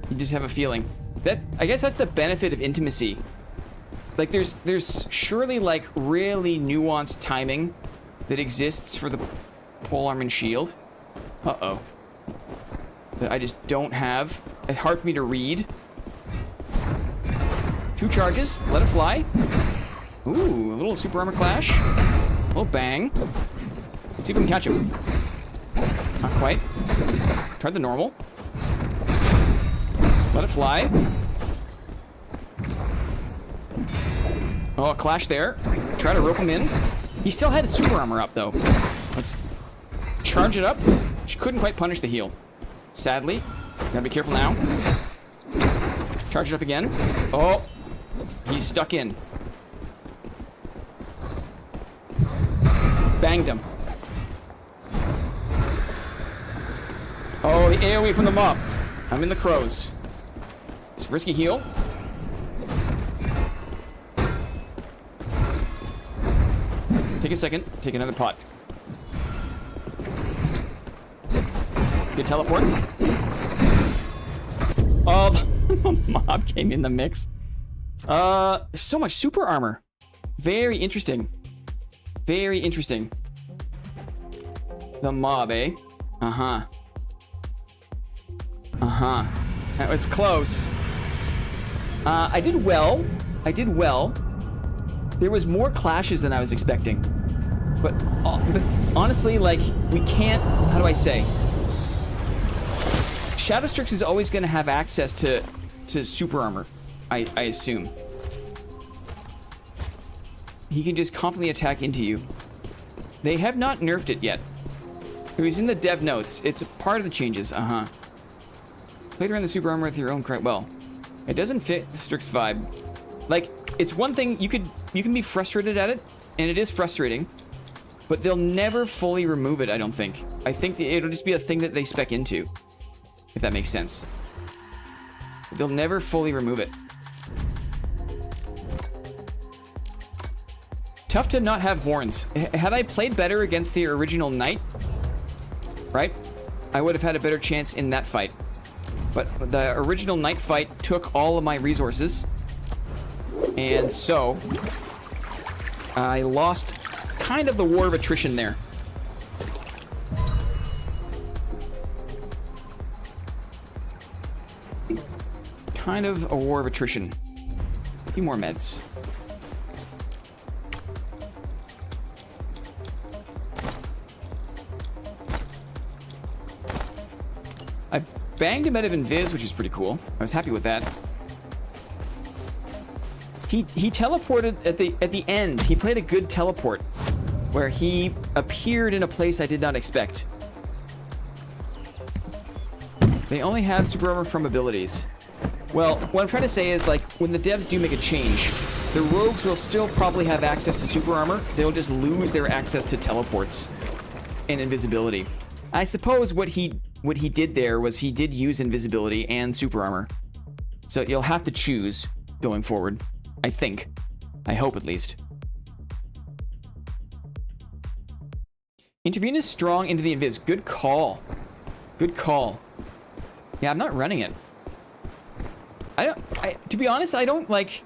You just have a feeling. I guess that's the benefit of intimacy. Like, there's surely, like, really nuanced timing that exists for the polearm and shield. Uh-oh. That I just don't have. It's hard for me to read. 2 charges. Let it fly. Ooh, a little super armor clash. A little bang. Let's see if we can catch him. Not quite. Tried the normal. Let it fly. Oh, a clash there. Try to rope him in. He still had his super armor up, though. Let's charge it up. She couldn't quite punish the heal. Sadly. Gotta be careful now. Charge it up again. Oh. He's stuck in. Banged him. Oh, the AoE from the mob. I'm in the crows. It's a risky heal. Take a second. Take another pot. Good teleport. Oh, the mob came in the mix. So much super armor. Very interesting. Very interesting. The mob, eh? Uh-huh. Uh-huh. That was close. I did well. I did well. There was more clashes than I was expecting. But honestly, like, we can't... How do I say? Shadow Strix is always going to have access to super armor, I assume. He can just confidently attack into you. They have not nerfed it yet. It was in the dev notes. It's a part of the changes. Played around the super armor with your own well, it doesn't fit the Strix vibe. Like, it's one thing you can be frustrated at it, and it is frustrating, but they'll never fully remove it, I don't think. I think it'll just be a thing that they spec into, if that makes sense. They'll never fully remove it. Tough to not have horns. Had I played better against the original knight, right, I would have had a better chance in that fight. But the original knight fight took all of my resources, and so I lost kind of the war of attrition there. Kind of a war of attrition. A few more meds. I banged him out of Invis, which is pretty cool. I was happy with that. He teleported at the end. He played a good teleport where he appeared in a place I did not expect. They only have super armor from abilities. Well, what I'm trying to say is, like, when the devs do make a change, the rogues will still probably have access to super armor. They'll just lose their access to teleports and invisibility. I suppose what he did there was he did use invisibility and super armor. So you'll have to choose going forward. I think. I hope, at least. Intervene is strong into the invis. Good call. Good call. Yeah, I'm not running it. To be honest, I don't, like...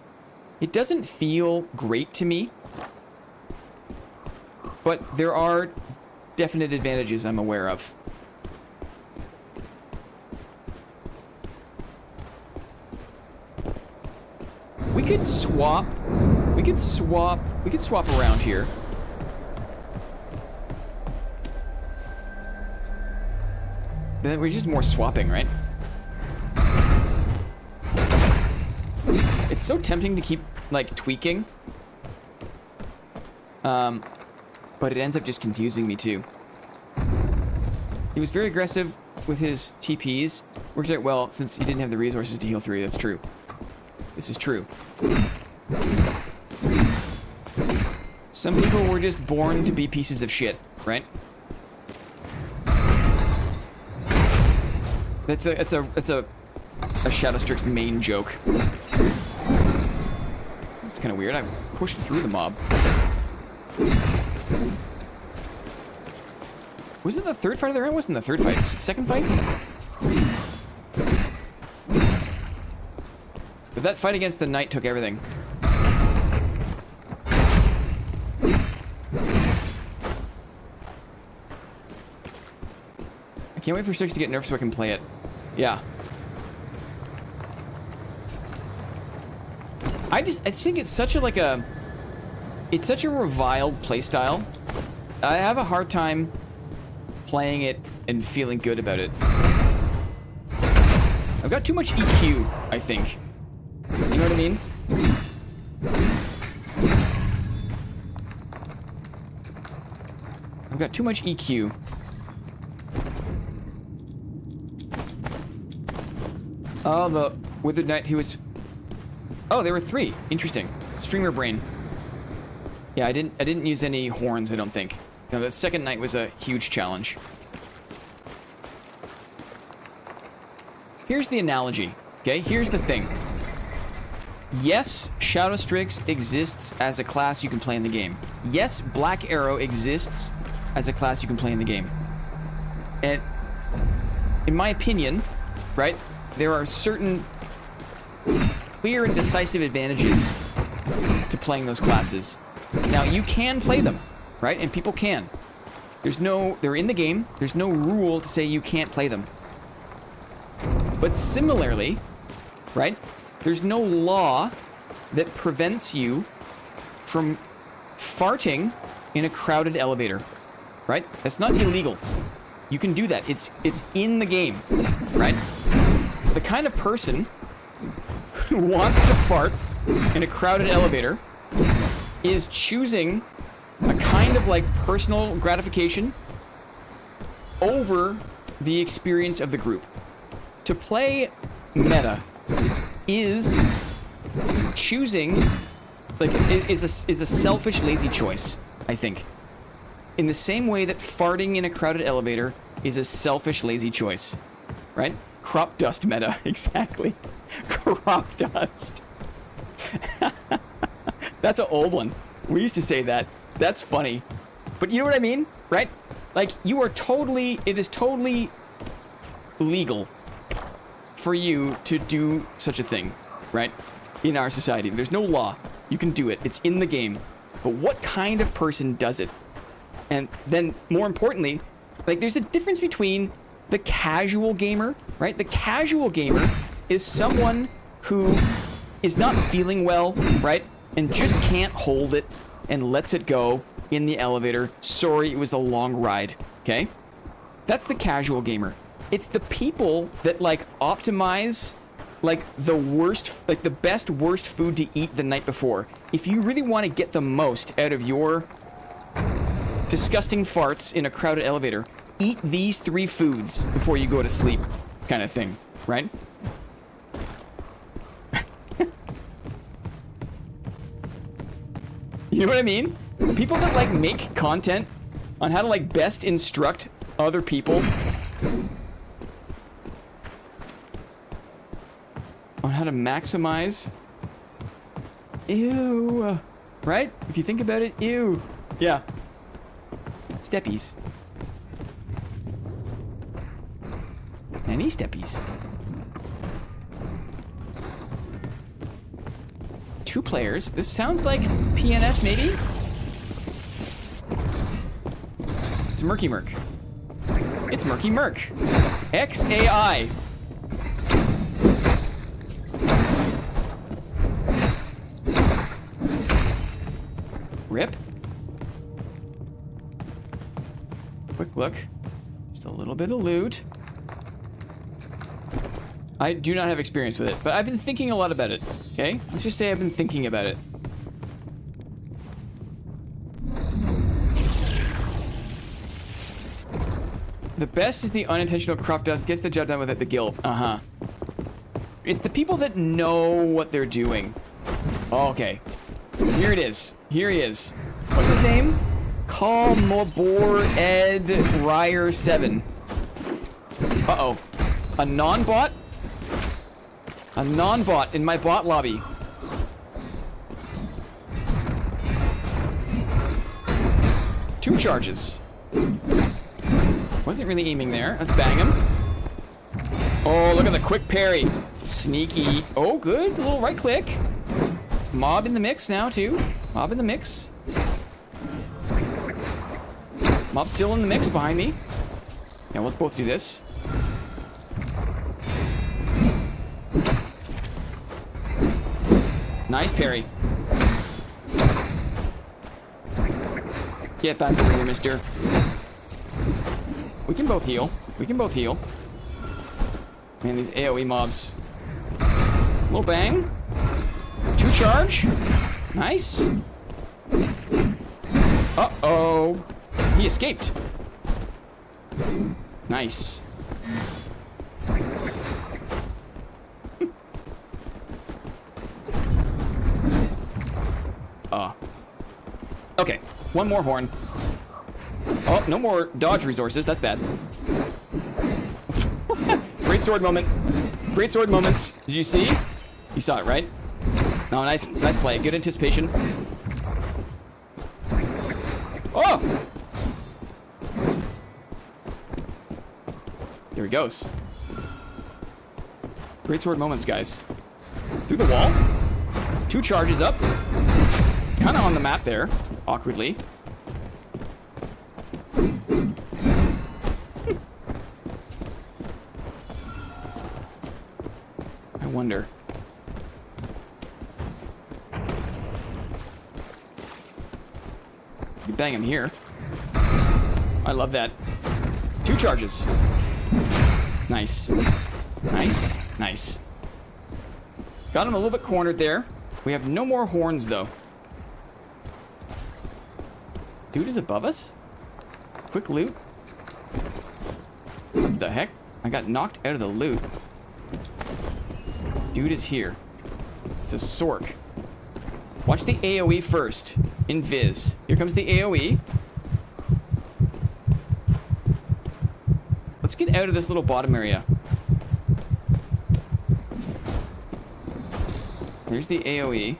It doesn't feel great to me. But there are definite advantages I'm aware of. We could swap. We could swap around here. Then we're just more swapping, right? It's so tempting to keep, like, tweaking. But it ends up just confusing me, too. He was very aggressive with his TPs. Worked out well since he didn't have the resources to heal 3. That's true. This is true. Some people were just born to be pieces of shit, right? It's a Shadow Strix main joke. It's kind of weird. I pushed through the mob. Was it the third fight of the round? Wasn't the third fight? Was it the second fight? But that fight against the knight took everything. I can't wait for Strix to get nerfed so I can play it. Yeah. I just think it's such a, like a... It's such a reviled playstyle. I have a hard time playing it and feeling good about it. I've got too much EQ, I think. You know what I mean? I've got too much EQ. Oh, the Withered Knight, he was... Oh, there were 3. Interesting. Streamer brain. Yeah, I didn't use any horns, I don't think. No, the second night was a huge challenge. Here's the analogy, okay? Here's the thing. Yes, Shadow Strix exists as a class you can play in the game. Yes, Black Arrow exists as a class you can play in the game. And in my opinion, right, there are certain clear and decisive advantages to playing those classes. Now, you can play them, right? And people can. They're in the game. There's no rule to say you can't play them. But similarly, right, there's no law that prevents you from farting in a crowded elevator, right? That's not illegal. You can do that. It's in the game, right? The kind of person who wants to fart in a crowded elevator is choosing a kind of like personal gratification over the experience of the group. To play meta is choosing, like, is a selfish, lazy choice, I think. In the same way that farting in a crowded elevator is a selfish, lazy choice, right? Crop dust meta, exactly. Crop dust. That's an old one. We used to say that. That's funny. But you know what I mean, right? Like, you are totally, it is totally legal for you to do such a thing, right? In our society. There's no law. You can do it. It's in the game. But what kind of person does it? And then, more importantly, like, there's a difference between the casual gamer, right? The casual gamer is someone who is not feeling well, right? And just can't hold it and lets it go in the elevator. Sorry, it was a long ride, okay? That's the casual gamer. It's the people that, like, optimize, like, the worst, like, the best, worst food to eat the night before. If you really want to get the most out of your disgusting farts in a crowded elevator, eat these 3 foods before you go to sleep, kind of thing, right? You know what I mean? People that, like, make content on how to, like, best instruct other people on how to maximize. Ew. Right? If you think about it, ew. Yeah. Steppies. Any steppies. 2 players. This sounds like PNS, maybe? It's Murky Murk. It's Murky Murk. XAI. Rip. Quick look. Just a little bit of loot. I do not have experience with it, but I've been thinking a lot about it, okay? Let's just say I've been thinking about it. The best is the unintentional crop dust. Gets the job done with it, the guilt. Uh-huh. It's the people that know what they're doing. Okay. Here it is. Here he is. What's his name? Call Mobor Ed Ryer 7. Uh-oh. A non-bot? A non-bot in my bot lobby. Two charges. Wasn't really aiming there. Let's bang him. Oh, look at the quick parry. Sneaky. Oh, good. A little right click. Mob in the mix now, too. Mob in the mix. Mob still in the mix behind me. Yeah, let's both do this. Nice parry. Get back over here, mister. We can both heal. We can both heal. Man, these AoE mobs. Little bang. 2 charge. Nice. Uh-oh. He escaped. Nice. Okay, one more horn. Oh, no more dodge resources. That's bad. Great sword moment. Great sword moments. Did you see? You saw it, right? No, nice play. Good anticipation. Oh! Here he goes. Great sword moments, guys. Through the wall. 2 charges up. Kind of on the map there, awkwardly. wonder. You bang him here. I love that. 2 charges. Nice. Nice. Nice. Got him a little bit cornered there. We have no more horns, though. Dude is above us? Quick loot. What the heck? I got knocked out of the loot. Dude is here. It's a Sork. Watch the AoE first. Invis. Here comes the AoE. Let's get out of this little bottom area. There's the AoE.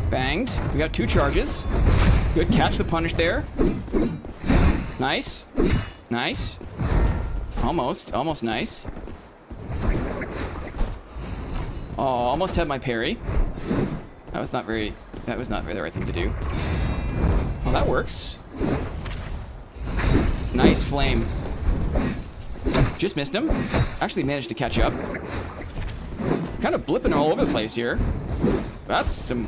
Banged. We got 2 charges. Good catch the punish there. Nice. Nice. Almost. Almost nice. Oh, almost had my parry. That was not very the right thing to do. Well, that works. Nice flame. Just missed him. Actually managed to catch up. Kind of blipping all over the place here. That's some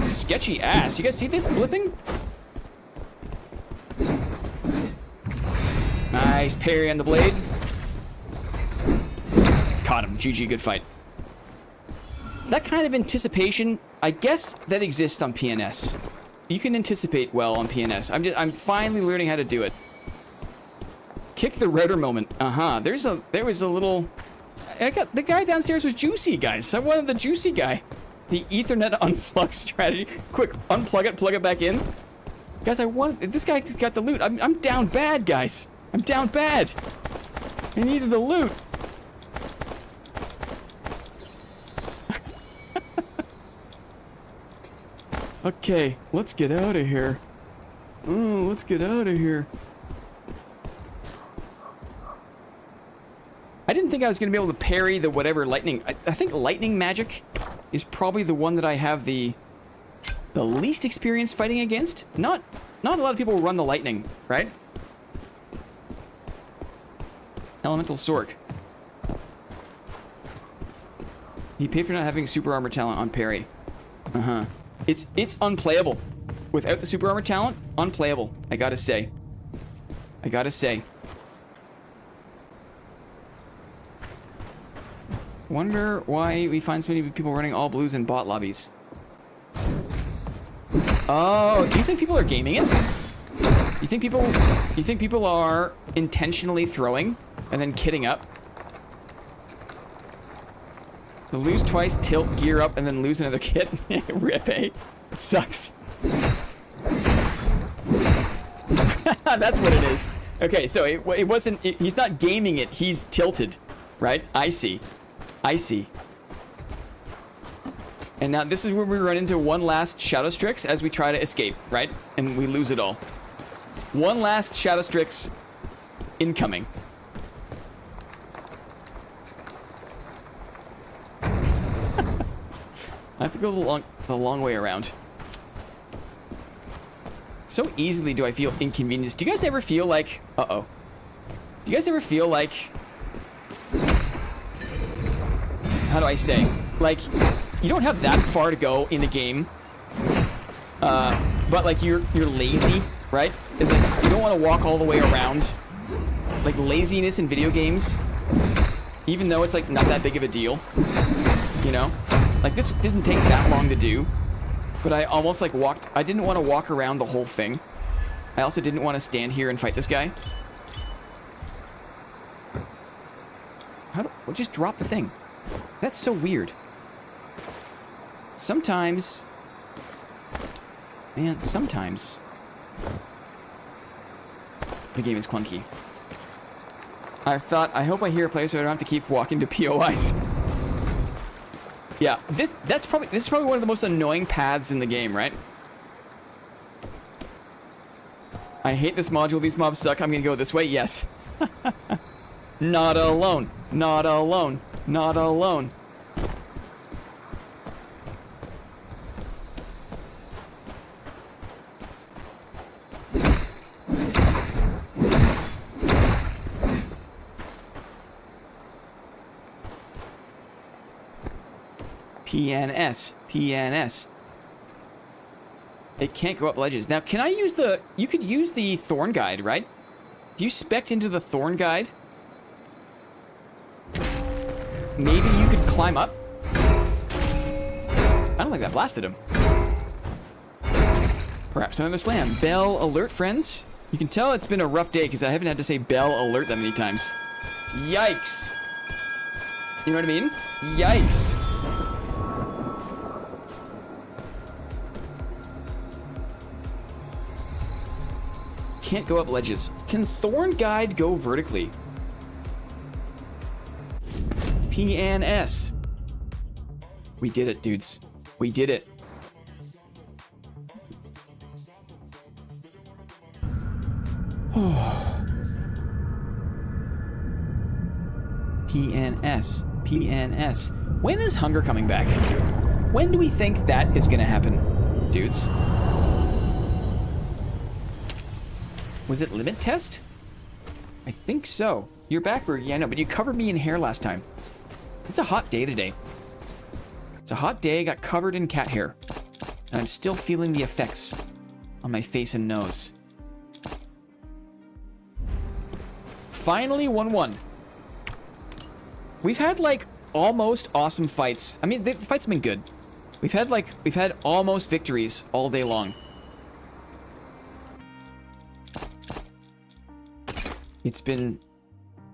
sketchy ass. You guys see this blipping? Nice parry on the blade. Caught him. GG, good fight. That kind of anticipation, I guess that exists on PNS. You can anticipate well on PNS. I'm finally learning how to do it. Kick the router moment. There was a little. The guy downstairs was juicy, guys. I wanted the juicy guy. The Ethernet unplug strategy. Quick, unplug it, plug it back in. Guys, this guy got the loot. I'm down bad, guys. I'm down bad. I needed the loot. Okay, let's get out of here. Oh, let's get out of here. I didn't think I was going to be able to parry the whatever lightning. I think lightning magic is probably the one that I have the least experience fighting against. Not a lot of people run the lightning, right? Elemental Sork. He paid for not having super armor talent on parry. It's unplayable. Without the super armor talent, unplayable. I gotta say. Wonder why we find so many people running all blues in bot lobbies. Oh, do you think people are gaming it? You think people are intentionally throwing and then kitting up? To lose twice, tilt, gear up, and then lose another kit. Rip, eh? It sucks. That's what it is. Okay, so it wasn't. He's not gaming it. He's tilted, right? I see. And now this is where we run into one last Shadow Strix as we try to escape, right? And we lose it all. One last Shadow Strix incoming. I have to go the long way around. So easily do I feel inconvenienced. Do you guys ever feel like... Uh-oh. Do you guys ever feel like... How do I say? Like, you don't have that far to go in a game. But, like, you're lazy, right? It's like, you don't want to walk all the way around. Like, laziness in video games. Even though it's, like, not that big of a deal. You know? Like, this didn't take that long to do, but I almost, like, I didn't want to walk around the whole thing. I also didn't want to stand here and fight this guy. Well, just drop the thing. That's so weird. Sometimes... Man, sometimes... The game is clunky. I hope I hear a player so I don't have to keep walking to POIs. Yeah, this is probably one of the most annoying paths in the game, right? I hate this module. These mobs suck. I'm gonna go this way. Yes. Not alone. Not alone. Not alone. PNS. PNS. It can't go up ledges. Now, can I use the... You could use the thorn guide, right? If you spec'd into the thorn guide, maybe you could climb up? I don't think that blasted him. Perhaps another slam. Bell alert, friends. You can tell it's been a rough day because I haven't had to say bell alert that many times. Yikes. You know what I mean? Yikes. Can't go up ledges. Can Thorn Guide go vertically? PNS. We did it, dudes. We did it. PNS. PNS. When is hunger coming back? When do we think that is gonna happen, dudes? Was it limit test? I think so. You're back, Bird. Yeah, I know, but you covered me in hair last time. It's a hot day today. It's a hot day. I got covered in cat hair. And I'm still feeling the effects on my face and nose. Finally 1-1. We've had, like, almost awesome fights. I mean, the fights have been good. We've had almost victories all day long. It's been...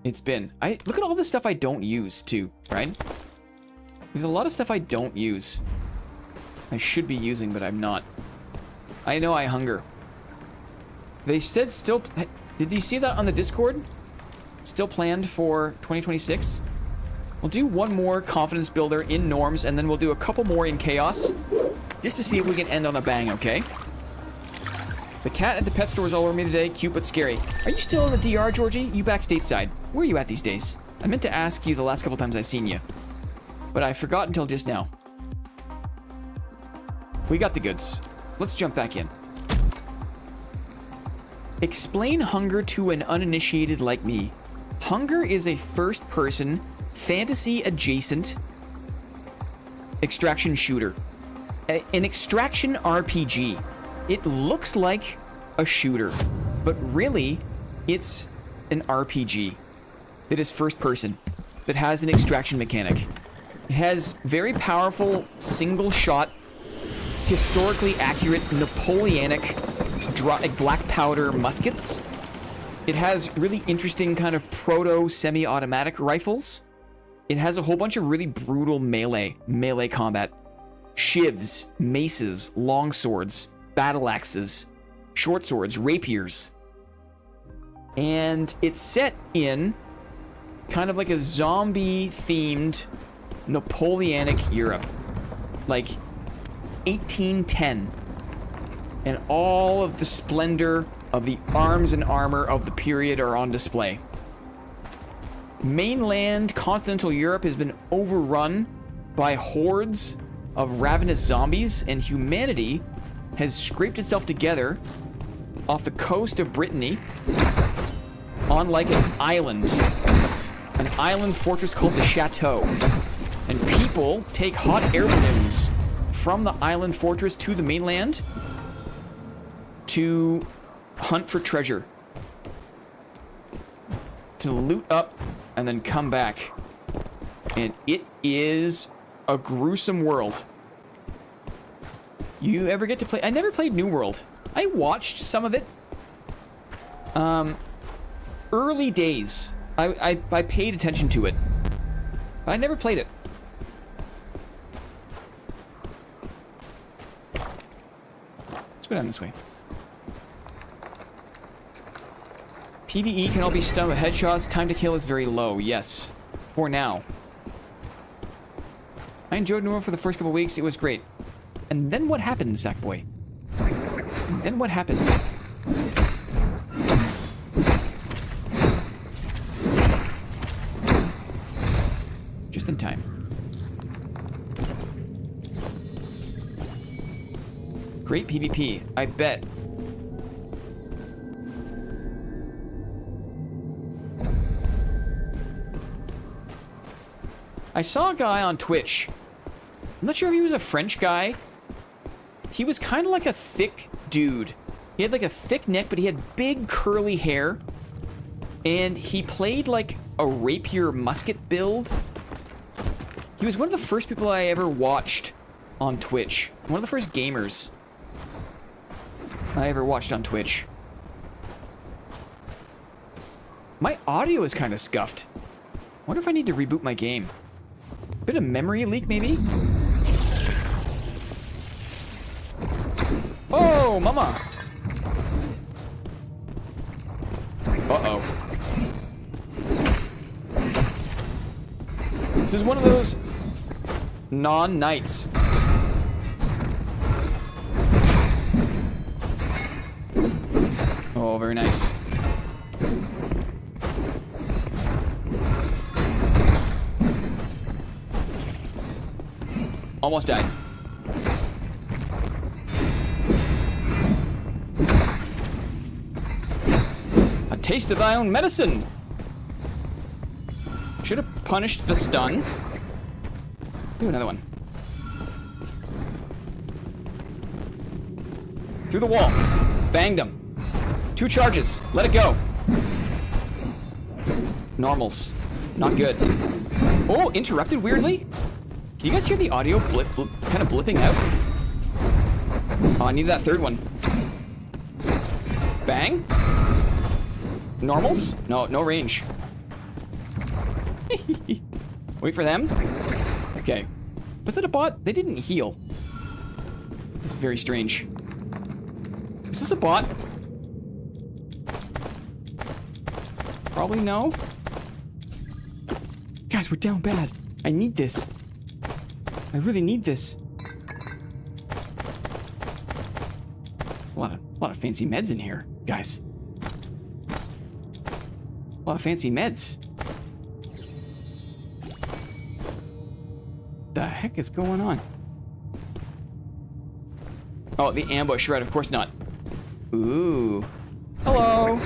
look at all the stuff I don't use, too, right? There's a lot of stuff I don't use. I should be using, but I'm not. I know I hunger. They said still... Did you see that on the Discord? Still planned for 2026? We'll do one more confidence builder in norms, and then we'll do a couple more in chaos. Just to see if we can end on a bang, okay? The cat at the pet store is all over me today. Cute but scary. Are you still in the DR, Georgie? You back stateside. Where are you at these days? I meant to ask you the last couple times I've seen you, but I forgot until just now. We got the goods. Let's jump back in. Explain hunger to an uninitiated like me. Hunger is a first-person, fantasy-adjacent extraction shooter. An extraction RPG. It looks like a shooter, but really, it's an RPG that is first-person, that has an extraction mechanic. It has very powerful, single-shot, historically accurate, Napoleonic black powder muskets. It has really interesting kind of proto-semi-automatic rifles. It has a whole bunch of really brutal melee combat. Shivs, maces, longswords, battle axes, short swords, rapiers. And it's set in kind of like a zombie-themed Napoleonic Europe. Like 1810. And all of the splendor of the arms and armor of the period are on display. Mainland continental Europe has been overrun by hordes of ravenous zombies, and humanity has scraped itself together off the coast of Brittany on like an island fortress called the Chateau. And people take hot air balloons from the island fortress to the mainland to hunt for treasure, to loot up and then come back. And it is a gruesome world. You ever get to play? I never played New World. I watched some of it. Early days. I paid attention to it, but I never played it. Let's go down this way. PvE can all be stunned with headshots. Time to kill is very low. Yes. For now. I enjoyed New World for the first couple weeks. It was great. And then what happened, Sackboy? And then what happened? Just in time. Great PvP. I bet. I saw a guy on Twitch I'm not sure if he was a French guy. He was kind of like a thick dude. He had like a thick neck, but he had big curly hair. And he played like a rapier musket build. He was one of the first people I ever watched on Twitch. One of the first gamers I ever watched on Twitch. My audio is kind of scuffed. Wonder if I need to reboot my game. Bit of memory leak, maybe? Oh, mama! Uh-oh. This is one of those non-nights. Oh, very nice. Almost died. A taste of thy own medicine. Should have punished the stun. Do another one. Through the wall. Banged him. 2 charges. Let it go. Normals. Not good. Oh, interrupted weirdly? Can you guys hear the audio kind of blipping out? Oh, I need that 3rd one. Bang. Normals? No, no range. Wait for them. Okay. Was it a bot? They didn't heal. This is very strange. Is this a bot? Probably no. Guys, we're down bad. I need this. I really need this. A lot of fancy meds in here, guys. A lot of fancy meds. The heck is going on? Oh, the ambush, right? Of course not. Ooh. Hello.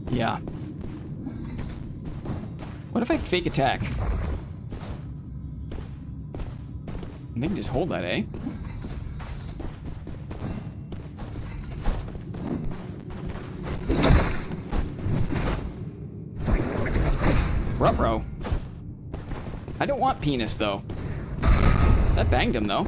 Yeah. What if I fake attack? Maybe just hold that, eh? Ruh-roh. I don't want penis, though. That banged him, though.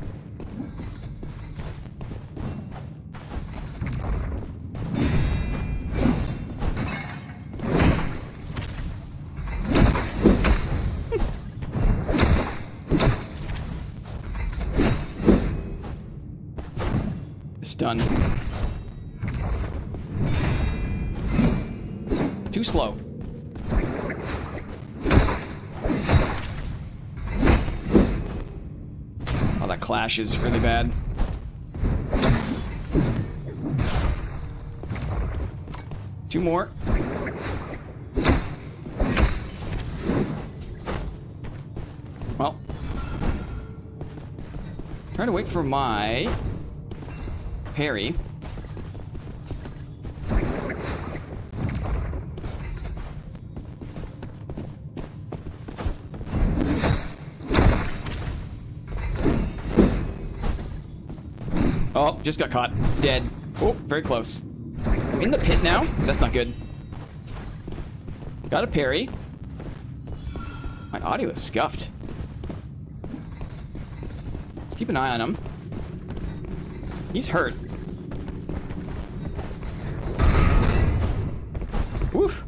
Stun. Too slow. Oh, that clash is really bad. Two more. Well. Trying to wait for my parry. Oh, just got caught. Dead. Oh, very close. I'm in the pit now. That's not good. Got a parry. My audio is scuffed. Let's keep an eye on him. He's hurt. Woof.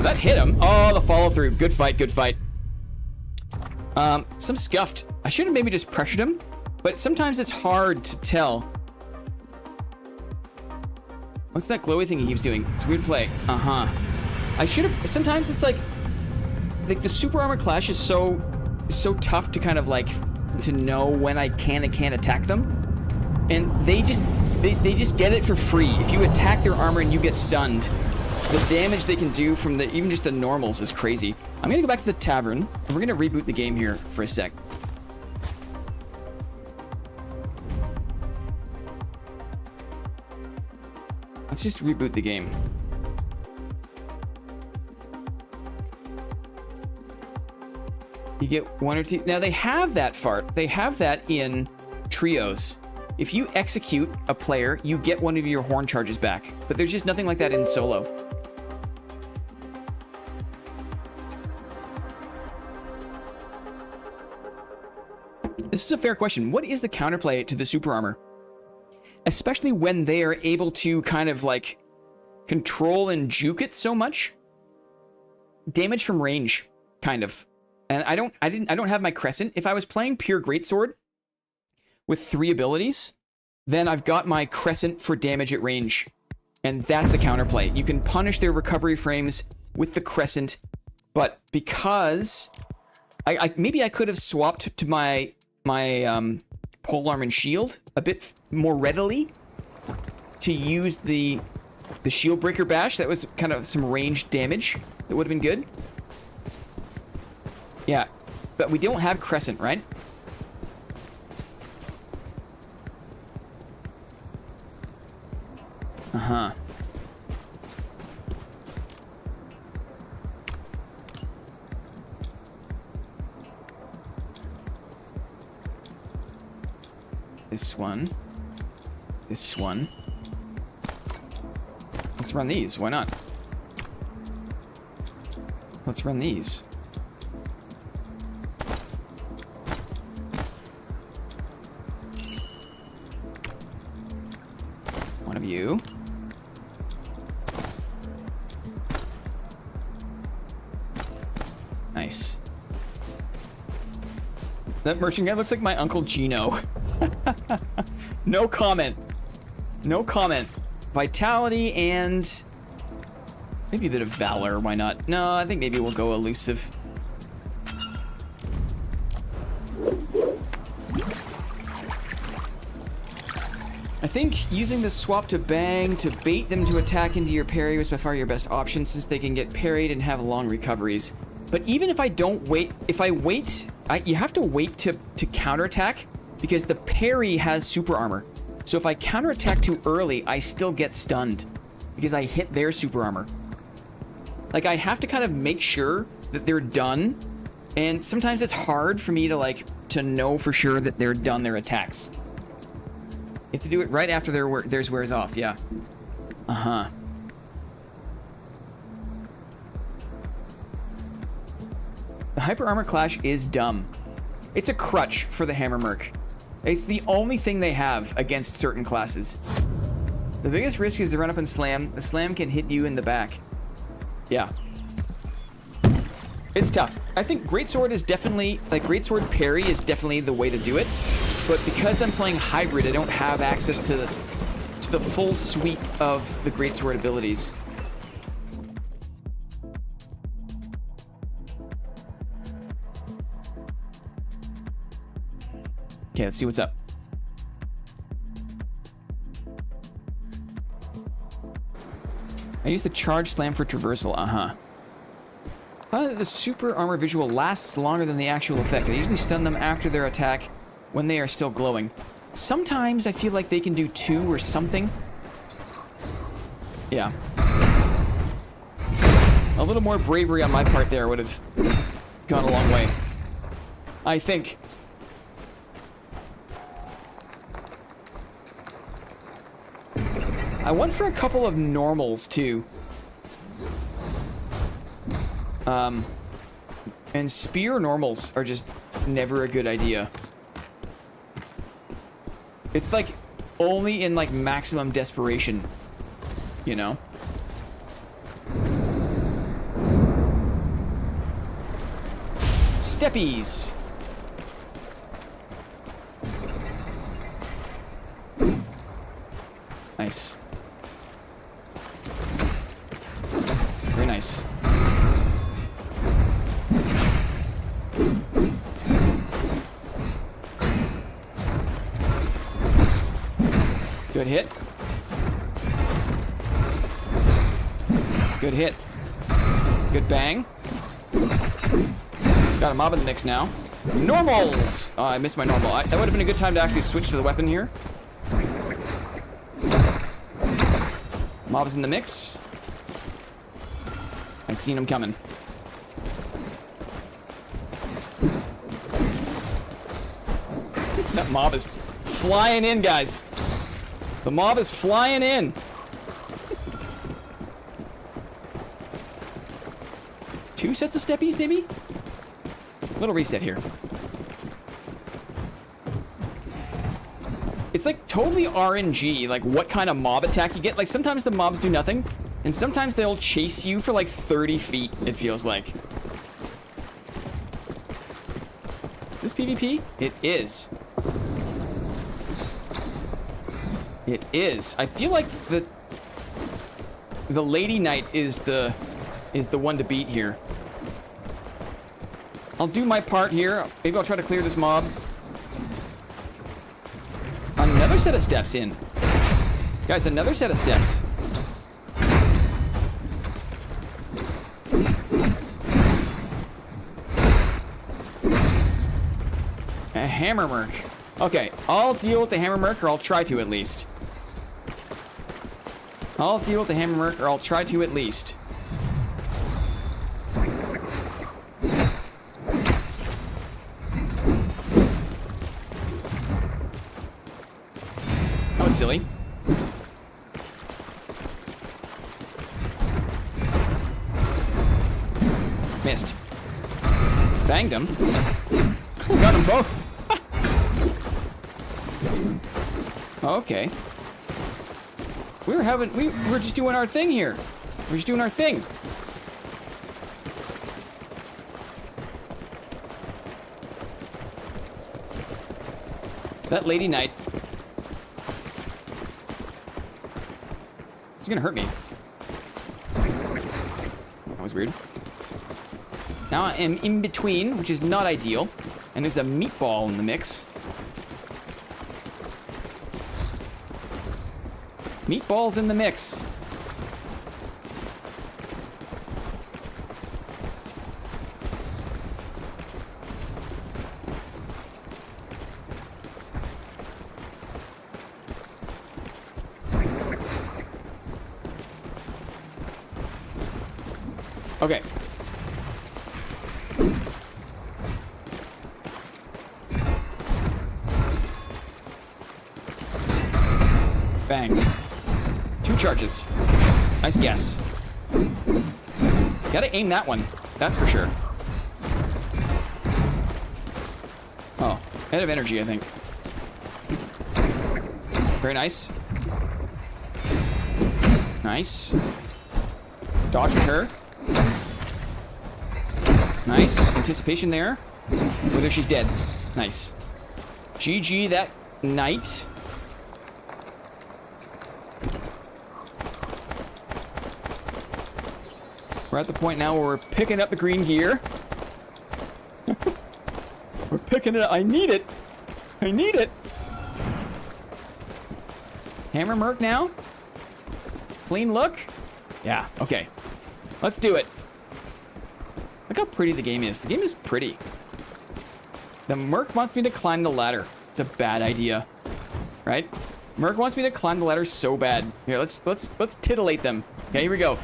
That hit him. Oh, the follow through. Good fight, good fight. Some scuffed. I should have maybe just pressured him, but sometimes it's hard to tell. What's that glowy thing he keeps doing? It's weird play. Uh-huh. I should have. Sometimes it's like the super armor clash is so tough to kind of like to know when I can and can't attack them, and they just get it for free. If you attack their armor and you get stunned, the damage they can do from even just the normals is crazy. I'm gonna go back to the tavern and we're gonna reboot the game here for a sec. Let's just reboot the game. You get 1 or 2. Now they have that fart. They have that in trios. If you execute a player, you get one of your horn charges back. But there's just nothing like that in solo. This is a fair question. What is the counterplay to the super armor? Especially when they are able to kind of like control and juke it so much. Damage from range, kind of. And I don't have my crescent. If I was playing pure greatsword with 3 abilities, then I've got my crescent for damage at range. And that's a counterplay. You can punish their recovery frames with the crescent, but because maybe I could have swapped to my polearm and shield a bit more readily to use the shield breaker bash. That was kind of some ranged damage. That would have been good. Yeah, but we don't have crescent, right? Uh-huh. This one. This one. Let's run these. Why not? Let's run these. One of you. Nice. That merchant guy looks like my Uncle Gino. No comment. No comment. Vitality and maybe a bit of valor. Why not? No, I think maybe we'll go elusive. I think using the swap to bang to bait them to attack into your parry was by far your best option, since they can get parried and have long recoveries. But even if I don't wait, if I wait, you have to wait to counterattack, because the parry has super armor. So if I counterattack too early, I still get stunned because I hit their super armor. Like, I have to kind of make sure that they're done, and sometimes it's hard for me to know for sure that they're done their attacks. You have to do it right after theirs wears off, yeah. Uh-huh. The Hyper Armor Clash is dumb. It's a crutch for the Hammer Merc. It's the only thing they have against certain classes. The biggest risk is to run up and slam. The slam can hit you in the back. Yeah. It's tough. I think Greatsword is definitely, Greatsword parry is definitely the way to do it. But because I'm playing hybrid, I don't have access to the full suite of the Greatsword abilities. Okay, let's see what's up. I use the charge slam for traversal. Uh-huh. The super armor visual lasts longer than the actual effect. I usually stun them after their attack when they are still glowing. Sometimes I feel like they can do 2 or something. Yeah. A little more bravery on my part there would have gone a long way, I think. I went for a couple of normals too. And spear normals are just never a good idea. It's like only in like maximum desperation, you know? Steppies. Nice. Very nice. Good hit. Good hit. Good bang. Got a mob in the mix now. Normals! Oh, I missed my normal. That would have been a good time to actually switch to the weapon here. Mob is in the mix. I seen him coming. That mob is flying in, guys. The mob is flying in. Two sets of steppies, maybe? Little reset here. It's like totally RNG, like what kind of mob attack you get. Like sometimes the mobs do nothing, and sometimes they'll chase you for like 30 feet, it feels like. Is this PvP? It is. It is. I feel like the Lady Knight is the one to beat here. I'll do my part here. Maybe I'll try to clear this mob. Another set of steps in. Guys, another set of steps. A hammer merc. Okay, I'll deal with the hammer merc, or I'll try to at least. I'll deal with the hammer merc, or I'll try to at least. That was silly. Missed. Banged him. Got them both. Okay. We're just doing our thing here. We're just doing our thing. That Lady Knight. This is gonna hurt me. That was weird. Now I am in between, which is not ideal. And there's a meatball in the mix. Meatballs in the mix. Okay. Bang. 2 charges. Nice guess. Gotta aim that one. That's for sure. Oh, head of energy, I think. Very nice. Nice. Dodge with her. Nice. Anticipation there. Whether she's dead. Nice. GG that knight. We're at the point now where we're picking up the green gear. We're picking it up. I need it. I need it. Hammer merc now. Clean look. Yeah, okay. Let's do it. Look how pretty the game is. The game is pretty. The merc wants me to climb the ladder. It's a bad idea. Right? Merc wants me to climb the ladder so bad. Here, let's titillate them. Okay, here we go.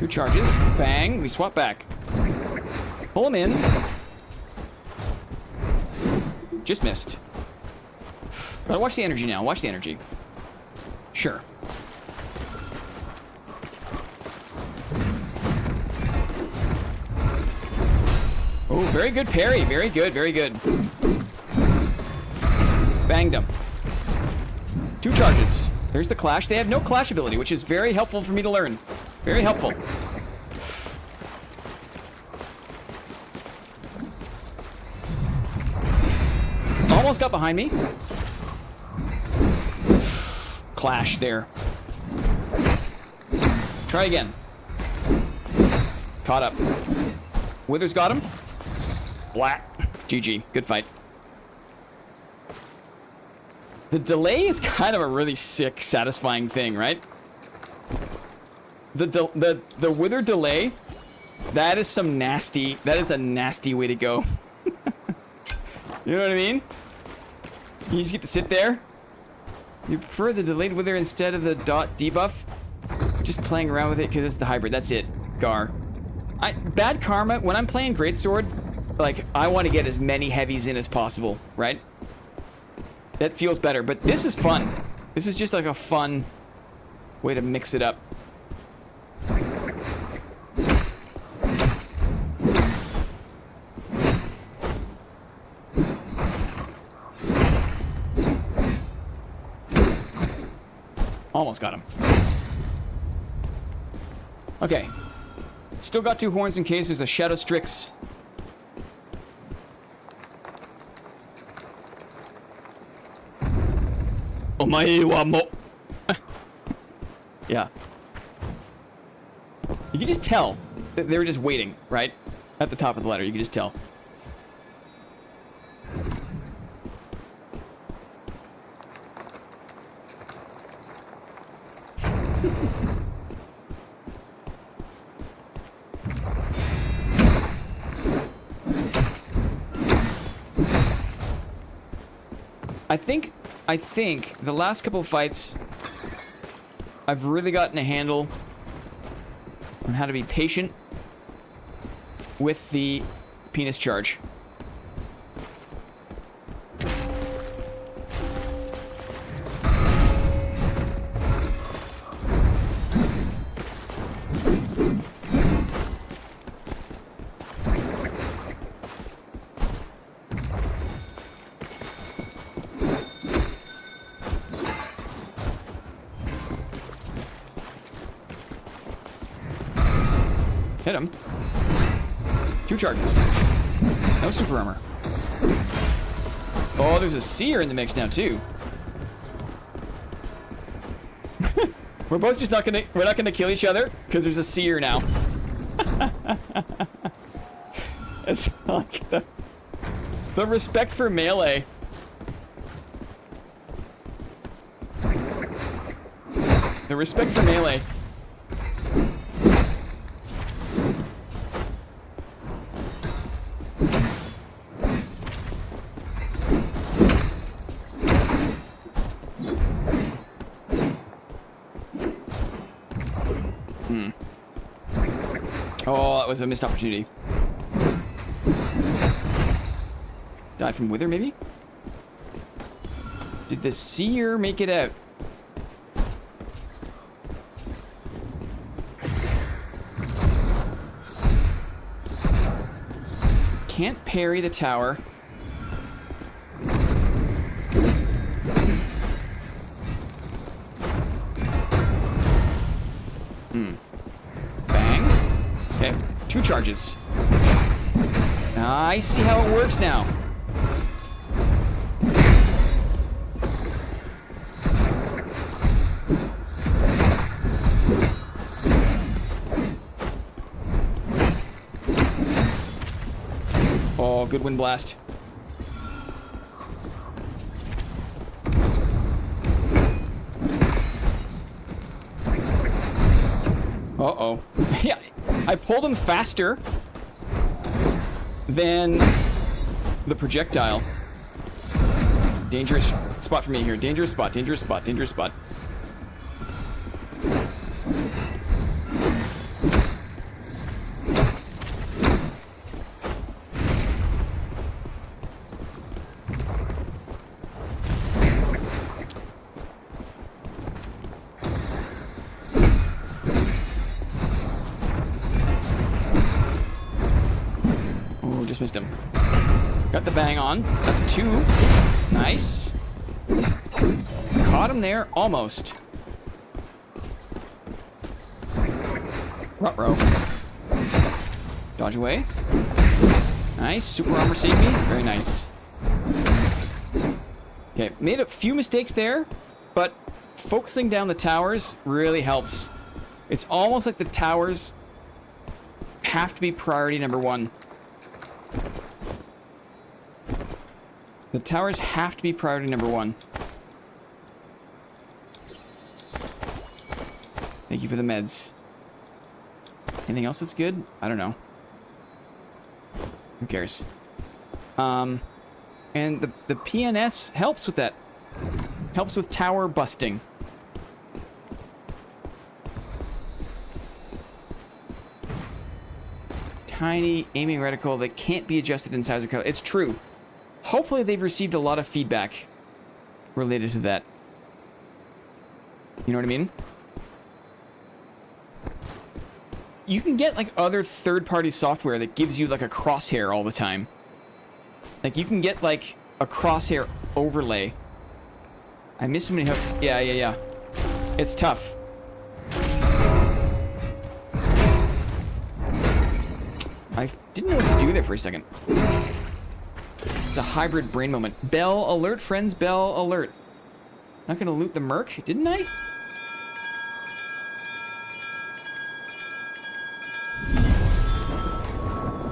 Charges. Bang. We swap back. Pull him in. Just missed. But watch the energy now. Watch the energy. Sure. Oh, very good parry. Very good. Very good. Banged him. 2 charges. There's the clash. They have no clash ability, which is very helpful for me to learn. Very helpful. Almost got behind me. Clash there. Try again. Caught up. Withers got him. Black. GG. Good fight. The delay is kind of a really sick, satisfying thing, right? The wither delay, that is some nasty, that is a nasty way to go. You know what I mean? You just get to sit there. You prefer the delayed wither instead of the dot debuff? Just playing around with it because it's the hybrid. That's it. Gar. Bad karma, when I'm playing Greatsword, like, I want to get as many heavies in as possible, right? That feels better, but this is fun. This is just like a fun way to mix it up. Almost got him. Okay. Still got 2 horns in case there's a Shadow Strix. Omae wa mo. Yeah. You can just tell that they were just waiting, right? At the top of the letter, you can just tell. I think the last couple of fights, I've really gotten a handle on how to be patient with the penis charge. Hit him. 2 charges. No super armor. Oh, there's a seer in the mix now too. We're both just not gonna kill each other because there's a seer now. It's like the respect for melee. The respect for melee. Oh, that was a missed opportunity. Die from wither, maybe? Did the seer make it out? Can't parry the tower. Bang. Okay, 2 charges. I see how it works now. Oh, good wind blast. Uh-oh. Yeah, I pulled him faster than the projectile. Dangerous spot for me here. Dangerous spot, dangerous spot, dangerous spot. Just missed him. Got the bang on. That's 2. Nice. Caught him there. Almost. Ruh-roh. Dodge away. Nice. Super armor saved me. Very nice. Okay. Made a few mistakes there, but focusing down the towers really helps. It's almost like the towers have to be priority number 1. The towers have to be priority number 1. Thank you for the meds. Anything else that's good? I don't know. Who cares? And the PNS helps with that. Helps with tower busting. Tiny aiming reticle that can't be adjusted in size or color. It's true. Hopefully they've received a lot of feedback related to that. You know what I mean? You can get like other third-party software that gives you like a crosshair all the time. Like you can get like a crosshair overlay. I miss so many hooks. Yeah. It's tough. I didn't know what to do there for a second. It's a hybrid brain moment. Bell alert, friends, bell alert. Not gonna loot the merc, didn't I?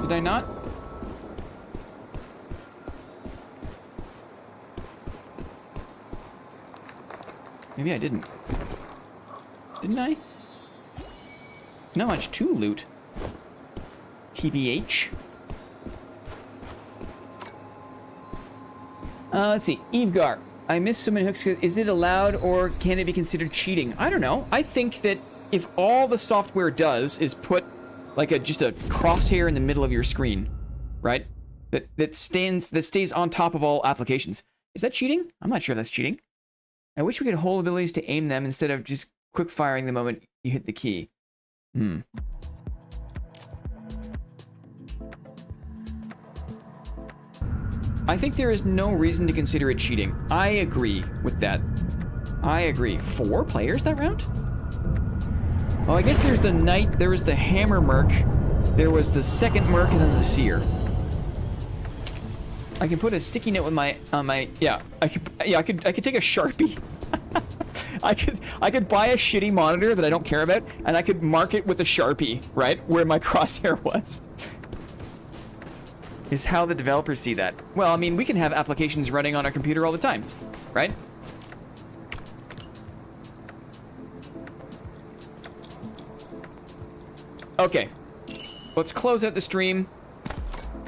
Did I not? Maybe I didn't. Didn't I? Not much to loot. TBH. Let's see. Evegar. I missed so many hooks. Is it allowed or can it be considered cheating? I don't know. I think that if all the software does is put like just a crosshair in the middle of your screen, right? That stays on top of all applications. Is that cheating? I'm not sure if that's cheating. I wish we could hold abilities to aim them instead of just quick firing the moment you hit the key. I think there is no reason to consider it cheating. I agree with that. I agree. 4 players that round? Oh, I guess there's the knight, there was the hammer merc, there was the second merc, and then the seer. I can put a sticky note with my I could take a Sharpie. I could buy a shitty monitor that I don't care about, and I could mark it with a Sharpie, right, where my crosshair was. Is how the developers see that. Well, I mean, we can have applications running on our computer all the time, right? Okay, let's close out the stream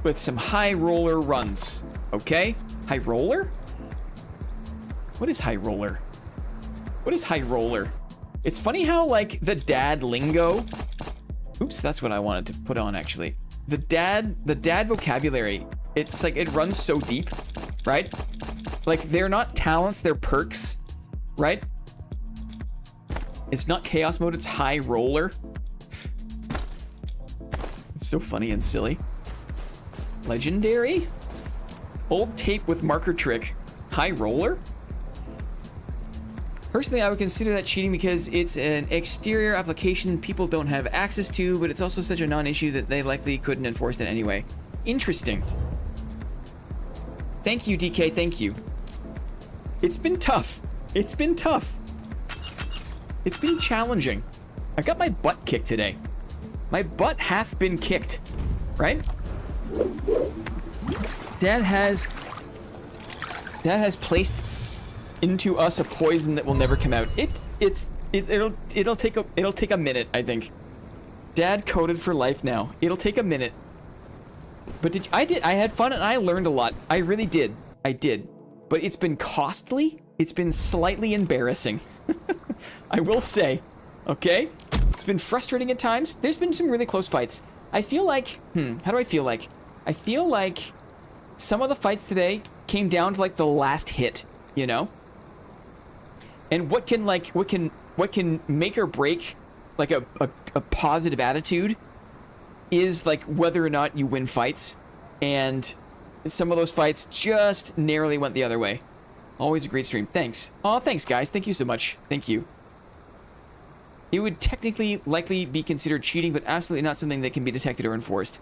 with some high roller runs, okay? High roller? What is high roller? What is high roller? It's funny how, like, the dad lingo... Oops, that's what I wanted to put on, actually. The dad vocabulary, it's like, it runs so deep, right? Like, they're not talents, they're perks, right? It's not chaos mode, it's high roller. It's so funny and silly. Legendary? Old tape with marker trick. High roller? Personally, I would consider that cheating because it's an exterior application people don't have access to, but it's also such a non-issue that they likely couldn't enforce it anyway. Interesting. Thank you, DK, thank you. It's been tough. It's been tough. It's been challenging. I got my butt kicked today. My butt hath been kicked, right? Dad has placed into us a poison that will never come out. It'll take a minute, I think. Dad coded for life now. It'll take a minute. But I had fun and I learned a lot. I really did. I did. But it's been costly. It's been slightly embarrassing. I will say. Okay? It's been frustrating at times. There's been some really close fights. I feel like, how do I feel like? I feel like some of the fights today came down to like the last hit, you know? And what can make or break like a positive attitude is like whether or not you win fights. And some of those fights just narrowly went the other way. Always a great stream. Thanks. Oh, thanks guys. Thank you so much. Thank you. It would technically likely be considered cheating, but absolutely not something that can be detected or enforced.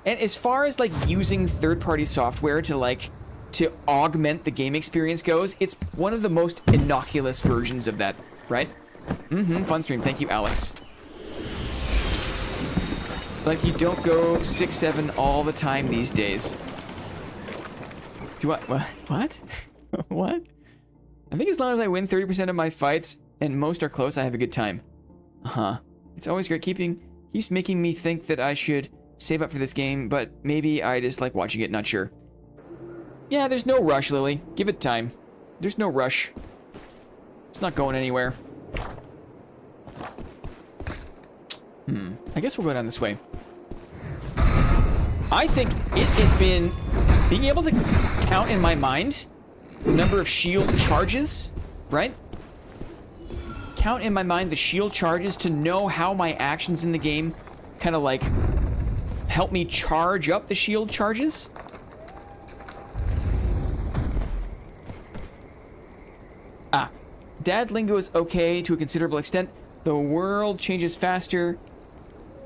And as far as like using third-party software to augment the game experience goes, it's one of the most innocuous versions of that, right? Fun stream. Thank you, Alex. Like, you don't go 6-7 all the time these days. Do I? What? What? I think as long as I win 30% of my fights, and most are close, I have a good time. Uh-huh. It's always great keeps making me think that I should save up for this game, but maybe I just like watching it, not sure. Yeah, there's no rush, Lily. Give it time. There's no rush. It's not going anywhere. I guess we'll go down this way. I think it has been being able to count in my mind the number of shield charges, right? Count in my mind the shield charges to know how my actions in the game kind of like help me charge up the shield charges. Dad lingo is okay to a considerable extent. The world changes faster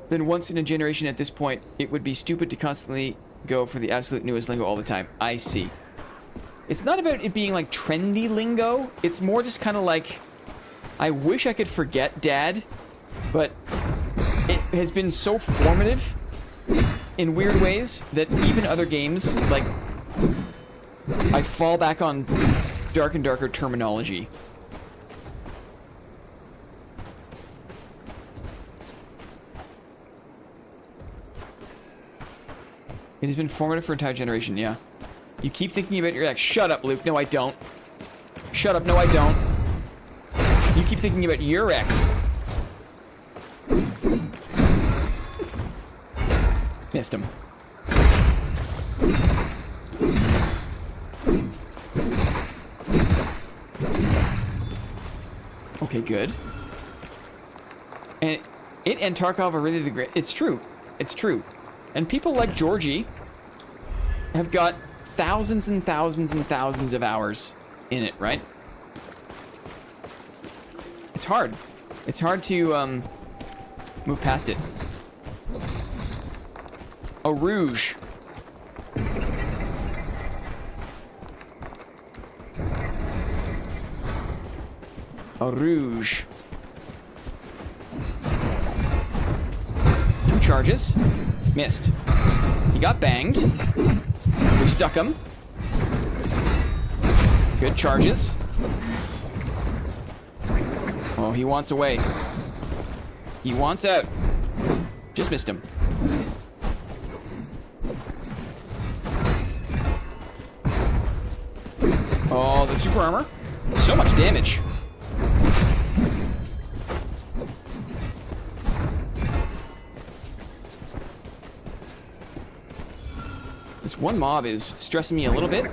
than once in a generation at this point. It would be stupid to constantly go for the absolute newest lingo all the time. I see. It's not about it being like trendy lingo. It's more just kind of like, I wish I could forget Dad, but it has been so formative in weird ways that even other games, like, I fall back on Dark and Darker terminology. It has been formative for an entire generation, yeah. You keep thinking about your ex. Shut up, Luke. No, I don't. Shut up. No, I don't. You keep thinking about your ex. Missed him. Okay, good. And it and Tarkov are really the great. It's true. It's true. And people like Georgie have got thousands and thousands and thousands of hours in it, right? It's hard. It's hard to move past it. A rouge. A rouge. 2 charges. Missed. He got banged. We stuck him. Good charges. Oh, he wants away. He wants out. Just missed him. Oh, the super armor. So much damage. This one mob is stressing me a little bit.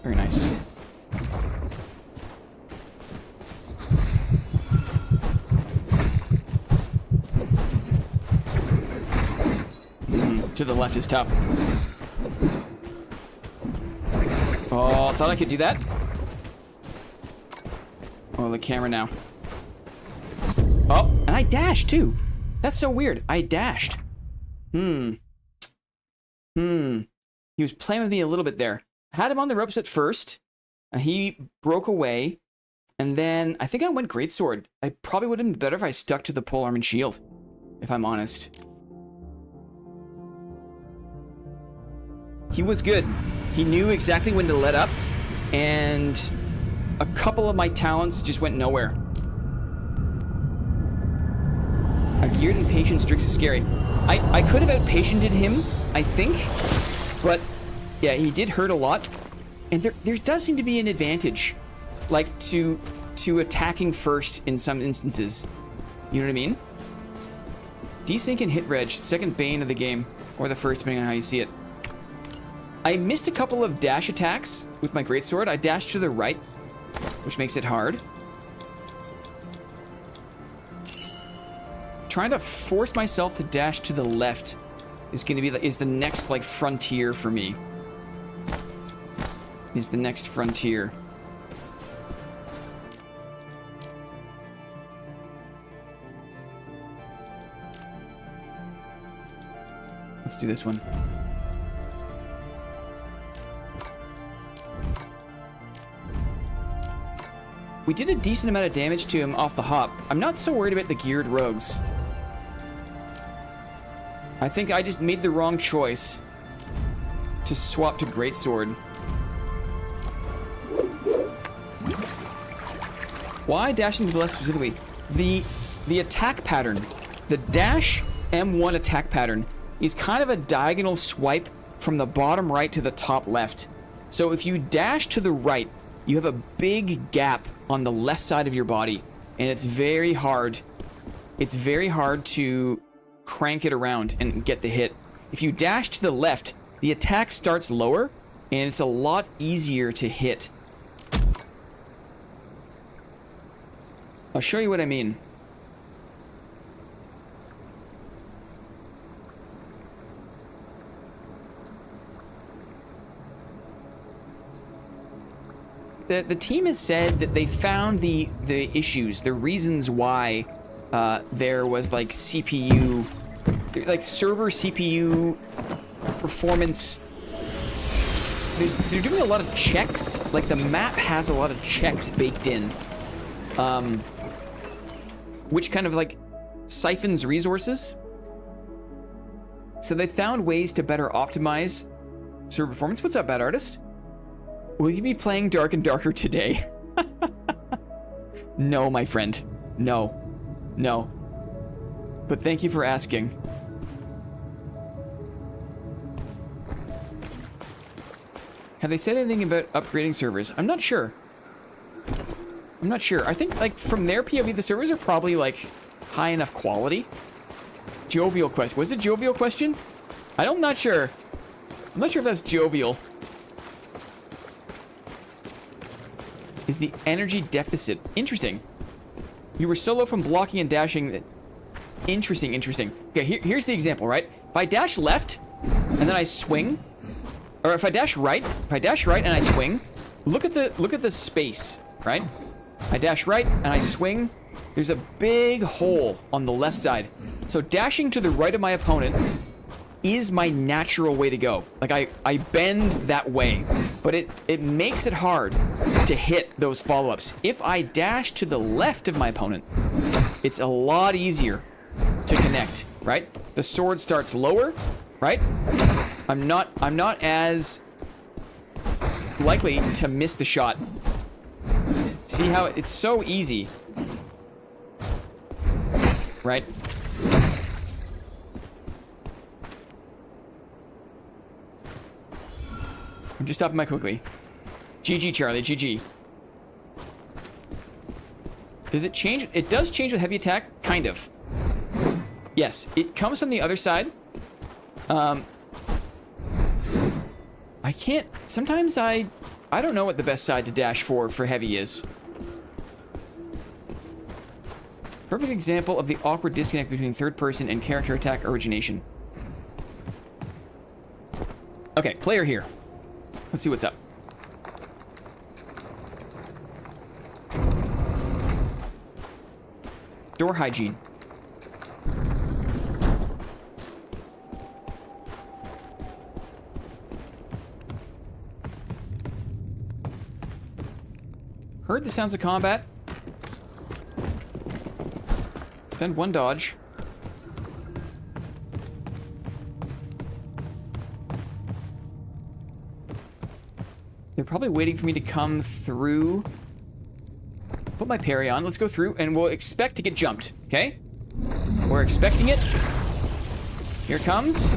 Very nice. To the left is tough. Oh, thought I could do that. Oh, the camera now. Oh, and I dashed too. That's so weird. I dashed. He was playing with me a little bit there. I had him on the ropes at first. He broke away. And then I think I went greatsword. I probably would have been better if I stuck to the polearm and shield, if I'm honest. He was good. He knew exactly when to let up. And a couple of my talents just went nowhere. A geared and patient Strix is scary. I could have outpatiented him, I think, but yeah, he did hurt a lot, and there does seem to be an advantage, like to attacking first in some instances. You know what I mean? Desync and hit reg, second bane of the game, or the first, depending on how you see it. I missed a couple of dash attacks with my greatsword. I dashed to the right, which makes it hard. Trying to force myself to dash to the left is going to be the next like frontier for me. Is the next frontier. Let's do this one. We did a decent amount of damage to him off the hop. I'm not so worried about the geared rogues. I think I just made the wrong choice to swap to greatsword. Why dashing to the left specifically? the attack pattern, the dash M1 attack pattern is kind of a diagonal swipe from the bottom right to the top left. So if you dash to the right, you have a big gap on the left side of your body, and it's very hard. It's very hard to crank it around and get the hit. If you dash to the left, the attack starts lower, and it's a lot easier to hit. I'll show you what I mean. The team has said that they found the issues, the reasons why there was like CPU, like server CPU performance. They're doing a lot of checks. Like the map has a lot of checks baked in, which kind of like siphons resources. So they found ways to better optimize server performance. What's up, Bad Artist? Will you be playing Dark and Darker today? No, my friend. No. No. But thank you for asking. Have they said anything about upgrading servers? I'm not sure. I'm not sure. I think, like, from their POV, the servers are probably, like, high enough quality. Jovial question. Was it Jovial question? I'm not sure. I'm not sure if that's Jovial. Is the energy deficit. Interesting. You were so low from blocking and dashing that... Interesting, interesting. Okay, here's the example, right? If I dash left, and then I swing... Or if I dash right and I swing, look at the space, right? I dash right and I swing, there's a big hole on the left side. So dashing to the right of my opponent is my natural way to go. Like I bend that way, but it makes it hard to hit those follow-ups. If I dash to the left of my opponent, it's a lot easier to connect, right? The sword starts lower, right? I'm not as likely to miss the shot. See how it's so easy, right? I'm just stopping by quickly. GG, Charlie, GG. Does it change? It does change with heavy attack, kind of. Yes, it comes from the other side. I can't... Sometimes I don't know what the best side to dash for heavy is. Perfect example of the awkward disconnect between third person and character attack origination. Okay, player here. Let's see what's up. Door hygiene. Heard the sounds of combat. Spend one dodge. They're probably waiting for me to come through. Put my parry on. Let's go through, and we'll expect to get jumped, okay? We're expecting it. Here it comes.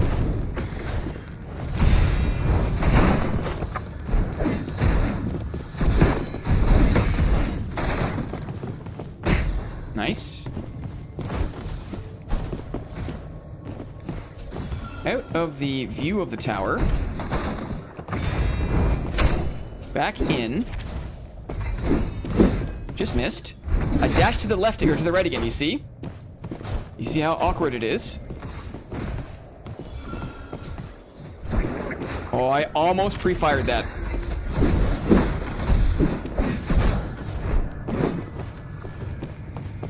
Nice. Out of the view of the tower. Back in. Just missed. I dashed to the left or to the right again, you see? You see how awkward it is? Oh, I almost pre-fired that.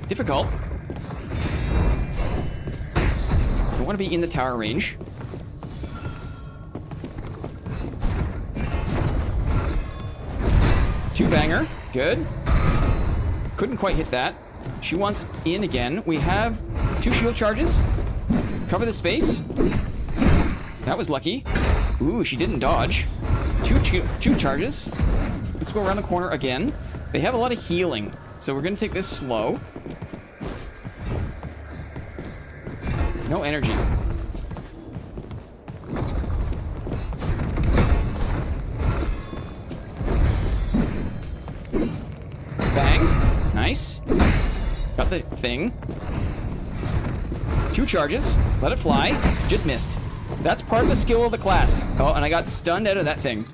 Difficult. I want to be in the tower range. Two-banger. Good. Couldn't quite hit that. She wants in again. We have 2 shield charges. Cover the space. That was lucky. Ooh, she didn't dodge. Two charges. Let's go around the corner again. They have a lot of healing, so we're going to take this slow. No energy. Bang. Nice. Got the thing. 2 charges. Let it fly. Just missed. That's part of the skill of the class. Oh, and I got stunned out of that thing.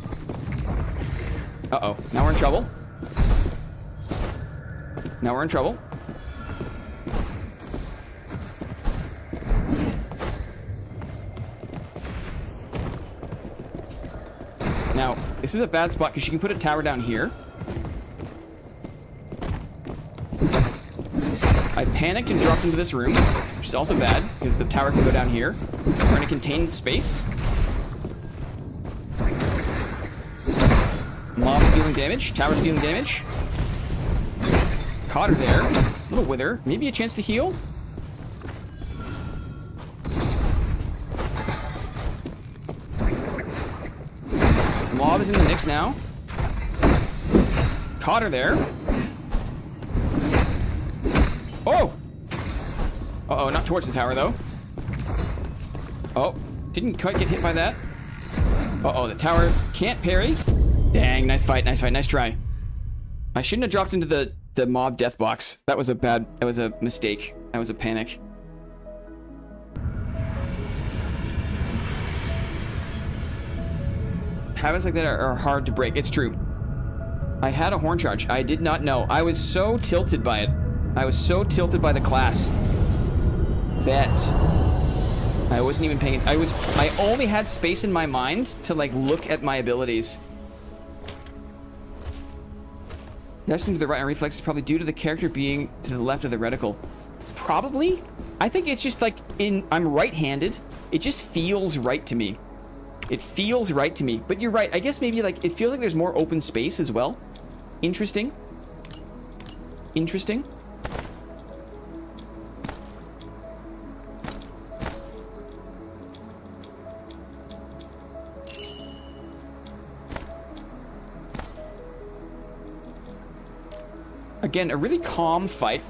Uh-oh. Now we're in trouble. Now we're in trouble. Now, this is a bad spot because you can put a tower down here. I panicked and dropped into this room, which is also bad because the tower can go down here. We're in a contained space. Mob's dealing damage. Tower's dealing damage. Caught her there. Little wither. Maybe a chance to heal. Mob is in the mix now. Caught her there. Oh! Uh-oh, not towards the tower, though. Oh, didn't quite get hit by that. Uh-oh, the tower can't parry. Dang, nice fight, nice fight, nice try. I shouldn't have dropped into the mob death box. That was a mistake. That was a panic. Habits like that are hard to break. It's true. I had a horn charge. I did not know. I was so tilted by it. I was so tilted by the class that I wasn't even paying. I only had space in my mind to like look at my abilities. Dashing to the right on reflex is probably due to the character being to the left of the reticle. Probably. I think it's just like I'm right-handed. It just feels right to me. It feels right to me. But you're right. I guess maybe like it feels like there's more open space as well. Interesting. Interesting. Again, a really calm fight.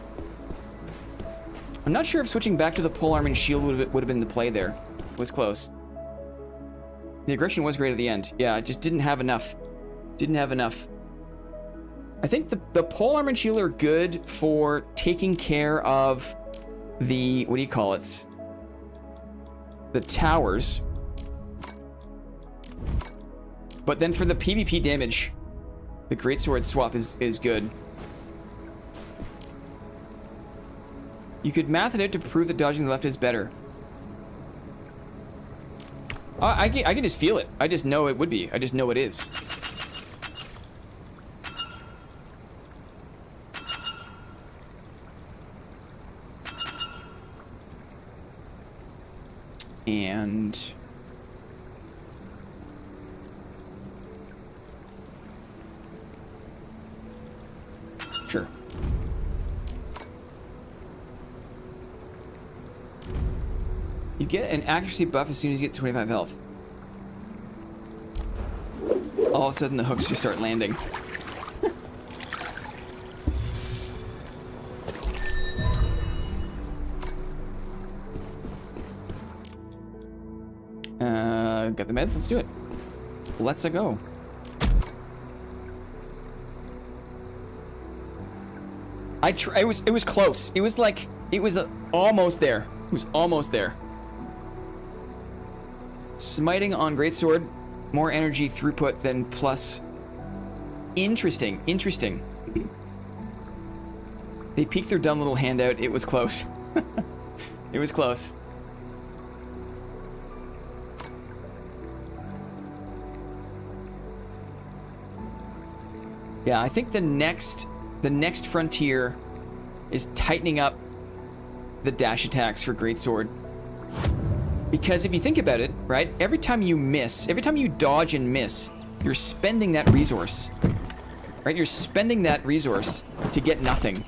I'm not sure if switching back to the polearm and shield would have been the play there. It was close. The aggression was great at the end. Yeah, it just didn't have enough. Didn't have enough. I think the polearm and shield are good for taking care of the, what do you call it? The towers. But then for the PvP damage, the greatsword swap is good. You could math it out to prove that dodging the left is better. I can just feel it. I just know it would be. I just know it is. And sure. You get an accuracy buff as soon as you get 25 health. All of a sudden the hooks just start landing. Got the meds? Let's do it. Let's go. It was close. It was like, it was almost there. It was almost there. Smiting on greatsword, more energy throughput than plus. Interesting, interesting. They peeked their dumb little hand out. It was close. It was close. Yeah, I think the next frontier is tightening up the dash attacks for greatsword. Because if you think about it, right, every time you miss, every time you dodge and miss, you're spending that resource. Right? You're spending that resource to get nothing.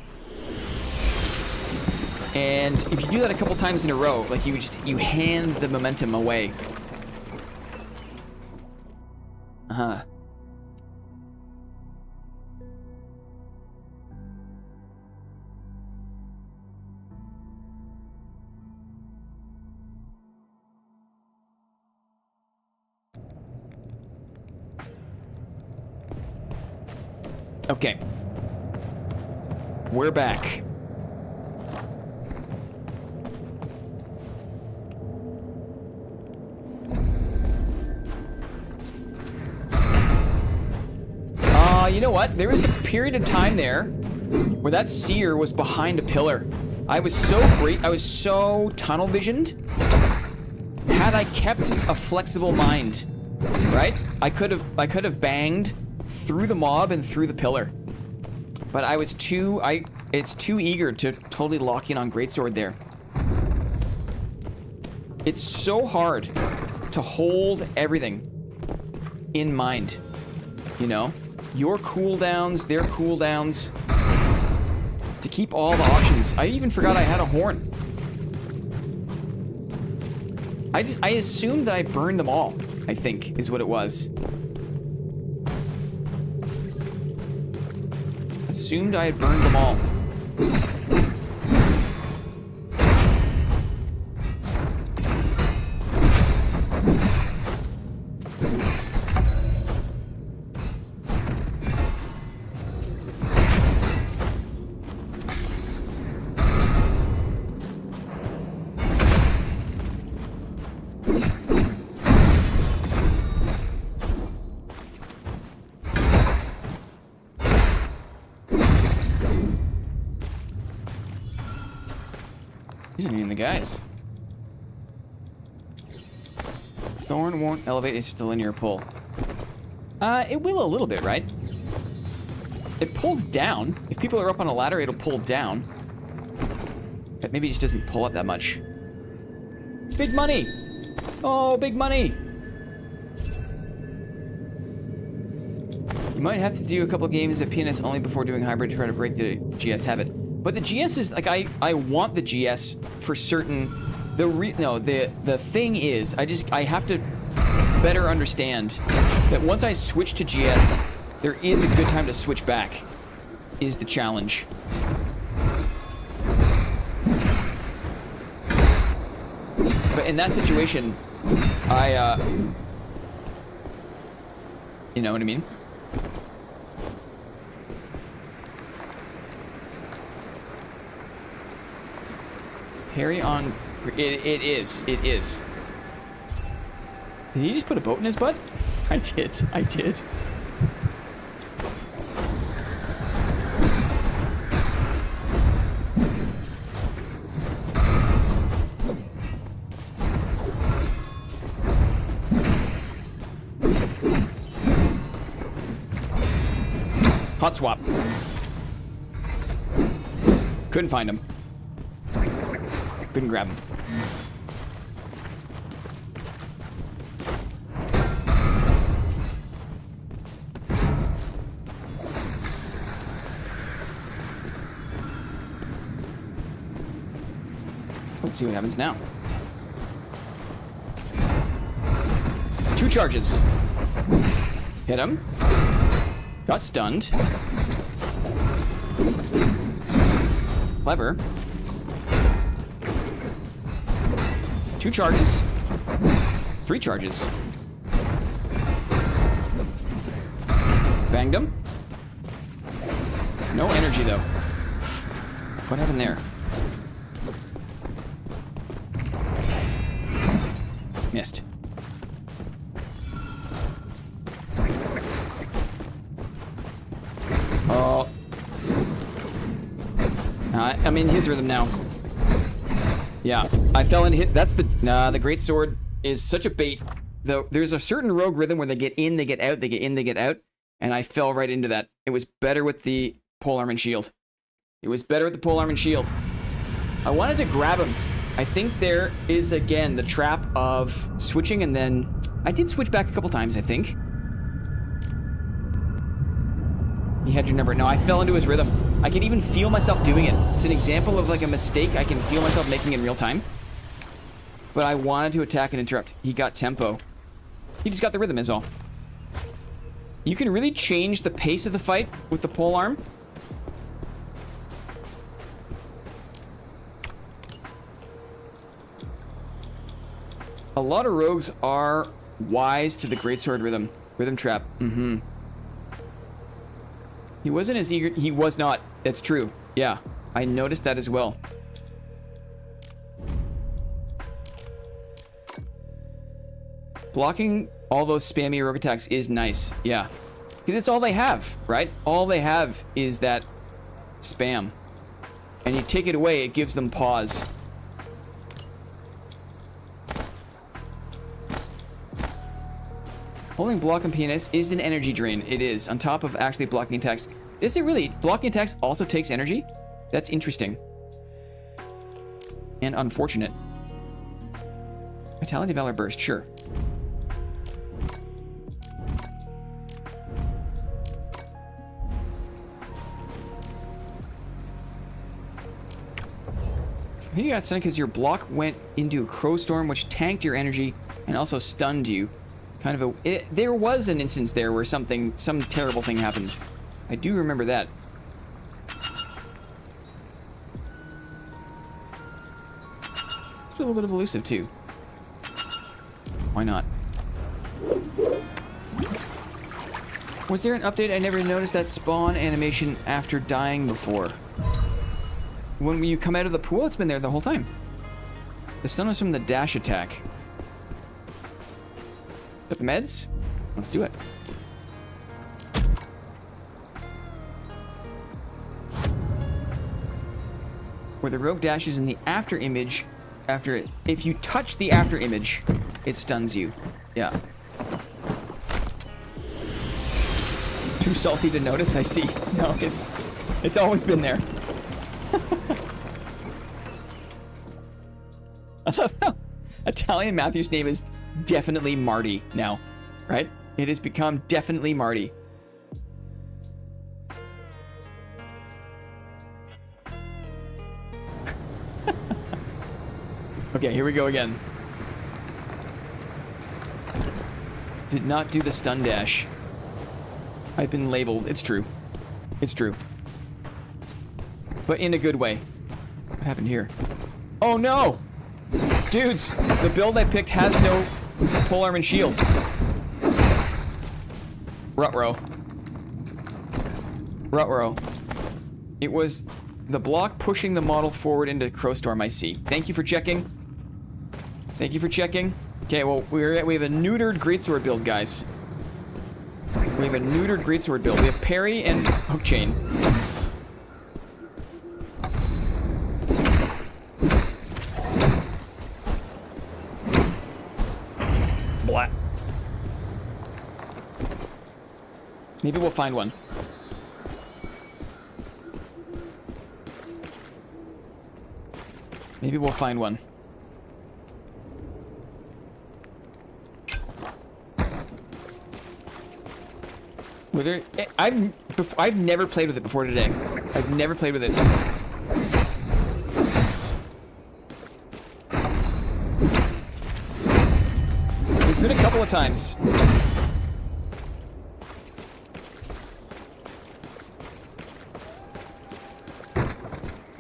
And if you do that a couple times in a row, like you hand the momentum away. Uh-huh. Okay. We're back. You know what? There was a period of time there where that seer was behind a pillar. I was so tunnel visioned. Had I kept a flexible mind, right? I could have banged through the mob and through the pillar. But I was it's too eager to totally lock in on Greatsword there. It's so hard to hold everything in mind, you know? Your cooldowns, their cooldowns. To keep all the options. I even forgot I had a horn. I assumed that I burned them all, I think, is what it was. Assumed I had burned them all. These aren't even the guys. Thorn won't elevate, it's just a linear pull. It will a little bit, right? It pulls down. If people are up on a ladder, it'll pull down. But maybe it just doesn't pull up that much. Big money! Oh, big money! You might have to do a couple games of PNS only before doing hybrid to try to break the GS habit. But the GS is, like, I want the GS for certain. The thing is, I have to better understand that once I switch to GS, there is a good time to switch back, is the challenge. But in that situation, you know what I mean? Harry on... It is. Did he just put a boat in his butt? I did. Hot swap. Couldn't find him. Couldn't grab him. Let's see what happens now. 2 charges. Hit him. Got stunned. Clever. 2 charges. 3 charges. Banged him. No energy, though. What happened there? Missed. Oh. I'm in his rhythm now. Yeah, I fell in hit. That's the greatsword is such a bait. Though there's a certain rogue rhythm where they get in, they get out, they get in, they get out, and I fell right into that. It was better with the polearm and shield. It was better with the polearm and shield. I wanted to grab him. I think there is again the trap of switching, and then I did switch back a couple times. I think he had your number. No, I fell into his rhythm. I can even feel myself doing it. It's an example of like a mistake I can feel myself making in real time. But I wanted to attack and interrupt. He got tempo. He just got the rhythm is all. You can really change the pace of the fight with the polearm. A lot of rogues are wise to the greatsword rhythm trap. He wasn't as eager. He was not. That's true. Yeah, I noticed that as well. Blocking all those spammy rogue attacks is nice. Yeah. Because it's all they have, right? All they have is that spam. And you take it away, it gives them pause. Holding block on PNS is an energy drain. It is, on top of actually blocking attacks. Is it really? Blocking attacks also takes energy? That's interesting. And unfortunate. Vitality Valor Burst, sure. I think you got stunned because your block went into a Crow Storm, which tanked your energy and also stunned you. Kind of a... there was an instance there where some terrible thing happened. I do remember that. It's a little bit of elusive, too. Why not? Was there an update? I never noticed that spawn animation after dying before. When you come out of the pool, it's been there the whole time. The stun was from the dash attack. Got the meds? Let's do it. Where the rogue dashes in the after image, after it. If you touch the after image, it stuns you. Yeah. Too salty to notice, I see. No, it's always been there. I love how Italian Matthew's name is definitely Marty now, right? It has become definitely Marty. Okay, here we go again. Did not do the stun dash. I've been labeled. It's true. It's true. But in a good way. What happened here? Oh no! Dudes, the build I picked has no full arm and shield. Ruh-roh. Ruh-roh. It was the block pushing the model forward into Crowstorm, I see. Thank you for checking. Thank you for checking. Okay, well, we have a neutered greatsword build, guys. We have a neutered greatsword build. We have parry and hook chain. Blah. Maybe we'll find one. Maybe we'll find one. Whether I've never played with it before today. I've never played with it. It's been a couple of times.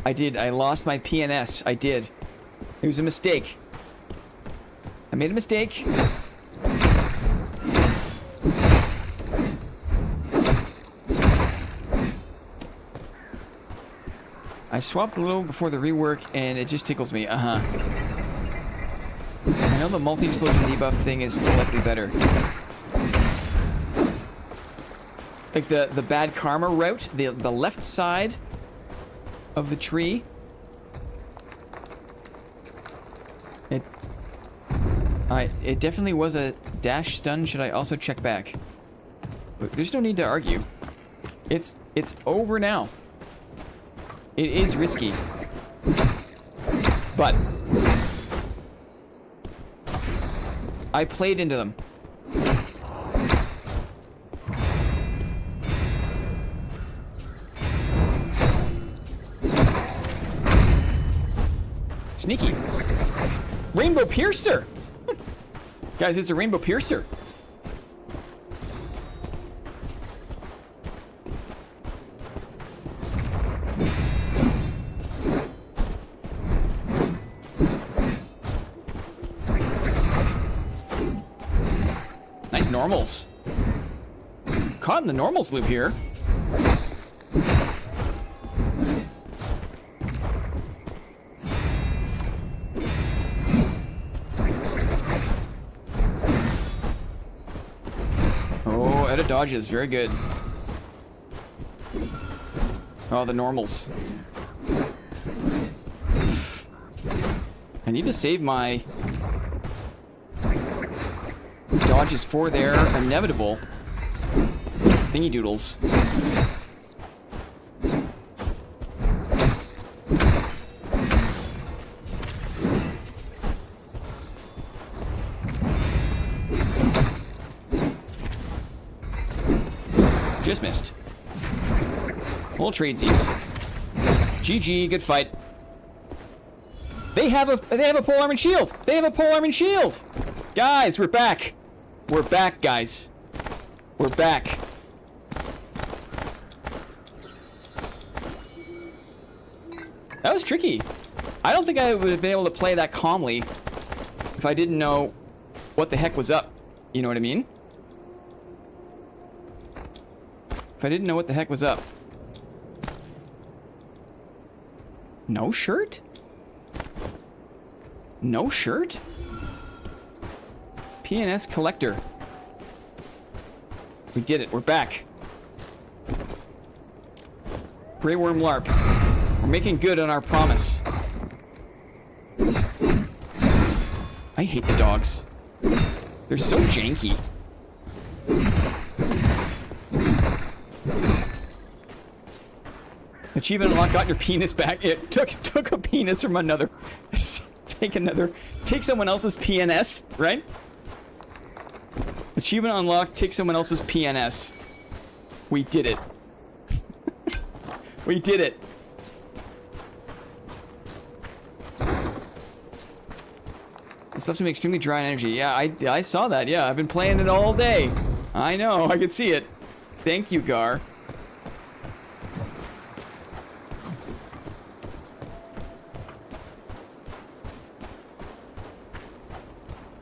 I did. I lost my PNS. I did. It was a mistake. I made a mistake. I swapped a little before the rework, and it just tickles me. I know the multi-explosion debuff thing is slightly better. Like the bad karma route, the left side of the tree. It definitely was a dash stun. Should I also check back? But there's no need to argue. It's over now. It is risky. But I played into them. Sneaky. Rainbow Piercer! Guys, it's a Rainbow Piercer. Nice normals. Caught in the normals loop here. Oh, edit dodges. Very good. Oh, the normals. I need to save my dodges for their inevitable thingy doodles. Just missed. Little tradesies. GG, good fight. They have a pole arm and shield. They have a pole arm and shield. Guys, we're back. We're back, guys. We're back. That was tricky. I don't think I would have been able to play that calmly if I didn't know what the heck was up. You know what I mean? If I didn't know what the heck was up. No shirt? No shirt? PNS collector. We did it. We're back. GREYWORM LARP. We're making good on our promise. I hate the dogs. They're so janky. Achievement unlocked. Got your penis back. It took a penis from another. Take someone else's PNS, right? Achievement unlocked. Take someone else's PNS. We did it. We did it. This left him extremely dry on energy. Yeah, I saw that. Yeah, I've been playing it all day. I know. I could see it. Thank you, Gar.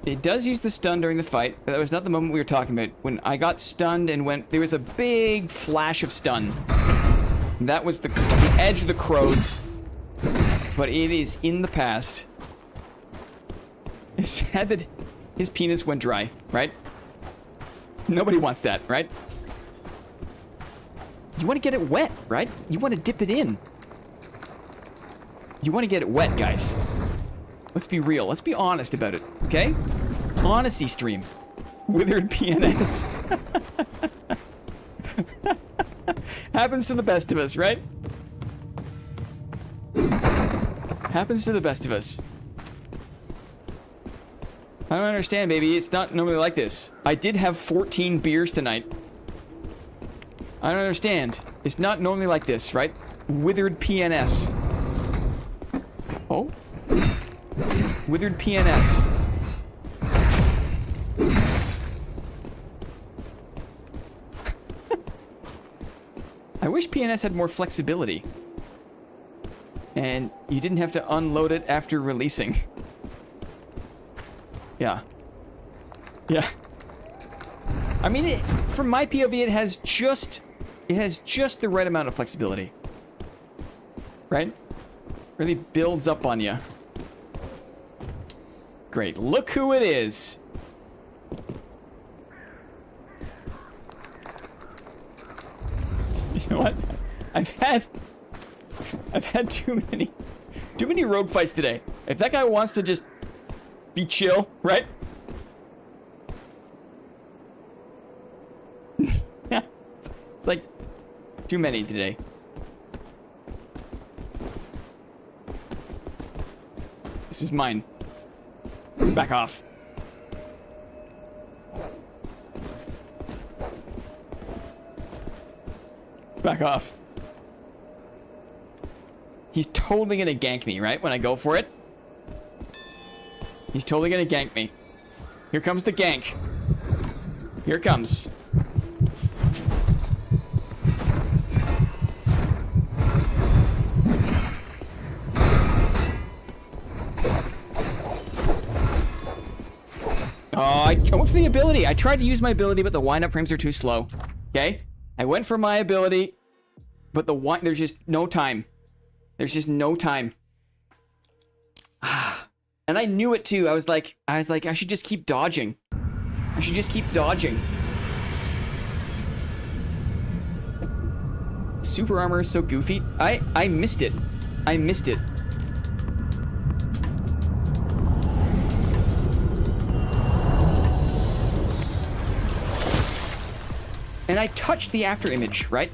It does use the stun during the fight, but that was not the moment we were talking about. When I got stunned and went, there was a big flash of stun. That was the edge of the crows. But it is in the past. It's sad that his penis went dry, right? Nobody wants that, right? You want to get it wet, right? You want to dip it in. You want to get it wet, guys. Let's be real. Let's be honest about it, okay? Honesty stream. Withered PNS. Happens to the best of us, right? Happens to the best of us. I don't understand, baby. It's not normally like this. I did have 14 beers tonight. I don't understand. It's not normally like this, right? Withered PNS. Oh? Withered PNS. I wish PNS had more flexibility. And you didn't have to unload it after releasing. Yeah. Yeah. I mean, from my POV, it has just the right amount of flexibility. Right? Really builds up on you. Great. Look who it is. You know what? I've had too many rogue fights today. If that guy wants to just be chill, right? It's like too many today. This is mine. Back off. Back off. He's totally gonna gank me, right? When I go for it. He's totally gonna gank me. Here comes the gank. Here it comes. Oh, I went for the ability. I tried to use my ability, but the wind-up frames are too slow. Okay? I went for my ability. But the one, there's just no time. There's just no time. And I knew it too. I was like, I should just keep dodging. I should just keep dodging. Super armor is so goofy. I missed it. I missed it. And I touched the after image, right?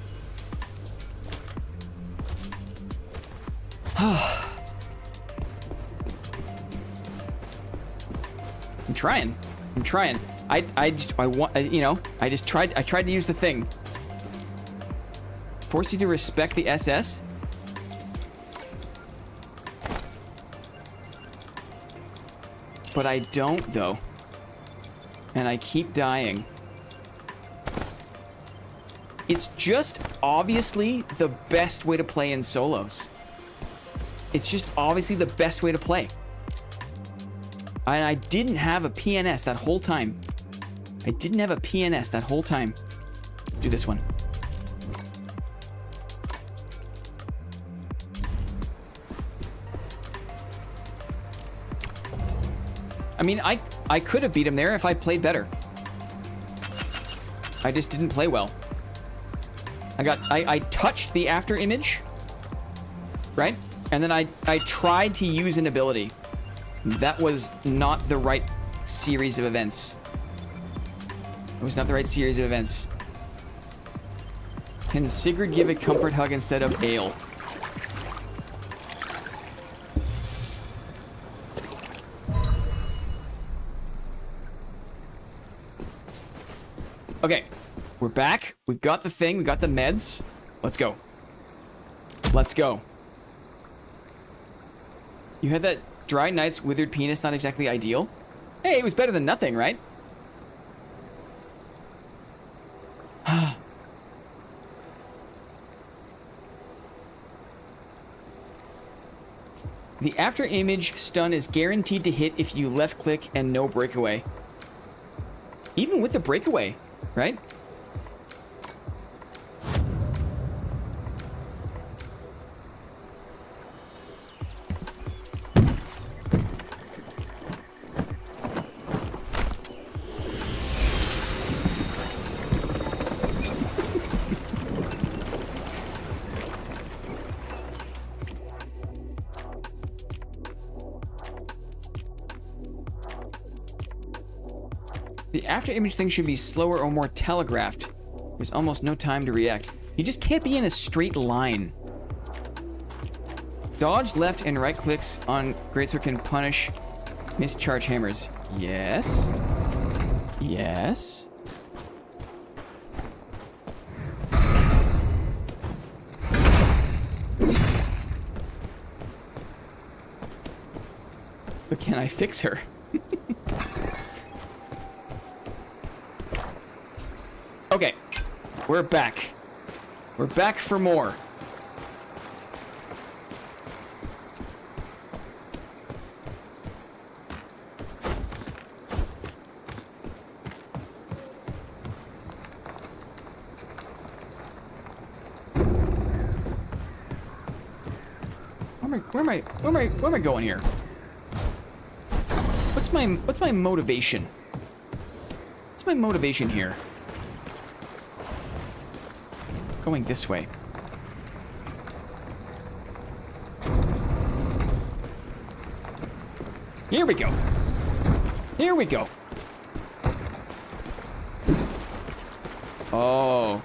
I'm trying. I'm trying. I tried to use the thing. Force you to respect the SS. But I don't, though. And I keep dying. It's just obviously the best way to play in solos. It's just obviously the best way to play. And I didn't have a PNS that whole time. I didn't have a PNS that whole time. Let's do this one. I mean, I could have beat him there if I played better. I just didn't play well. I touched the after image, right? And then I tried to use an ability. That was not the right series of events. It was not the right series of events. Can Sigurd give a comfort hug instead of ale? Okay, we're back. We've got the thing. We got the meds. Let's go. Let's go. You had that dry nights, withered penis, not exactly ideal. Hey, it was better than nothing, right? The after image stun is guaranteed to hit if you left click and no breakaway. Even with the breakaway, right? The after image thing should be slower or more telegraphed. There's almost no time to react. You just can't be in a straight line. Dodge left and right clicks on greatsword can punish mischarge hammers. Yes. Yes. But can I fix her? Okay, we're back. We're back for more. Where am I going here? What's my motivation? What's my motivation here? Going this way. Here we go. Here we go. Oh.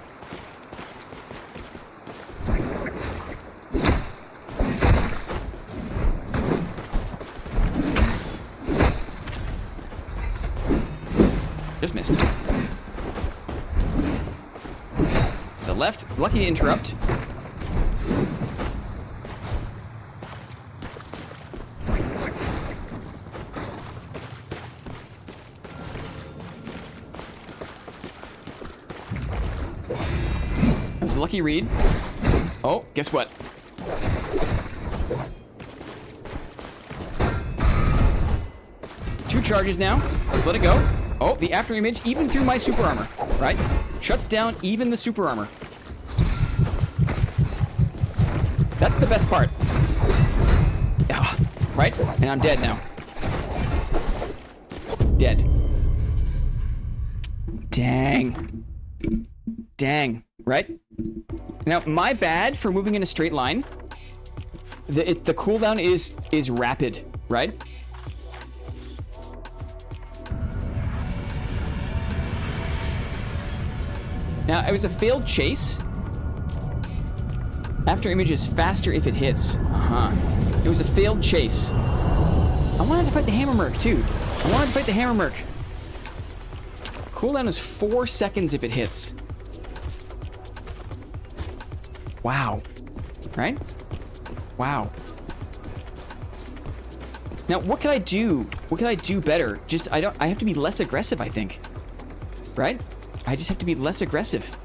Just missed. Left, lucky to interrupt. That was a lucky read. Oh, guess what? Two charges now. Let's let it go. Oh, the after image, even through my super armor, right? Shuts down even the super armor. the best part. Ah, right? And I'm dead now. Dead. Dang. Dang, right? Now, my bad for moving in a straight line. The cooldown is rapid, right? Now, it was a failed chase. After image is faster if it hits. It was a failed chase. I wanted to fight the hammer merc, too. I wanted to fight the hammer merc. Cooldown is 4 seconds if it hits. Wow. Right? Wow. Now, what can I do? What can I do better? Just, I have to be less aggressive, I think. Right? I just have to be less aggressive.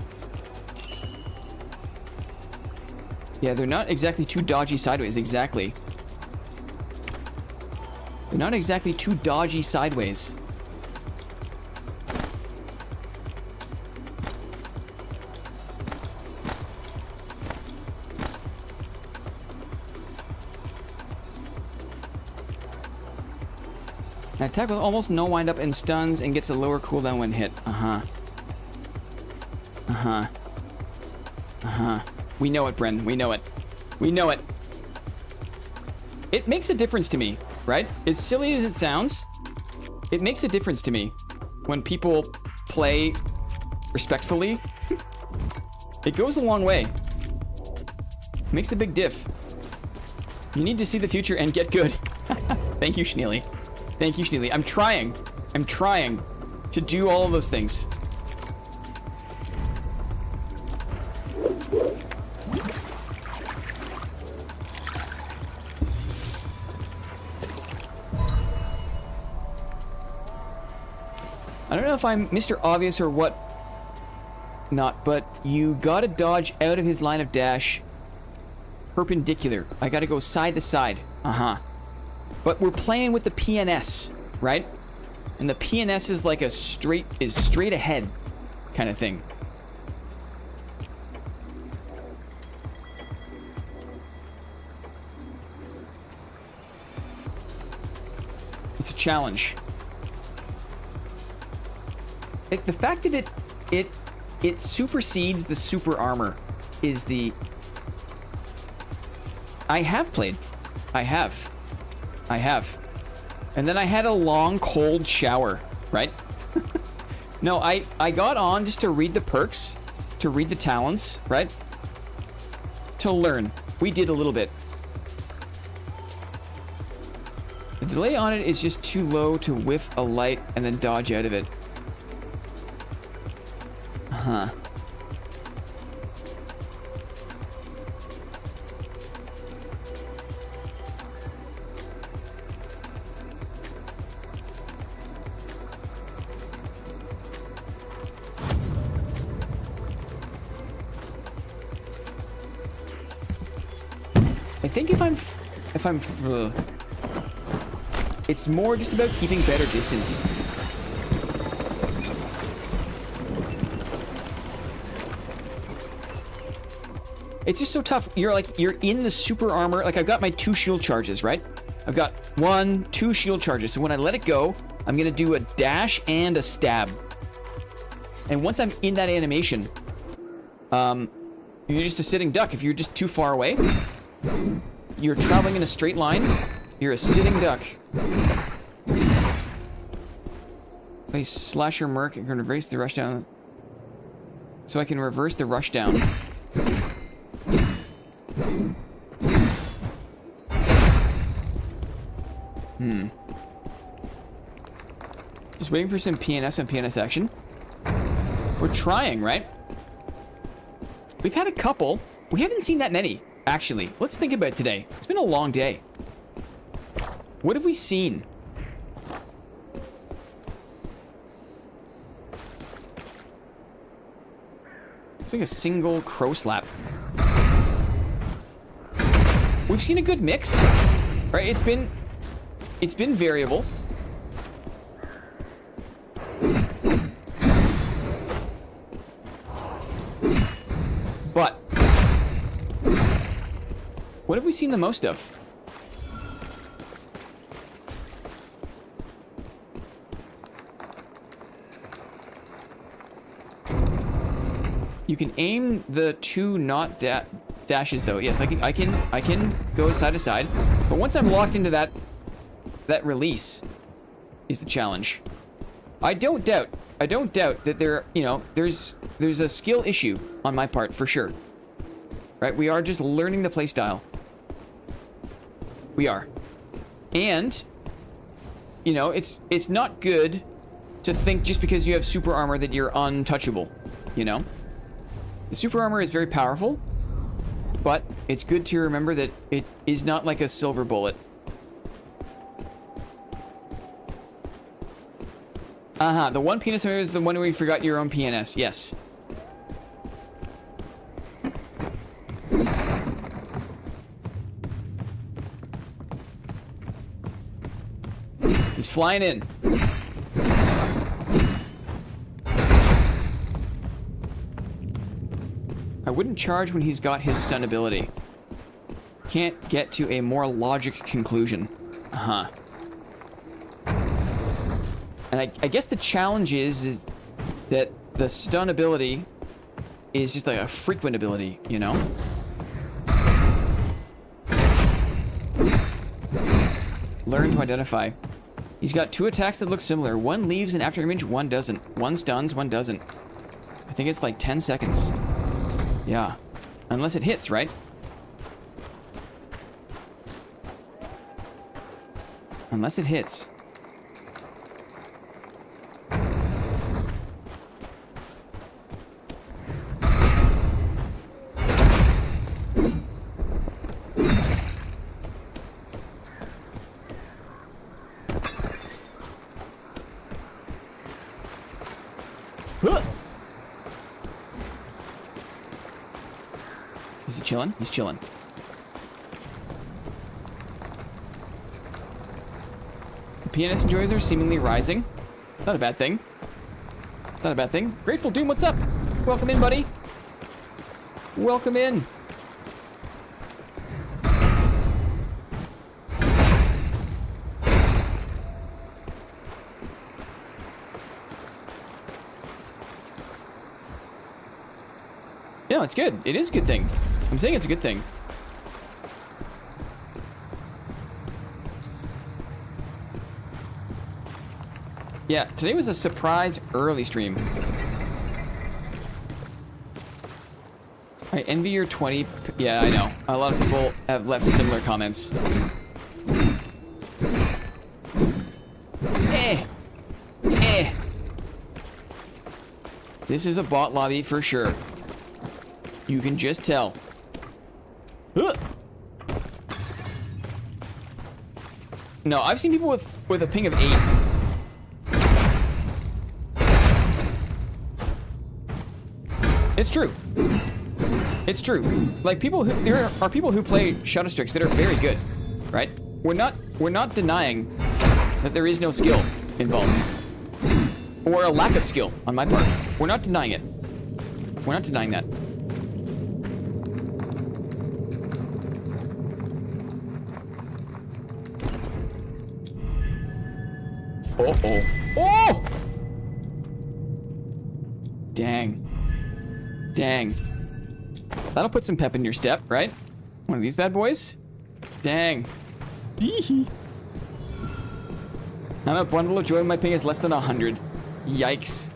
Yeah, they're not exactly too dodgy sideways, exactly. They're not exactly too dodgy sideways. An attack with almost no wind up and stuns and gets a lower cooldown when hit. We know it, Bren. We know it. We know it. It makes a difference to me, right? As silly as it sounds, it makes a difference to me when people play respectfully. It goes a long way. Makes a big diff. You need to see the future and get good. Thank you, Schneely. Thank you, Schneely. I'm trying. I'm trying to do all of those things. I don't know if I'm Mr. Obvious or what not, but you gotta dodge out of his line of dash perpendicular. I gotta go side to side. But we're playing with the PNS, right? And the PNS is like a straight ahead kind of thing. It's a challenge. The fact that it supersedes the super armor is the... I have played. I have. And then I had a long, cold shower, right? No, I got on just to read the perks, to read the talents, right? To learn. We did a little bit. The delay on it is just too low to whiff a light and then dodge out of it. I think if I'm it's more just about keeping better distance. It's just so tough. You're in the super armor. Like, I've got my 2 shield charges, right? I've got 2 shield charges. So when I let it go, I'm gonna do a dash and a stab. And once I'm in that animation, you're just a sitting duck. If you're just too far away, you're traveling in a straight line, you're a sitting duck. Play Slasher Merc and can reverse the rush down. So I can reverse the rush down. Just waiting for some PNS and PNS action. We're trying, right? We've had a couple. We haven't seen that many, actually. Let's think about it today. It's been a long day. What have we seen? It's like a single crow slap. We've seen a good mix, right? It's been variable. But What have we seen the most of? You can aim the two not dashes though. Yes, I can go side to side. But once I'm locked into that release is the challenge. I don't doubt that there, you know, there's a skill issue on my part for sure. Right? We are just learning the playstyle. We are. And you know, it's not good to think just because you have super armor that you're untouchable, you know? The super armor is very powerful, but it's good to remember that it is not like a silver bullet. The one penis is the one where you forgot your own PNS, yes. He's flying in. I wouldn't charge when he's got his stun ability. Can't get to a more logic conclusion. And I guess the challenge is that the stun ability is just like a frequent ability, you know? Learn to identify. He's got two attacks that look similar. One leaves an after image, one doesn't. One stuns, one doesn't. I think it's like 10 seconds. Yeah. Unless it hits, right? Unless it hits. Is he chilling? He's chilling. The PNS enjoys are seemingly rising. Not a bad thing. It's not a bad thing. Grateful Doom, what's up? Welcome in, buddy. Welcome in. No, it's good. It is a good thing. I'm saying it's a good thing. Yeah, today was a surprise early stream. I envy your 20... Yeah, I know. A lot of people have left similar comments. This is a bot lobby for sure. You can just tell. No, I've seen people with a ping of 8. It's true. It's true. Like there are people who play Shadowstrix that are very good, right? We're not denying that there is no skill involved, or a lack of skill on my part. We're not denying it. We're not denying that. Oh! Dang. Dang. That'll put some pep in your step, right? One of these bad boys? Dang. I'm a bundle of joy when my ping is less than 100. Yikes.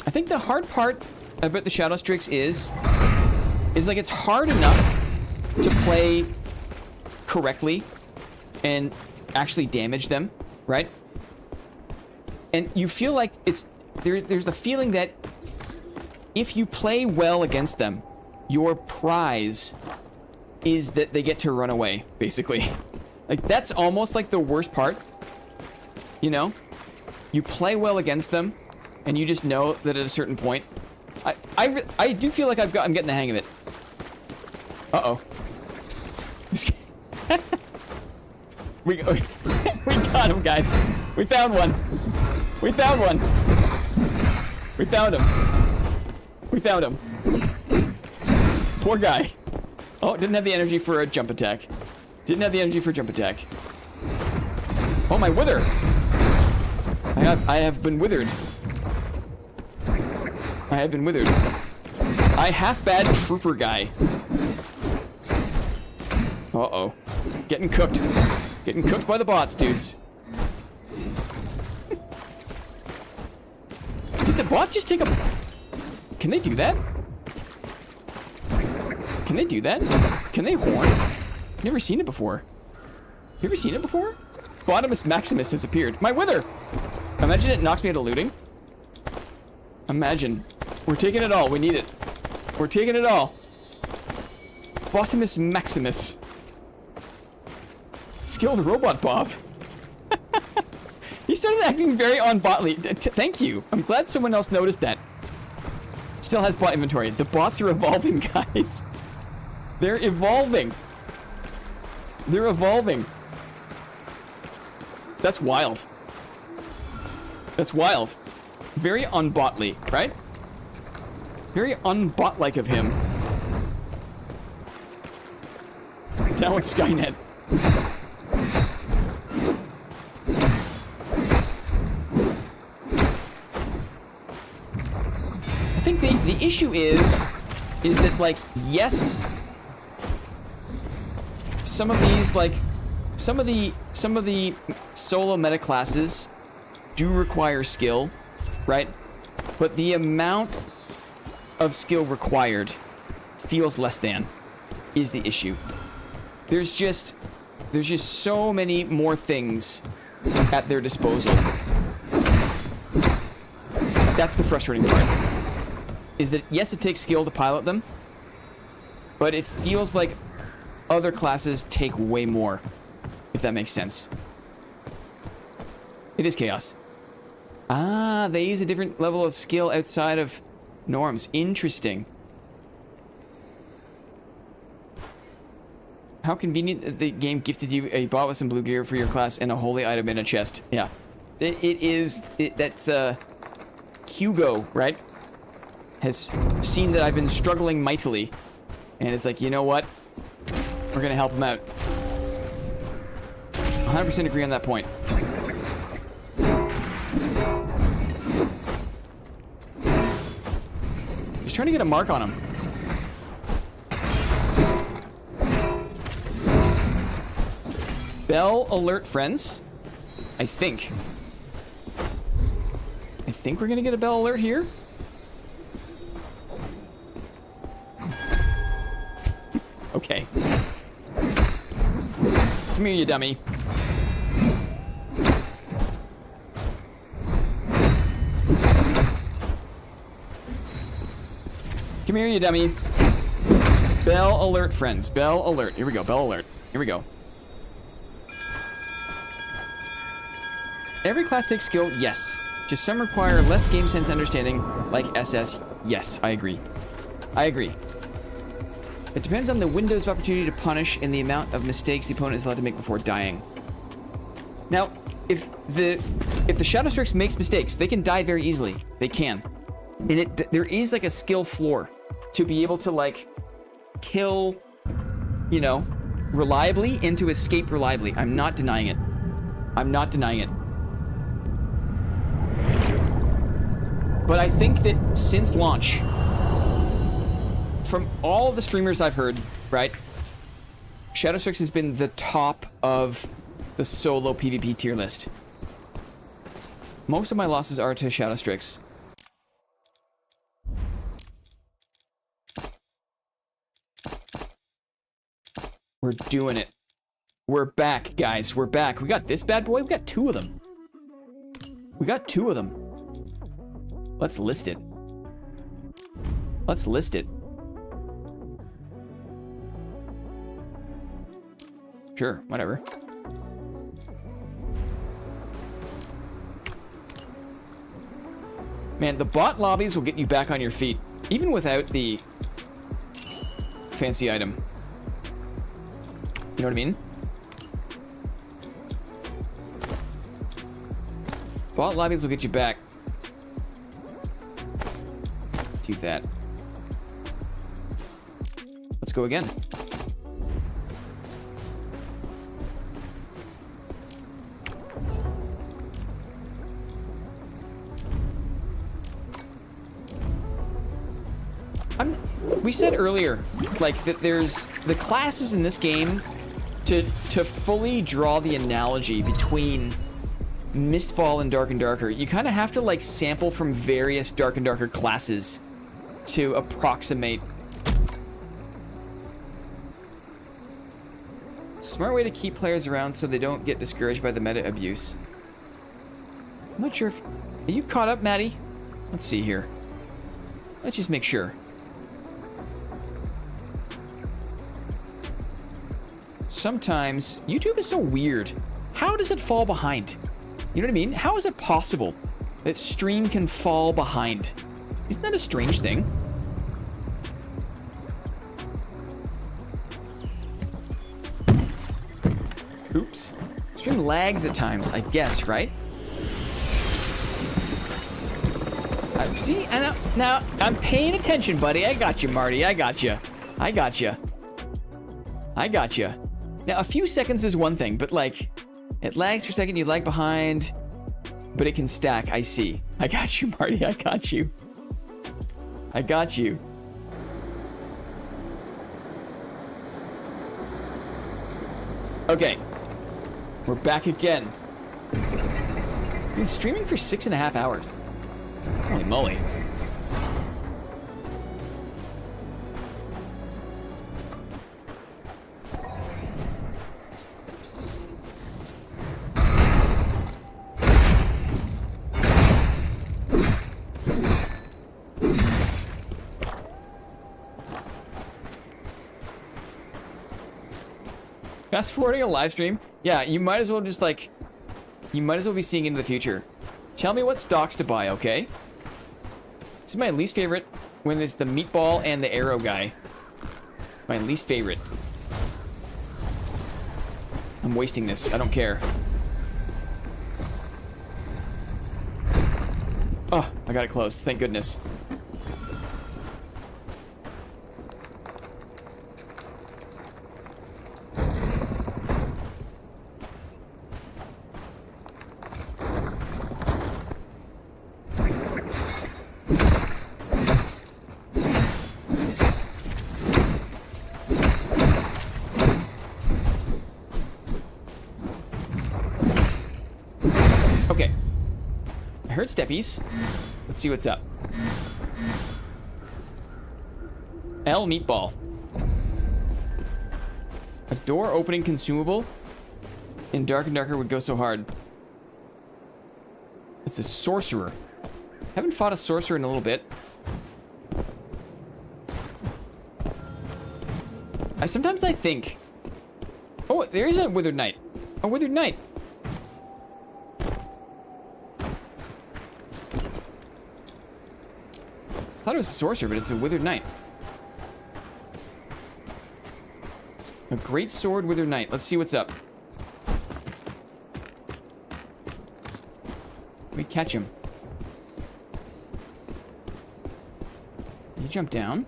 I think the hard part about the Shadowstrix is like it's hard enough to play correctly and actually damage them, right? And you feel like there's a feeling that if you play well against them, your prize is that they get to run away, basically. Like, that's almost like the worst part, you know? You play well against them, and you just know that at a certain point, I do feel like I'm getting the hang of it. Uh-oh. we got him, guys. We found one. We found one. We found him. We found him. Poor guy. Oh, didn't have the energy for a jump attack. Didn't have the energy for a jump attack. Oh, my wither. I have been withered. I have been withered. I half bad trooper guy. Uh-oh. Getting cooked. Getting cooked by the bots, dudes. Did the bot just take a... Can they do that? Can they do that? Can they horn? Never seen it before. You ever seen it before? Bottomus Maximus has appeared. My wither! Imagine it knocks me out of looting. Imagine. We're taking it all. We need it. We're taking it all. Bottomus Maximus. Skilled robot Bob. He started acting very on-botly. Thank you. I'm glad someone else noticed that. Still has bot inventory. The bots are evolving, guys. They're evolving. They're evolving. That's wild. That's wild. Very unbotly, right? Very unbot-like of him. Down with Skynet. I think the issue is that, like, yes, some of these, like, some of the solo meta classes do require skill, right? But the amount of skill required feels less than is the issue. There's just so many more things at their disposal. That's the frustrating part. Is that, yes, it takes skill to pilot them, but it feels like other classes take way more, if that makes sense. It is chaos. Ah, they use a different level of skill outside of norms. Interesting. How convenient that the game gifted you a bot with some blue gear for your class and a holy item in a chest. Yeah. That's Hugo, right? Has seen that I've been struggling mightily. And it's like, you know what? We're gonna help him out. 100% agree on that point. Just trying to get a mark on him. Bell alert, friends. I think we're gonna get a bell alert here. Okay. Come here, you dummy. Come here, you dummy. Bell alert, friends. Bell alert. Here we go. Bell alert. Here we go. Every class takes skill, yes. Just some require less game sense understanding, like SS. Yes, I agree. I agree. It depends on the windows of opportunity to punish and the amount of mistakes the opponent is allowed to make before dying. Now, if the Shadow Strix makes mistakes, they can die very easily. They can. And there is like a skill floor to be able to, like, kill, you know, reliably and to escape reliably. I'm not denying it. I'm not denying it. But I think that since launch, from all of the streamers I've heard, right, Shadow Strix has been the top of the solo PvP tier list. Most of my losses are to Shadow Strix. We're doing it. We're back, guys. We're back. We got this bad boy. We got two of them. We got two of them. Let's list it. Let's list it. Sure, whatever. Man, the bot lobbies will get you back on your feet, even without the fancy item. You know what I mean? Bot lobbies will get you back. Do that. Let's go again. We said earlier, like, that there's the classes in this game to fully draw the analogy between Mistfall and Dark and Darker. You kind of have to, like, sample from various Dark and Darker classes to approximate. Smart way to keep players around so they don't get discouraged by the meta abuse. I'm not sure if... Are you caught up, Maddie? Let's see here. Let's just make sure. Sometimes YouTube is so weird. How does it fall behind? You know what I mean? How is it possible that stream can fall behind? Isn't that a strange thing? Oops. Stream lags at times, I guess, right? See, now I'm paying attention, buddy. I got you, Marty. I got you. I got you. I got you. Now, a few seconds is one thing, but, like, it lags for a second, you lag behind, but it can stack. I see. I got you, Marty. I got you. I got you. Okay. We're back again. We've been streaming for 6.5 hours. Holy moly. Fast forwarding a live stream? Yeah, you might as well just, like, you might as well be seeing into the future. Tell me what stocks to buy, okay? This is my least favorite when it's the meatball and the arrow guy. My least favorite. I'm wasting this. I don't care. Oh, I got it closed. Thank goodness. Heard steppies. Let's see what's up. L meatball. A door opening consumable in Dark and Darker would go so hard. It's a sorcerer. Haven't fought a sorcerer in a little bit. Sometimes I think... Oh, there is a withered knight. A withered knight. I thought it was a sorcerer, but it's a withered knight. A great sword withered knight. Let's see what's up. Let me catch him. You jump down.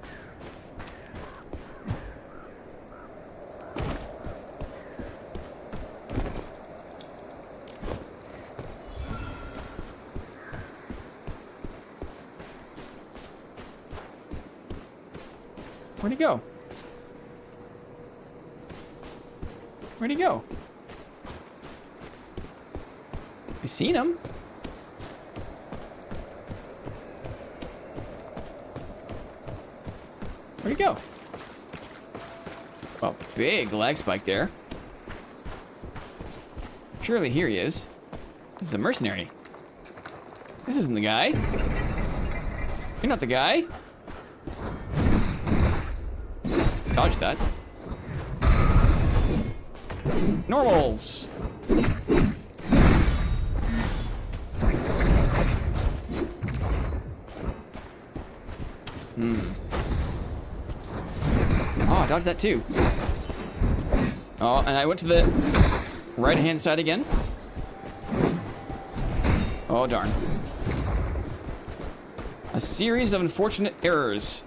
Where'd he go? Where'd he go? I seen him. Where'd he go? Well, big lag spike there. Surely here he is. This is a mercenary. This isn't the guy. You're not the guy. Dodge that. Normals. Oh, dodge that too. Oh, and I went to the right-hand side again. Oh, darn. A series of unfortunate errors.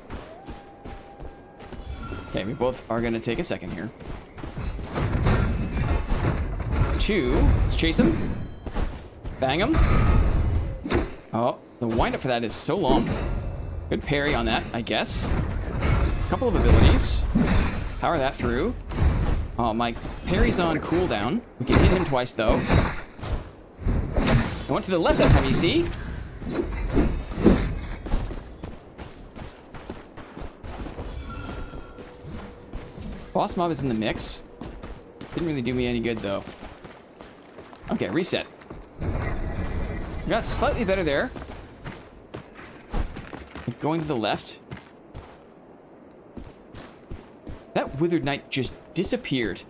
Okay, we both are going to take a second here. 2. Let's chase him. Bang him. Oh, the windup for that is so long. Good parry on that, I guess. Couple of abilities. Power that through. Oh, my parry's on cooldown. We can hit him twice, though. I went to the left that time, you see? Boss mob is in the mix. Didn't really do me any good, though. Okay, reset. Got slightly better there. Going to the left. That withered knight just disappeared.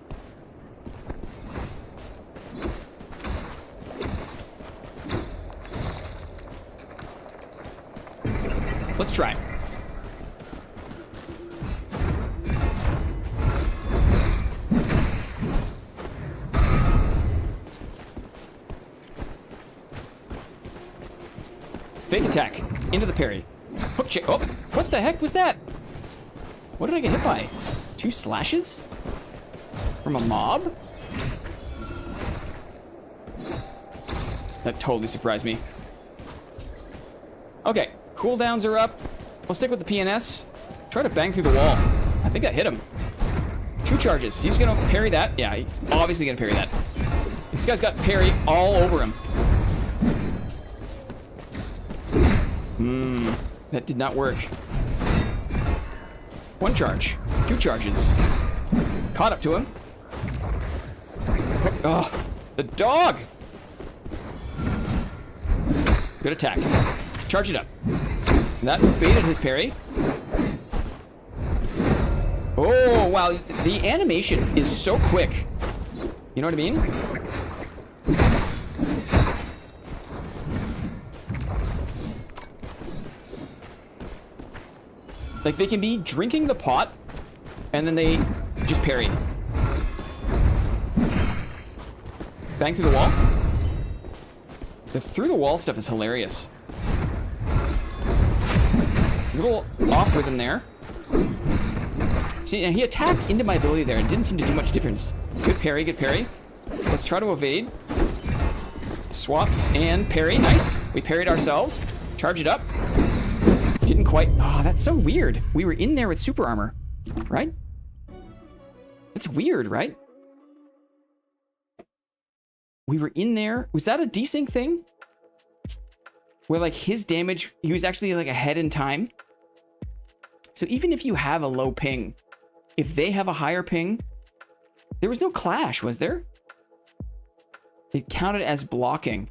Let's try. Fake attack. Into the parry. Hook check. Oh, what the heck was that? What did I get hit by? 2 slashes? From a mob? That totally surprised me. Okay, cooldowns are up. We'll stick with the PNS. Try to bang through the wall. I think I hit him. 2 charges. He's gonna parry that. Yeah, he's obviously gonna parry that. This guy's got parry all over him. That did not work. 1 charge. 2 charges. Caught up to him. Oh, the dog! Good attack. Charge it up. And that baited his parry. Oh, wow. The animation is so quick. You know what I mean? Like, they can be drinking the pot, and then they just parry. Bang through the wall. The through the wall stuff is hilarious. A little off rhythm there. See, and he attacked into my ability there and didn't seem to do much difference. Good parry, good parry. Let's try to evade. Swap and parry. Nice. We parried ourselves. Charge it up. Didn't quite. Oh, that's so weird. We were in there with super armor, right? That's weird, right? We were in there. Was that a desync thing? Where like his damage, he was actually like ahead in time. So even if you have a low ping, if they have a higher ping, there was no clash, was there? It counted as blocking.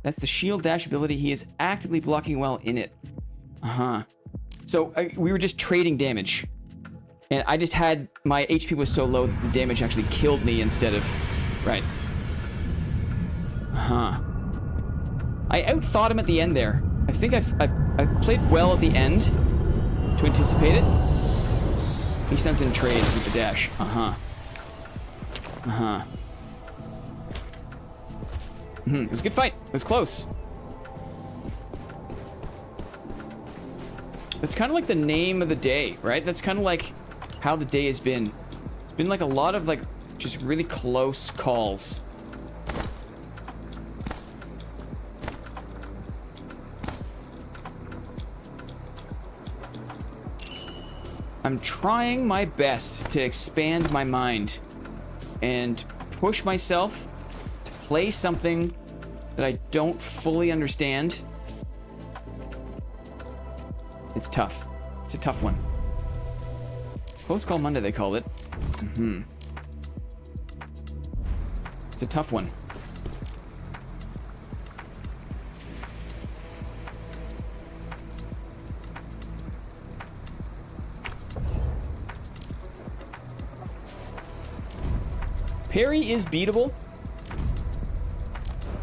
That's the shield dash ability. He is actively blocking well in it. So we were just trading damage. And I just had, my HP was so low that the damage actually killed me instead of, right. I outthought him at the end there. I think I played well at the end to anticipate it. He sends in trades with the dash. It was a good fight. It was close. That's kind of like the name of the day, right? That's kind of like how the day has been. It's been like a lot of like just really close calls. I'm trying my best to expand my mind and push myself to play something that I don't fully understand. It's tough. It's a tough one. Close Call Monday, they call it. It's a tough one. Parry is beatable.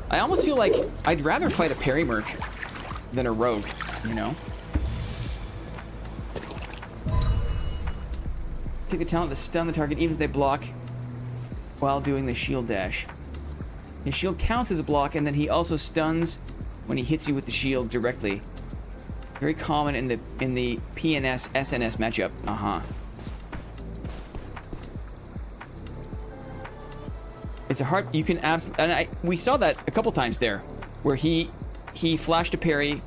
I almost feel like I'd rather fight a parry merc than a rogue, you know? Take the talent to stun the target even if they block while doing the shield dash. His shield counts as a block, and then he also stuns when he hits you with the shield directly. Very common in the PNS SNS matchup. It's a hard. You can absolutely, and we saw that a couple times there, where he flashed a parry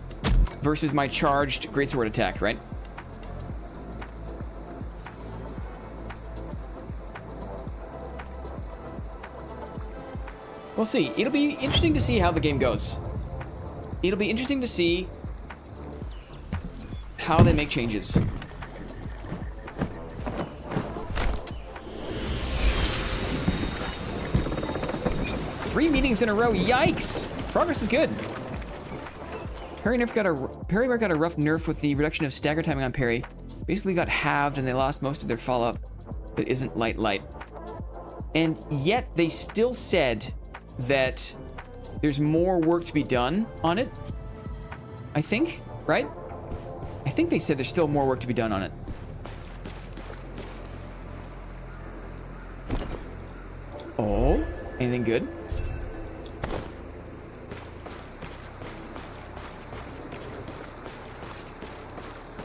versus my charged greatsword attack, right? We'll see. It'll be interesting to see how the game goes. It'll be interesting to see how they make changes. Three meetings in a row. Yikes! Progress is good. Parry got a rough nerf with the reduction of stagger timing on parry. Basically got halved and they lost most of their follow-up that isn't light. And yet they still said that there's more work to be done on it. I think, right? I think they said there's still more work to be done on it. Oh, anything good?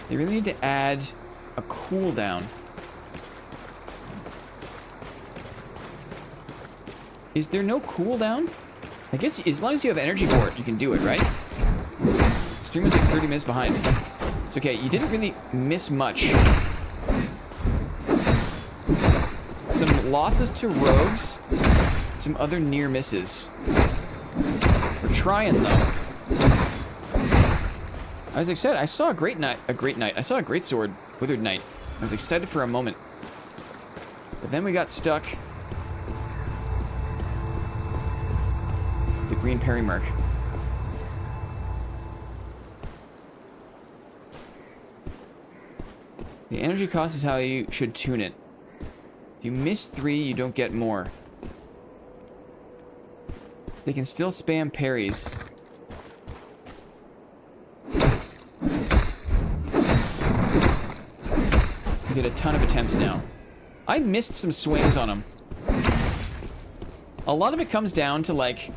They really need to add a cooldown. Is there no cooldown? I guess as long as you have energy for it, you can do it, right? Stream was like 30 minutes behind. It's okay, you didn't really miss much. Some losses to rogues, some other near misses. We're trying though. I was excited. I saw a great knight. I saw a great sword, withered knight. I was excited for a moment, but then we got stuck. The green parry mark. The energy cost is how you should tune it. If you miss 3, you don't get more. They can still spam parries. You get a ton of attempts now. I missed some swings on him. A lot of it comes down to, like,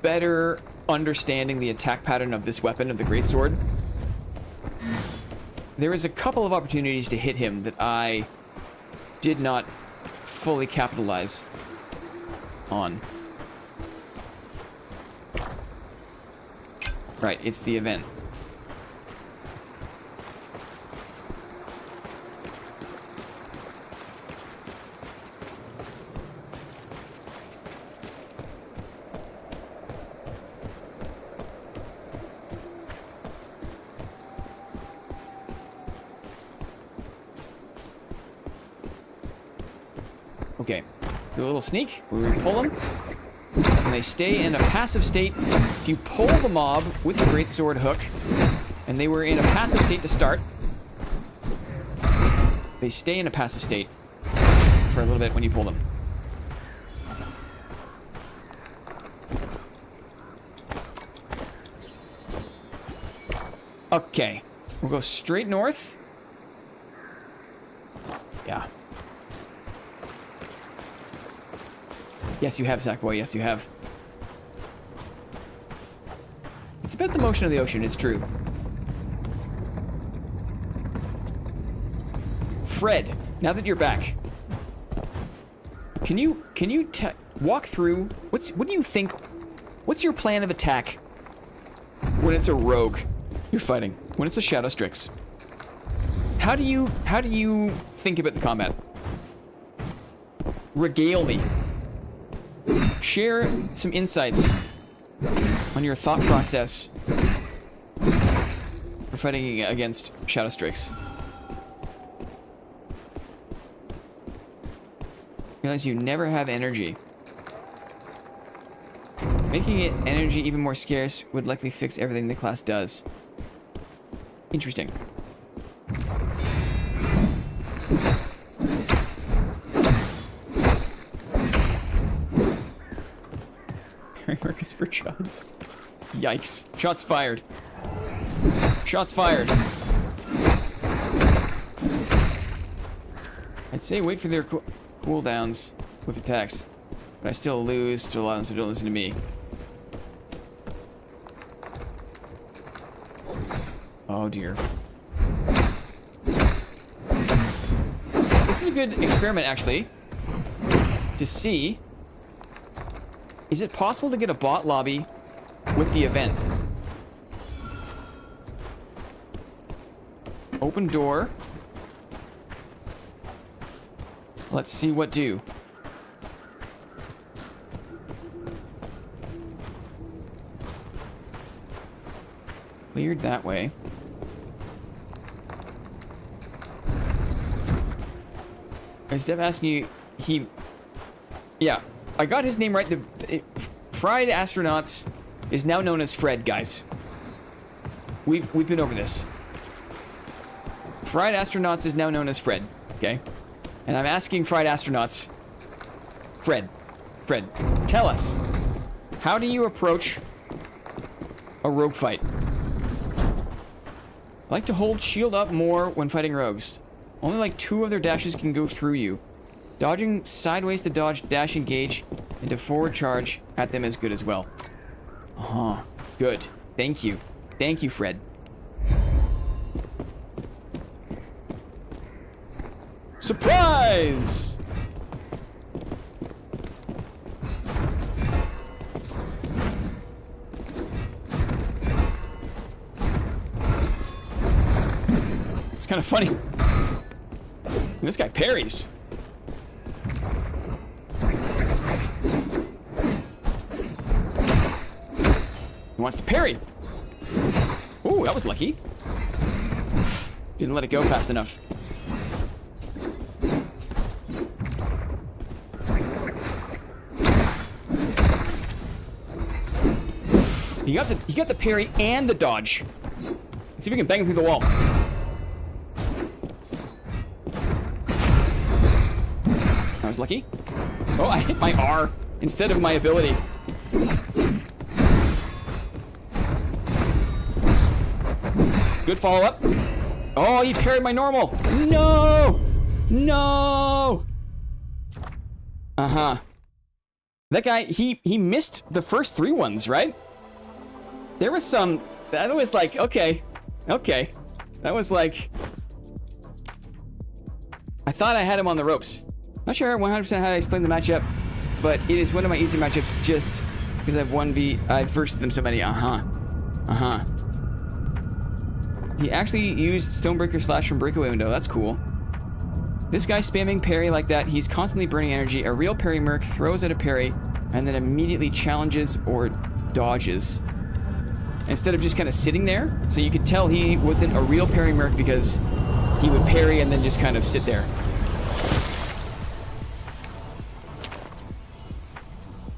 better understanding the attack pattern of this weapon, of the greatsword. There was a couple of opportunities to hit him that I did not fully capitalize on. Right, it's the event. Okay, do a little sneak, we pull them, and they stay in a passive state. If you pull the mob with the greatsword hook, and they were in a passive state to start, they stay in a passive state for a little bit when you pull them. Okay, we'll go straight north. Yeah. Yes, you have, Sackboy. Yes, you have. It's about the motion of the ocean, it's true. Fred, now that you're back, can you walk through what do you think? What's your plan of attack when it's a rogue you're fighting? When it's a Shadow Strix? How do you think about the combat? Regale me. Share some insights on your thought process for fighting against Shadow Strix. Realize you never have energy. Making it energy even more scarce would likely fix everything the class does. Interesting. Marcus for shots. Yikes. Shots fired. Shots fired. I'd say wait for their cooldowns with attacks. But I still lose to a lot of them, so don't listen to me. Oh dear. This is a good experiment, actually, to see, is it possible to get a bot lobby with the event? Open door. Let's see what do. Cleared that way. Instead of asking you, yeah, I got his name right. Fried Astronauts is now known as Fred, guys. We've been over this. Fried Astronauts is now known as Fred, okay? And I'm asking Fried Astronauts, Fred, tell us, how do you approach a rogue fight? I like to hold shield up more when fighting rogues. Only like 2 of their dashes can go through you. Dodging sideways to dodge, dash, engage, and to forward charge at them is good as well. Uh-huh. Good. Thank you. Thank you, Fred. Surprise! It's kind of funny. This guy parries. He wants to parry. Ooh, that was lucky. Didn't let it go fast enough. He got the parry and the dodge. Let's see if we can bang him through the wall. I was lucky. Oh, I hit my R instead of my ability. Good follow-up. Oh, he parried my normal. No! No! Uh-huh. That guy, he missed the first 3 ones, right? There was some... That was like, okay. Okay. That was like... I thought I had him on the ropes. Not sure 100% how to explain the matchup, but it is one of my easy matchups just because I've versed them so many. Uh-huh. Uh-huh. He actually used Stonebreaker Slash from Breakaway Window. That's cool. This guy spamming parry like that, he's constantly burning energy. A real parry merc throws at a parry and then immediately challenges or dodges. Instead of just kind of sitting there. So you could tell he wasn't a real parry merc because he would parry and then just kind of sit there.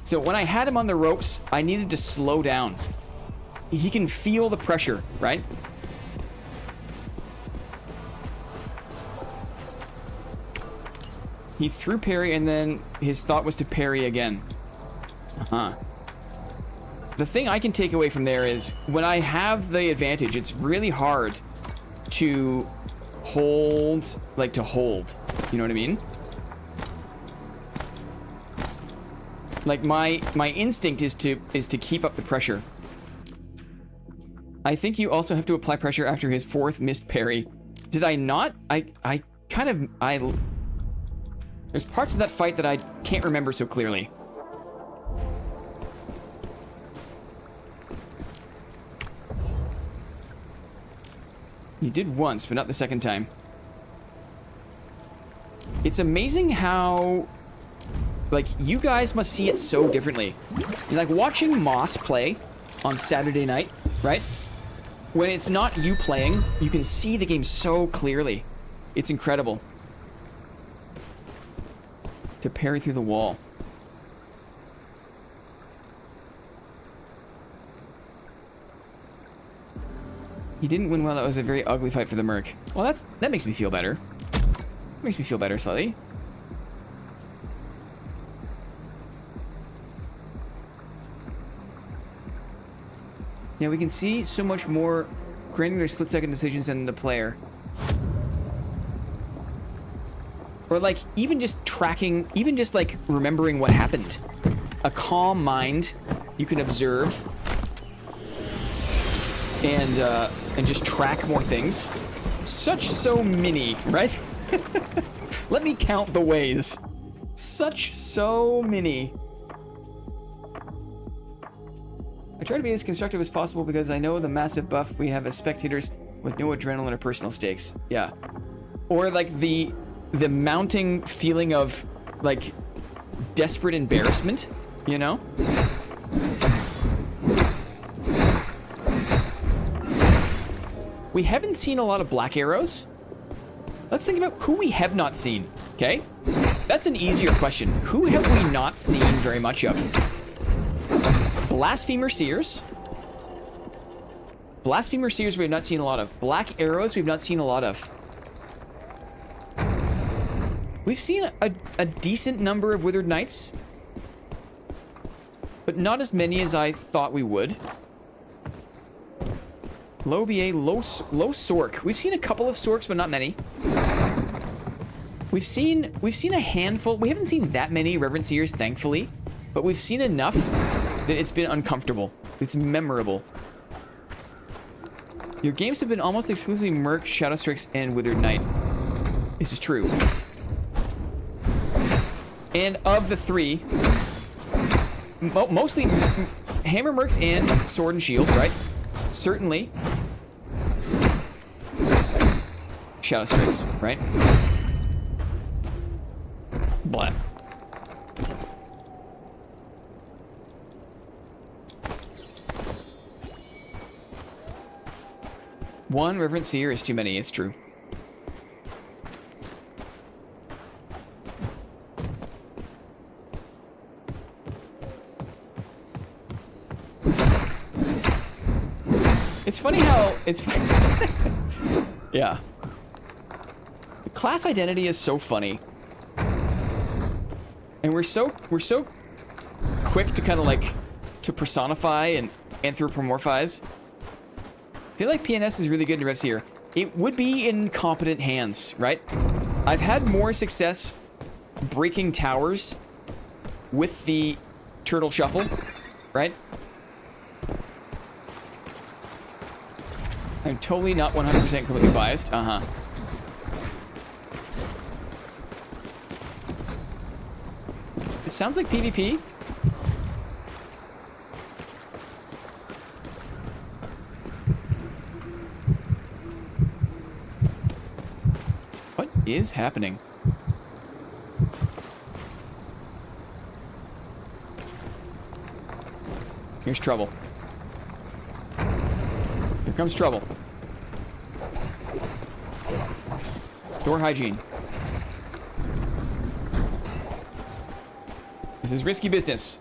So when I had him on the ropes, I needed to slow down. He can feel the pressure, right? He threw parry and then his thought was to parry again. Uh-huh. The thing I can take away from there is when I have the advantage, it's really hard to hold, like to hold. You know what I mean? Like my instinct is to keep up the pressure. I think you also have to apply pressure after his 4th missed parry. Did I not? There's parts of that fight that I can't remember so clearly. You did once, but not the second time. It's amazing how, like, you guys must see it so differently. Like, watching Moss play on Saturday night, right? When it's not you playing, you can see the game so clearly. It's incredible. To parry through the wall. He didn't win well. That was a very ugly fight for the Merc. Well, that makes me feel better. Makes me feel better slightly. Yeah, we can see so much more granular split-second decisions than the player. Or like even just tracking, even just like remembering what happened. A calm mind, you can observe and just track more things. So many, right? Let me count the ways. So many. I try to be as constructive as possible because I know the massive buff we have as spectators with no adrenaline or personal stakes. Yeah. Or like the mounting feeling of like desperate embarrassment, you know? We haven't seen a lot of black arrows. Let's think about who we have not seen, okay? That's an easier question. Who have we not seen very much of? Blasphemer Seers. Blasphemer Seers we have not seen a lot of. Black Arrows we've not seen a lot of. We've seen a decent number of Withered Knights. But not as many as I thought we would. Low BA, low Sork. We've seen a couple of Sorks, but not many. We've seen a handful. We haven't seen that many Reverend Seers, thankfully. But we've seen enough that it's been uncomfortable. It's memorable. Your games have been almost exclusively Merc, Shadow Strix, and Withered Knight. This is true. And of the three, mostly Hammer Mercs and Sword and Shield, right? Certainly. Shadow Strix, right? Blah. One Reverend Seer is too many, it's true. It's funny how it's funny. Yeah. The class identity is so funny. And we're so quick to kind of like to personify and anthropomorphize. I feel like PNS is really good in Rev Seer. It would be in competent hands, right? I've had more success breaking towers with the Turtle Shuffle, right? I'm totally not 100% completely biased. Uh-huh. It sounds like PvP. What is happening? Here's trouble. Here comes trouble. Door hygiene. This is risky business.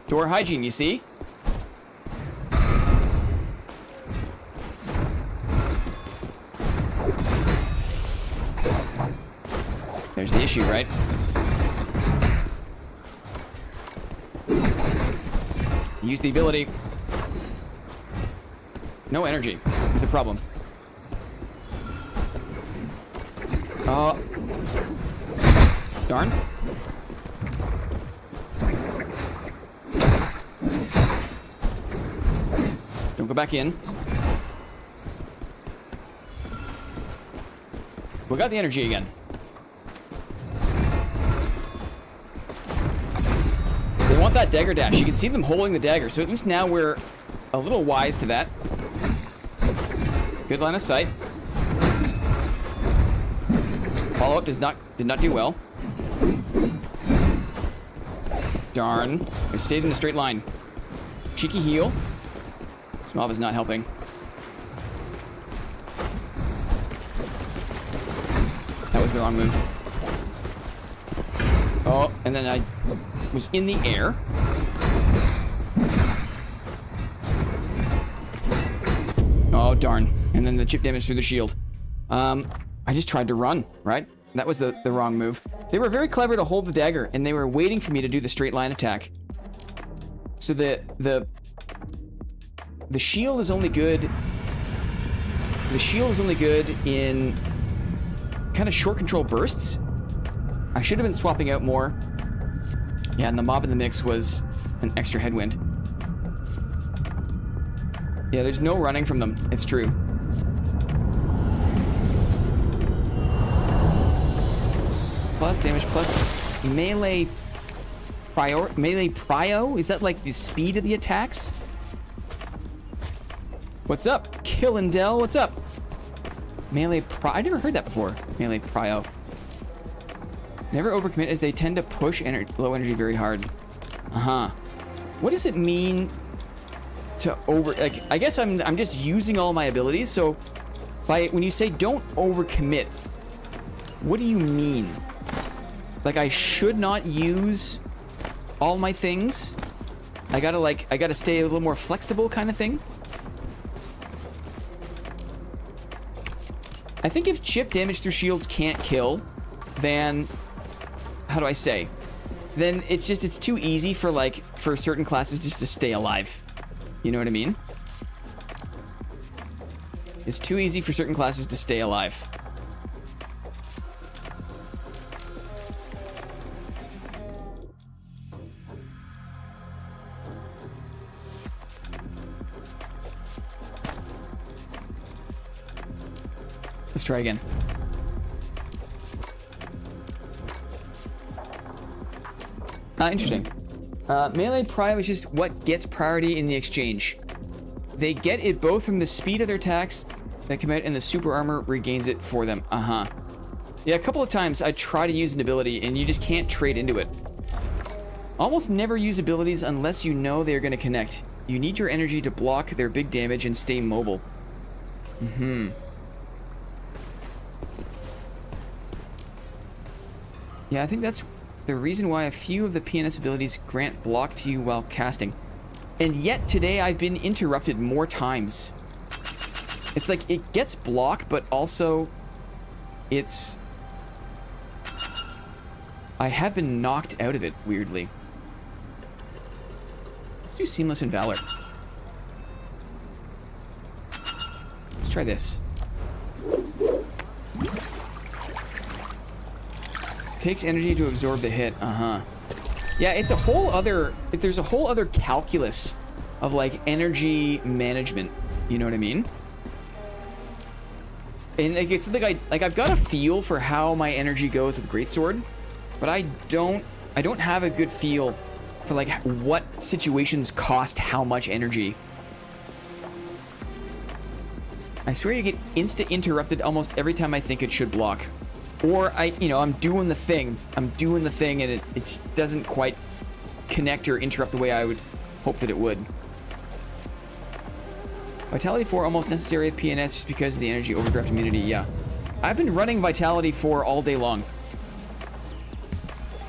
Door hygiene, you see? There's the issue, right? Use the ability. No energy is a problem. Darn. Don't go back in. We got the energy again. They want that dagger dash. You can see them holding the dagger, so at least now we're a little wise to that. Good line of sight. Follow-up did not do well. Darn. I stayed in a straight line. Cheeky heal. This mob is not helping. That was the wrong move. Oh, and then I was in the air. Oh, darn. And then the chip damage through the shield. I just tried to run, right? That was the wrong move. They were very clever to hold the dagger, and they were waiting for me to do the straight line attack. So the shield is only good. The shield is only good in kind of short control bursts. I should have been swapping out more. Yeah, and the mob in the mix was an extra headwind. Yeah, there's no running from them. It's true. Plus damage, plus melee prio? Is that like the speed of the attacks? What's up? Killindell, what's up? Melee prio. I never heard that before. Melee prio. Never overcommit as they tend to push low energy very hard. Uh-huh. What does it mean to like, I guess I'm just using all my abilities, so when you say don't overcommit, what do you mean? Like I should not use all my things? I gotta stay a little more flexible kind of thing? I think if chip damage through shields can't kill, then how do I say? Then it's too easy for certain classes just to stay alive. You know what I mean? It's too easy for certain classes to stay alive. Let's try again. Interesting. Melee prio is just what gets priority in the exchange. They get it both from the speed of their attacks that come out, and the super armor regains it for them. Uh-huh. Yeah, a couple of times I try to use an ability and you just can't trade into it. Almost never use abilities unless you know they're going to connect. You need your energy to block their big damage and stay mobile. Mm-hmm. Yeah, I think that's the reason why a few of the PNS abilities grant block to you while casting. And yet today I've been interrupted more times. It's like it gets block, but also it's... I have been knocked out of it, weirdly. Let's do Seamless and Valor. Let's try this. Takes energy to absorb the hit. Uh-huh. Yeah, it's a whole other... There's a whole other calculus of, like, energy management. You know what I mean? And like, it's like I've got a feel for how my energy goes with Greatsword, but I don't have a good feel for, like, what situations cost how much energy. I swear you get insta-interrupted almost every time I think it should block. Or I'm doing the thing. and it just doesn't quite connect or interrupt the way I would hope that it would. Vitality 4 almost necessary with PNS just because of the energy overdraft immunity, yeah. I've been running Vitality 4 all day long.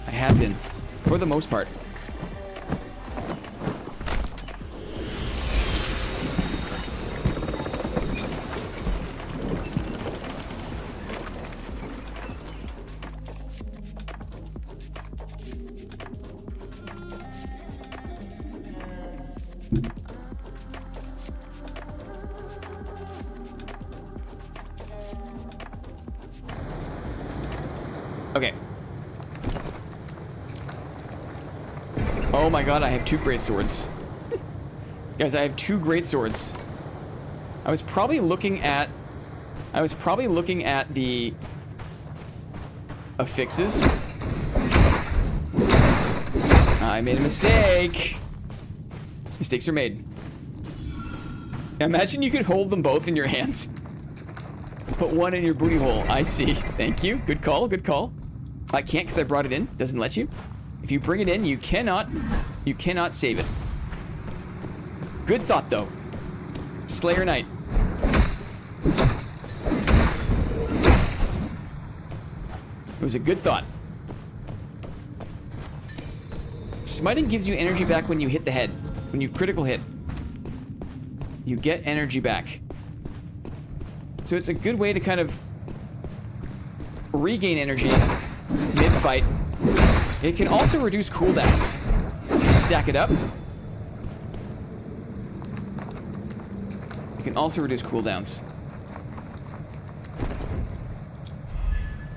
I have been, for the most part. Okay. Oh my god, I have 2 greatswords. Guys, I have 2 greatswords. I was probably looking at the affixes. I made a mistake. Mistakes are made. Imagine you could hold them both in your hands. Put one in your booty hole. I see. Thank you. Good call. Good call. I can't because I brought it in. Doesn't let you. If you bring it in, you cannot save it. Good thought, though. Slayer Knight. It was a good thought. Smiting gives you energy back when you hit the head. When you critical hit. You get energy back. So it's a good way to kind of regain energy mid-fight. It can also reduce cooldowns. Stack it up. You can also reduce cooldowns.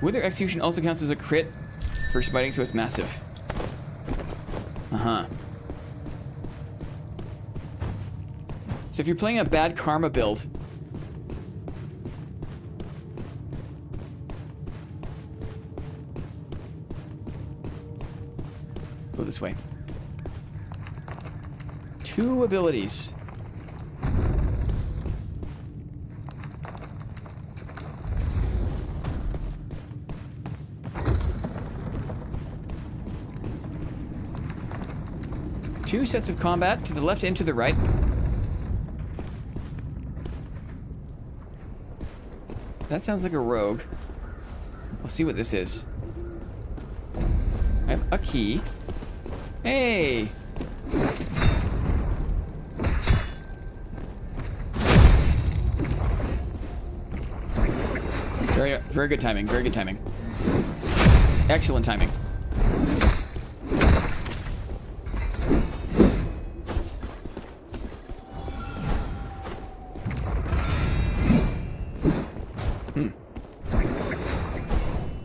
Wither Execution also counts as a crit for smiting, so it's massive. Uh-huh. So if you're playing a bad karma build, go this way. 2 abilities. Two sets of combat to the left and to the right. That sounds like a rogue. We'll see what this is. I have a key. Hey! Very good timing. Very good timing. Excellent timing.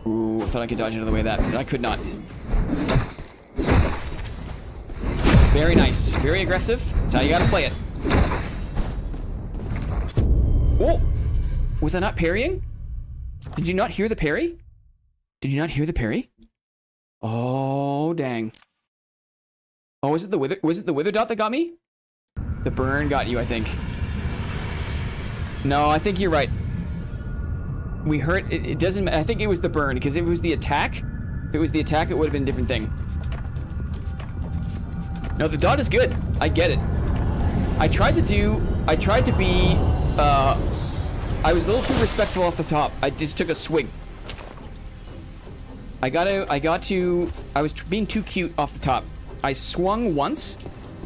Ooh, I thought I could dodge out of the way of that, but I could not. Very nice. Very aggressive. That's how you gotta play it. Oh! Was I not parrying? Did you not hear the parry? Did you not hear the parry? Oh, dang. Oh, was it the wither dot that got me? The burn got you, I think. No, I think you're right. We heard it doesn't. I think it was the burn, because if it was the attack, it would have been a different thing. No, the dot is good. I get it. I tried to be. I was a little too respectful off the top. I just took a swing. I was being too cute off the top. I swung once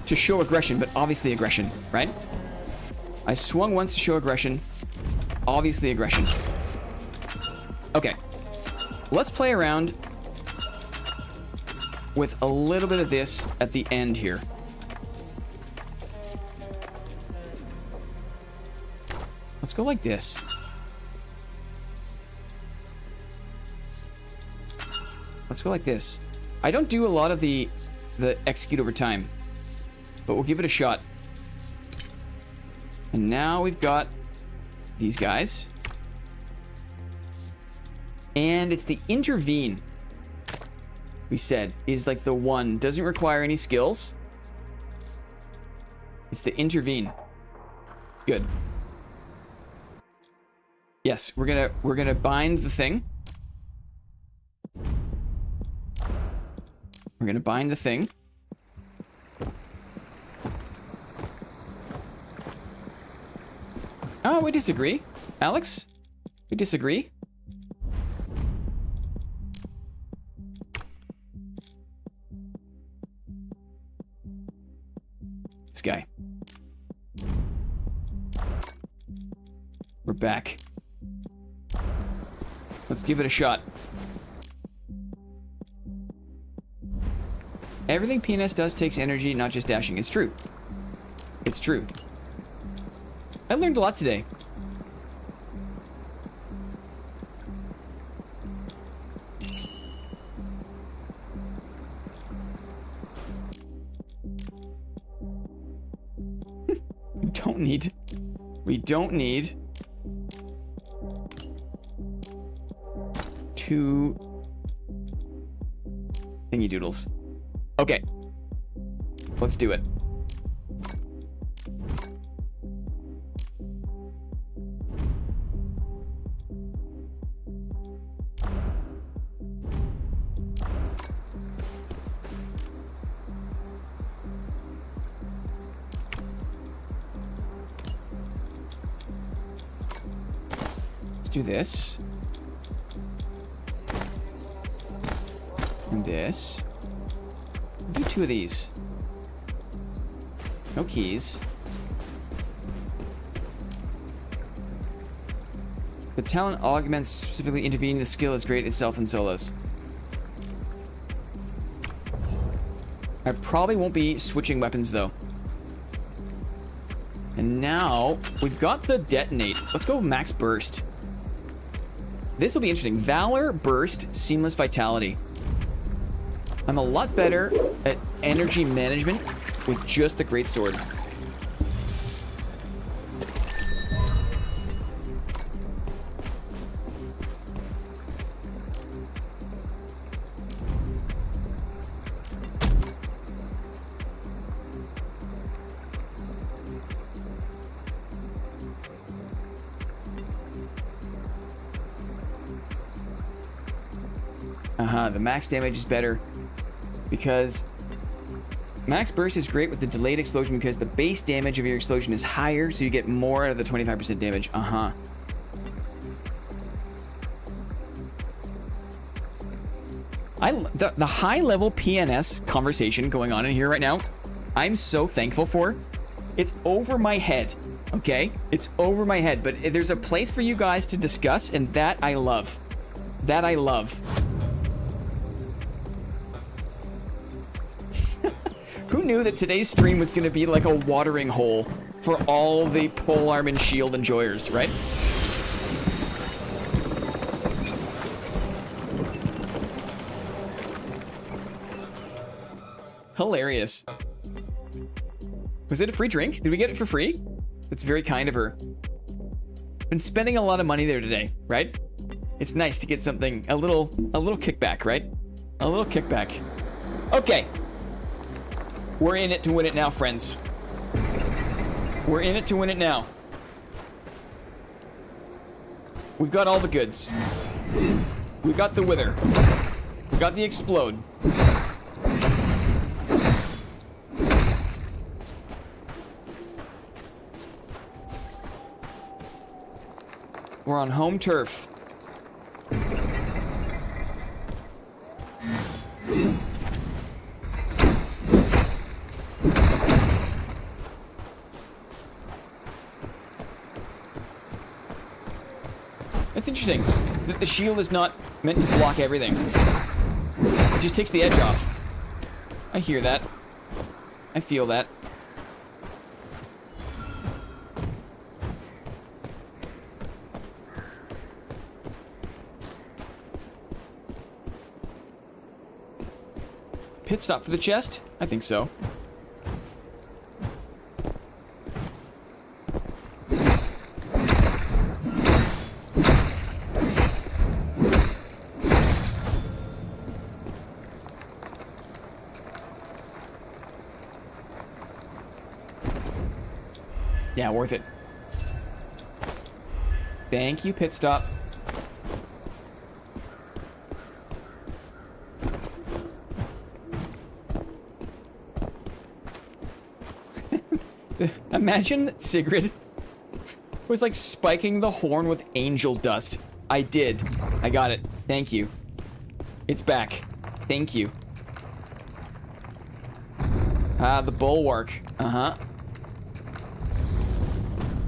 to show aggression, but obviously aggression, right? I swung once to show aggression. Obviously aggression. Okay. Let's play around with a little bit of this at the end here. Let's go like this. Let's go like this. I don't do a lot of the execute over time, but we'll give it a shot. And now we've got these guys. And it's the intervene, we said, is like the one. Doesn't require any skills. It's the intervene. Good. Yes, we're gonna bind the thing. We're gonna bind the thing. Oh, we disagree. Alex? We disagree. This guy. We're back. Let's give it a shot. Everything PEEN does takes energy, not just dashing. It's true. It's true. I learned a lot today. We don't need two thingy doodles. Okay. Let's do it. Do this and this. Do 2 of these. No keys. The talent augments specifically intervening. The skill is great itself in solos. I probably won't be switching weapons though. And now we've got the detonate. Let's go max burst. This will be interesting. Valor, burst, seamless vitality. I'm a lot better at energy management with just the greatsword. The max damage is better because max burst is great with the delayed explosion because the base damage of your explosion is higher, so you get more out of the 25% damage. The high level PNS conversation going on in here right now, I'm so thankful for. It's over my head, okay? It's over my head, but there's a place for you guys to discuss, and that I love. That I love. Who knew that today's stream was going to be like a watering hole for all the polearm and shield enjoyers, right? Hilarious. Was it a free drink? Did we get it for free? That's very kind of her. Been spending a lot of money there today, right? It's nice to get something, a little kickback, right? A little kickback. Okay. We're in it to win it now, friends. We're in it to win it now. We've got all the goods. We've got the wither. We've got the explode. We're on home turf. It's interesting that the shield is not meant to block everything. It just takes the edge off. I hear that. I feel that. Pit stop for the chest? I think so. Yeah, worth it. Thank you, pit stop. Imagine that Sigrid was like spiking the horn with angel dust. I did. I got it. Thank you. It's back. Thank you. The bulwark.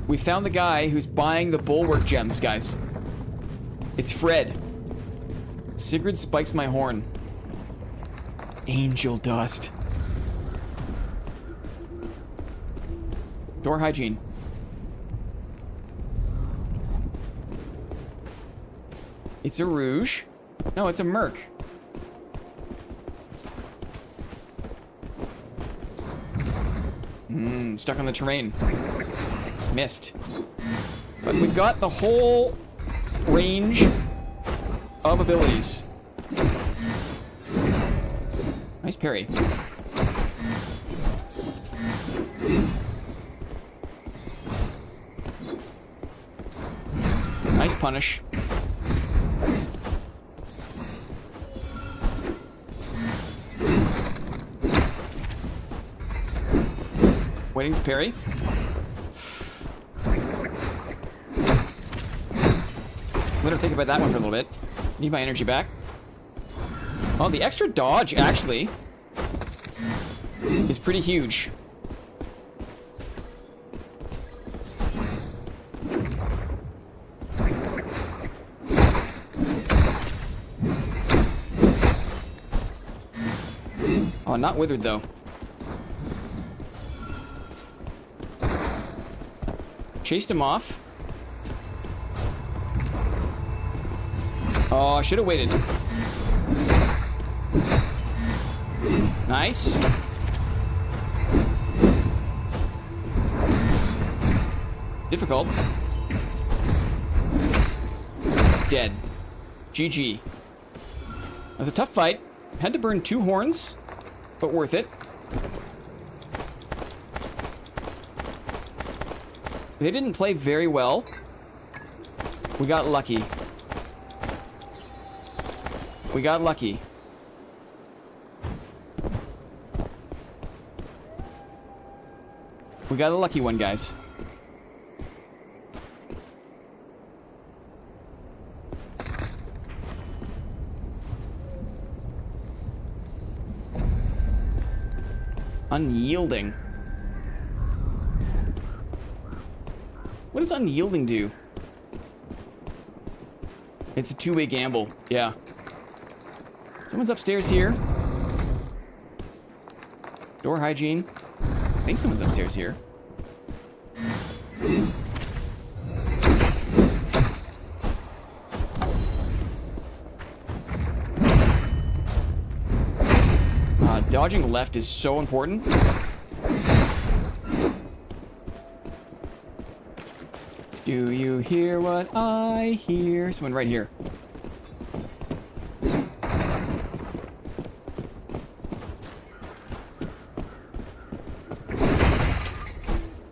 We found the guy who's buying the bulwark gems, guys. It's Fred. Sigrid spikes my horn. Angel dust. Door hygiene. It's a rouge. No, it's a merc. Stuck on the terrain. Missed. But we've got the whole range of abilities. Nice parry. Nice punish. Waiting to parry. Let her think about that one for a little bit. Need my energy back. Oh, the extra dodge, actually, is pretty huge. Oh, not withered, though. Chased him off. Oh, I should have waited. Nice. Difficult. Dead. GG. That was a tough fight. Had to burn 2 horns, but worth it. They didn't play very well. We got lucky. We got lucky. We got a lucky one, guys. Unyielding. What does unyielding do? It's a two-way gamble. Yeah. Someone's upstairs here. Door hygiene. I think someone's upstairs here. Dodging left is so important. Do you hear what I hear? Someone right here.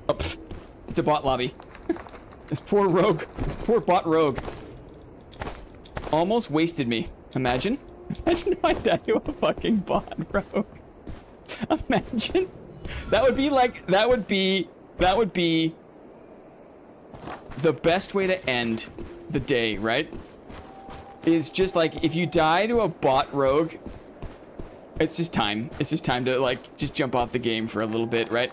Oh, pff. It's a bot lobby. This poor rogue. This poor bot rogue. Almost wasted me. Imagine. Imagine if I died to a fucking bot rogue. Imagine. That would be like, that would be the best way to end the day, right? Is just like, if you die to a bot rogue, it's just time. It's just time to like, just jump off the game for a little bit, right?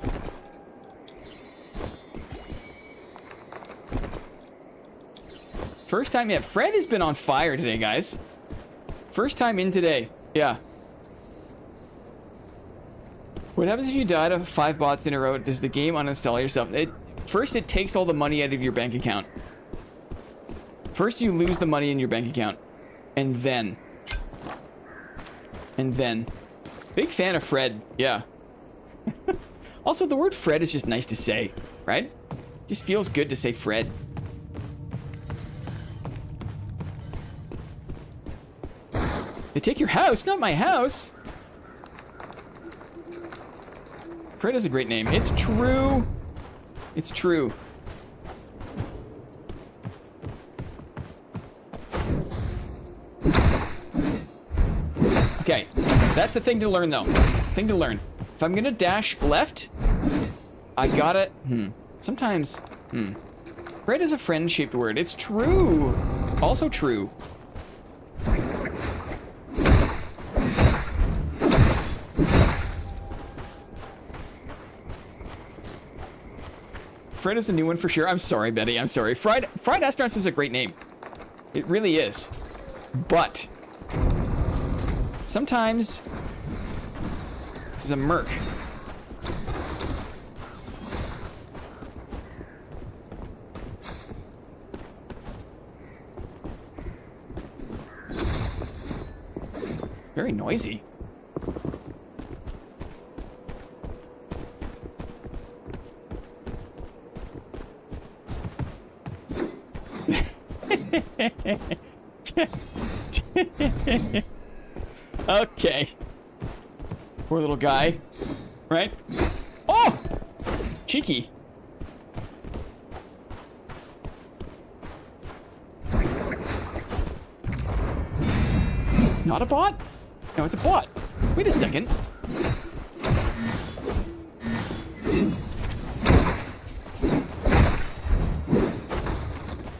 First time, yeah, Fred has been on fire today, guys. First time in today, yeah. What happens if you die to 5 bots in a row? Does the game uninstall yourself? First, it takes all the money out of your bank account. First, you lose the money in your bank account. And then. Big fan of Fred, yeah. Also, the word Fred is just nice to say, right? Just feels good to say Fred. They take your house, not my house. Fred is a great name. It's true. It's true. Okay, that's the thing to learn, though. Thing to learn. If I'm gonna dash left, I gotta. Sometimes. Fred is a friend-shaped word. It's true. Also true. Fred is a new one for sure. I'm sorry, Betty. I'm sorry. Fried Astronauts is a great name. It really is. But sometimes this is a merc. Very noisy. Okay. Poor little guy. Right? Oh! Cheeky. Not a bot? No, it's a bot. Wait a second.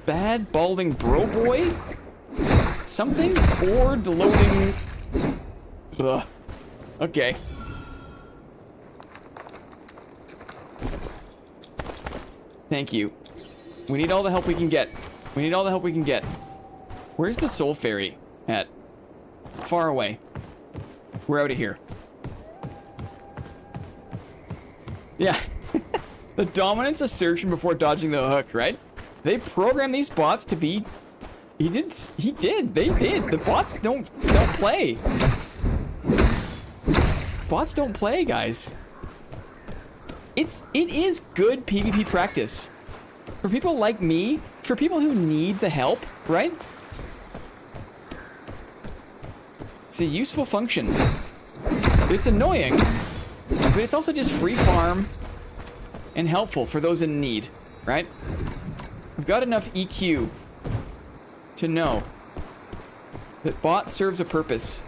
Bad balding bro boy? Something? Board loading. Ugh. Okay. Thank you. We need all the help we can get. We need all the help we can get. Where's the soul fairy at? Far away. We're out of here. Yeah. The dominance assertion before dodging the hook, right? They programmed these bots to be... They did. The bots don't play. Bots don't play, guys. It is good PvP practice. For people like me, for people who need the help, right? It's a useful function. It's annoying, but it's also just free farm and helpful for those in need, right? We've got enough EQ to know that bot serves a purpose.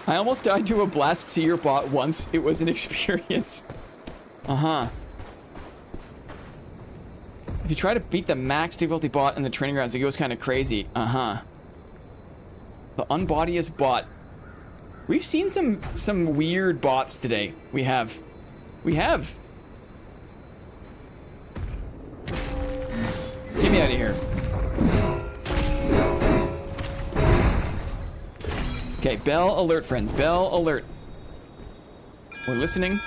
I almost died to a blast seer bot once. It was an experience. Uh-huh. If you try to beat the max difficulty bot in the training grounds, it goes kind of crazy. Uh-huh. The unbodiest bot. We've seen some weird bots today. We have. Get me out of here. Okay, bell alert, friends. Bell alert. We're listening.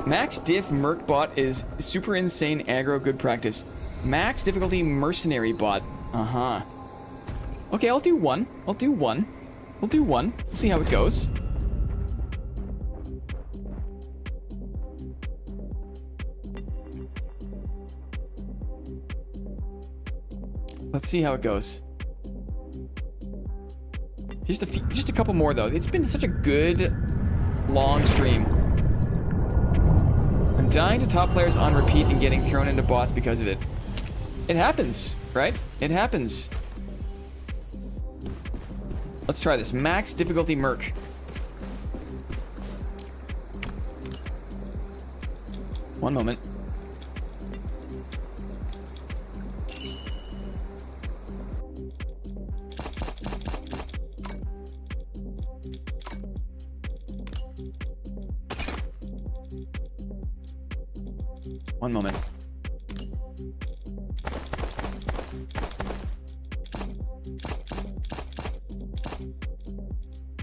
Max diff merc bot is super insane aggro good practice. Max difficulty mercenary bot. Uh-huh. Okay, I'll do one. We'll do one. We'll see how it goes. Let's see how it goes. Just a couple more though. It's been such a good long stream. I'm dying to top players on repeat and getting thrown into bots because of it. It happens, right? It happens. Let's try this. Max difficulty merc. One moment. One moment.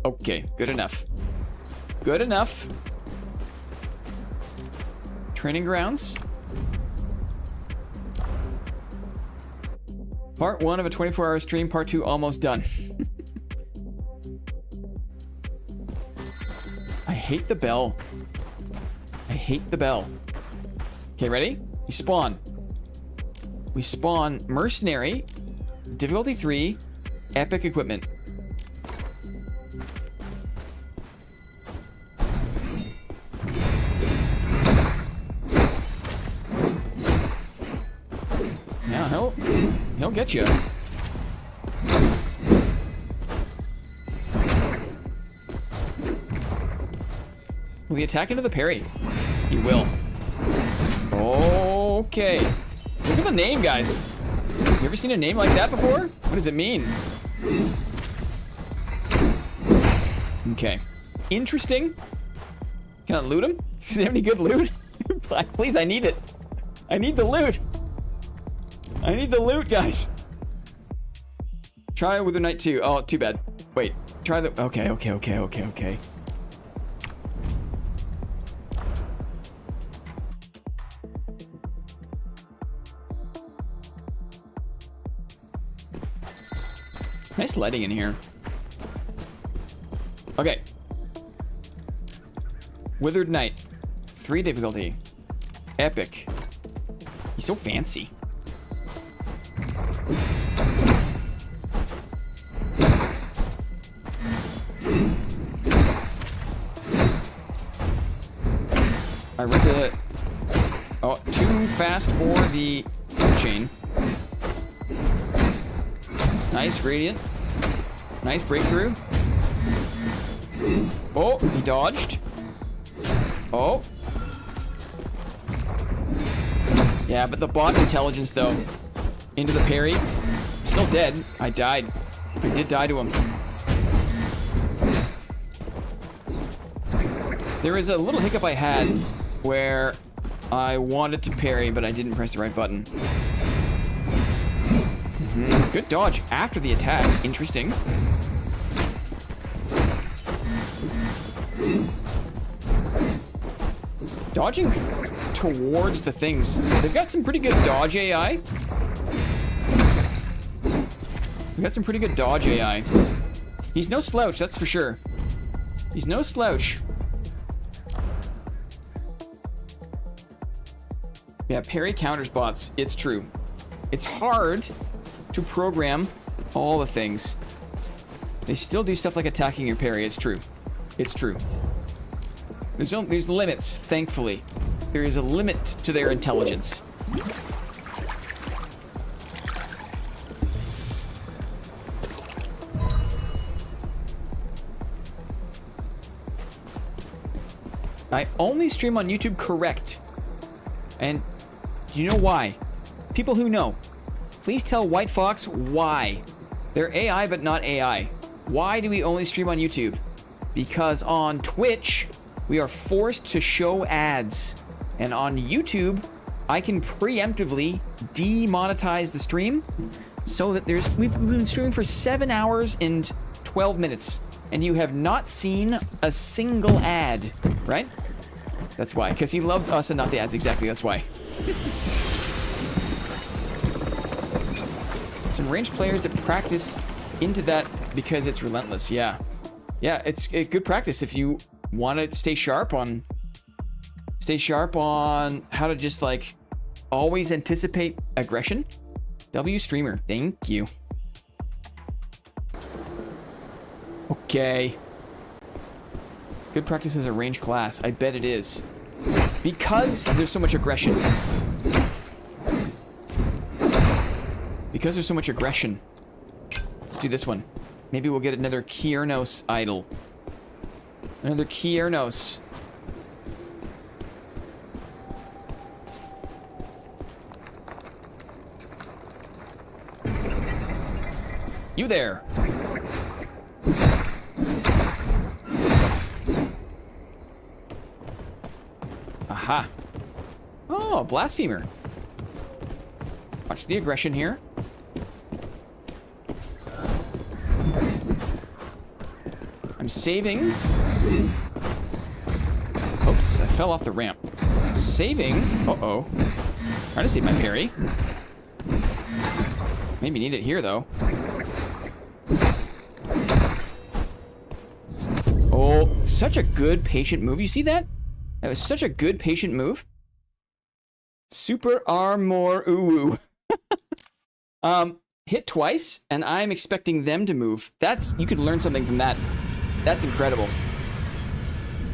Okay, good enough. Good enough. Training grounds. Part 1 of a 24-hour stream, part 2 almost done. I hate the bell. I hate the bell. Okay, ready? We spawn. We spawn mercenary, difficulty 3, epic equipment. Yeah, he'll get you. Will he attack into the parry? He will. Okay. Look at the name, guys. You ever seen a name like that before? What does it mean? Okay. Interesting. Can I loot him? Does he have any good loot? Please, I need it. I need the loot. I need the loot, guys. Try Wither Knight 2. Oh, too bad. Wait. Try the... Okay. Nice lighting in here. Okay. Withered Knight. 3 difficulty. Epic. He's so fancy. I read the... Oh, too fast for the chain. Nice Radiant. Nice breakthrough. Oh, he dodged. Oh. Yeah, but the bot intelligence, though. Into the parry. Still dead. I died. I did die to him. There was a little hiccup I had where I wanted to parry, but I didn't press the right button. Good dodge after the attack. Interesting. Dodging towards the things. They've got some pretty good dodge AI. We've got some pretty good dodge AI. He's no slouch, that's for sure. He's no slouch. Yeah, parry counters bots. It's true. It's hard to program all the things. They still do stuff like attacking your parry. It's true. It's true. There's limits, thankfully. There is a limit to their intelligence. I only stream on YouTube, correct. And do you know why? People who know, please tell White Fox why. They're AI, but not AI. Why do we only stream on YouTube? Because on Twitch, we are forced to show ads. And on YouTube, I can preemptively demonetize the stream so that we've been streaming for 7 hours and 12 minutes. And you have not seen a single ad, right? That's why, because he loves us and not the ads. Exactly, that's why. Some ranged players that practice into that because it's relentless. Yeah, it's good practice if you want to stay sharp on how to just like always anticipate aggression. W streamer, thank you. Okay. Good practice as a range class. I bet it is. Because there's so much aggression. Because there's so much aggression. Let's do this one. Maybe we'll get another Kiernos idol. Another Kiernos. You there. Aha. Oh, blasphemer. Watch the aggression here. I'm saving. Oops, I fell off the ramp. Saving. Uh-oh. Trying to save my parry. Maybe need it here, though. Oh, such a good patient move. You see that? That was such a good patient move. Super armor ooh. Hit twice, and I'm expecting them to move. You could learn something from that. That's incredible.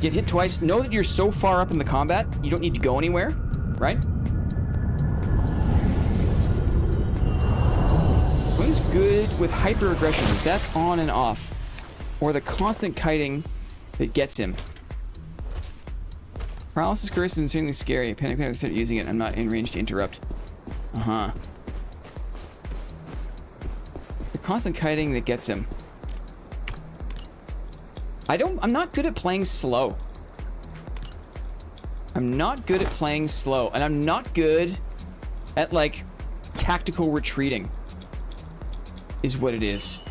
Get hit twice. Know that you're so far up in the combat, you don't need to go anywhere, right? Blinn's good with hyper aggression. That's on and off. Or the constant kiting that gets him. Paralysis curse is insanely scary. Panic when I start using it. I'm not in range to interrupt. Uh-huh. The constant kiting that gets him. I'm not good at playing slow. I'm not good at playing slow. And I'm not good at, like, tactical retreating. Is what it is.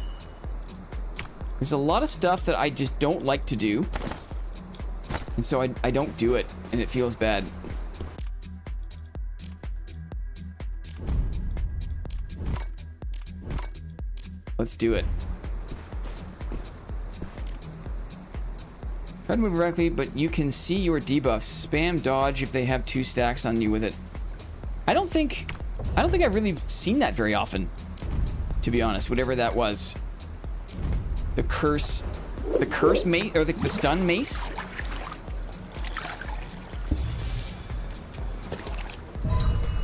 There's a lot of stuff that I just don't like to do. And so I don't do it, and it feels bad. Let's do it. Try to move directly, but you can see your debuffs. Spam dodge if they have 2 stacks on you with it. I don't think I've really seen that very often, to be honest, whatever that was. The curse mace, or the stun mace.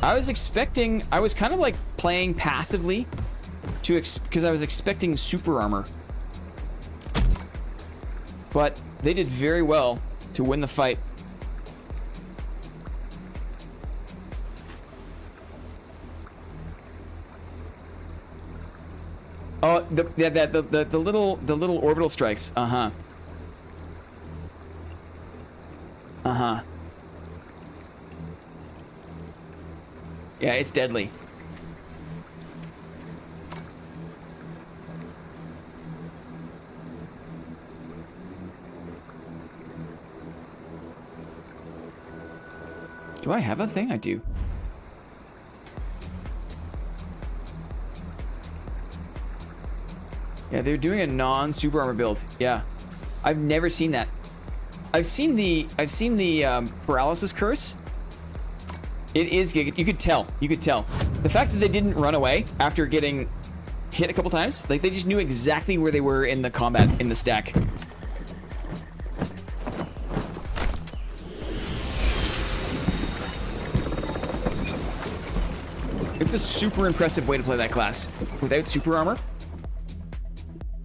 I was kind of like playing passively because I was expecting super armor. But they did very well to win the fight. Oh, the little orbital strikes. Uh-huh. Uh-huh. Yeah, it's deadly. Do I have a thing? I do. Yeah, they're doing a non-super armor build. Yeah. I've never seen that. I've seen the paralysis curse. It is you could tell. You could tell. The fact that they didn't run away after getting hit a couple times, like they just knew exactly where they were in the combat in the stack. It's a super impressive way to play that class without super armor.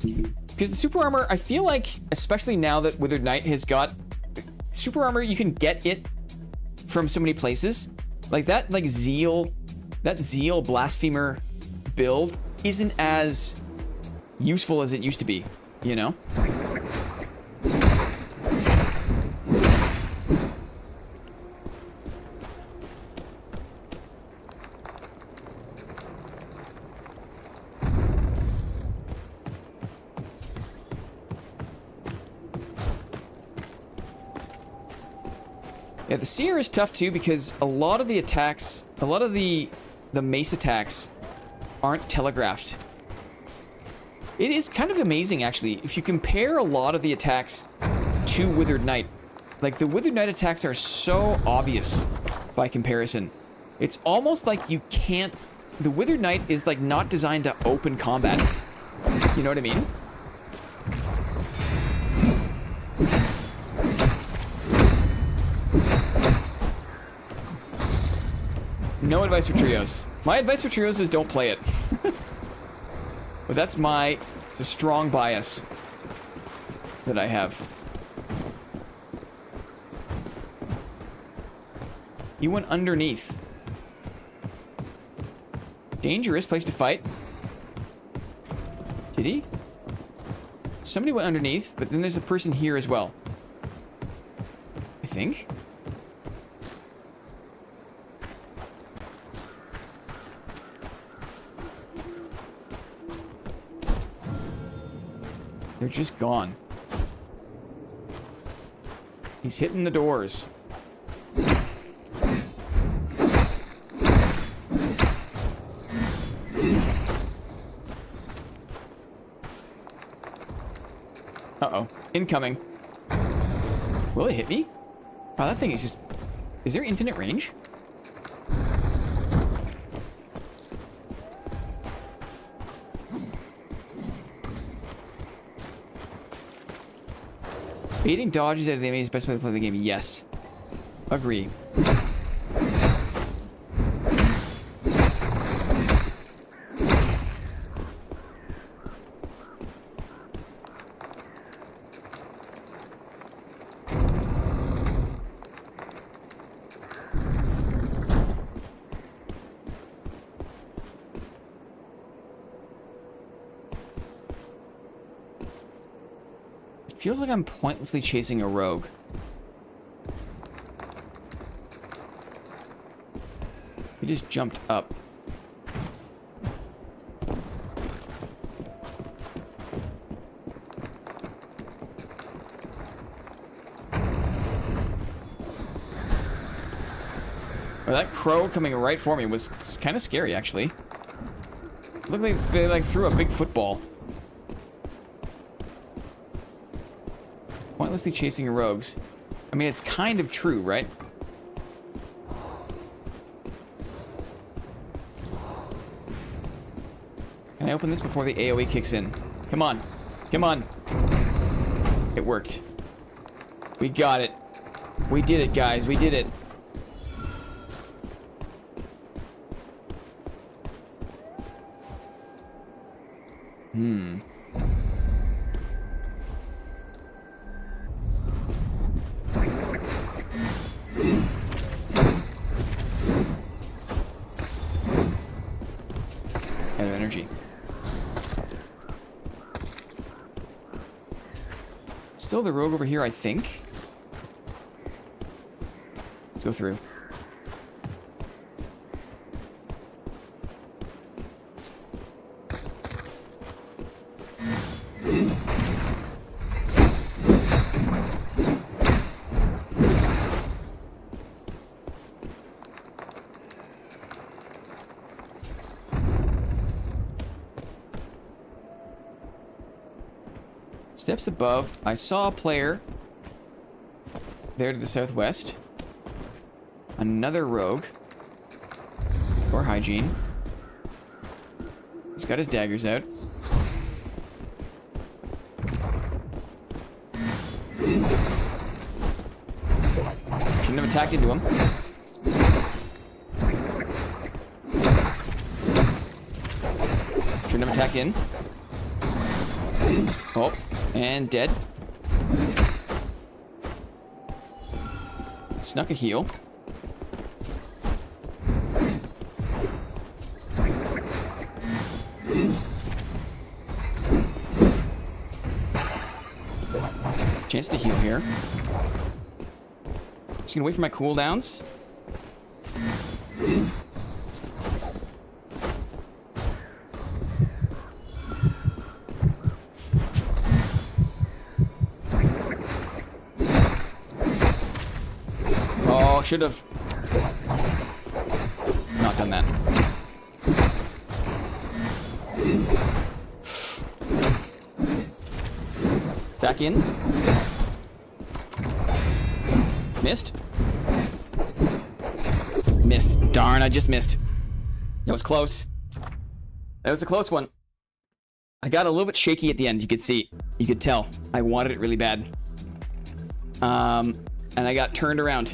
Because the super armor, I feel like, especially now that Withered Knight has got super armor, you can get it from so many places. Like that, like Zeal Blasphemer build isn't as useful as it used to be, you know? Yeah, the Seer is tough too because a lot of the attacks, a lot of the mace attacks aren't telegraphed. It is kind of amazing actually, if you compare a lot of the attacks to Withered Knight. Like the Withered Knight attacks are so obvious by comparison. It's almost like you can't, the Withered Knight is like not designed to open combat. You know what I mean? No advice for trios. My advice for trios is don't play it. But that's it's a strong bias that I have. He went underneath. Dangerous place to fight. Did he? Somebody went underneath, but then there's a person here as well. I think. They're just gone. He's hitting the doors. Uh-oh. Incoming. Will it hit me? Wow, that thing is just... Is there infinite range? Baiting dodges out of the enemy is the best way to play the game. Yes. Agree. Feels like I'm pointlessly chasing a rogue. He just jumped up. Well, that crow coming right for me was kind of scary, actually. Looked like they like threw a big football. Pointlessly chasing rogues. I mean, it's kind of true, right? Can I open this before the AoE kicks in? Come on. Come on. It worked. We got it. We did it, guys. We did it. Still the rogue over here, I think. Let's go through. Steps above, I saw a player there to the southwest. Another rogue. Or hygiene. He's got his daggers out. Shouldn't have attacked into him. Shouldn't have attacked in. Oh, and dead. Snuck a heal. Chance to heal here. Just gonna wait for my cooldowns. Oh, should have not done that. Back in. Missed. Missed. Darn, I just missed. That was close. That was a close one. I got a little bit shaky at the end, you could see. You could tell. I wanted it really bad. And I got turned around.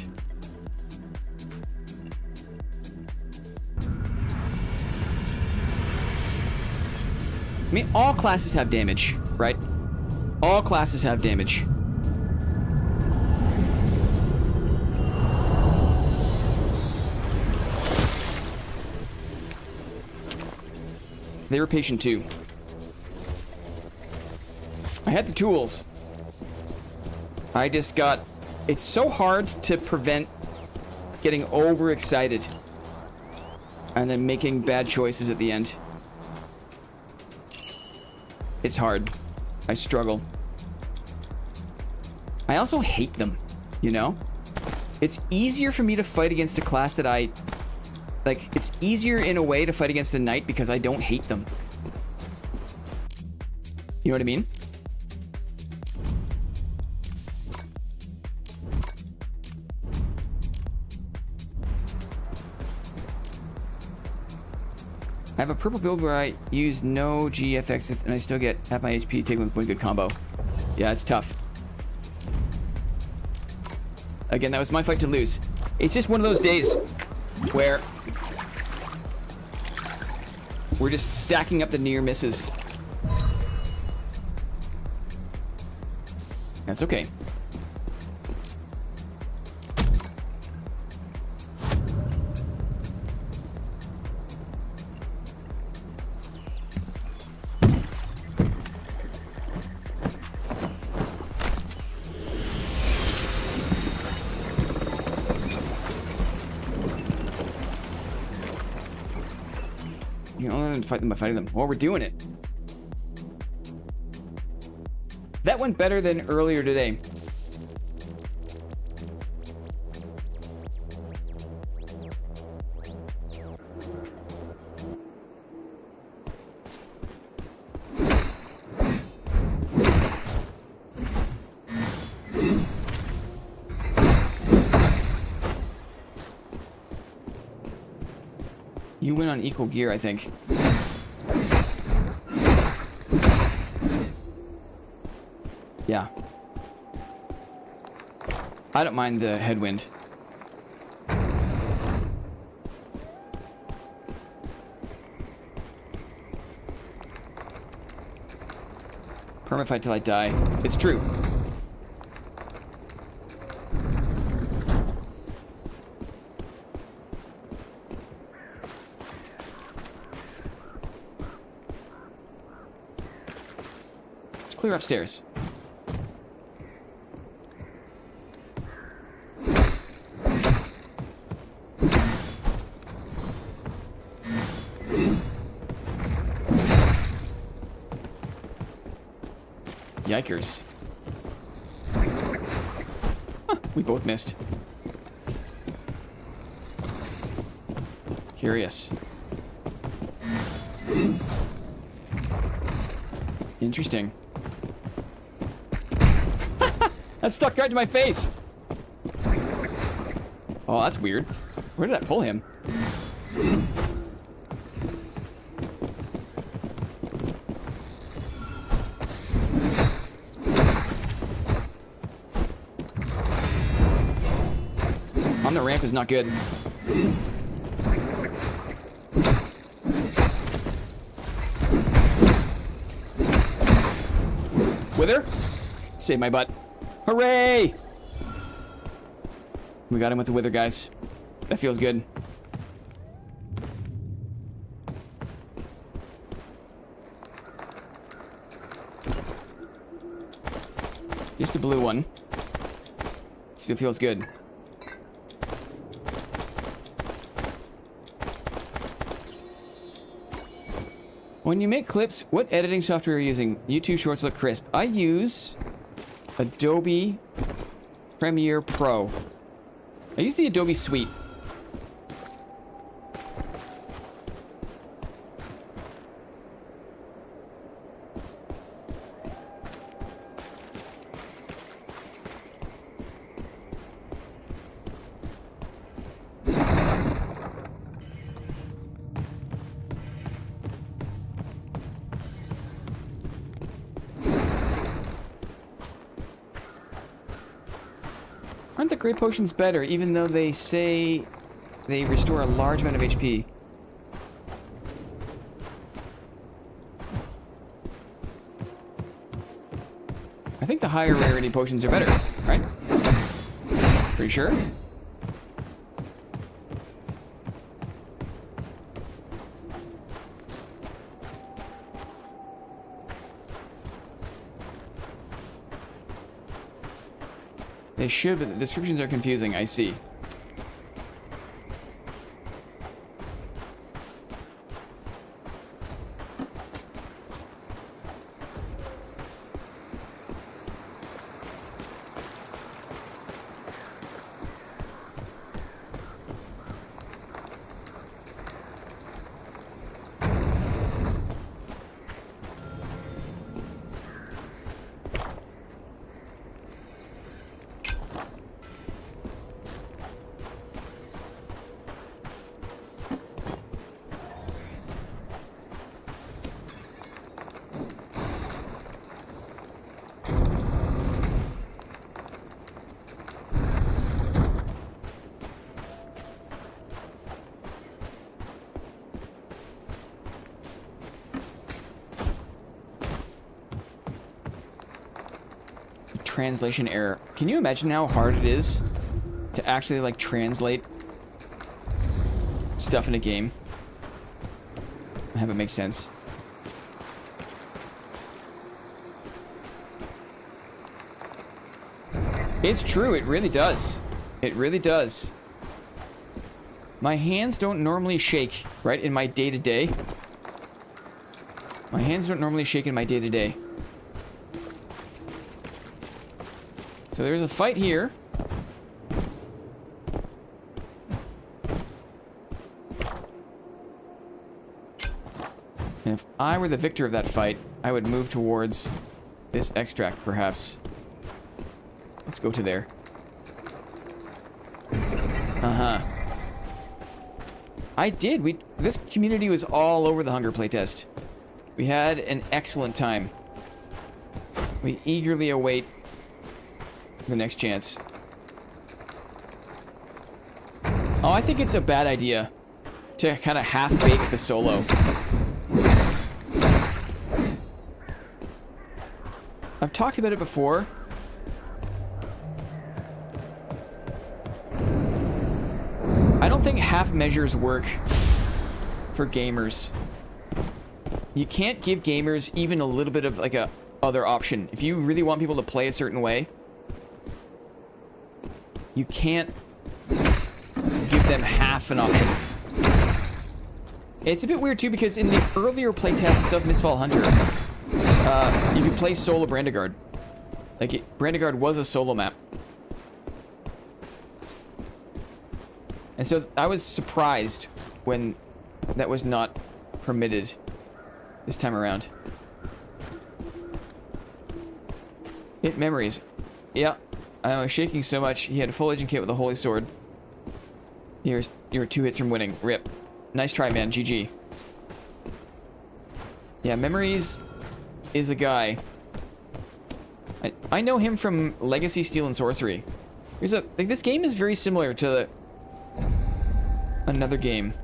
I mean, all classes have damage, right? All classes have damage. They were patient too. I had the tools. I just got... It's so hard to prevent getting overexcited and then making bad choices at the end. It's hard. I struggle. I also hate them, you know? It's easier for me to fight against a class that I... Like, it's easier in a way to fight against a knight because I don't hate them. You know what I mean? I have a purple build where I use no GFX and I still get half my HP taken with one good combo. Yeah, it's tough. Again, that was my fight to lose. It's just one of those days where we're just stacking up the near misses. That's okay. You only have to fight them by fighting them. Oh, we're doing it. That went better than earlier today. You win on equal gear, I think. Yeah. I don't mind the headwind. Permafight till I die. It's true. Let's clear upstairs. Yikers. Huh, we both missed. Curious. Interesting. That stuck right to my face. Oh, that's weird. Where did I pull him? On the ramp is not good. Wither? Save my butt. Hooray! We got him with the wither, guys. That feels good. Just a blue one. Still feels good. When you make clips, what editing software are you using? YouTube Shorts look crisp. I use Adobe Premiere Pro. I use the Adobe Suite. Aren't the Grey Potions better, even though they say they restore a large amount of HP? I think the higher rarity potions are better, right? Pretty sure? They should, but the descriptions are confusing, I see. Translation error. Can you imagine how hard it is to actually, like, translate stuff in a game? Have it make sense. It's true, it really does. It really does. My hands don't normally shake, right, in my day-to-day. My hands don't normally shake in my day-to-day. So there's a fight here. And if I were the victor of that fight, I would move towards this extract, perhaps. Let's go to there. Uh-huh. I did. This community was all over the Hunger playtest. We had an excellent time. We eagerly await the next chance. Oh, I think it's a bad idea to kind of half-bake the solo. I've talked about it before. I don't think half measures work for gamers. You can't give gamers even a little bit of like a other option. If you really want people to play a certain way, you can't give them half an option. It's a bit weird too because in the earlier playtests of Mistfall Hunter, you could play solo Brandigard. Like, Brandigard was a solo map. And so I was surprised when that was not permitted this time around. Hit memories. Yeah, I was shaking so much. He had a full agent kit with a holy sword. You were 2 hits from winning. Rip. Nice try, man. GG. Yeah, Memories is a guy. I know him from Legacy Steel and Sorcery. Like, this game is very similar to another game.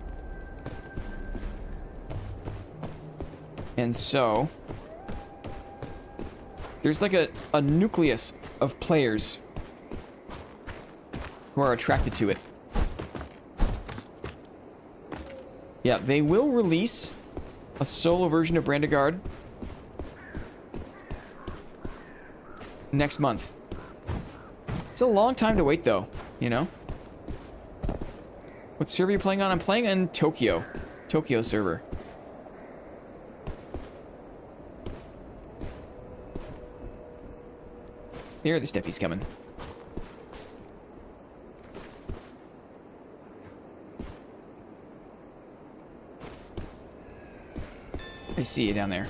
And so there's like a nucleus of players who are attracted to it. Yeah, they will release a solo version of Brandegard next month. It's a long time to wait, though, you know? What server are you playing on? I'm playing in Tokyo. Tokyo server. There, the steppies coming. I see you down there.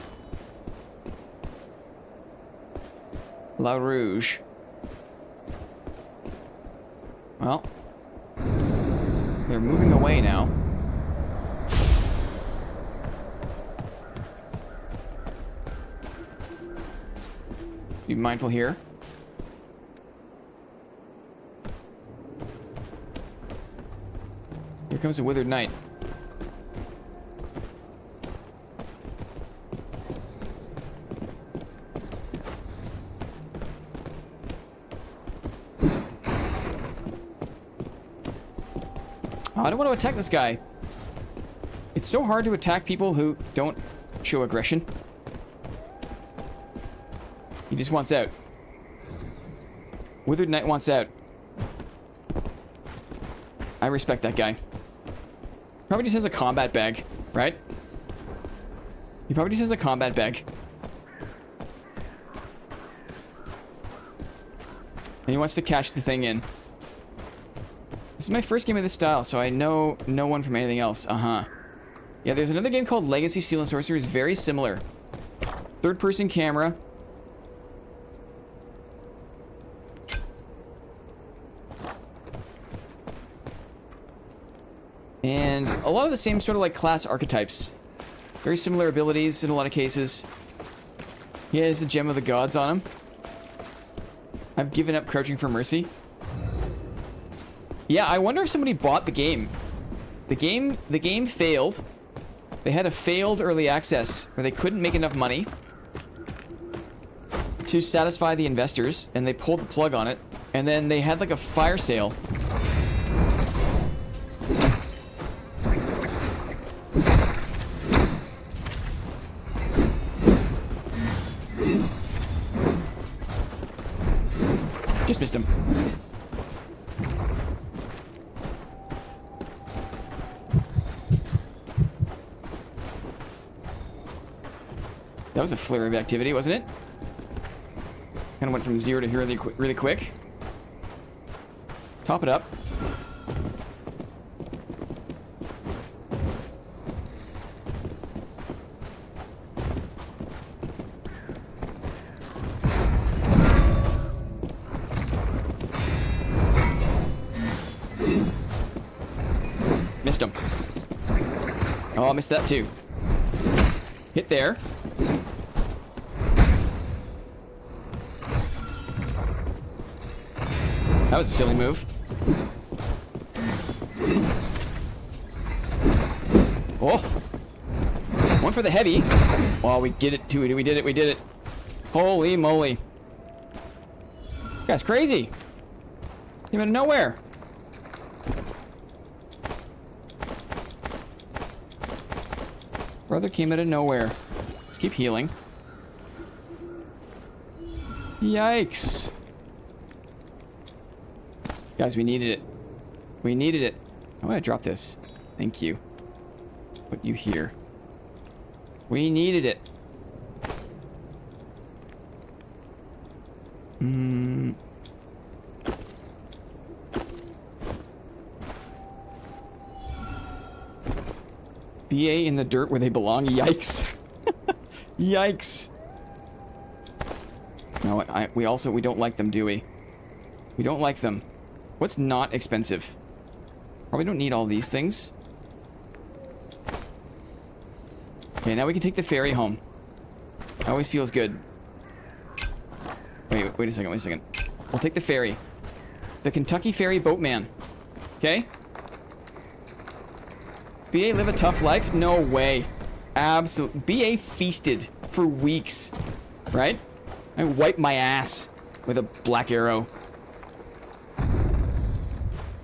La Rouge. Well, they're moving away now. Be mindful here. Here comes a withered knight. Oh, I don't want to attack this guy. It's so hard to attack people who don't show aggression. He just wants out. Withered Knight wants out. I respect that guy. Probably just has a combat bag, right? He probably just has a combat bag. And he wants to cash the thing in. This is my first game of this style, so I know no one from anything else. Uh-huh. Yeah, there's another game called Legacy Steel and Sorcery. It's very similar. Third-person camera. And a lot of the same sort of like class archetypes. Very similar abilities in a lot of cases. He has the Gem of the Gods on him. I've given up Crouching for Mercy. Yeah, I wonder if somebody bought the game. The game failed. They had a failed early access where they couldn't make enough money to satisfy the investors, and they pulled the plug on it. And then they had like a fire sale. Just missed him. That was a flurry of activity, wasn't it? Kind of went from 0 to hero really quick. Top it up. Missed him. Oh, I missed that too. Hit there. That was a silly move. Oh! One for the heavy. Oh, we did it too. We did it. Holy moly. This guy's crazy. Came out of nowhere. Brother came out of nowhere. Let's keep healing. Yikes. Guys, we needed it. We needed it. I'm gonna drop this. Thank you. Put you here. We needed it. BA in the dirt where they belong. Yikes. Yikes. No, we don't like them, do we? We don't like them. What's not expensive? Probably don't need all these things. Okay, now we can take the ferry home. Always feels good. Wait a second. We'll take the ferry. The Kentucky Ferry Boatman. Okay? BA live a tough life? No way. Absolutely. BA feasted for weeks. Right? I wiped my ass with a black arrow.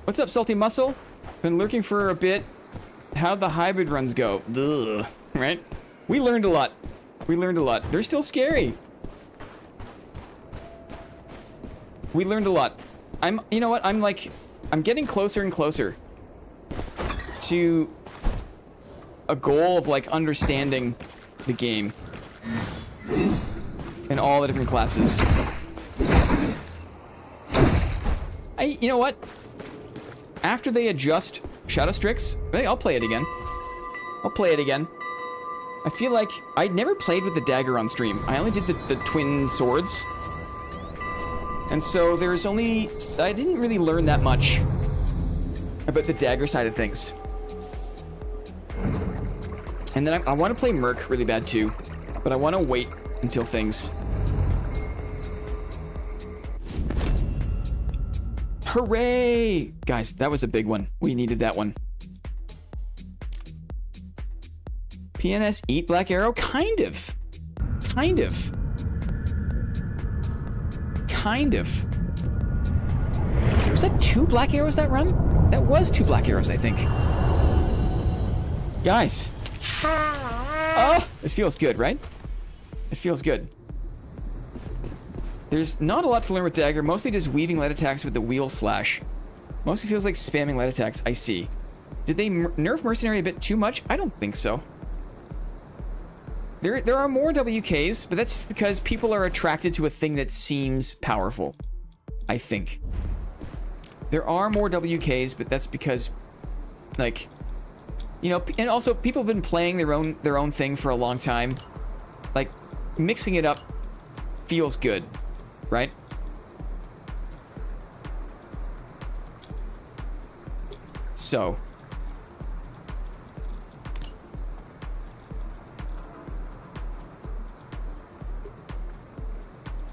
What's up, Salty Muscle? Been lurking for a bit. How'd the hybrid runs go? Ugh. Right? We learned a lot. They're still scary. We learned a lot. You know what? I'm getting closer and closer to a goal of, like, understanding the game and all the different classes. You know what? After they adjust Shadow Strix, I'll play it again. I feel like I never played with the dagger on stream. I only did the twin swords. And so I didn't really learn that much about the dagger side of things. And then I want to play Merc really bad too, but I want to wait until things. Hooray! Guys, that was a big one. We needed that one. PNS eat Black Arrow? Kind of. Was that 2 Black Arrows that run? That was 2 Black Arrows, I think. Guys. Oh, it feels good, right? It feels good. There's not a lot to learn with Dagger, mostly just weaving light attacks with the wheel slash. Mostly feels like spamming light attacks, I see. Did they nerf Mercenary a bit too much? I don't think so. There are more WKs, but that's because people are attracted to a thing that seems powerful. I think. There are more WKs, but that's because, like, you know, and also people have been playing their own thing for a long time. Like, mixing it up feels good, right? So.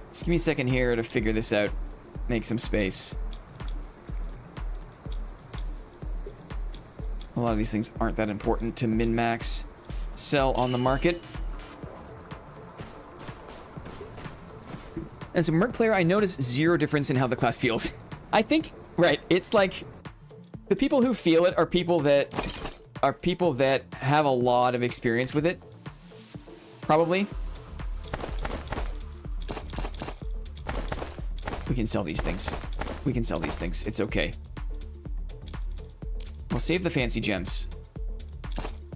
Just give me a second here to figure this out. Make some space. A lot of these things aren't that important to min-max sell on the market. As a Merc player, I notice 0 difference in how the class feels. I think, right, it's like the people who feel it are people that have a lot of experience with it. Probably. We can sell these things. It's okay. We'll save the fancy gems.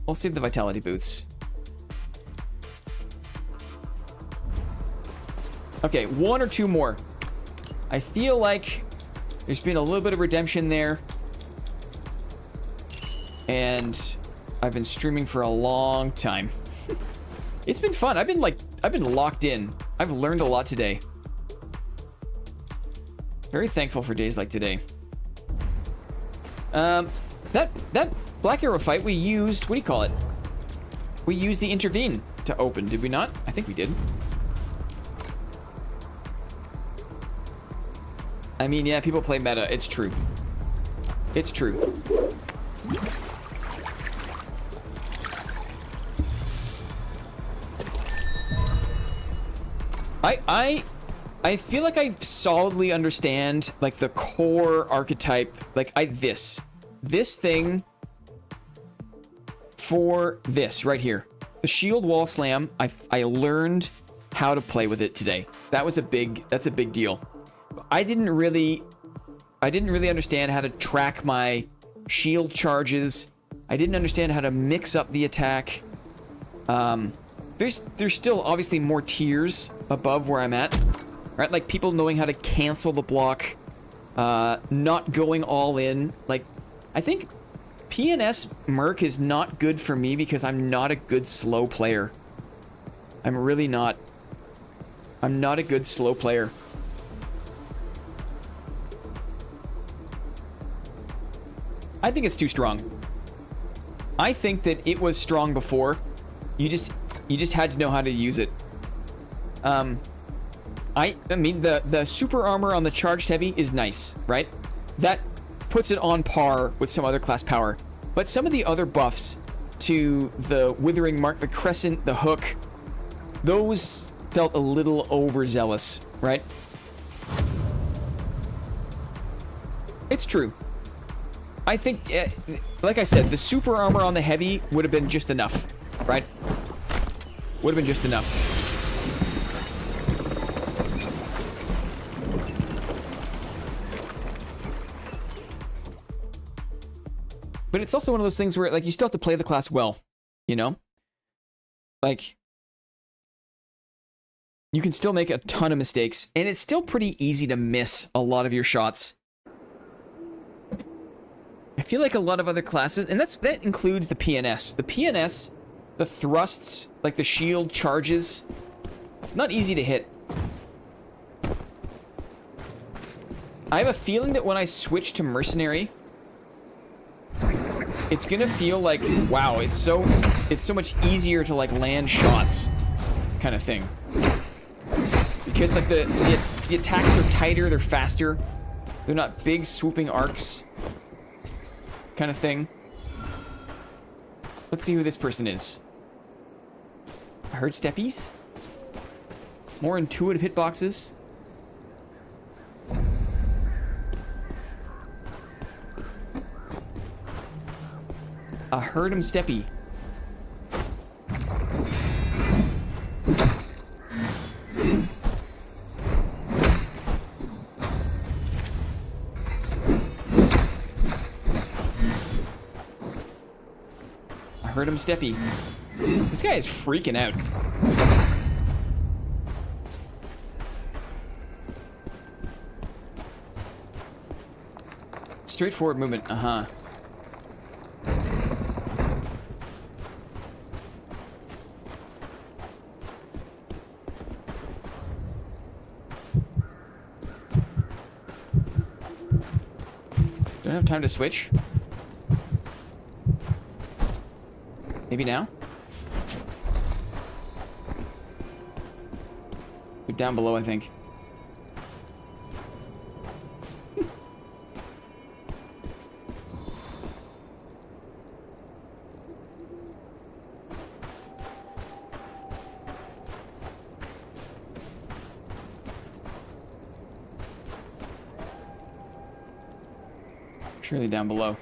We'll save the vitality boots. Okay, 1 or 2 more. I feel like there's been a little bit of redemption there. And I've been streaming for a long time. It's been fun. I've been locked in. I've learned a lot today. Very thankful for days like today. That Black Arrow fight we used, what do you call it? We used the intervene to open, did we not? I think we did. I mean, yeah, people play meta. It's true. It's true. I feel like I solidly understand, like, the core archetype, like, this thing for this right here. The shield wall slam, I learned how to play with it today. That's a big deal. I didn't really understand how to track my shield charges. I didn't understand how to mix up the attack. There's still obviously more tiers above where I'm at. Right, like people knowing how to cancel the block, not going all in. Like, I think PNS Merc is not good for me because I'm not a good slow player. I'm really not. I'm not a good slow player. I think it's too strong. I think that it was strong before. You just had to know how to use it. I mean, the super armor on the charged heavy is nice, right? That puts it on par with some other class power. But some of the other buffs to the withering mark, the crescent, the hook, those felt a little overzealous, right? It's true. I think, like I said, the super armor on the heavy would have been just enough, right? Would have been just enough. But it's also one of those things where, like, you still have to play the class well, you know? Like, you can still make a ton of mistakes, and it's still pretty easy to miss a lot of your shots. I feel like a lot of other classes, and that includes the PNS. The PNS, the thrusts, like the shield charges, it's not easy to hit. I have a feeling that when I switch to Mercenary, it's gonna feel like, wow, it's so much easier to like land shots, kind of thing. Because like the attacks are tighter, they're faster, they're not big swooping arcs, kind of thing. Let's see who this person is. I heard steppies. More intuitive hitboxes. I heard him steppy. I heard him steppy. This guy is freaking out. Straightforward movement, uh-huh. Don't have time to switch. Maybe now? You're down below, I think. Surely down below.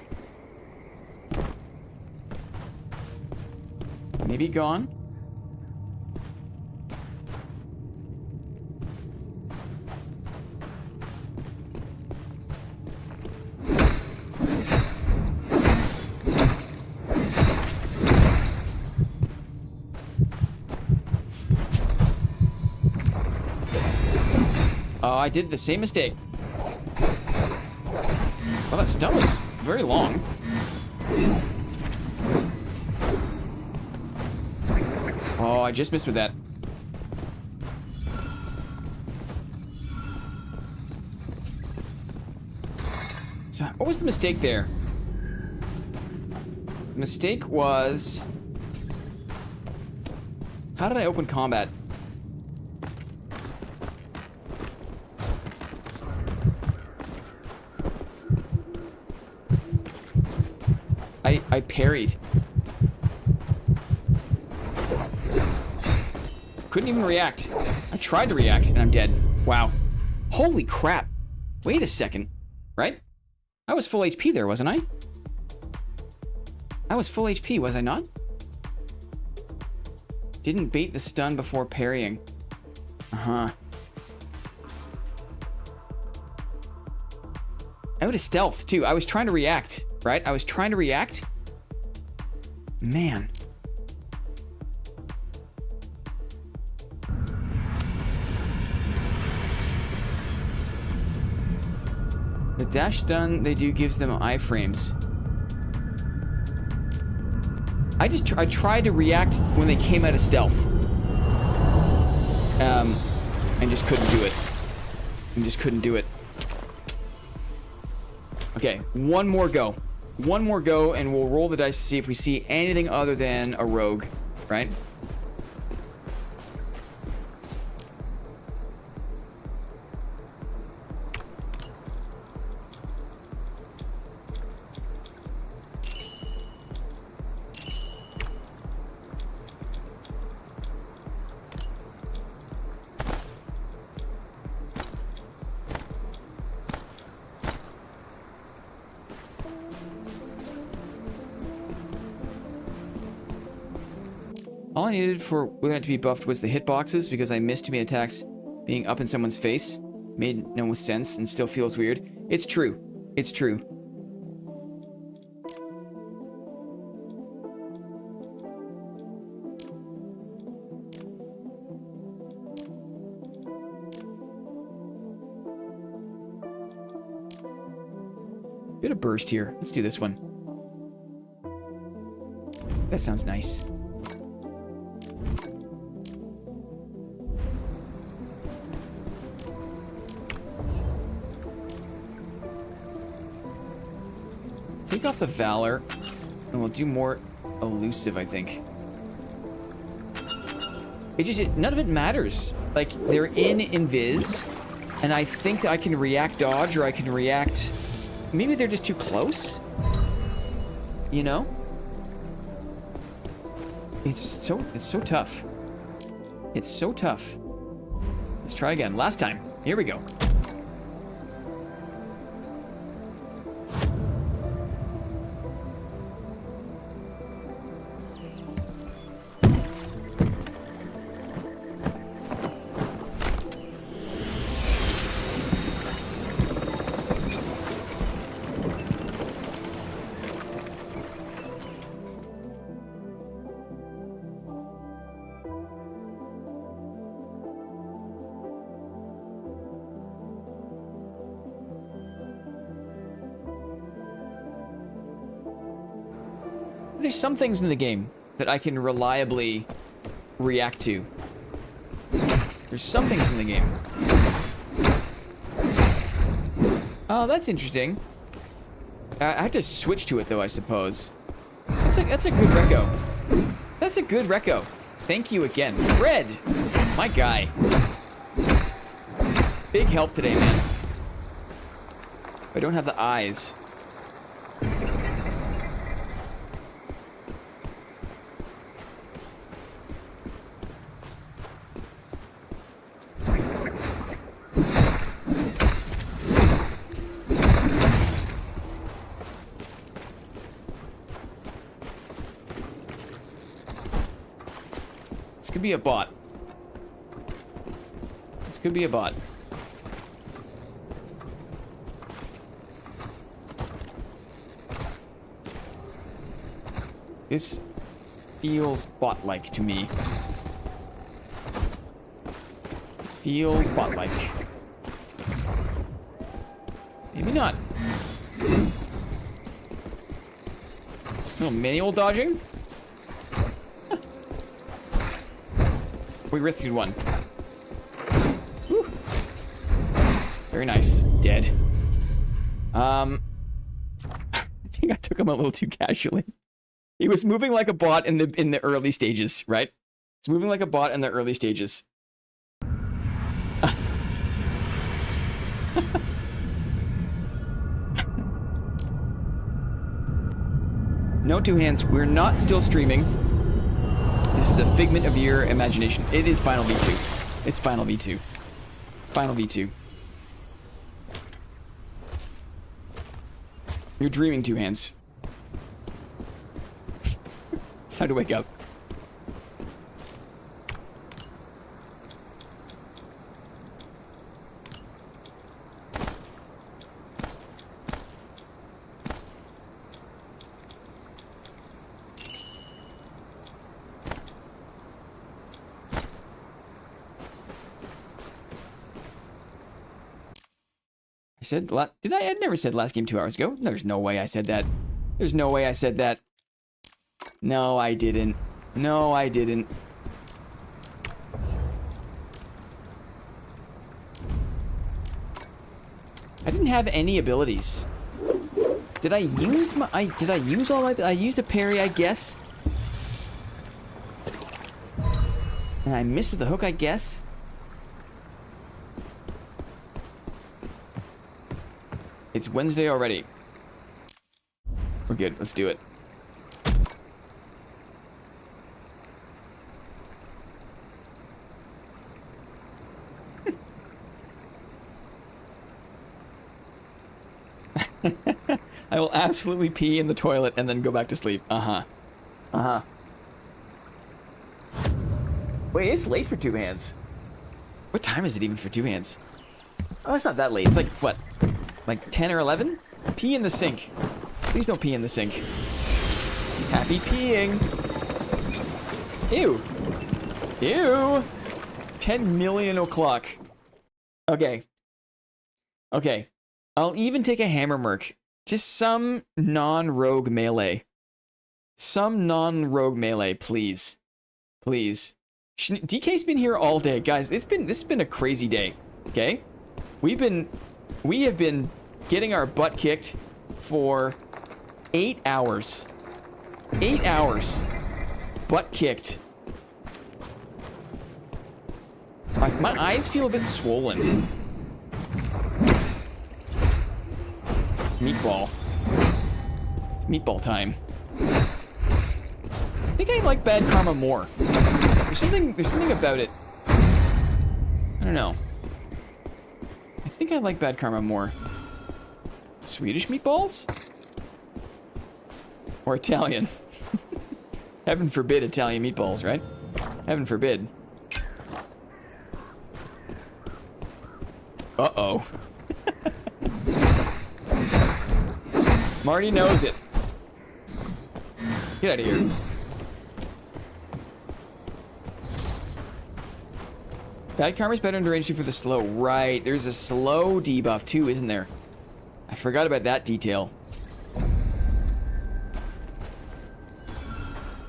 Maybe gone. Oh, I did the same mistake. Well, that stun was very long. Oh, I just missed with that. So, what was the mistake there? The mistake was... How did I open combat? I parried. Couldn't even react. I tried to react and I'm dead. Wow. Holy crap. Wait a second. Right? I was full HP there, wasn't I? I was full HP, was I not? Didn't bait the stun before parrying. Uh-huh. Out of stealth, too. I was trying to react, right? I was trying to react. Man. The dash stun they do gives them iframes. I tried to react when they came out of stealth. And just couldn't do it. And just couldn't do it. Okay, one more go. one more go, and we'll roll the dice to see if we see anything other than a rogue, right? All I needed for Withered to be buffed was the hitboxes because I missed too many attacks being up in someone's face. Made no sense and still feels weird. It's true. It's true. Bit of burst here. Let's do this one. That sounds nice. Take off the Valor, and we'll do more elusive, I think. None of it matters. Like, they're in Invis, and I think I can react dodge, or I can react... Maybe they're just too close? You know? It's so tough. It's so tough. Let's try again. Last time. Here we go. There's some things in the game that I can reliably react to. There's some things in the game. Oh, that's interesting. I have to switch to it, though, I suppose. That's a good reco. That's a good reco. Thank you again. Fred! My guy. Big help today, man. I don't have the eyes. This could be a bot. This could be a bot. This feels bot-like to me. This feels bot-like. Maybe not. No manual dodging? Huh. We rescued one. Whew. Very nice. Dead. I think I took him a little too casually. He was moving like a bot in the early stages, right? He's moving like a bot in the early stages. No two hands. We're not still streaming. This is a figment of your imagination. It is Final V2. It's Final V2. Final V2. You're dreaming, two hands. It's time to wake up. Did I? I never said last game 2 hours ago. There's no way I said that. There's no way I said that. No, I didn't. No, I didn't. I didn't have any abilities. Did I use my... did I use all my... I used a parry, I guess. And I missed with the hook, I guess. It's Wednesday already. We're good. Let's do it. I will absolutely pee in the toilet and then go back to sleep. Uh-huh. Uh-huh. Wait, it's late for two hands. What time is it even for two hands? Oh, it's not that late. It's like, what? Like 10 or 11? Pee in the sink. Please don't pee in the sink. Happy peeing. Ew. Ew. 10 million o'clock. Okay. Okay. I'll even take a hammer merc. Just some non-rogue melee. Some non-rogue melee, please. Please. DK's been here all day. Guys, this has been a crazy day. Okay? We have been getting our butt kicked for 8 hours. 8 hours. Butt kicked. My eyes feel a bit swollen. Meatball. It's meatball time. I think I like Bad Karma more. There's something about it. I don't know. I think I like Bad Karma more. Swedish meatballs? Or Italian? Heaven forbid Italian meatballs, right? Heaven forbid. Uh-oh. Marty knows it. Get out of here. Bad Karma's better under range 2 for the slow. Right, there's a slow debuff too, isn't there? I forgot about that detail.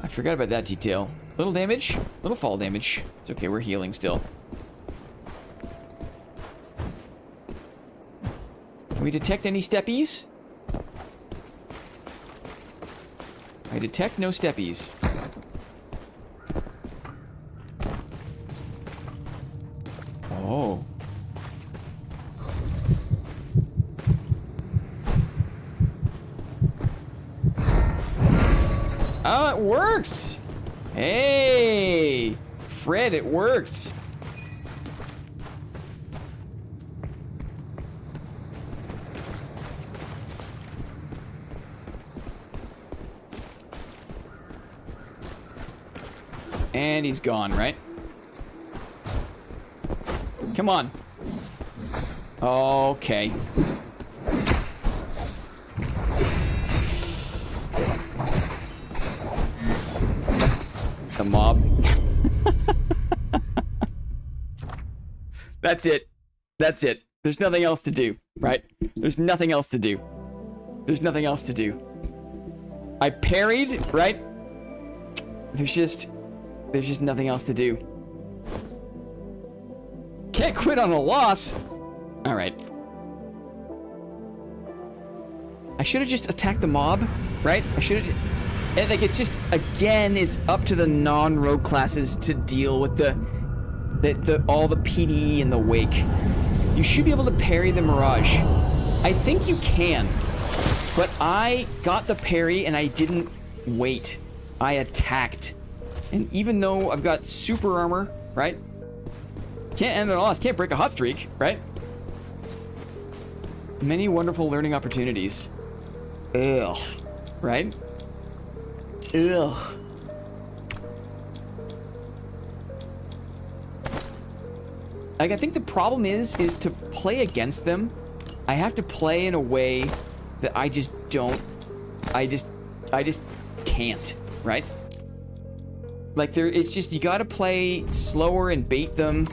I forgot about that detail. Little damage, little fall damage. It's okay, we're healing still. Can we detect any steppies? I detect no steppies. Oh. Oh, it worked! Hey! Fred, it worked! And he's gone, right? Come on. Okay. The mob. That's it. That's it. There's nothing else to do, right? There's nothing else to do. There's nothing else to do. I parried, right? There's just nothing else to do. Can't quit on a loss. All right. I should have just attacked the mob, right? I should have. And like, it's just, again, it's up to the non-rogue classes to deal with all the PD and the wake. You should be able to parry the Mirage. I think you can, but I got the parry and I didn't wait. I attacked. And even though I've got super armor, right? Can't end a loss, can't break a hot streak, right? Many wonderful learning opportunities. Ugh. Right? Ugh. Like, I think the problem is to play against them, I have to play in a way that I just don't, I just can't, right? Like, it's just, you gotta play slower and bait them,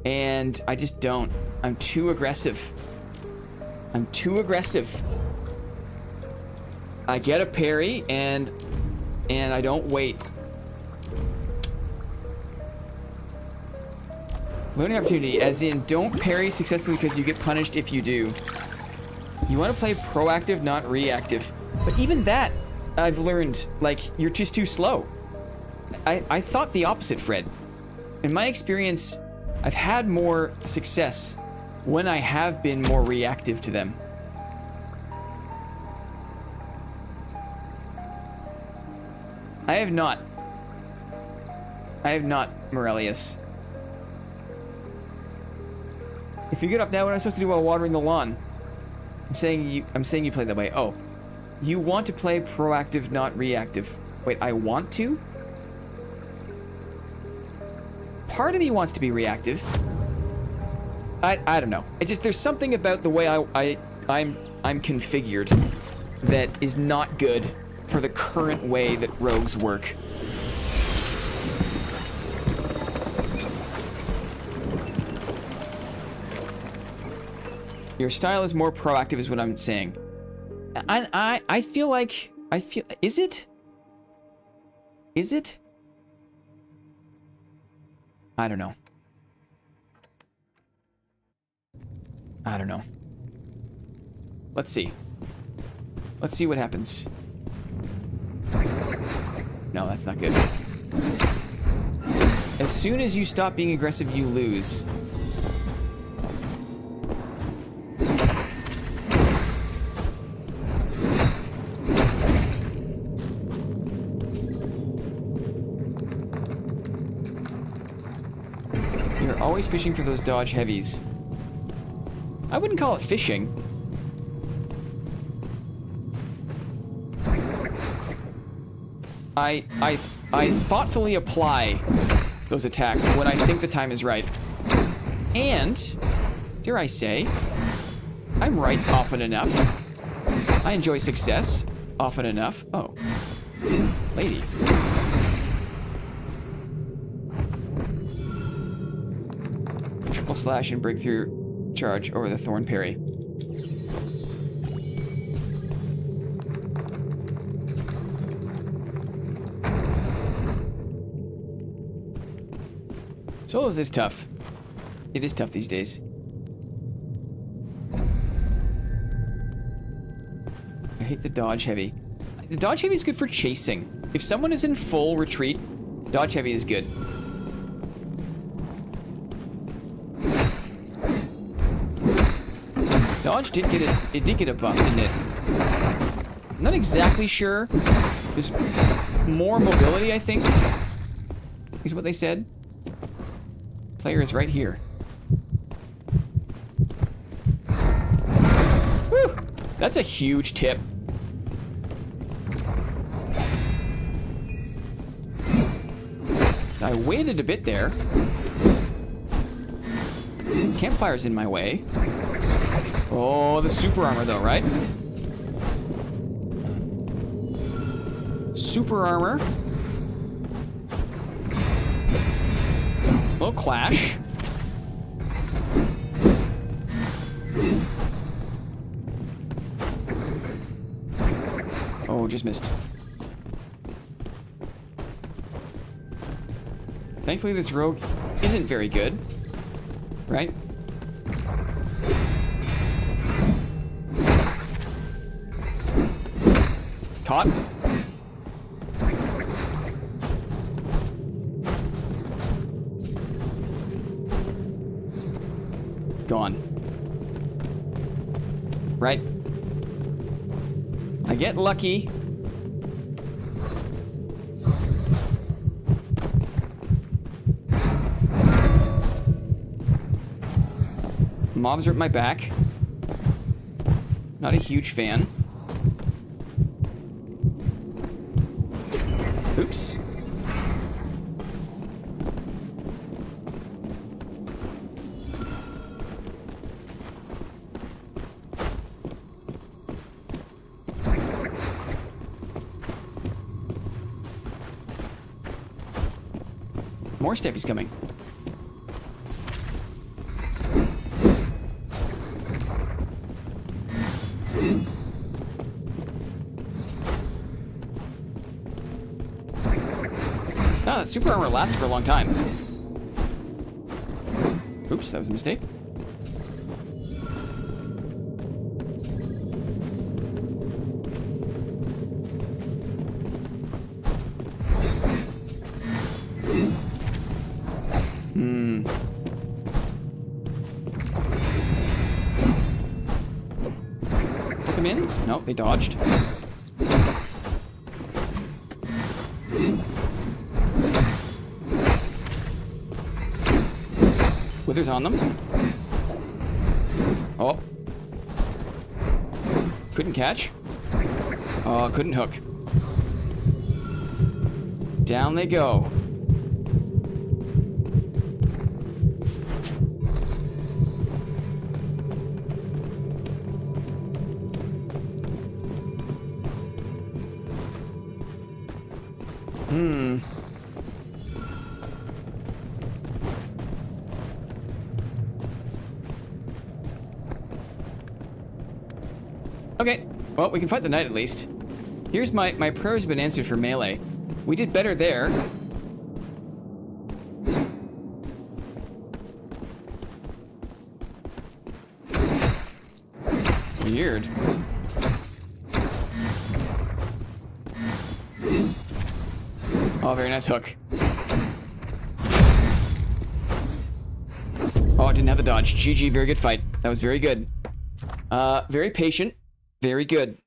and I just don't. I'm too aggressive. I'm too aggressive. I get a parry, and I don't wait. Learning opportunity, as in, don't parry successfully because you get punished if you do. You want to play proactive, not reactive. But even that, I've learned, like, you're just too slow. I thought the opposite, Fred. In my experience, I've had more success when I have been more reactive to them. I have not, Morelius. If you get up now, what am I supposed to do while watering the lawn? I'm saying you play that way. Oh. You want to play proactive, not reactive. Wait, I want to? Part of me wants to be reactive. I don't know. It just, there's something about the way I'm configured that is not good for the current way that rogues work. Your style is more proactive is what I'm saying. I feel like, is it? Is it? I don't know. I don't know. Let's see. Let's see what happens. No, that's not good. As soon as you stop being aggressive, you lose. You're always fishing for those dodge heavies. I wouldn't call it fishing. I thoughtfully apply those attacks when I think the time is right. And, dare I say, I'm right often enough. I enjoy success often enough. Oh. Lady. Triple slash and breakthrough charge over the thorn parry. Solos is tough. It is tough these days. I hate the dodge heavy. The dodge heavy is good for chasing. If someone is in full retreat, dodge heavy is good. Dodge did get it did get a buff, didn't it? I'm not exactly sure. There's more mobility, I think, is what they said. Player is right here. Whew, that's a huge tip. I waited a bit there. Campfire's in my way. Oh, the super armor though, right? Super armor. Little clash. Oh, just missed. Thankfully, this rogue isn't very good, right? Caught. Gone. Right. I get lucky. Mobs are at my back. Not a huge fan. Oops. More steppies coming. Ah, that super armor lasts for a long time. Oops, that was a mistake. Put them in? Nope, they dodged. Wither's on them. Oh. Couldn't catch. Oh, couldn't hook. Down they go. Okay, well, we can fight the knight at least. Here's my prayers have been answered for melee. We did better there. Weird. Oh, very nice hook. Oh, I didn't have the dodge. GG, very good fight. That was very good. Very patient. Very good.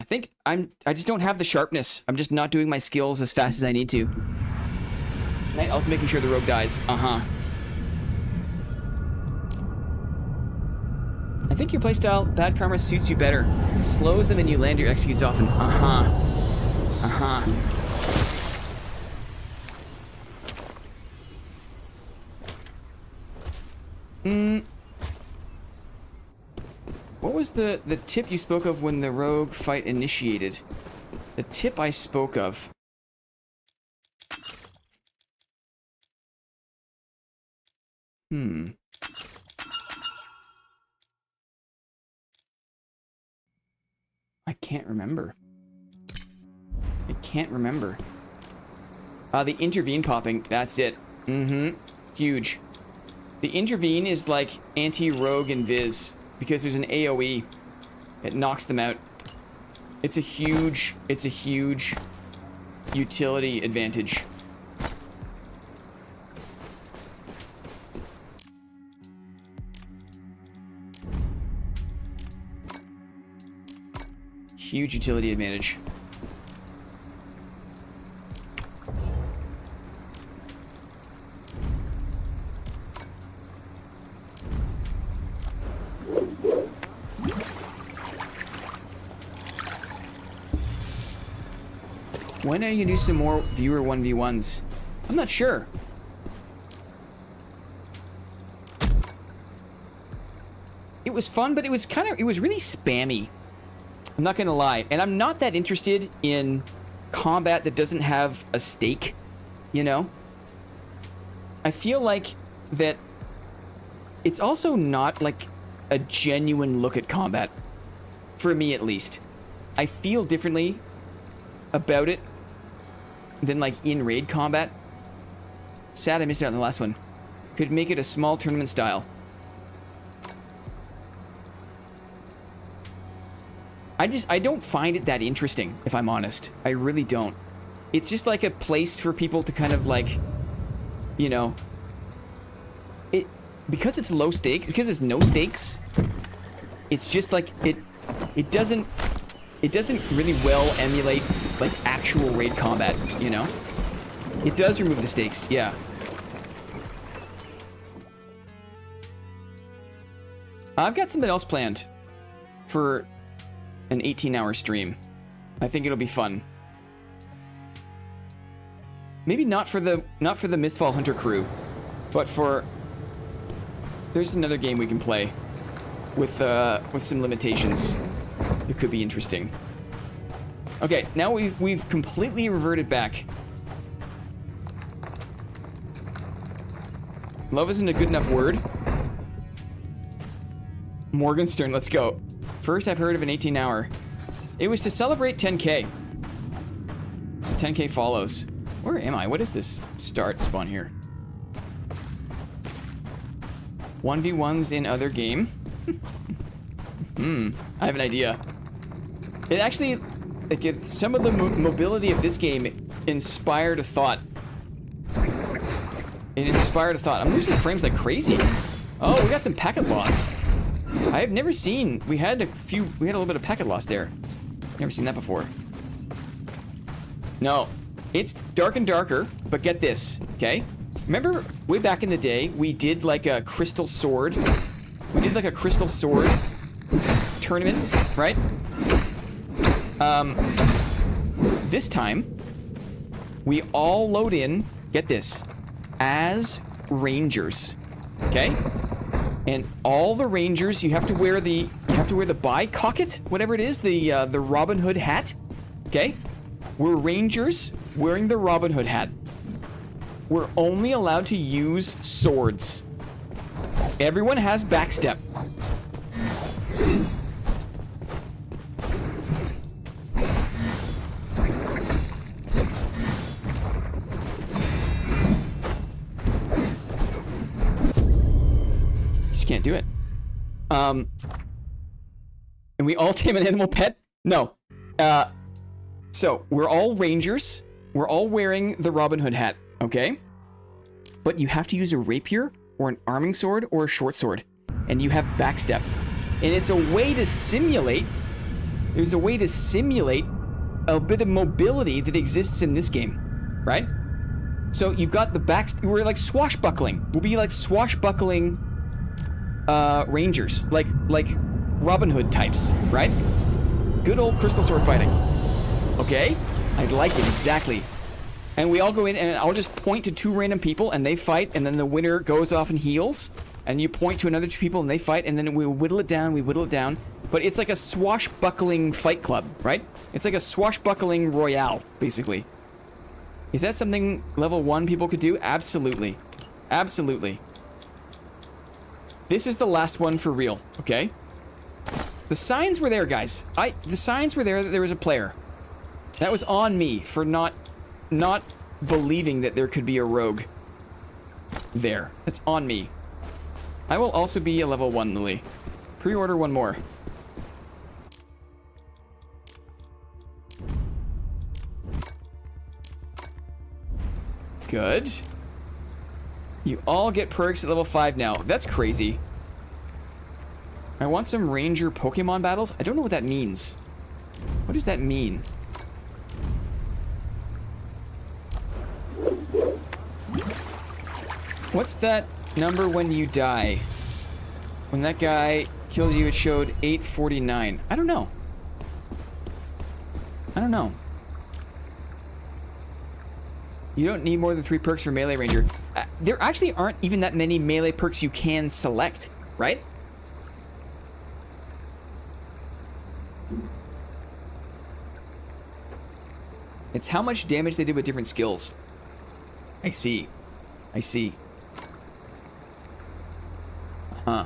I think I just don't have the sharpness. I'm just not doing my skills as fast as I need to. And also making sure the rogue dies. Uh-huh. I think your playstyle, Bad Karma, suits you better. Slows them and you land your executes often. Uh-huh. Uh-huh. What was the tip you spoke of when the rogue fight initiated? The tip I spoke of. I can't remember. I can't remember. The intervene popping, that's it. Huge. The intervene is like anti-rogue and Viz, because there's an AoE. It knocks them out. It's a huge utility advantage. Huge utility advantage. When are you gonna do some more viewer 1v1s? I'm not sure. It was fun, but it was really spammy. I'm not gonna lie. And I'm not that interested in combat that doesn't have a stake, you know? I feel like that it's also not like a genuine look at combat. For me, at least. I feel differently about it than like in raid combat. Sad I missed out on the last one. Could make it a small tournament style. I don't find it that interesting, if I'm honest. I really don't. It's just like a place for people to kind of like, you know, because it's low stake, because it's no stakes, it's just like it doesn't really well emulate like actual raid combat, you know? It does remove the stakes, yeah. I've got something else planned for an 18-hour stream. I think it'll be fun. Maybe not for the Mistfall Hunter crew, but for there's another game we can play with some limitations. It could be interesting. Okay, now we've completely reverted back. Love isn't a good enough word. Morgenstern, let's go. First I've heard of an 18-hour. It was to celebrate 10K. 10K follows. Where am I? What is this start spawn here? 1v1s in other game. I have an idea. It actually, like, some of the mobility of this game inspired a thought. It inspired a thought. I'm losing frames like crazy. Oh, we got some packet loss. I have never seen, we had a little bit of packet loss there. Never seen that before. No, it's dark and darker, but get this, okay? Remember way back in the day, we did like a crystal sword. We did like a crystal sword tournament, right? This time, we all load in, get this, as rangers, okay? And all the rangers, you have to wear the bi-cocket, whatever it is, the Robin Hood hat, okay? We're rangers wearing the Robin Hood hat. We're only allowed to use swords. Everyone has backstep. Just can't do it. And we all tame an animal pet? No. So, we're all rangers. We're all wearing the Robin Hood hat, okay? But you have to use a rapier, or an arming sword, or a short sword. And you have backstep. And it's a way to simulate... There's a way to simulate a bit of mobility that exists in this game, right? So, you've got the we're like swashbuckling. We'll be like swashbuckling rangers. Like Robin Hood types, right? Good old crystal sword fighting. Okay? I like it, exactly. And we all go in, and I'll just point to 2 random people, and they fight, and then the winner goes off and heals. And you point to another 2 people, and they fight, and then we whittle it down, But it's like a swashbuckling fight club, right? It's like a swashbuckling royale, basically. Is that something level 1 people could do? Absolutely. Absolutely. This is the last one for real, okay? The signs were there, guys. The signs were there that there was a player. That was on me for not believing that there could be a rogue there. That's on me. I will also be a level 1, Lily. Pre-order 1 more. Good. You all get perks at level 5 now. That's crazy. I want some ranger Pokemon battles. I don't know what that means. What does that mean? What's that number when you die? When that guy killed you, it showed 849. I don't know. I don't know. You don't need more than 3 perks for melee ranger. There actually aren't even that many melee perks you can select, right? It's how much damage they did with different skills. I see. I see. Huh.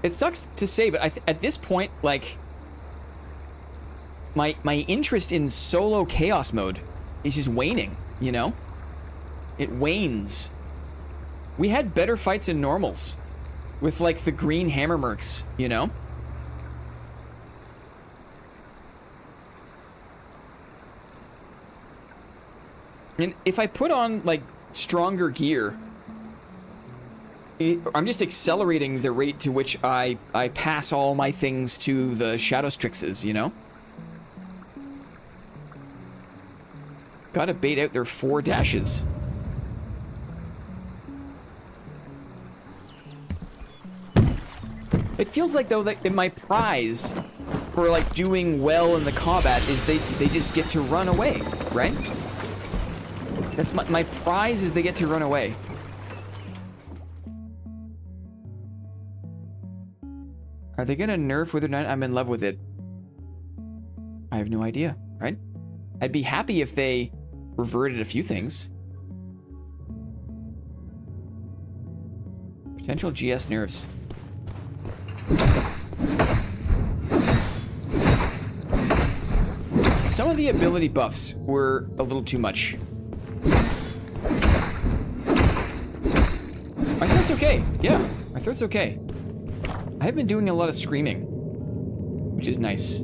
It sucks to say, but at this point, like, my interest in solo chaos mode is just waning, you know? It wanes. We had better fights in normals with, like, the green hammer mercs, you know? And if I put on, like, stronger gear, I'm just accelerating the rate to which I pass all my things to the Shadow Strixes, you know? Gotta bait out their 4 dashes. It feels like, though, that my prize for, like, doing well in the combat is they just get to run away, right? That's my prize is they get to run away. Are they gonna nerf Withered Knight? I'm in love with it. I have no idea, right? I'd be happy if they reverted a few things. Potential GS nerfs. Some of the ability buffs were a little too much. My throat's okay. Yeah, my throat's okay. I have been doing a lot of screaming, which is nice.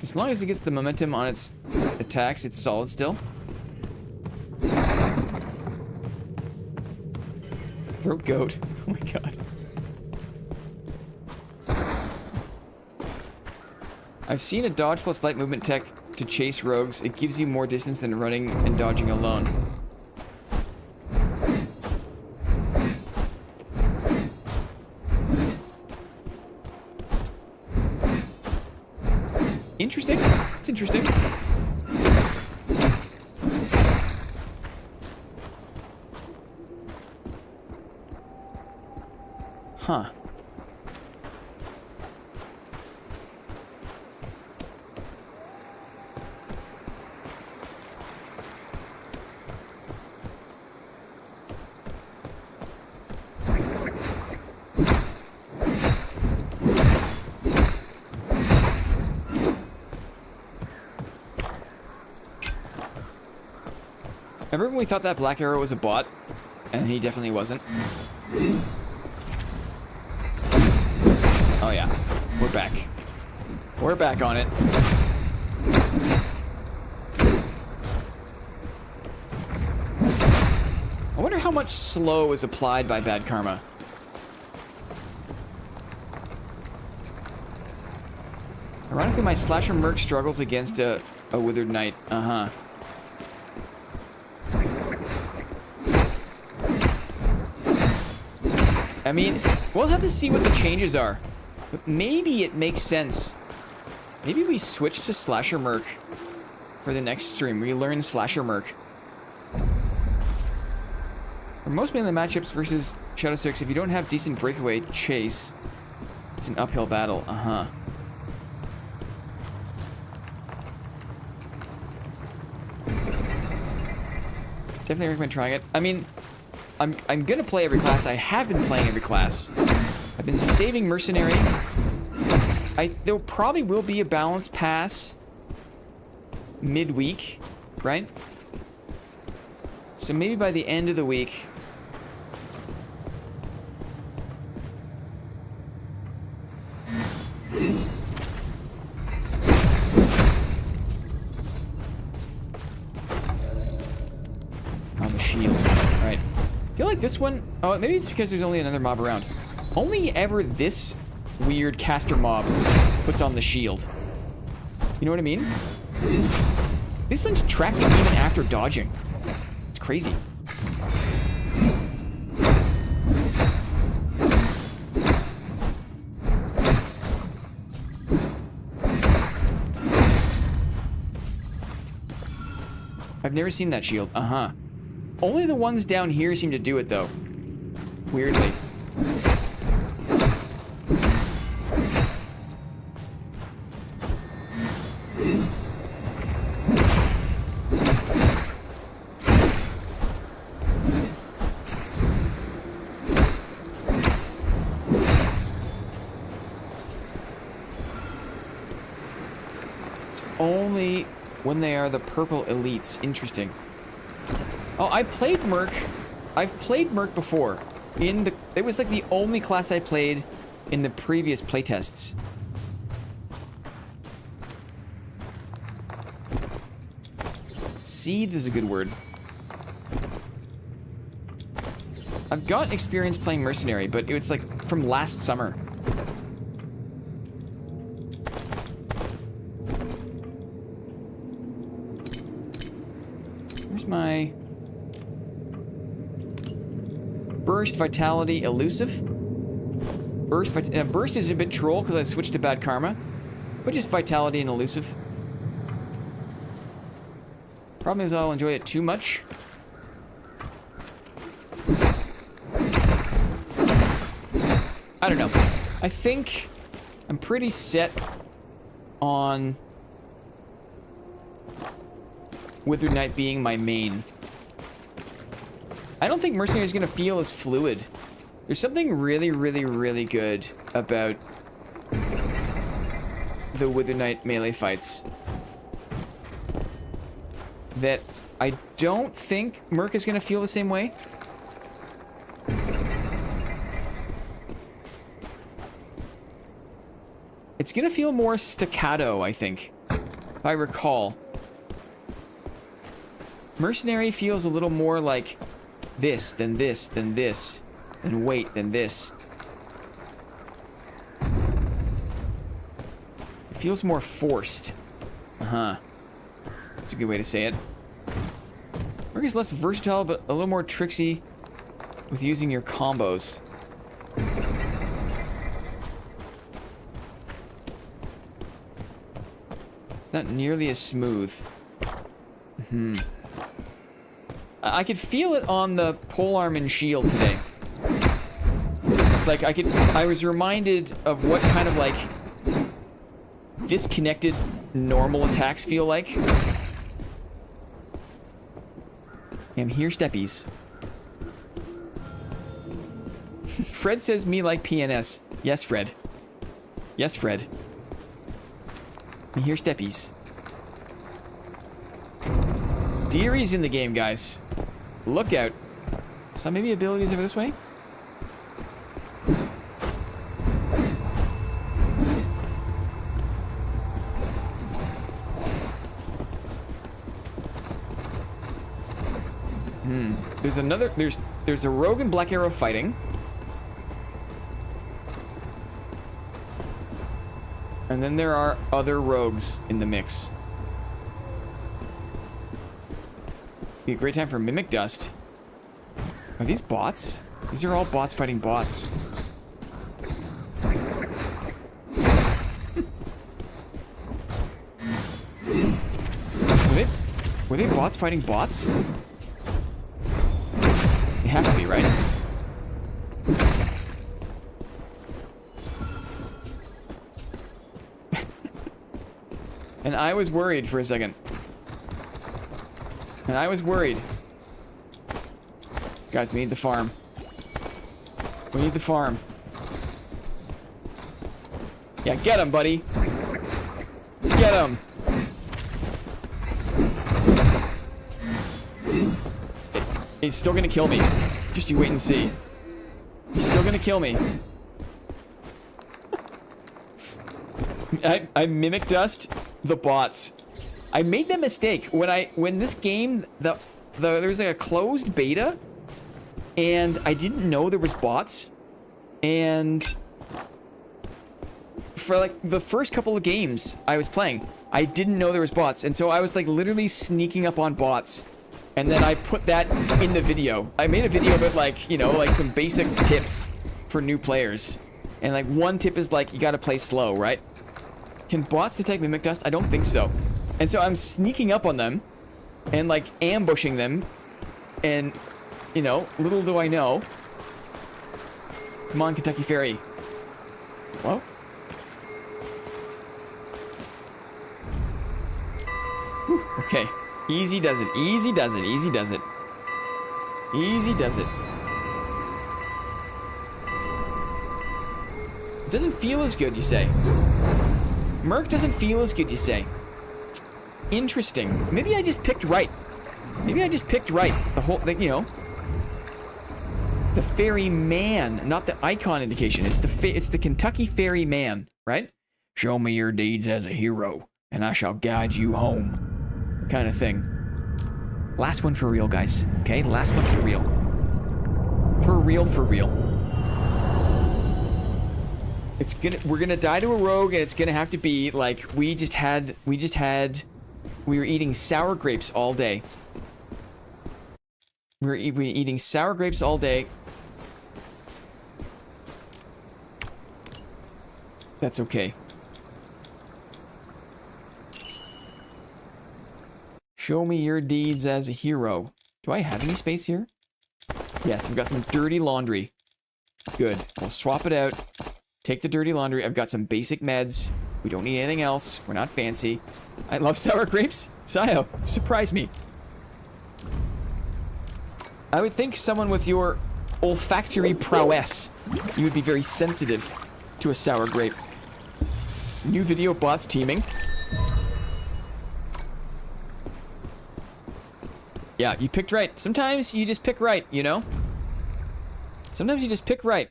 As long as it gets the momentum on its attacks, it's solid still. Throat goat. Oh my god. I've seen a dodge plus light movement tech to chase rogues. It gives you more distance than running and dodging alone. Interesting. It's interesting. Huh. Remember when we thought that Black Arrow was a bot? And he definitely wasn't. Oh yeah. We're back. We're back on it. I wonder how much slow is applied by bad karma. Ironically, my slasher merc struggles against a withered knight. Uh-huh. I mean, we'll have to see what the changes are. But maybe it makes sense. Maybe we switch to Slasher Merc for the next stream. We learn Slasher Merc. For most melee matchups versus Shadow Six, if you don't have decent breakaway chase, it's an uphill battle. Uh-huh. Definitely recommend trying it. I mean, I'm gonna play every class. I have been playing every class. I've been saving Mercenary. There probably will be a balance pass midweek, right? So maybe by the end of the week. On the shield, right? I feel like this one, oh, maybe it's because there's only another mob around. Only ever this weird caster mob puts on the shield. You know what I mean? This one's tracking even after dodging. It's crazy. I've never seen that shield. Uh-huh. Only the ones down here seem to do it, though. Weirdly. It's only when they are the purple elites. Interesting. Oh, I played Merc. I've played Merc before. It was like the only class I played in the previous playtests. Seethe is a good word. I've got experience playing Mercenary, but it's like from last summer. Where's my... Burst, Vitality, Elusive. Burst is a bit troll because I switched to Bad Karma. But just Vitality and Elusive. Problem is I'll enjoy it too much. I don't know. I think I'm pretty set on Withered Knight being my main. I don't think Mercenary is going to feel as fluid. There's something really, really, really good about the Withered Knight melee fights that I don't think Merc is going to feel the same way. It's going to feel more staccato, I think. if I recall. Mercenary feels a little more like this, than this, than this, than wait, than this. It feels more forced. Uh-huh. That's a good way to say it. Merc is less versatile, but a little more tricksy with using your combos. It's not nearly as smooth. I could feel it on the polearm and shield today. Like, I was reminded of what kind of, like, disconnected normal attacks feel like. And here steppies. Fred says me like PNS. Yes, Fred. Yes, Fred. And here steppies. Deary's in the game, guys. Look out. So maybe abilities over this way? There's another, there's a rogue and Black Arrow fighting. And then there are other rogues in the mix. Be a great time for Mimic Dust. Are these bots? These are all bots fighting bots. Were they bots fighting bots? They have to be, right? And I was worried for a second. And I was worried. Guys, we need the farm. We need the farm. Yeah, get him, buddy. Get him. He's still gonna kill me. Just you wait and see. He's still gonna kill me. I mimic dust the bots. I made that mistake when this game there was like a closed beta, and I didn't know there was bots, and for like the first couple of games I was playing, I didn't know there was bots, and so I was like literally sneaking up on bots. And then I put that in the video. I made a video about, like, you know, like some basic tips for new players. And like one tip is like, you gotta play slow, right? Can bots detect Mimic Dust? I don't think so. And so I'm sneaking up on them and like ambushing them. And, you know, little do I know. Come on, Kentucky Ferry. Whoa. Whew, okay. Easy does it. Easy does it. Easy does it. Easy does it. It doesn't feel as good, you say. Merc doesn't feel as good, you say. Interesting. Maybe I just picked right. Maybe I just picked right. The whole thing, you know. The fairy man, not the icon indication. It's the Kentucky Ferry Man, right? Show me your deeds as a hero, and I shall guide you home. Kind of thing. Last one for real, guys. Okay, last one for real. For real, for real. We're gonna die to a rogue, and it's gonna have to be like we were eating sour grapes all day. We were eating sour grapes all day. That's okay. Show me your deeds as a hero. Do I have any space here? Yes, I've got some dirty laundry. Good. We'll swap it out. Take the dirty laundry. I've got some basic meds. We don't need anything else. We're not fancy. I love sour grapes. Sayo, surprise me. I would think someone with your olfactory prowess, you would be very sensitive to a sour grape. New video bots teaming. Yeah, you picked right. Sometimes you just pick right, you know? Sometimes you just pick right.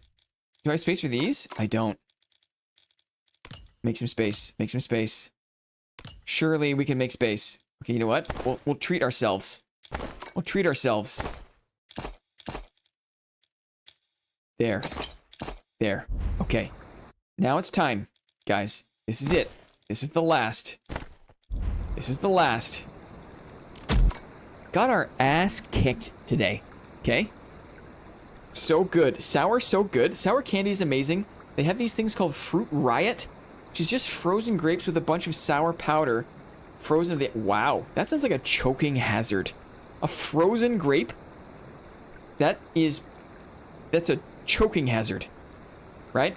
Do I have space for these? I don't. Make some space. Make some space. Surely we can make space. Okay, you know what? We'll treat ourselves. We'll treat ourselves. There. There. Okay. Now it's time, guys. This is it. This is the last. This is the last. Got our ass kicked today. Okay? So good. Sour, so good. Sour candy is amazing. They have these things called Fruit Riot, which is just frozen grapes with a bunch of sour powder. Frozen. Wow. That sounds like a choking hazard. A frozen grape? That's a choking hazard. Right?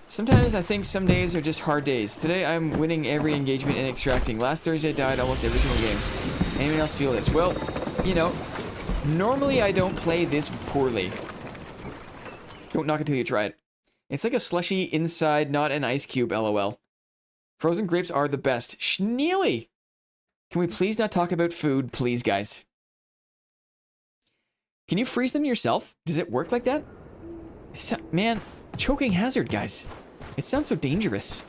Sometimes I think some days are just hard days. Today I'm winning every engagement and extracting. Last Thursday I died almost every single game. Anyone else feel this? Well, you know, normally I don't play this poorly. Don't knock it till you try it. It's like a slushy inside, not an ice cube, lol. Frozen grapes are the best. Schneely! Can we please not talk about food, please, guys? Can you freeze them yourself? Does it work like that? Man, choking hazard, guys. It sounds so dangerous.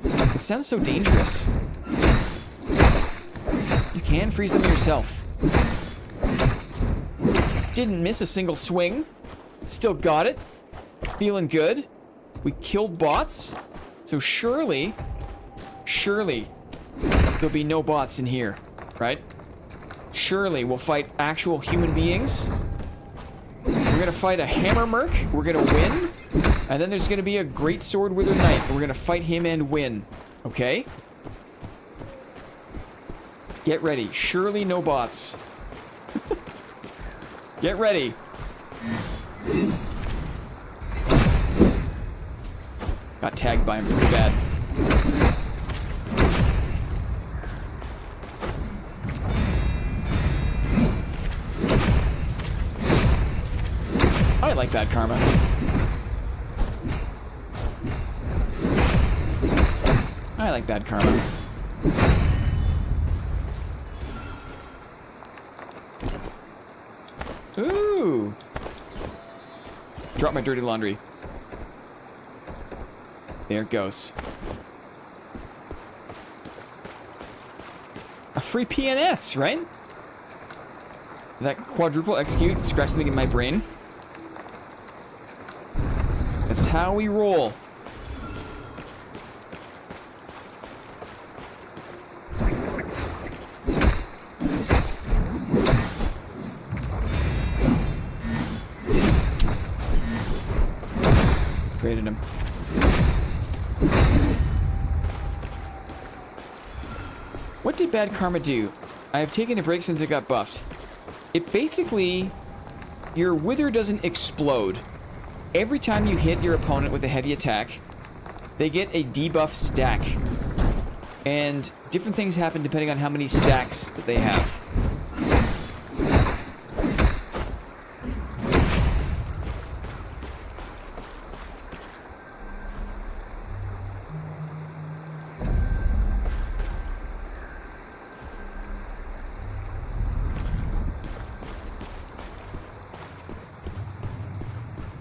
It sounds so dangerous. You can freeze them yourself. Didn't miss a single swing. Still got it. Feeling good. We killed bots. So surely there'll be no bots in here, right? Surely we'll fight actual human beings. We're gonna fight a hammer merc. We're gonna win. And then there's gonna be a great sword withered knight. We're gonna fight him and win. Okay? Get ready. Surely no bots. Get ready. Got tagged by him pretty bad. I like bad karma. I like bad karma. Ooh. Drop my dirty laundry. There it goes. A free PNS, right? That quadruple execute, scratch something in my brain. That's how we roll. Created him. What did bad karma do? I have taken a break since it got buffed. It basically, your wither doesn't explode. Every time you hit your opponent with a heavy attack, they get a debuff stack. And different things happen depending on how many stacks that they have.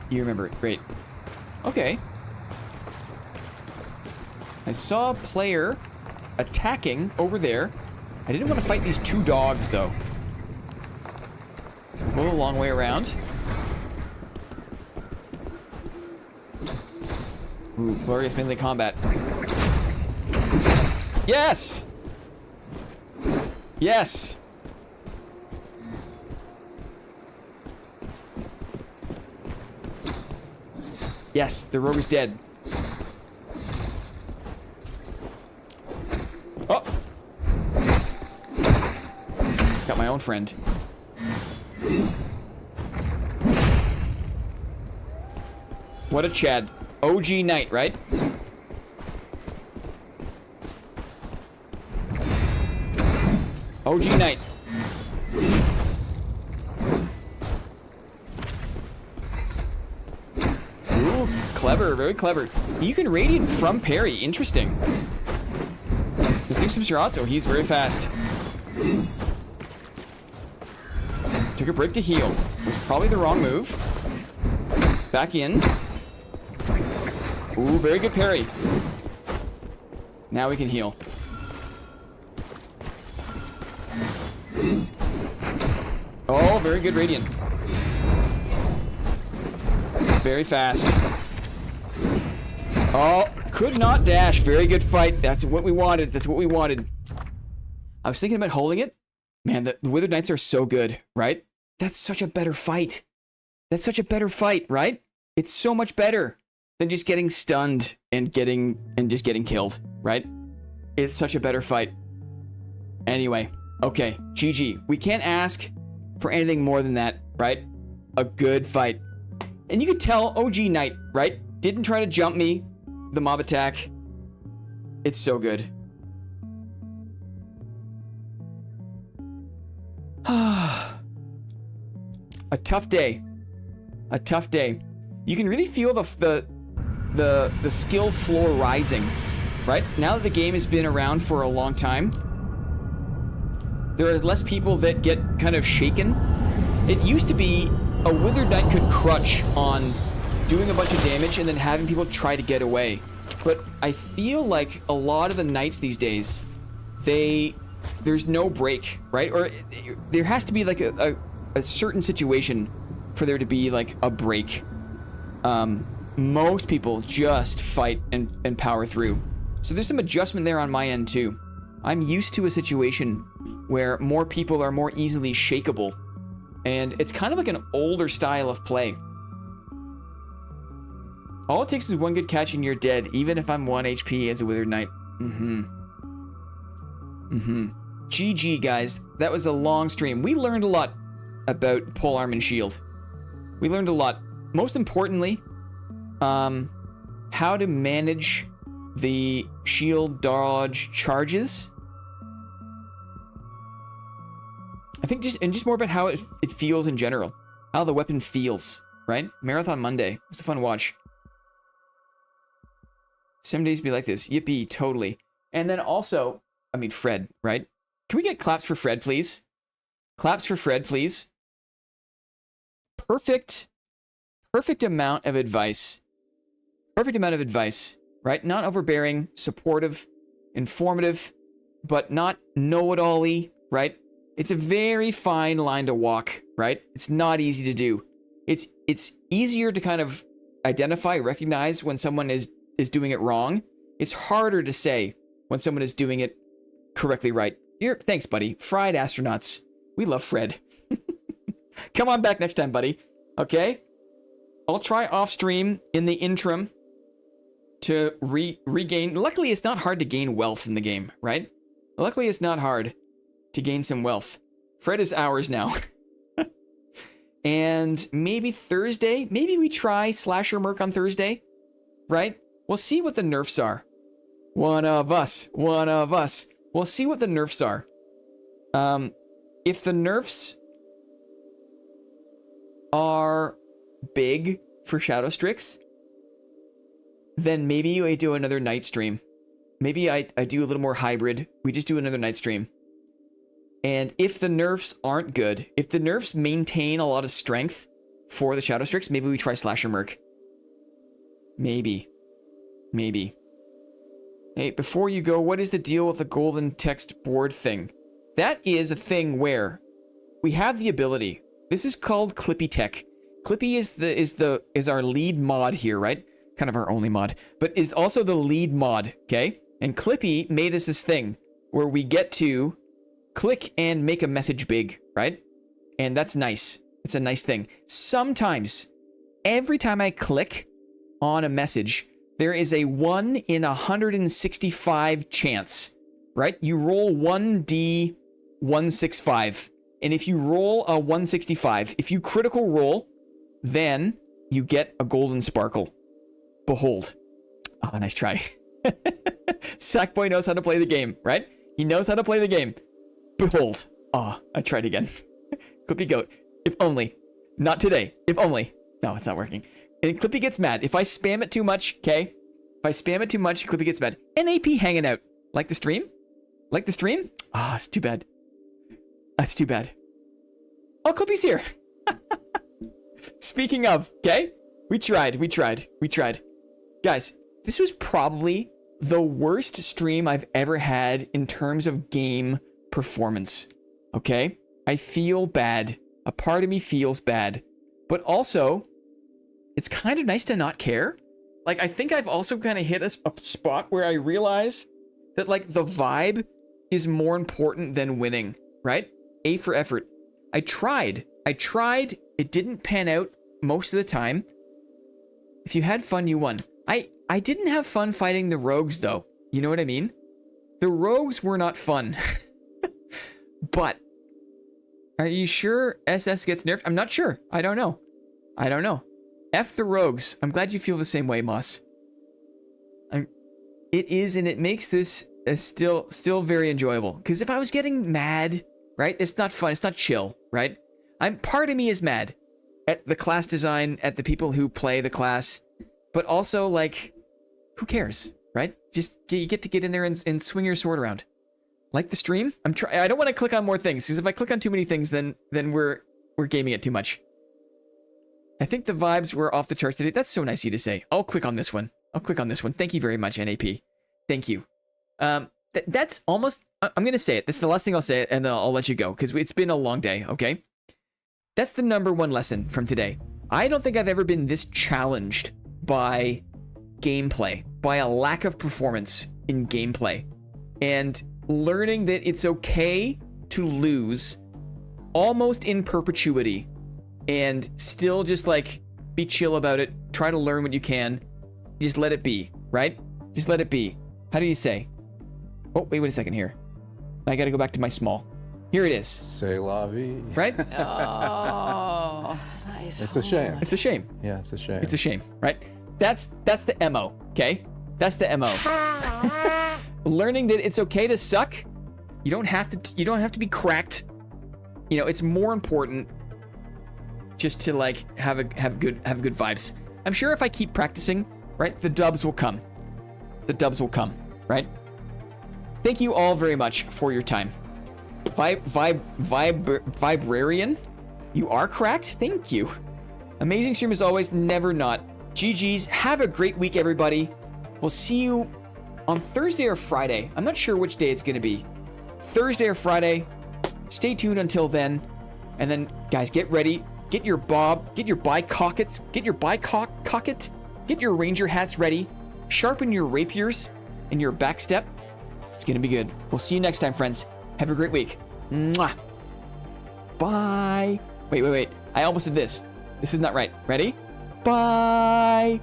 You remember it. Great. Okay. I saw a player attacking over there. I didn't want to fight these two dogs, though. Go a long way around. Ooh, glorious melee combat. Yes! Yes! Yes, the rogue is dead. Oh! Got my own friend. What a Chad. OG knight, right? OG knight. Ooh, clever, very clever. You can radiant from parry. Interesting. The 6 shots. Oh, he's very fast. Took a break to heal. It was probably the wrong move. Back in. Ooh, very good parry. Now we can heal. Oh, very good Radiant. Very fast. Oh, could not dash. Very good fight. That's what we wanted. That's what we wanted. I was thinking about holding it. Man, the Withered Knights are so good, right? That's such a better fight. That's such a better fight, right? It's so much better than just getting stunned and just getting killed, right? It's such a better fight. Anyway, okay, GG. We can't ask for anything more than that, right? A good fight. And you could tell OG Knight, right? Didn't try to jump me, the mob attack. It's so good. A tough day. A tough day. You can really feel the skill floor rising, right? Now that the game has been around for a long time, there are less people that get kind of shaken. It used to be a Withered Knight could crutch on doing a bunch of damage and then having people try to get away. But I feel like a lot of the Knights these days, there's no break, right? Or there has to be like a certain situation for there to be like a break. Most people just fight and power through. So there's some adjustment there on my end too. I'm used to a situation where more people are more easily shakeable. And it's kind of like an older style of play. All it takes is one good catch and you're dead, even if I'm 1 HP as a Withered Knight. GG, guys. That was a long stream. We learned a lot about polearm and shield. We learned a lot. Most importantly, how to manage the shield dodge charges. I think just more about how it feels in general. How the weapon feels, right? Marathon Monday. It was a fun watch. Some days be like this. Yippee, totally. And then also, I mean, Fred, right? Can we get claps for Fred, please? Claps for Fred, please. Perfect amount of advice. Perfect amount of advice, right? Not overbearing, supportive, informative, but not know-it-all-y, right? It's a very fine line to walk, right? It's not easy to do. It's easier to kind of identify, recognize when someone is doing it wrong. It's harder to say when someone is doing it correctly right. Here, thanks, buddy. Fried astronauts. We love Fred. Come on back next time, buddy. Okay? I'll try off stream in the interim to regain. Luckily, it's not hard to gain wealth in the game, right? Luckily, it's not hard to gain some wealth. Fred is ours now. And maybe Thursday, maybe we try Slasher Merc on Thursday, right? We'll see what the nerfs are. One of us. We'll see what the nerfs are. If the nerfs are big for Shadow Strix, then maybe I do another night stream. Maybe I do a little more hybrid. We just do another night stream. And if the nerfs aren't good, if the nerfs maintain a lot of strength for the Shadow Strix, maybe we try Slasher Merc. Maybe. Hey, before you go, what is the deal with the golden text board thing? That is a thing where we have the ability. This is called Clippy Tech. Clippy is our lead mod here, right? Kind of our only mod, but is also the lead mod, okay? And Clippy made us this thing where we get to click and make a message big, right? And that's nice. It's a nice thing. Sometimes, every time I click on a message, there is a 1 in 165 chance, right? You roll 1d165. And if you roll a 165, if you critical roll, then you get a golden sparkle. Behold. Oh, nice try. Sackboy knows how to play the game, right? He knows how to play the game. Behold. Oh, I tried again. Clippy Goat. If only. Not today. If only. No, it's not working. And Clippy gets mad. If I spam it too much, okay? If I spam it too much, Clippy gets mad. NAP hanging out. Like the stream? Like the stream? Ah, it's too bad. That's too bad. Oh, Clippy's here. Speaking of, okay? We tried. Guys, this was probably the worst stream I've ever had in terms of game performance. Okay? I feel bad. A part of me feels bad. But also, it's kind of nice to not care. Like, I think I've also kind of hit a spot where I realize that, like, the vibe is more important than winning, right? A for effort. I tried. It didn't pan out most of the time. If you had fun, you won. I didn't have fun fighting the rogues, though. You know what I mean? The rogues were not fun. But, are you sure SS gets nerfed? I'm not sure. I don't know. F the rogues. I'm glad you feel the same way, Moss. It is, and it makes this still very enjoyable. Because if I was getting mad, right? It's not fun. It's not chill, right? Part of me is mad at the class design, at the people who play the class, but also, like, who cares, right? Just, you get to get in there and swing your sword around. Like the stream? I don't want to click on more things, because if I click on too many things, then we're gaming it too much. I think the vibes were off the charts today. That's so nice of you to say. I'll click on this one. Thank you very much, NAP. Thank you. That's almost... I'm going to say it. This is the last thing I'll say, and then I'll let you go, because it's been a long day, okay? That's the #1 lesson from today. I don't think I've ever been this challenged by gameplay, by a lack of performance in gameplay, and learning that it's okay to lose almost in perpetuity and still just, like, be chill about it. Try to learn what you can. Just let it be, right? Just let it be. How do you say? Oh, wait a second here. I gotta go back to my small. Here it is. C'est la vie. Right? Oh, nice. It's a shame. It's a shame. Yeah, it's a shame. It's a shame, right? That's the MO, okay? That's the MO. Learning that it's okay to suck. You don't have to be cracked. You know, it's more important just to, like, have good vibes. I'm sure if I keep practicing, right, the dubs will come. Right? Thank you all very much for your time. Vibrarian, you are cracked. Thank you. Amazing stream as always. Never not. GG's. Have a great week, everybody. We'll see you on Thursday or Friday. I'm not sure which day it's going to be. Thursday or Friday. Stay tuned until then. And then, guys, get ready. Get your bob. Get your bicockets. Get your bicocket. Get your ranger hats ready. Sharpen your rapiers and your backstep. It's going to be good. We'll see you next time, friends. Have a great week. Mwah. Bye. Wait. I almost did this. This is not right. Ready? Bye.